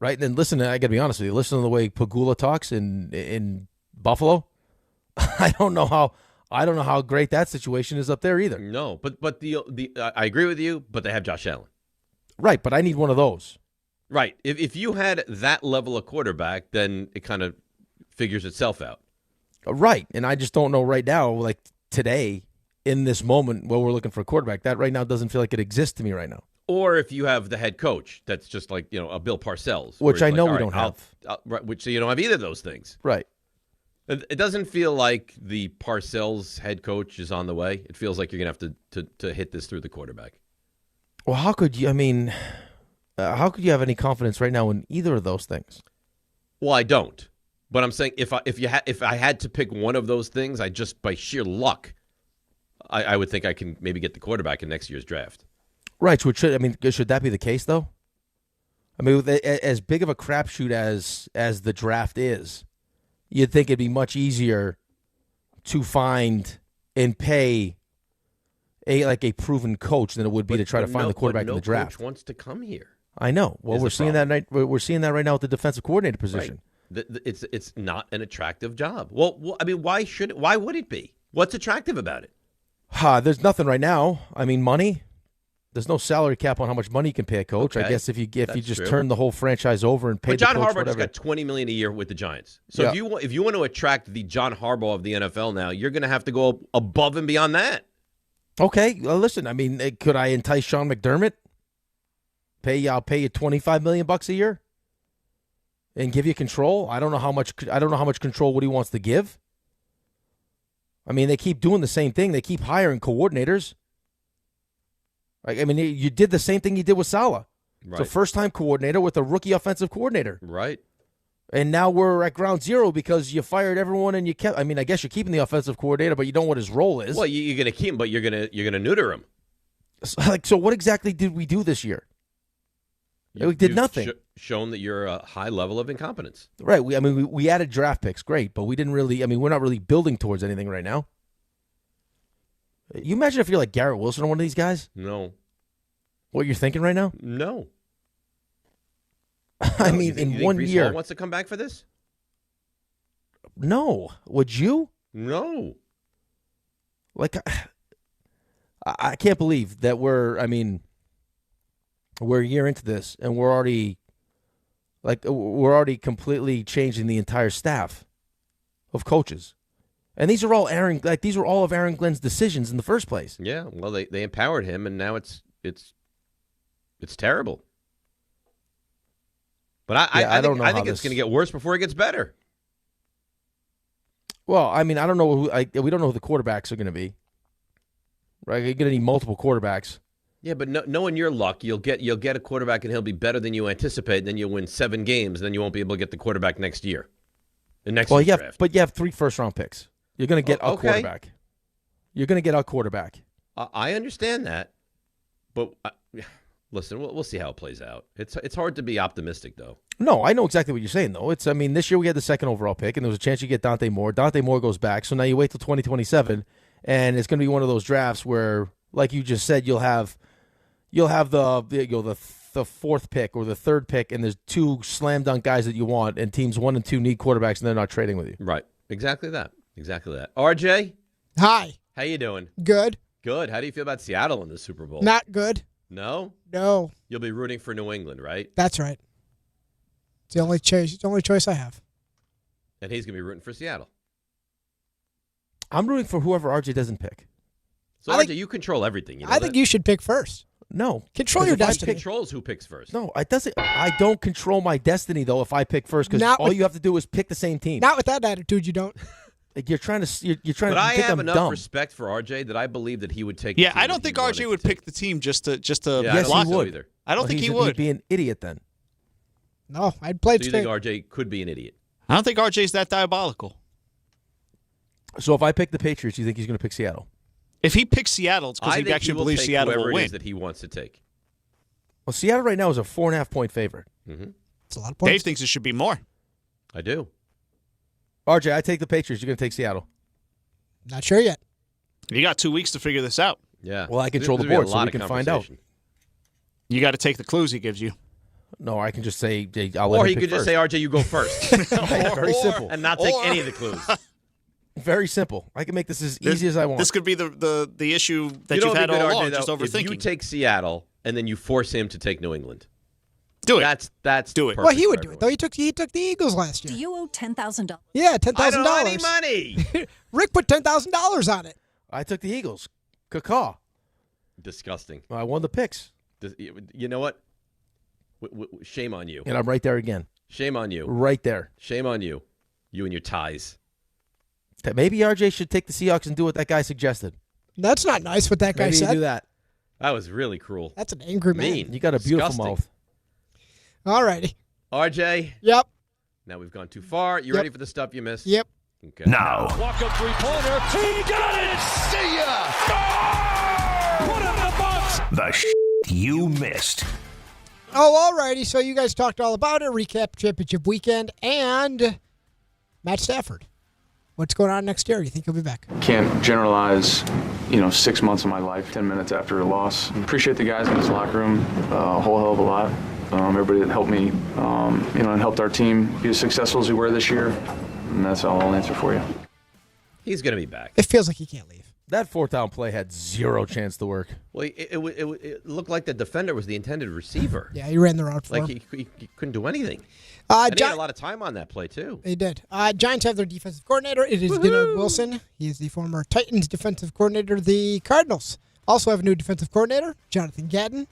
Speaker 8: Right? And then listen, I got to be honest with you. Listen to the way Pagula talks in Buffalo. I don't know how great that situation is up there either.
Speaker 7: No, but the I agree with you, but they have Josh Allen.
Speaker 8: Right, but I need one of those.
Speaker 7: Right. If you had that level of quarterback, then it kind of figures itself out.
Speaker 8: Right, and I just don't know right now, like today, in this moment where we're looking for a quarterback, that right now doesn't feel like it exists to me right now.
Speaker 7: Or if you have the head coach that's just like, a Bill Parcells.
Speaker 8: Which I know we don't have.
Speaker 7: Which so you don't have either of those things.
Speaker 8: Right.
Speaker 7: It doesn't feel like the Parcells head coach is on the way. It feels like you're going to have to hit this through the quarterback.
Speaker 8: Well, how could you? I mean, how could you have any confidence right now in either of those things?
Speaker 7: Well, I don't. But I'm saying if I had to pick one of those things, I just by sheer luck, I would think I can maybe get the quarterback in next year's draft.
Speaker 8: Right. Should that be the case though? I mean, as big of a crapshoot as the draft is. You'd think it'd be much easier to find and pay a proven coach than it would be to try to find the quarterback in the draft.
Speaker 7: Coach wants to come here.
Speaker 8: I know. Well, we're seeing that right now with the defensive coordinator position.
Speaker 7: Right. It's not an attractive job. Well, I mean, why would it be? What's attractive about it?
Speaker 8: There's nothing right now. I mean, money. There's no salary cap on how much money you can pay a coach. Okay, I guess if you just turn the whole franchise over and pay the coach
Speaker 7: John Harbaugh
Speaker 8: whatever.
Speaker 7: just got $20 million a year with the Giants. So if you want to attract the John Harbaugh of the NFL now, you're going to have to go above and beyond that.
Speaker 8: Okay, well, listen. I mean, could I entice Sean McDermott? I'll pay you $25 million a year, and give you control. I don't know how much control Woody wants to give. I mean, they keep doing the same thing. They keep hiring coordinators. I mean, you did the same thing you did with Saleh. Right. It's a first-time coordinator with a rookie offensive coordinator.
Speaker 7: Right.
Speaker 8: And now we're at ground zero because you fired everyone and you kept. I mean, I guess you're keeping the offensive coordinator, but you don't know what his role is.
Speaker 7: Well, you're going to keep him, but you're going to neuter him.
Speaker 8: So what exactly did we do this year? We did nothing.
Speaker 7: Shown that you're a high level of incompetence.
Speaker 8: Right. We added draft picks, great, but we didn't really. I mean, we're not really building towards anything right now. You imagine if you're like Garrett Wilson or one of these guys?
Speaker 7: No.
Speaker 8: What you're thinking right now?
Speaker 7: No.
Speaker 8: I mean, in 1 year.
Speaker 7: Hall wants to come back for this?
Speaker 8: No. Would you?
Speaker 7: No.
Speaker 8: Like, I can't believe that we're a year into this and we're already completely changing the entire staff of coaches. And these are all all of Aaron Glenn's decisions in the first place.
Speaker 7: Yeah, well, they empowered him, and now it's terrible. But I think it's going to get worse before it gets better.
Speaker 8: Well, I mean, I don't know we don't know who the quarterbacks are going to be. Right, you're going to need multiple quarterbacks.
Speaker 7: Yeah, but knowing your luck, you'll get a quarterback, and he'll be better than you anticipate. And then you'll win 7 games, and then you won't be able to get the quarterback next year. But you have 3 first-round picks. You're going to get a quarterback. You're going to get a quarterback. I understand that, but listen, we'll see how it plays out. It's hard to be optimistic, though.
Speaker 8: No, I know exactly what you're saying, though. This year we had the second overall pick, and there was a chance you get Dante Moore. Dante Moore goes back, so now you wait till 2027, and it's going to be one of those drafts where, like you just said, you'll have the fourth pick or the third pick, and there's two slam dunk guys that you want, and teams 1 and 2 need quarterbacks, and they're not trading with you.
Speaker 7: Right. Exactly that. RJ?
Speaker 3: Hi.
Speaker 7: How you doing?
Speaker 3: Good.
Speaker 7: Good. How do you feel about Seattle in the Super Bowl?
Speaker 3: Not good.
Speaker 7: No?
Speaker 3: No.
Speaker 7: You'll be rooting for New England, right?
Speaker 3: That's right. It's the only choice I have.
Speaker 7: And he's going to be rooting for Seattle.
Speaker 8: I'm rooting for whoever RJ doesn't pick.
Speaker 7: So, RJ, you control everything. You know
Speaker 3: I think you should pick first.
Speaker 8: No.
Speaker 3: Control your destiny.
Speaker 7: Controls who picks first.
Speaker 8: No, I don't control my destiny, though, if I pick first, because all you have to do is pick the same team.
Speaker 3: Not with that attitude, you don't.
Speaker 8: You're trying to
Speaker 7: But I
Speaker 8: think
Speaker 7: have
Speaker 8: I'm
Speaker 7: enough
Speaker 8: dumb.
Speaker 7: respect for RJ that I believe that he would take.
Speaker 1: Yeah, I don't think RJ would pick the team just to
Speaker 8: Yes,
Speaker 1: block
Speaker 8: he
Speaker 1: it.
Speaker 8: would.
Speaker 1: I don't think he would.
Speaker 8: He'd be an idiot then.
Speaker 3: No, I'd play it
Speaker 7: So you
Speaker 3: straight.
Speaker 7: think RJ could be an idiot?
Speaker 1: I don't think RJ's that diabolical.
Speaker 8: So if I pick the Patriots, you think he's going to pick Seattle?
Speaker 1: If he picks Seattle, it's because
Speaker 7: I
Speaker 1: he
Speaker 7: think
Speaker 1: actually
Speaker 7: will
Speaker 1: believes
Speaker 7: take
Speaker 1: Seattle
Speaker 7: whoever
Speaker 1: will
Speaker 7: it
Speaker 1: win.
Speaker 7: is that he wants to take.
Speaker 8: Well, Seattle right now is a 4.5-point favorite.
Speaker 7: Mm-hmm.
Speaker 3: It's a lot of points.
Speaker 1: Dave thinks it should be more.
Speaker 7: I do.
Speaker 8: RJ, I take the Patriots. You're going to take Seattle.
Speaker 3: Not sure yet.
Speaker 1: You got 2 weeks to figure this out.
Speaker 7: Yeah.
Speaker 8: Well, I control the
Speaker 7: There's gonna
Speaker 8: board,
Speaker 7: be a
Speaker 8: so
Speaker 7: lot
Speaker 8: we
Speaker 7: of
Speaker 8: can find out.
Speaker 7: conversation.
Speaker 1: You got to take the clues he gives you.
Speaker 8: No, I can just say I'll let
Speaker 7: Or
Speaker 8: him
Speaker 7: he
Speaker 8: pick
Speaker 7: could just
Speaker 8: first.
Speaker 7: say, RJ, you go first.
Speaker 8: Very simple.
Speaker 7: And not take any of the clues.
Speaker 8: Very simple. I can make this as easy as I want.
Speaker 1: This could be the issue that
Speaker 7: You know
Speaker 1: you've
Speaker 7: what
Speaker 1: had
Speaker 7: would be
Speaker 1: all
Speaker 7: good,
Speaker 1: along,
Speaker 7: RJ,
Speaker 1: just
Speaker 7: though?
Speaker 1: overthinking.
Speaker 7: If you take Seattle and then you force him to take New England.
Speaker 1: Do it.
Speaker 7: That's
Speaker 1: do it.
Speaker 3: Well, he would do it, though. He took the Eagles last year.
Speaker 4: Do you owe $10,000?
Speaker 3: Yeah, $10,000.
Speaker 7: I don't owe any money.
Speaker 3: Rick put $10,000 on it.
Speaker 8: I took the Eagles. Caw.
Speaker 7: Disgusting.
Speaker 8: I won the picks.
Speaker 7: You know what? Shame on you.
Speaker 8: And I'm right there again.
Speaker 7: Shame on you.
Speaker 8: Right there.
Speaker 7: Shame on you. You and your ties.
Speaker 8: Maybe RJ should take the Seahawks and do what that guy suggested.
Speaker 3: That's not nice what that guy
Speaker 8: Maybe
Speaker 3: said.
Speaker 8: you do that.
Speaker 7: That was really cruel.
Speaker 3: That's an angry man.
Speaker 7: Mean.
Speaker 8: You got a beautiful
Speaker 7: Disgusting.
Speaker 8: mouth.
Speaker 3: All righty.
Speaker 7: RJ.
Speaker 3: Yep.
Speaker 7: Now we've gone too far. You ready for the stuff you missed?
Speaker 3: Yep.
Speaker 7: Okay.
Speaker 9: Now,
Speaker 5: Walk up three-pointer. He got it! See ya! Score! Put it in the box!
Speaker 9: the you missed.
Speaker 3: Oh, all righty. So you guys talked all about it. Recap championship weekend and Matt Stafford. What's going on next year? You think he'll be back?
Speaker 13: Can't generalize, 6 months of my life, 10 minutes after a loss. Appreciate the guys in this locker room a whole hell of a lot. Everybody that helped me, and helped our team be as successful as we were this year. And that's all I'll answer for you.
Speaker 7: He's going to be back.
Speaker 3: It feels like he can't leave.
Speaker 8: That fourth down play had zero chance to work.
Speaker 7: Well, it looked like the defender was the intended receiver.
Speaker 3: Yeah, he ran the route for him.
Speaker 7: Like he couldn't do anything. And he had
Speaker 3: Gi-
Speaker 7: a lot of time on that play, too.
Speaker 3: They did. Giants have their defensive coordinator. It is Dillard Wilson. He is the former Titans defensive coordinator. The Cardinals also have a new defensive coordinator, Jonathan Gannon.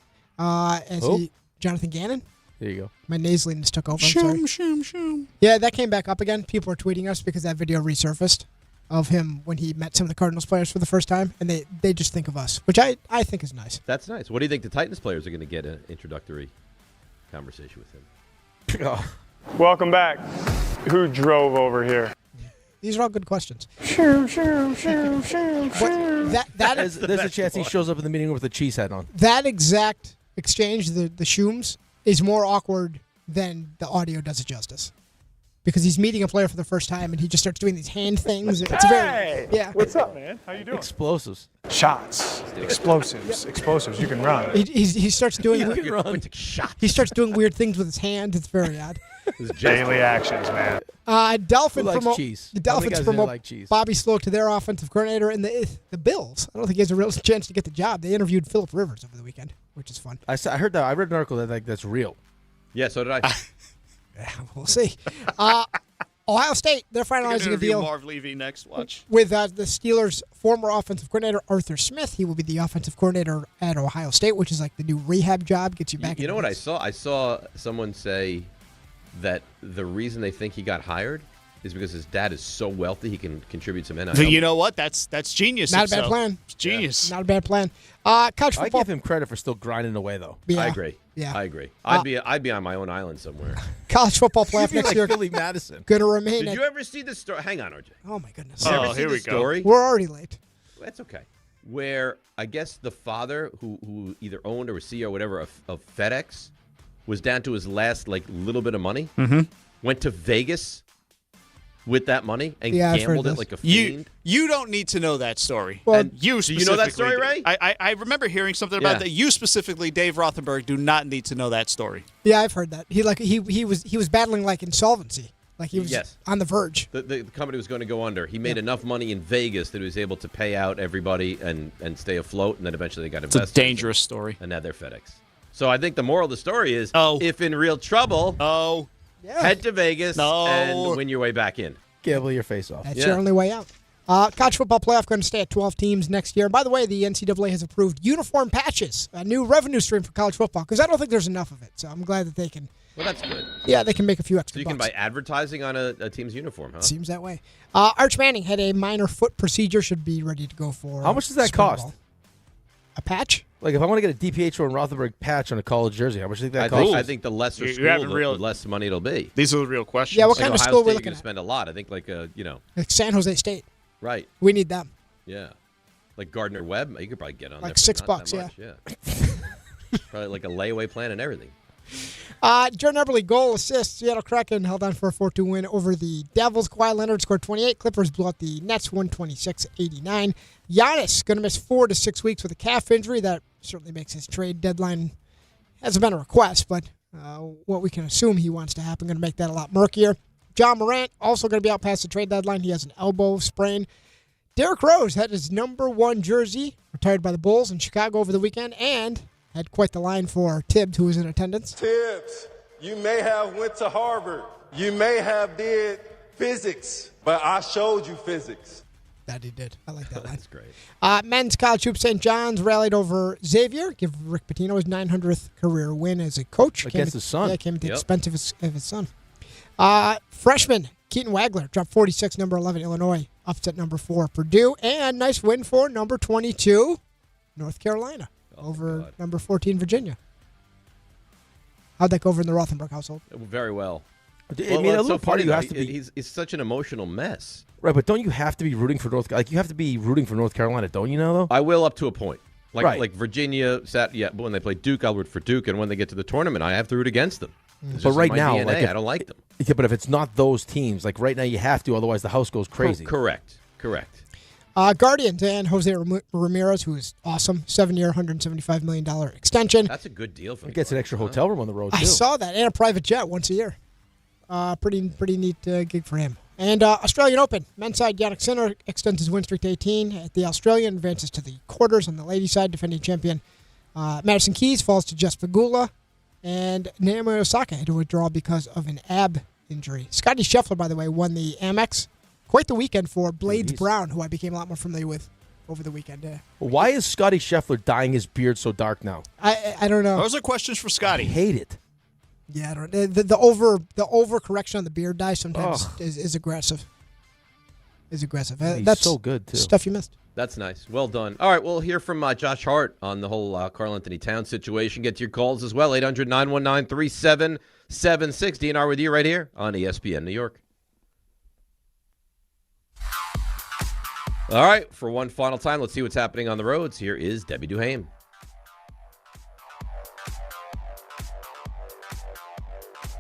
Speaker 3: Jonathan Gannon?
Speaker 8: There you go.
Speaker 3: My nasaliness took over. I'm sorry. Yeah, that came back up again. People are tweeting us because that video resurfaced of him when he met some of the Cardinals players for the first time, and they just think of us, which I think is nice.
Speaker 7: That's nice. What do you think the Titans players are going to get an introductory conversation with him?
Speaker 14: Welcome back. Who drove over here?
Speaker 3: These are all good questions.
Speaker 14: There's
Speaker 8: There's a chance he shows up in the meeting room with a cheese hat on.
Speaker 3: That exact exchange, the shooms, is more awkward than the audio does it justice. Because he's meeting a player for the first time, and he just starts doing these hand things. It's
Speaker 14: Hey!
Speaker 3: yeah.
Speaker 14: What's up, man? How you doing?
Speaker 8: Explosives.
Speaker 14: Shots. Explosives. You can run.
Speaker 3: He starts doing
Speaker 7: shots.
Speaker 3: He starts doing weird things with his hand. It's very odd.
Speaker 14: Daily actions, man.
Speaker 3: Dolphins
Speaker 8: Who likes
Speaker 3: promote
Speaker 8: cheese?
Speaker 3: the
Speaker 8: How many
Speaker 3: Dolphins
Speaker 8: guys
Speaker 3: promote
Speaker 8: like cheese?
Speaker 3: Bobby Sloak to their offensive coordinator, and the Bills. I don't think he has a real chance to get the job. They interviewed Phillip Rivers over the weekend, which is fun.
Speaker 8: I heard that. I read an article that's real.
Speaker 7: Yeah, so did I.
Speaker 3: We'll see. Ohio State, they're finalizing a deal
Speaker 1: Marv Levy next. Watch.
Speaker 3: with the Steelers' former offensive coordinator, Arthur Smith. He will be the offensive coordinator at Ohio State, which is like the new rehab job, gets you back.
Speaker 7: You know what I saw? I saw someone say that the reason they think he got hired is because his dad is so wealthy he can contribute some NIL.
Speaker 1: You know what? That's genius.
Speaker 3: Not a bad plan.
Speaker 1: It's genius.
Speaker 3: Not a bad plan. College
Speaker 8: I
Speaker 3: football.
Speaker 8: give him credit for still grinding away, though.
Speaker 3: Yeah.
Speaker 7: I agree.
Speaker 3: Yeah.
Speaker 7: I agree. I'd be on my own island somewhere.
Speaker 3: College football playoff next year.
Speaker 8: Billy Madison.
Speaker 3: Going to remain.
Speaker 7: Did you ever see the story? Hang on, RJ.
Speaker 3: Oh my goodness.
Speaker 7: Did you ever see the story?
Speaker 3: We're already late.
Speaker 7: That's okay. where I guess the father who either owned or was CEO or whatever of FedEx was down to his last little bit of money.
Speaker 1: Mm-hmm.
Speaker 7: Went to Vegas with that money and gambled it like a fiend.
Speaker 1: You don't need to know that story.
Speaker 3: Well,
Speaker 1: and you
Speaker 7: do you know that story, Ray?
Speaker 1: I remember hearing something about that. You specifically, Dave Rothenberg, do not need to know that story.
Speaker 3: Yeah, I've heard that. He was battling insolvency. Like he was on the verge.
Speaker 7: The company was going to go under. He made enough money in Vegas that he was able to pay out everybody and stay afloat, and then eventually they got invested.
Speaker 1: It's a dangerous story.
Speaker 7: And now they're FedEx. So I think the moral of the story is, if in real trouble, head to Vegas and win your way back in.
Speaker 8: Gamble your face off.
Speaker 3: That's your only way out. College football playoff going to stay at 12 teams next year. And by the way, the NCAA has approved uniform patches, a new revenue stream for college football, because I don't think there's enough of it. So I'm glad that they can.
Speaker 7: Well, that's good.
Speaker 3: Yeah, they can make a few extra
Speaker 7: So you
Speaker 3: bucks.
Speaker 7: can buy advertising on a team's uniform, huh?
Speaker 3: Seems that way. Arch Manning had a minor foot procedure, should be ready to go for.
Speaker 8: How much does that
Speaker 3: spring
Speaker 8: cost?
Speaker 3: ball. A patch?
Speaker 8: Like if I want to get a DiPietro and Rothenberg patch on a college jersey, how much do you think that costs?
Speaker 7: I think the lesser school, the less money it'll be.
Speaker 1: These are the real questions.
Speaker 3: Yeah, what kind of
Speaker 7: Ohio
Speaker 3: school
Speaker 7: State,
Speaker 3: we're
Speaker 7: you're
Speaker 3: looking
Speaker 7: going to
Speaker 3: at?
Speaker 7: spend a lot. I think like
Speaker 3: San Jose State.
Speaker 7: Right.
Speaker 3: We need them.
Speaker 7: Yeah. Like Gardner Webb, you could probably get on
Speaker 3: Like
Speaker 7: there. for
Speaker 3: $6,
Speaker 7: not that much, yeah. Probably like a layaway plan and everything.
Speaker 3: Jordan Eberle, goal assist. Seattle Kraken held on for a 4-2 win over the Devils. Kawhi Leonard scored 28. Clippers blew out the Nets 126-89. Giannis going to miss 4 to 6 weeks with a calf injury. That certainly makes his trade deadline. Hasn't been a request, but what we can assume he wants to happen going to make that a lot murkier. John Morant also going to be out past the trade deadline. He has an elbow sprain. Derrick Rose had his number 1 jersey retired by the Bulls in Chicago over the weekend and had quite the line for Tibbs, who was in attendance.
Speaker 2: Tibbs, you may have went to Harvard. You may have did physics, but I showed you physics.
Speaker 3: That he did. I like that line.
Speaker 7: That's great.
Speaker 3: Men's college hoops, St. John's rallied over Xavier. Give Rick Pitino his 900th career win as a coach.
Speaker 8: Against his son.
Speaker 3: Yeah, came at the expense of his son. Freshman Keaton Wagler dropped 46, number 11, Illinois. Upset number 4, Purdue. And nice win for number 22, North Carolina. Over number 14, Virginia. How'd that go over in the Rothenberg household?
Speaker 7: Very well.
Speaker 8: I mean, a little part of you has to be.
Speaker 7: He's such an emotional mess.
Speaker 8: Right, but don't you have to be rooting for North? Like you have to be rooting for North Carolina, don't you know? Though
Speaker 7: I will up to a point. Like Virginia when they play Duke, I'll root for Duke, and when they get to the tournament, I have to root against them.
Speaker 8: But right now,
Speaker 7: DNA, I don't like them.
Speaker 8: Yeah, but if it's not those teams, like right now, you have to. Otherwise, the house goes crazy.
Speaker 7: Correct.
Speaker 3: Guardians and Jose Ramirez, who is awesome, 7-year, $175 million extension.
Speaker 7: That's a good deal for him.
Speaker 8: He gets an extra hotel room on the road, too.
Speaker 3: I saw that, and a private jet once a year. Pretty neat gig for him. And Australian Open, men's side, Jannik Sinner extends his win streak to 18 at the Australian, advances to the quarters on the ladies' side. Defending champion Madison Keys falls to Jess Pegula, and Naomi Osaka had to withdraw because of an ab injury. Scotty Scheffler, by the way, won the Amex. Quite the weekend for Blades Brown, who I became a lot more familiar with over the weekend.
Speaker 8: Why is Scotty Scheffler dyeing his beard so dark now?
Speaker 3: I don't know.
Speaker 1: Those are questions for Scotty.
Speaker 8: I hate it.
Speaker 3: Yeah, I don't. The overcorrection on the beard dye sometimes is aggressive. He's
Speaker 8: That's so good too.
Speaker 3: Stuff you missed.
Speaker 7: That's nice. Well done. All right, we'll hear from Josh Hart on the whole Karl Anthony Towns situation. Get to your calls as well. 800-919-3776. DNR with you right here on ESPN New York. All right, for one final time, let's see what's happening on the roads. Here is Debbie Duhame.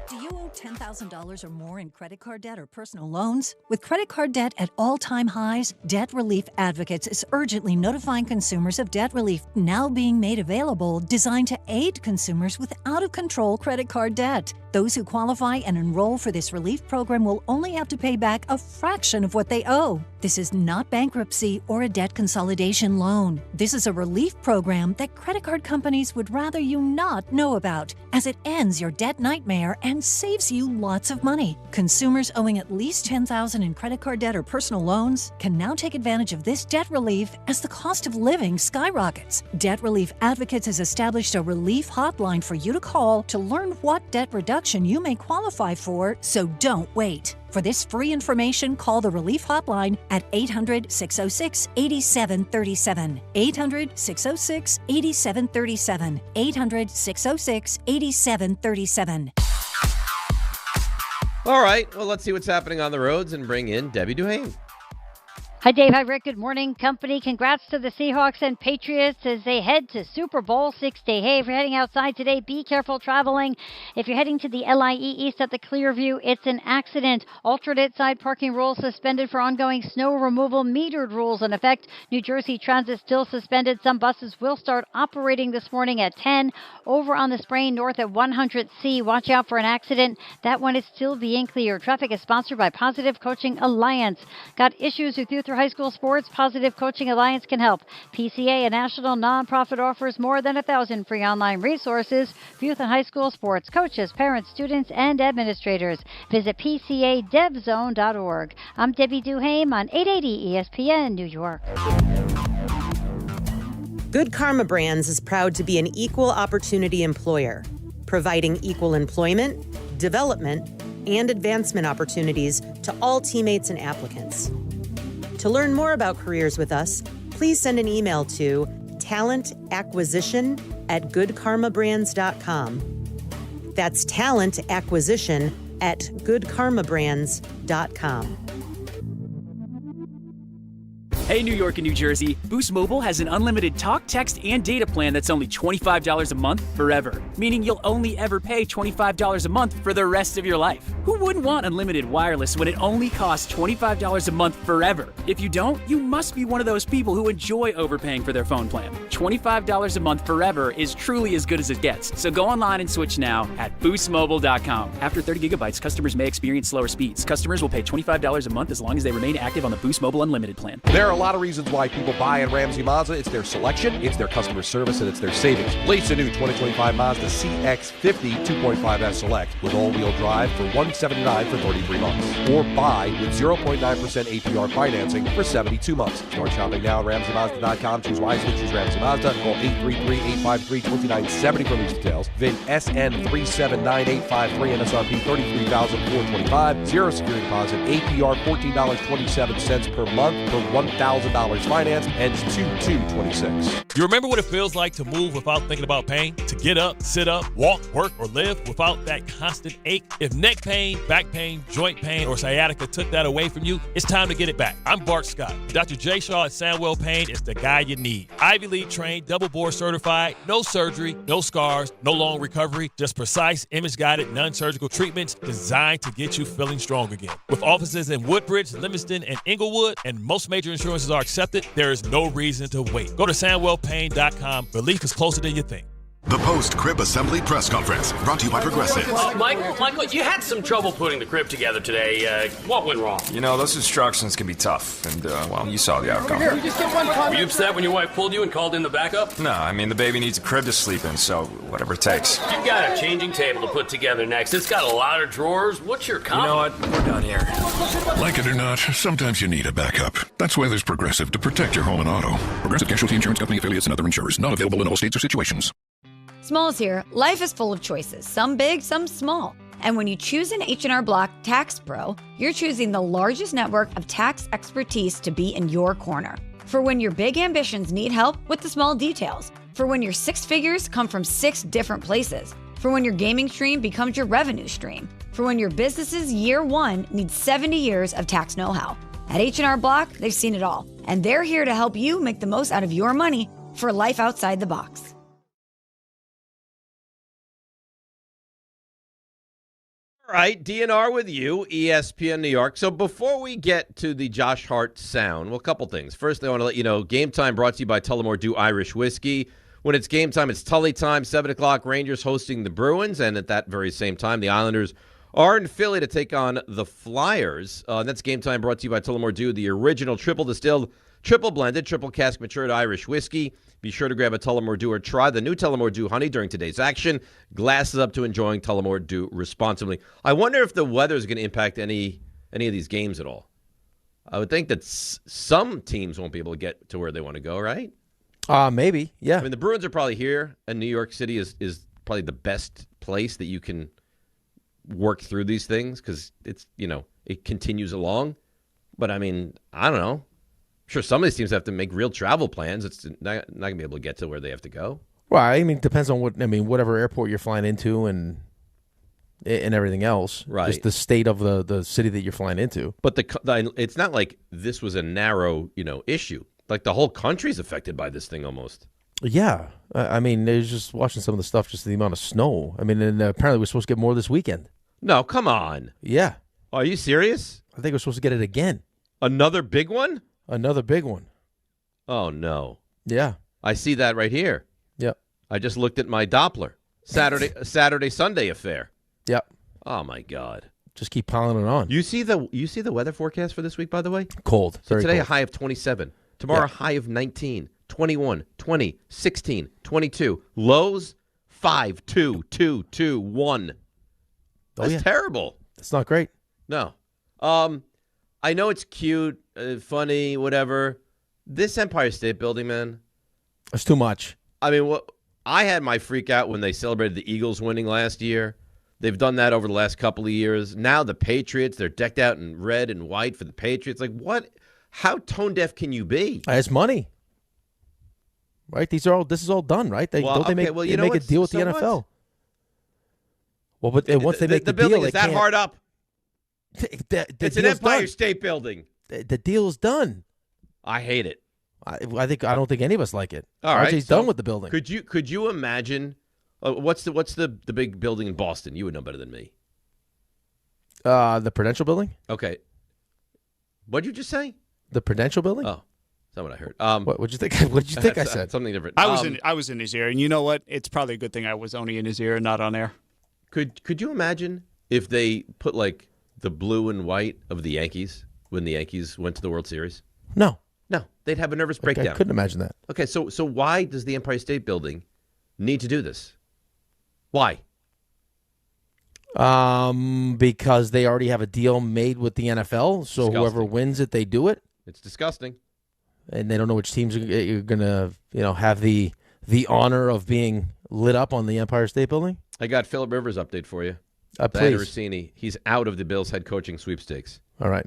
Speaker 4: Do you owe $10,000 or more in credit card debt or personal loans? With credit card debt at all-time highs, Debt Relief Advocates is urgently notifying consumers of debt relief now being made available, designed to aid consumers with out-of-control credit card debt. Those who qualify and enroll for this relief program will only have to pay back a fraction of what they owe. This is not bankruptcy or a debt consolidation loan. This is a relief program that credit card companies would rather you not know about, as it ends your debt nightmare and saves you lots of money. Consumers owing at least $10,000 in credit card debt or personal loans can now take advantage of this debt relief as the cost of living skyrockets. Debt Relief Advocates has established a relief hotline for you to call to learn what debt reduction you may qualify for, so don't wait. For this free information, call the Relief Hotline at 800-606-8737. 800-606-8737. 800-606-8737.
Speaker 7: All right, well, let's see what's happening on the roads and bring in Debbie Duhame.
Speaker 6: Hi, Dave. Hi, Rick. Good morning, company. Congrats to the Seahawks and Patriots as they head to Super Bowl 60. Hey, if you're heading outside today, be careful traveling. If you're heading to the LIE East at the Clearview, it's an accident. Alternate side parking rules suspended for ongoing snow removal. Metered rules in effect. New Jersey Transit still suspended. Some buses will start operating this morning at 10. Over on the Sprain North at 100C, watch out for an accident. That one is still being cleared. Traffic is sponsored by Positive Coaching Alliance. Got issues with youth or high school sports? Positive Coaching Alliance can help. PCA, a national nonprofit, offers more than 1,000 free online resources for youth and high school sports coaches, parents, students, and administrators. Visit PCADevZone.org. I'm Debbie Duhame on 880 ESPN New York.
Speaker 11: Good Karma Brands is proud to be an equal opportunity employer, providing equal employment, development, and advancement opportunities to all teammates and applicants. To learn more about careers with us, please send an email to talentacquisition@goodkarmabrands.com. That's talentacquisition@goodkarmabrands.com.
Speaker 15: Hey, New York and New Jersey, Boost Mobile has an unlimited talk, text, and data plan that's only $25 a month forever, meaning you'll only ever pay $25 a month for the rest of your life. Who wouldn't want unlimited wireless when it only costs $25 a month forever? If you don't, you must be one of those people who enjoy overpaying for their phone plan. $25 a month forever is truly as good as it gets, so go online and switch now at boostmobile.com. After 30 gigabytes, customers may experience slower speeds. Customers will pay $25 a month as long as they remain active on the Boost Mobile Unlimited plan.
Speaker 16: There are a lot of reasons why people buy in Ramsey Mazda. It's their selection, it's their customer service, and it's their savings. Lease a new 2025 Mazda CX-50 2.5S Select with all-wheel drive for $179 for 33 months. Or buy with 0.9% APR financing for 72 months. Start shopping now at RamseyMazda.com. Choose wisely. Choose Ramsey Mazda. Call 833-853-2970 for these details. VIN SN379853 and MSRP $33,425. Zero security deposit. APR $14.27 per month for $1,000 finance. Ends 2/2/26.
Speaker 17: You remember what it feels like to move without thinking about pain? To get up, sit up, walk, work, or live without that constant ache? If neck pain, back pain, joint pain, or sciatica took that away from you, it's time to get it back. I'm Bart Scott. Dr. J. Shaw at Sandwell Pain is the guy you need. Ivy League trained, double board certified, no surgery, no scars, no long recovery, just precise, image-guided, non-surgical treatments designed to get you feeling strong again. With offices in Woodbridge, Livingston, and Inglewood, and most major insurances are accepted, there is no reason to wait. Go to SandwellPain.com. Relief is closer than you think.
Speaker 20: The post-crib assembly press conference, brought to you by Progressive.
Speaker 21: Michael, you had some trouble putting the crib together today. What went wrong?
Speaker 22: You know, those instructions can be tough, and, well, you saw the outcome.
Speaker 21: Were you upset when your wife pulled you and called in the backup?
Speaker 22: No, I mean, the baby needs a crib to sleep in, so whatever it takes.
Speaker 21: You've got a changing table to put together next. It's got a lot of drawers. What's your comment?
Speaker 22: You know what? We're done here.
Speaker 23: Like it or not, sometimes you need a backup. That's why there's Progressive to protect your home and auto. Progressive Casualty Insurance Company affiliates and other insurers. Not available in all states or situations.
Speaker 26: Smalls here. Life is full of choices, some big, some small. And when you choose an H&R Block Tax Pro, you're choosing the largest network of tax expertise to be in your corner. For when your big ambitions need help with the small details. For when your six figures come from 6 different places. For when your gaming stream becomes your revenue stream. For when your business's year one needs 70 years of tax know-how. At H&R Block, they've seen it all. And they're here to help you make the most out of your money for life outside the box.
Speaker 7: All right, DNR with you, ESPN New York. So before we get to the Josh Hart sound, well, a couple things. First, I want to let you know, Game Time brought to you by Tullamore Dew Irish Whiskey. When it's game time, it's Tully time, 7 o'clock, Rangers hosting the Bruins. And at that very same time, the Islanders are in Philly to take on the Flyers. That's Game Time brought to you by Tullamore Dew, the original triple distilled, triple blended, triple cask matured Irish whiskey. Be sure to grab a Tullamore Dew or try the new Tullamore Dew Honey during today's action. Glasses up to enjoying Tullamore Dew responsibly. I wonder if the weather is going to impact any of these games at all. I would think that some teams won't be able to get to where they want to go, right?
Speaker 8: Maybe, yeah.
Speaker 7: I mean, the Bruins are probably here, and New York City is probably the best place that you can work through these things because it's, it continues along. But, I mean, I don't know. Sure, some of these teams have to make real travel plans. It's not going to be able to get to where they have to go.
Speaker 8: Well, I mean, it depends on whatever airport you're flying into and and everything else.
Speaker 7: Right.
Speaker 8: Just the state of the city that you're flying into.
Speaker 7: But it's not like this was a narrow, issue. Like the whole country's affected by this thing almost.
Speaker 8: Yeah. I mean, there's just watching some of the stuff, just the amount of snow. I mean, and apparently we're supposed to get more this weekend.
Speaker 7: No, come on.
Speaker 8: Yeah.
Speaker 7: Are you serious?
Speaker 8: I think we're supposed to get it again.
Speaker 7: Another big one?
Speaker 8: Another big one.
Speaker 7: Oh, no.
Speaker 8: Yeah.
Speaker 7: I see that right here.
Speaker 8: Yep.
Speaker 7: I just looked at my Doppler. Saturday-Sunday affair.
Speaker 8: Yep.
Speaker 7: Oh, my God.
Speaker 8: Just keep piling it on.
Speaker 7: You see the weather forecast for this week, by the way?
Speaker 8: Cold.
Speaker 7: So
Speaker 8: Very
Speaker 7: today,
Speaker 8: cold.
Speaker 7: a high of 27. Tomorrow, a high of 19, 21, 20, 16, 22. Lows, 5, 2, 2, 2, 1. That's terrible.
Speaker 8: It's not great.
Speaker 7: No. I know it's cute, funny, whatever. This Empire State Building, man.
Speaker 8: It's too much.
Speaker 7: I mean, I had my freak out when they celebrated the Eagles winning last year. They've done that over the last couple of years. Now the Patriots, they're decked out in red and white for the Patriots. Like, what? How tone deaf can you be?
Speaker 8: It's money. Right? This is all done, right? They make a deal with the NFL. Well, but once they make the
Speaker 7: building
Speaker 8: deal,
Speaker 7: is that hard up.
Speaker 8: It's
Speaker 7: an Empire State Building.
Speaker 8: The deal is done.
Speaker 7: I hate it.
Speaker 8: I don't think any of us like it.
Speaker 7: All right,
Speaker 8: RJ's done with the building.
Speaker 7: Could you imagine? What's the big building in Boston? You would know better than me.
Speaker 8: The Prudential Building.
Speaker 7: Okay. What'd you just say?
Speaker 8: The Prudential Building.
Speaker 7: Oh, that's not what I heard.
Speaker 8: What'd you think? What'd you think I said?
Speaker 7: Something different.
Speaker 1: I was in his ear, and you know what? It's probably a good thing I was only in his ear and not on air.
Speaker 7: Could you imagine if they put like the blue and white of the Yankees when the Yankees went to the World Series?
Speaker 8: No,
Speaker 7: they'd have a nervous breakdown.
Speaker 8: I couldn't imagine that.
Speaker 7: Okay, so why does the Empire State Building need to do this? Why?
Speaker 8: Because they already have a deal made with the NFL, so whoever wins it, they do it.
Speaker 7: It's disgusting.
Speaker 8: And they don't know which teams you're going to, have the honor of being lit up on the Empire State Building.
Speaker 7: I got Phillip Rivers' update for you.
Speaker 8: Please.
Speaker 7: Diana Rossini, he's out of the Bills' head coaching sweepstakes.
Speaker 8: All right.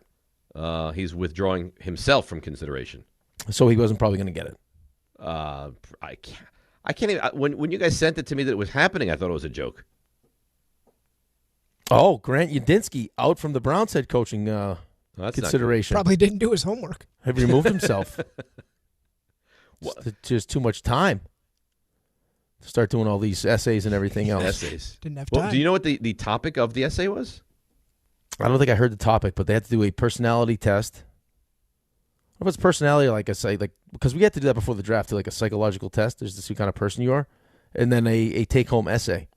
Speaker 7: He's withdrawing himself from consideration.
Speaker 8: So he wasn't probably going to get it.
Speaker 7: I can't even. When you guys sent it to me that it was happening, I thought it was a joke.
Speaker 8: Oh, Grant Yudinsky out from the Browns head coaching consideration.
Speaker 3: Probably didn't do his homework.
Speaker 8: Have removed himself. Just too much time. Start doing all these essays and everything else.
Speaker 7: Essays.
Speaker 3: Didn't have time.
Speaker 7: Do you know what the topic of the essay was?
Speaker 8: I don't think I heard the topic, but they had to do a personality test. If it's personality, because we had to do that before the draft, like a psychological test. There's this kind of person you are, and then a take-home essay.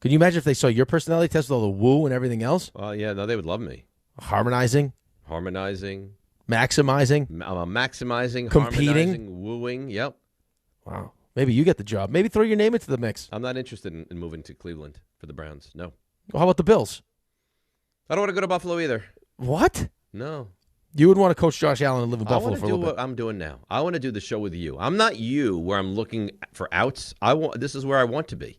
Speaker 8: Can you imagine if they saw your personality test with all the woo and everything else?
Speaker 7: Yeah, no, they would love me.
Speaker 8: Harmonizing,
Speaker 7: maximizing,
Speaker 8: competing,
Speaker 7: harmonizing, wooing. Yep.
Speaker 8: Wow. Maybe you get the job. Maybe throw your name into the mix.
Speaker 7: I'm not interested in moving to Cleveland for the Browns. No.
Speaker 8: Well, how about the Bills?
Speaker 7: I don't want to go to Buffalo either.
Speaker 8: What?
Speaker 7: No.
Speaker 8: You would want to coach Josh Allen and live in Buffalo for a little bit.
Speaker 7: I want to do what I'm doing now. I want to do the show with you. I'm not you where I'm looking for outs. This is where I want to be.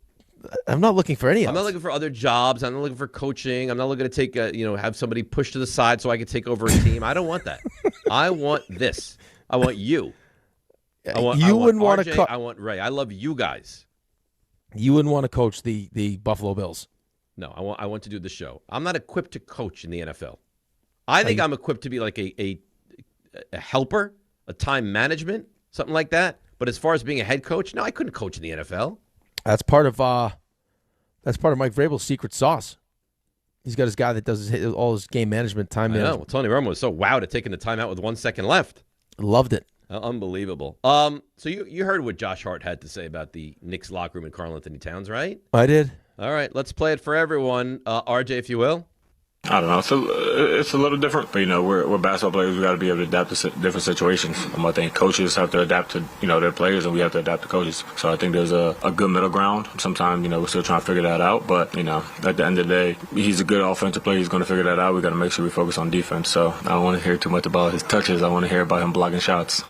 Speaker 8: I'm not looking for any outs.
Speaker 7: I'm not looking for other jobs. I'm not looking for coaching. I'm not looking to take have somebody pushed to the side so I can take over a team. I don't want that. I want this. I want you. I want RJ, I want Ray. I love you guys.
Speaker 8: You wouldn't want to coach the Buffalo Bills.
Speaker 7: No, I want to do the show. I'm not equipped to coach in the NFL. I think I'm equipped to be like a helper, a time management, something like that. But as far as being a head coach, no, I couldn't coach in the NFL.
Speaker 8: That's part of Mike Vrabel's secret sauce. He's got his guy that does all his game management, time management.
Speaker 7: I know. Tony Romo was so wowed at taking the timeout with 1 second left.
Speaker 8: Loved it.
Speaker 7: Unbelievable. So you heard what Josh Hart had to say about the Knicks locker room and Karl Anthony Towns, right?
Speaker 8: I did.
Speaker 7: All right, let's play it for everyone. RJ, if you will.
Speaker 10: I don't know. It's a little different, but we're basketball players. We got to be able to adapt to different situations. I think coaches have to adapt to their players, and we have to adapt to coaches. So I think there's a good middle ground. Sometimes we're still trying to figure that out, but at the end of the day, he's a good offensive player. He's going to figure that out. We got to make sure we focus on defense. So I don't want to hear too much about his touches. I want to hear about him blocking shots.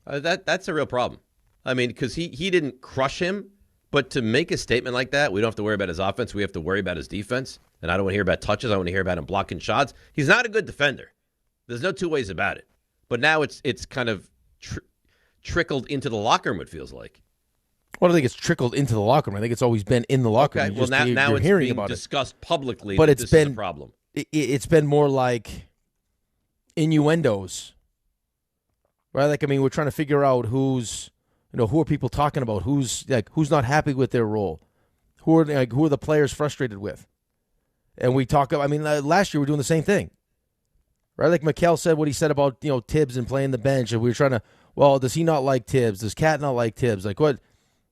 Speaker 7: That's a real problem. I mean, because he didn't crush him, but to make a statement like that, we don't have to worry about his offense. We have to worry about his defense. And I don't want to hear about touches. I want to hear about him blocking shots. He's not a good defender. There's no two ways about it. But now it's kind of trickled into the locker room, it feels like.
Speaker 8: Well, I think it's trickled into the locker room. I think it's always been in the locker room.
Speaker 7: Well, now
Speaker 8: you're
Speaker 7: it's
Speaker 8: hearing
Speaker 7: being
Speaker 8: about
Speaker 7: discussed publicly.
Speaker 8: But
Speaker 7: that
Speaker 8: it's
Speaker 7: this
Speaker 8: been
Speaker 7: is a problem.
Speaker 8: It's been more like innuendos, right? Like, I mean, we're trying to figure out who are people talking about? Who's not happy with their role? Who are the players frustrated with? And we talk about, I mean, last year we were doing the same thing, right? Like Mikel said what he said about, Tibbs and playing the bench. And we were trying to, well, does he not like Tibbs? Does Cat not like Tibbs? Like what?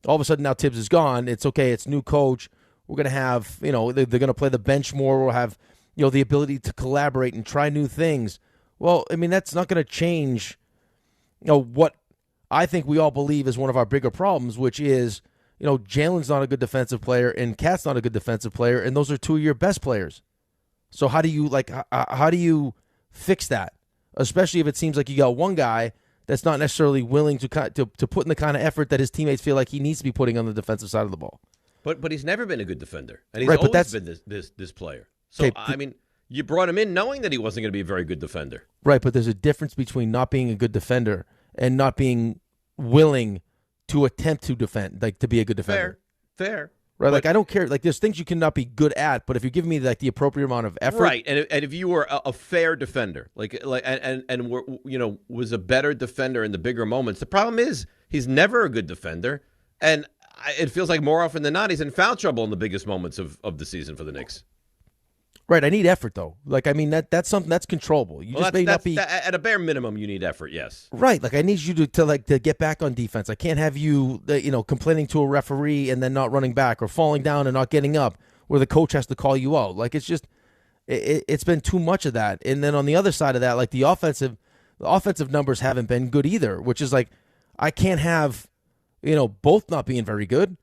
Speaker 8: All of a sudden now Tibbs is gone. It's okay. It's new coach. We're going to have, they're going to play the bench more. We'll have, the ability to collaborate and try new things. Well, I mean, that's not going to change, what I think we all believe is one of our bigger problems, which is, Jalen's not a good defensive player and Cat's not a good defensive player, and those are two of your best players. So how do you fix that? Especially if it seems like you got one guy that's not necessarily willing to put in the kind of effort that his teammates feel like he needs to be putting on the defensive side of the ball.
Speaker 7: But he's never been a good defender, and he's always been this player. So I mean, you brought him in knowing that he wasn't going to be a very good defender,
Speaker 8: right? But there's a difference between not being a good defender and not being willing to attempt to defend, like to be a good defender.
Speaker 7: Fair.
Speaker 8: Right, like I don't care. Like there's things you cannot be good at, but if you're giving me like the appropriate amount of effort,
Speaker 7: right? And if you were a fair defender, and were, was a better defender in the bigger moments, the problem is he's never a good defender, and it feels like more often than not he's in foul trouble in the biggest moments of the season for the Knicks.
Speaker 8: Right, I need effort though. Like I mean that's something that's controllable. You just may not be
Speaker 7: at a bare minimum. You need effort, yes.
Speaker 8: Right, like I need you to get back on defense. I can't have you complaining to a referee and then not running back or falling down and not getting up, where the coach has to call you out. Like it's just it's been too much of that. And then on the other side of that, like the offensive numbers haven't been good either. Which is like I can't have both not being very good.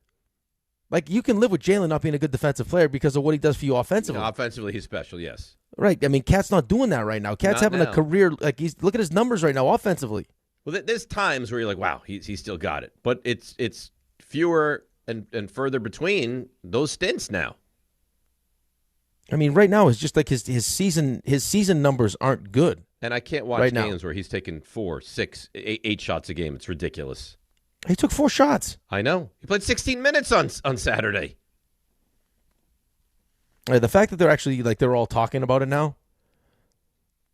Speaker 8: Like, you can live with Jalen not being a good defensive player because of what he does for you offensively.
Speaker 7: Offensively, he's special, yes.
Speaker 8: Right. I mean, Cat's not doing that right now. Cat's having a career, like, look at his numbers right now offensively.
Speaker 7: Well, there's times where you're like, wow, he's still got it. But it's fewer and further between those stints now.
Speaker 8: I mean, right now it's just like his season numbers aren't good.
Speaker 7: And I can't watch
Speaker 8: right
Speaker 7: games
Speaker 8: now
Speaker 7: where he's taking 4, 6, 8 shots a game. It's ridiculous.
Speaker 8: He took 4 shots.
Speaker 7: I know. He played 16 minutes on Saturday.
Speaker 8: The fact that they're actually they're all talking about it now.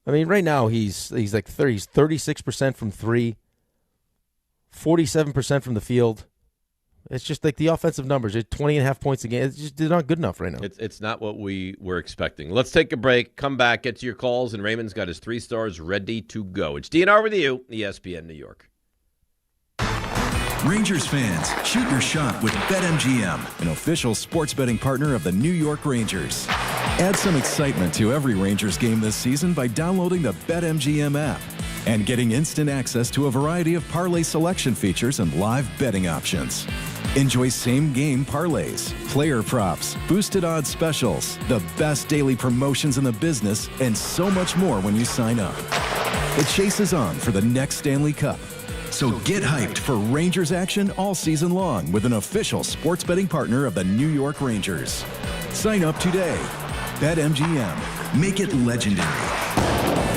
Speaker 8: I mean, right now he's like 36% from 3, 47% from the field. It's just like the offensive numbers. It's 20.5 points a game. It's just they're not good enough right now.
Speaker 7: It's not what we were expecting. Let's take a break. Come back, get to your calls, and Raymond's got his 3 stars ready to go. It's DNR with you, ESPN New York.
Speaker 5: Rangers fans, shoot your shot with BetMGM, an official sports betting partner of the New York Rangers. Add some excitement to every Rangers game this season by downloading the BetMGM app and getting instant access to a variety of parlay selection features and live betting options. Enjoy same-game parlays, player props, boosted odds specials, the best daily promotions in the business, and so much more when you sign up. The chase is on for the next Stanley Cup. So get hyped for Rangers action all season long with an official sports betting partner of the New York Rangers. Sign up today. BetMGM. Make it legendary.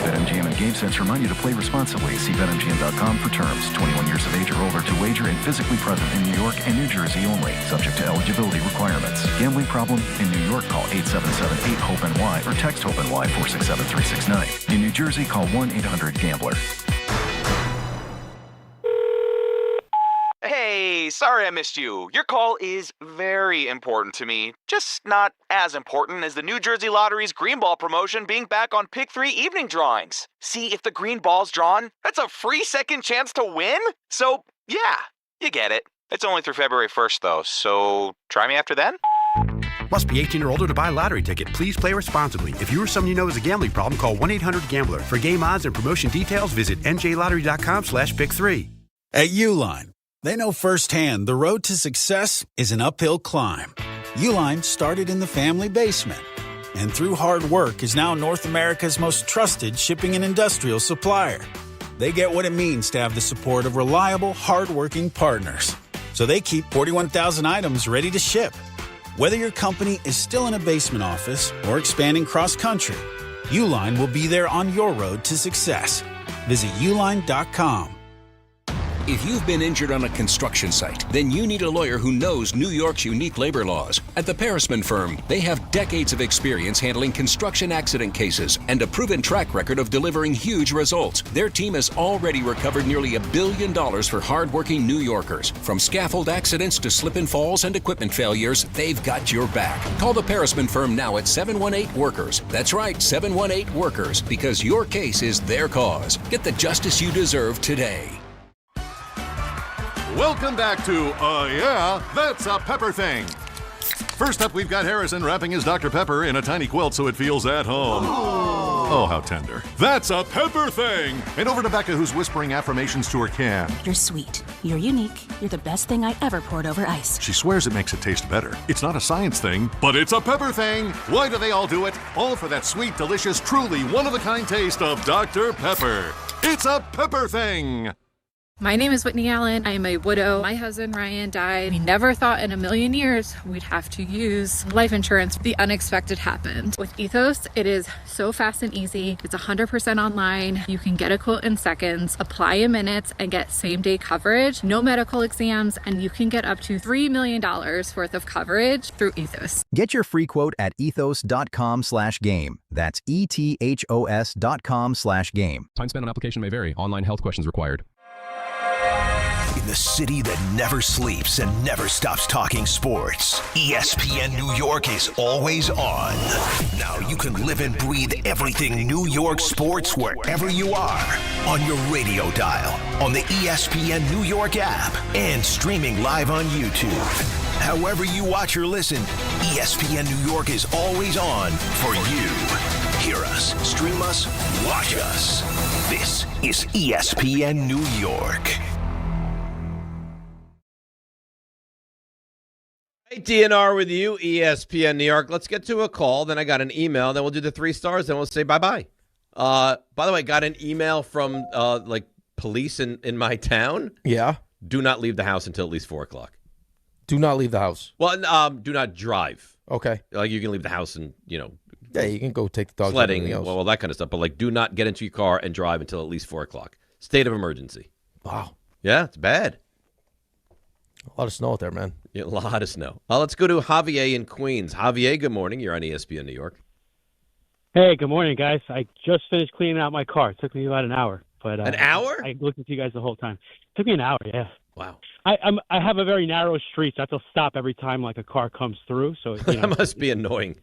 Speaker 5: BetMGM and GameSense remind you to play responsibly. See BetMGM.com for terms. 21 years of age or older to wager and physically present in New York and New Jersey only. Subject to eligibility requirements. Gambling problem? In New York, call 877-8-HOPE-NY or text HOPE-NY 467-369. In New Jersey, call 1-800-GAMBLER.
Speaker 12: Hey, sorry I missed you. Your call is very important to me. Just not as important as the New Jersey Lottery's Green Ball promotion being back on Pick 3 evening drawings. See, if the green ball's drawn, that's a free second chance to win? So, yeah, you get it. It's only through February 1st, though, so try me after then?
Speaker 18: Must be 18 or older to buy a lottery ticket. Please play responsibly. If you or someone you know has a gambling problem, call 1-800-GAMBLER. For game odds and promotion details, visit njlottery.com/pick3.
Speaker 19: At Uline, they know firsthand the road to success is an uphill climb. Uline started in the family basement and through hard work is now North America's most trusted shipping and industrial supplier. They get what it means to have the support of reliable, hardworking partners. So they keep 41,000 items ready to ship. Whether your company is still in a basement office or expanding cross-country, Uline will be there on your road to success. Visit uline.com.
Speaker 2: If you've been injured on a construction site, then you need a lawyer who knows New York's unique labor laws. At the Parisman Firm, they have decades of experience handling construction accident cases and a proven track record of delivering huge results. Their team has already recovered nearly $1 billion for hardworking New Yorkers. From scaffold accidents to slip and falls and equipment failures, they've got your back. Call the Parisman Firm now at 718-WORKERS. That's right, 718-WORKERS, because your case is their cause. Get the justice you deserve today.
Speaker 23: Welcome back to Yeah, That's a Pepper Thing. First up, we've got Harrison wrapping his Dr. Pepper in a tiny quilt so it feels at home. Oh, how tender. That's a Pepper Thing. And over to Becca, who's whispering affirmations to her can.
Speaker 9: You're sweet. You're unique. You're the best thing I ever poured over ice.
Speaker 23: She swears it makes it taste better. It's not a science thing, but it's a Pepper Thing. Why do they all do it? All for that sweet, delicious, truly one-of-a-kind taste of Dr. Pepper. It's a Pepper Thing.
Speaker 13: My name is Whitney Allen. I am a widow. My husband Ryan died. We never thought in a million years we'd have to use life insurance. The unexpected happened. With Ethos, it is so fast and easy. It's 100% online. You can get a quote in seconds, apply in minutes, and get same-day coverage. No medical exams, and you can get up to $3 million worth of coverage through Ethos.
Speaker 14: Get your free quote at ethos.com/game. That's ethos.com/game.
Speaker 24: Time spent on application may vary. Online health questions required.
Speaker 25: In the city that never sleeps and never stops talking sports, ESPN New York is always on. Now you can live and breathe everything New York sports wherever you are. On your radio dial, on the ESPN New York app, and streaming live on YouTube. However you watch or listen, ESPN New York is always on for you. Hear us, stream us, watch us. This is ESPN New York.
Speaker 7: Hey, DNR with you, ESPN New York. Let's get to a call. Then I got an email. Then we'll do the 3 stars. Then we'll say bye-bye. By the way, got an email from police in my town.
Speaker 8: Yeah.
Speaker 7: Do not leave the house until at least 4 o'clock.
Speaker 8: Do not leave the house.
Speaker 7: Well, do not drive.
Speaker 8: Okay.
Speaker 7: Like you can leave the house and,
Speaker 8: Yeah, you can go take the dog.
Speaker 7: Sledding, well, that kind of stuff. But do not get into your car and drive until at least 4 o'clock. State of emergency.
Speaker 8: Wow.
Speaker 7: Yeah, it's bad.
Speaker 8: A lot of snow out there, man.
Speaker 7: Yeah, a lot of snow. Let's go to Javier in Queens. Javier, good morning. You're on ESPN New York.
Speaker 27: Hey, good morning, guys. I just finished cleaning out my car. It took me about an hour. But
Speaker 7: an hour?
Speaker 27: I listened to you guys the whole time. It took me an hour, yeah.
Speaker 7: Wow.
Speaker 27: I have a very narrow street, so I have to stop every time a car comes through. So
Speaker 7: That must be annoying.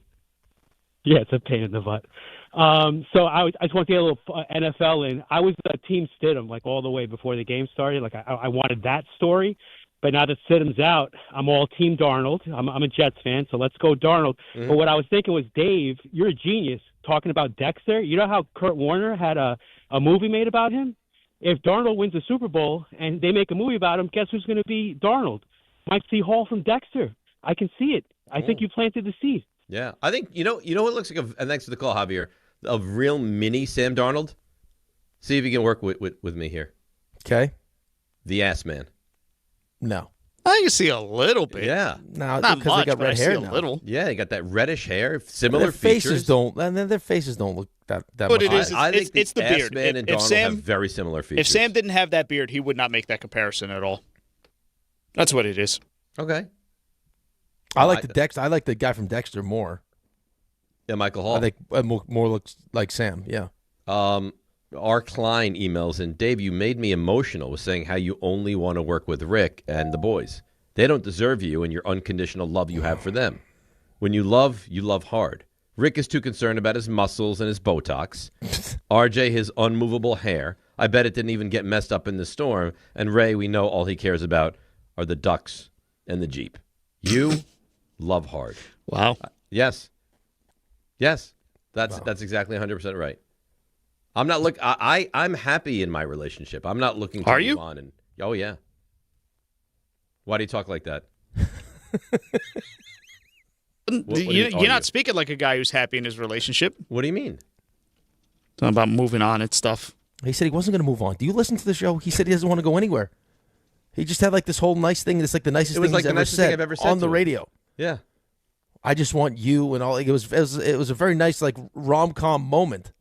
Speaker 27: Yeah, it's a pain in the butt. So I just want to get a little NFL in. I was Team Stidham all the way before the game started. I wanted that story. But now that Stidham's out, I'm all Team Darnold. I'm a Jets fan, so let's go Darnold. Mm-hmm. But what I was thinking was, Dave, you're a genius talking about Dexter. You know how Kurt Warner had a movie made about him? If Darnold wins the Super Bowl and they make a movie about him, guess who's going to be Darnold? Mike C. Hall from Dexter. I can see it. I think you planted the seed.
Speaker 7: Yeah, I think you know what looks like and thanks for the call, Javier. A real mini Sam Darnold. See if you can work with me here.
Speaker 8: Okay.
Speaker 7: The Ass Man.
Speaker 8: No.
Speaker 1: I can see a little bit.
Speaker 7: Yeah.
Speaker 8: No,
Speaker 1: not
Speaker 8: because
Speaker 1: much,
Speaker 8: they got
Speaker 1: but
Speaker 8: red
Speaker 1: I see
Speaker 8: hair
Speaker 1: a
Speaker 8: now.
Speaker 7: little. Yeah, they got that reddish hair, similar
Speaker 8: their
Speaker 7: features.
Speaker 8: Their faces don't look that
Speaker 1: But
Speaker 8: much.
Speaker 1: it is.
Speaker 7: I think
Speaker 1: It's the
Speaker 7: Ass
Speaker 1: beard.
Speaker 7: Man and Darnold have very similar features.
Speaker 1: If Sam didn't have that beard, he would not make that comparison at all. That's what it is.
Speaker 7: Okay.
Speaker 8: I like the Dexter. I like the guy from Dexter more.
Speaker 7: Yeah, Michael Hall.
Speaker 8: I think more looks like Sam. Yeah.
Speaker 7: R. Klein emails in, Dave, you made me emotional with saying how you only want to work with Rick and the boys. They don't deserve you and your unconditional love you have for them. When you love hard. Rick is too concerned about his muscles and his Botox. RJ, his unmovable hair. I bet it didn't even get messed up in the storm. And Ray, we know all he cares about are the ducks and the Jeep. You love hard.
Speaker 1: Wow.
Speaker 7: Yes. That's exactly 100% right. I'm not I'm happy in my relationship. I'm not looking to move on. And oh yeah. Why do you talk like that?
Speaker 1: You're not speaking like a guy who's happy in his relationship.
Speaker 7: What do you mean?
Speaker 1: Talking about moving on and stuff.
Speaker 8: He said he wasn't going to move on. Do you listen to the show? He said he doesn't want to go anywhere. He just had this whole nice thing. It's the nicest thing I've ever said on the radio.
Speaker 7: Yeah.
Speaker 8: I just want you and all. It was a very nice rom-com moment.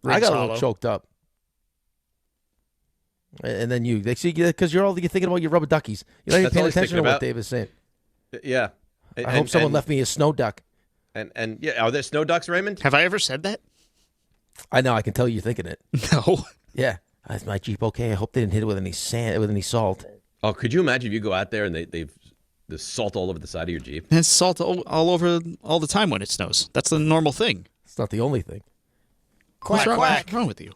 Speaker 8: I got a little choked up. And then you. They see because you're thinking about your rubber duckies. You're not even
Speaker 7: That's
Speaker 8: paying
Speaker 7: all he's
Speaker 8: attention to
Speaker 7: thinking
Speaker 8: what Dave is saying.
Speaker 7: Yeah.
Speaker 8: I hope someone left me a snow duck.
Speaker 7: And yeah, are there snow ducks, Raymond?
Speaker 1: Have I ever said that?
Speaker 8: I know. I can tell you're thinking it.
Speaker 1: No.
Speaker 8: Yeah. Is my Jeep okay? I hope they didn't hit it with any sand, with any salt.
Speaker 7: Oh, could you imagine if you go out there and there's salt all over the side of your Jeep?
Speaker 1: There's salt all over all the time when it snows. That's the normal thing.
Speaker 8: It's not the only thing.
Speaker 1: What's wrong with you?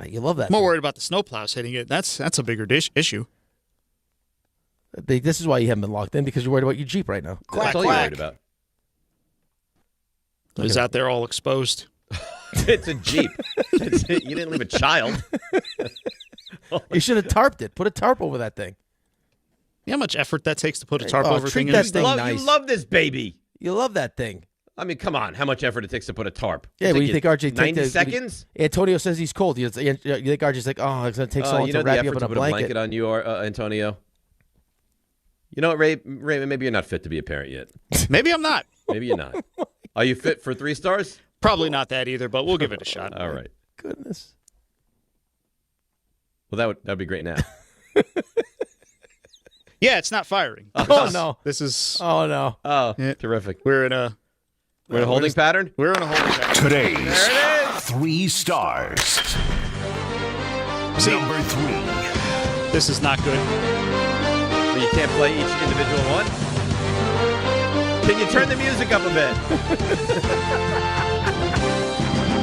Speaker 8: You love that.
Speaker 1: I'm more worried about the snowplows hitting it. That's a bigger issue.
Speaker 8: This is why you haven't been locked in, because you're worried about your Jeep right now.
Speaker 7: That's all you're worried about.
Speaker 1: It's out there all exposed.
Speaker 7: It's a Jeep. You didn't leave a child.
Speaker 8: You should have tarped it. Put a tarp over that thing.
Speaker 1: You know how much effort that takes to put a tarp over
Speaker 8: treat
Speaker 1: thing?
Speaker 8: that thing nice.
Speaker 7: You love this baby.
Speaker 8: You love that thing.
Speaker 7: I mean, come on. How much effort it takes to put a tarp?
Speaker 8: Yeah, but you think RJ
Speaker 7: 90 seconds?
Speaker 8: Antonio says he's cold. You think RJ's like, oh, it's going to take so long to wrap you up in a blanket.
Speaker 7: On you, Antonio. You know what, Ray? Maybe you're not fit to be a parent yet.
Speaker 1: Maybe I'm not.
Speaker 7: Maybe you're not. Are you fit for 3 stars?
Speaker 1: Probably not that either, but we'll give it a shot.
Speaker 7: All right.
Speaker 8: Goodness.
Speaker 7: Well, that'd be great now.
Speaker 1: Yeah, it's not firing.
Speaker 8: Oh, no.
Speaker 1: This is...
Speaker 8: Oh, no.
Speaker 7: Oh, yeah. Terrific.
Speaker 1: We're in a
Speaker 7: holding pattern?
Speaker 1: We're in a holding pattern.
Speaker 25: Today's 3 stars.
Speaker 1: See,
Speaker 25: Number 3.
Speaker 1: This is not good.
Speaker 7: Well, you can't play each individual one? Can you turn the music up a bit?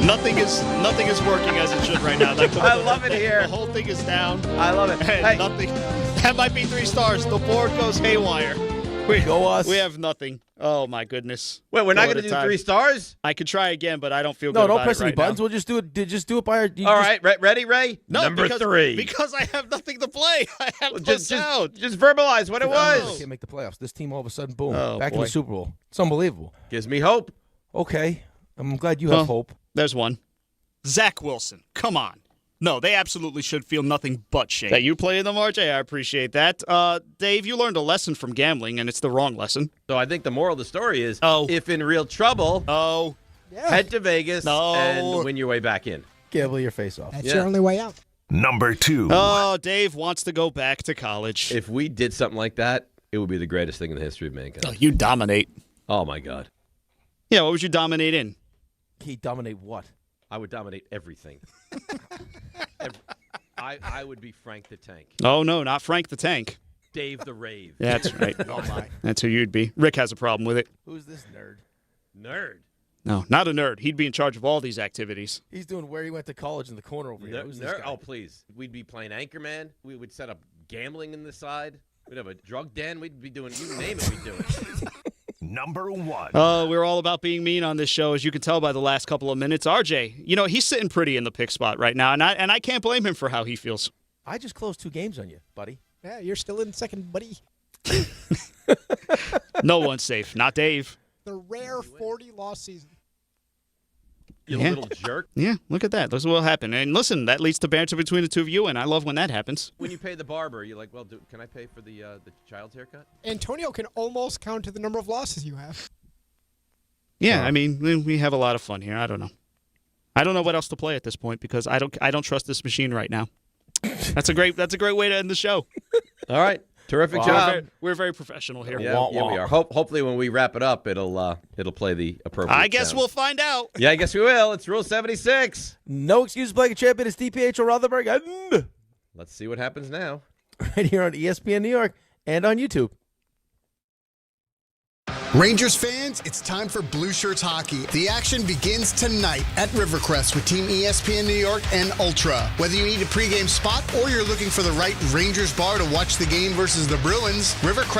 Speaker 1: Nothing is working as it should right now. Like
Speaker 7: I love it here.
Speaker 1: The whole thing is down.
Speaker 7: I love it.
Speaker 1: And
Speaker 7: hey.
Speaker 1: Nothing. That might be 3 stars. The board goes haywire.
Speaker 8: Go us.
Speaker 1: We have nothing. Oh my goodness.
Speaker 7: Wait, we're not going to do 3 stars?
Speaker 1: I could try again, but I don't feel good about it.
Speaker 8: No, don't press any
Speaker 1: right
Speaker 8: buttons.
Speaker 1: now.
Speaker 8: We'll just do it. Just do it by our.
Speaker 7: All right, ready, Ray?
Speaker 1: No,
Speaker 7: Number 3.
Speaker 1: Because I have nothing to play. I have no sound.
Speaker 7: Just verbalize what it was.
Speaker 8: Can't make the playoffs. This team all of a sudden, boom, back
Speaker 1: boy.
Speaker 8: in the Super Bowl. It's unbelievable.
Speaker 7: Gives me hope.
Speaker 8: Okay, I'm glad you have hope.
Speaker 1: There's one. Zach Wilson. Come on. No, they absolutely should feel nothing but shame. That you play them, RJ, I appreciate that. Dave, you learned a lesson from gambling, and it's the wrong lesson.
Speaker 7: So I think the moral of the story is, if in real trouble, head to Vegas and win your way back in.
Speaker 8: Gamble your face off.
Speaker 3: That's your only way out.
Speaker 25: Number 2.
Speaker 1: Oh, Dave wants to go back to college.
Speaker 7: If we did something like that, it would be the greatest thing in the history of mankind.
Speaker 1: Oh, you dominate.
Speaker 7: Oh, my God.
Speaker 1: Yeah, what would you dominate in?
Speaker 8: He dominate what?
Speaker 7: I would dominate everything. I would be Frank the Tank.
Speaker 1: Oh, no, not Frank the Tank.
Speaker 7: Dave the Rave.
Speaker 1: That's right. Oh, my. That's who you'd be. Rick has a problem with it.
Speaker 8: Who's this nerd?
Speaker 7: Nerd?
Speaker 1: No, not a nerd. He'd be in charge of all these activities.
Speaker 8: He's doing where he went to college in the corner over here. Who's this guy?
Speaker 7: Oh, please. We'd be playing Anchorman. We would set up gambling in the side. We'd have a drug den. We'd be doing, you name it, we'd do it.
Speaker 25: Number 1.
Speaker 1: We're all about being mean on this show, as you can tell by the last couple of minutes. RJ, he's sitting pretty in the pick spot right now, and I can't blame him for how he feels.
Speaker 8: I just closed 2 games on you, buddy.
Speaker 3: Yeah, you're still in second, buddy.
Speaker 1: No one's safe. Not Dave.
Speaker 3: The rare 40-loss season.
Speaker 7: You little jerk.
Speaker 1: Yeah, look at that. This will happen. And listen, that leads to banter between the two of you, and I love when that happens.
Speaker 7: When you pay the barber, you're like, well, can I pay for the child's haircut?
Speaker 3: Antonio can almost count to the number of losses you have.
Speaker 1: Yeah, I mean, we have a lot of fun here. I don't know. I don't know what else to play at this point because I don't trust this machine right now. That's a great way to end the show.
Speaker 7: All right. Terrific job.
Speaker 1: We're very professional here.
Speaker 7: Yeah, we are. Hopefully, when we wrap it up, it'll play the appropriate
Speaker 1: I guess
Speaker 7: sound.
Speaker 1: we'll find out.
Speaker 7: Yeah, I guess we will. It's Rule 76.
Speaker 8: No excuses, playing a champion. It's DiPietro Rothenberg. And
Speaker 7: let's see what happens now.
Speaker 8: Right here on ESPN New York and on YouTube.
Speaker 4: Rangers fans, it's time for Blue Shirts hockey. The action begins tonight at Rivercrest with Team ESPN New York and Ultra. Whether you need a pregame spot or you're looking for the right Rangers bar to watch the game versus the Bruins, Rivercrest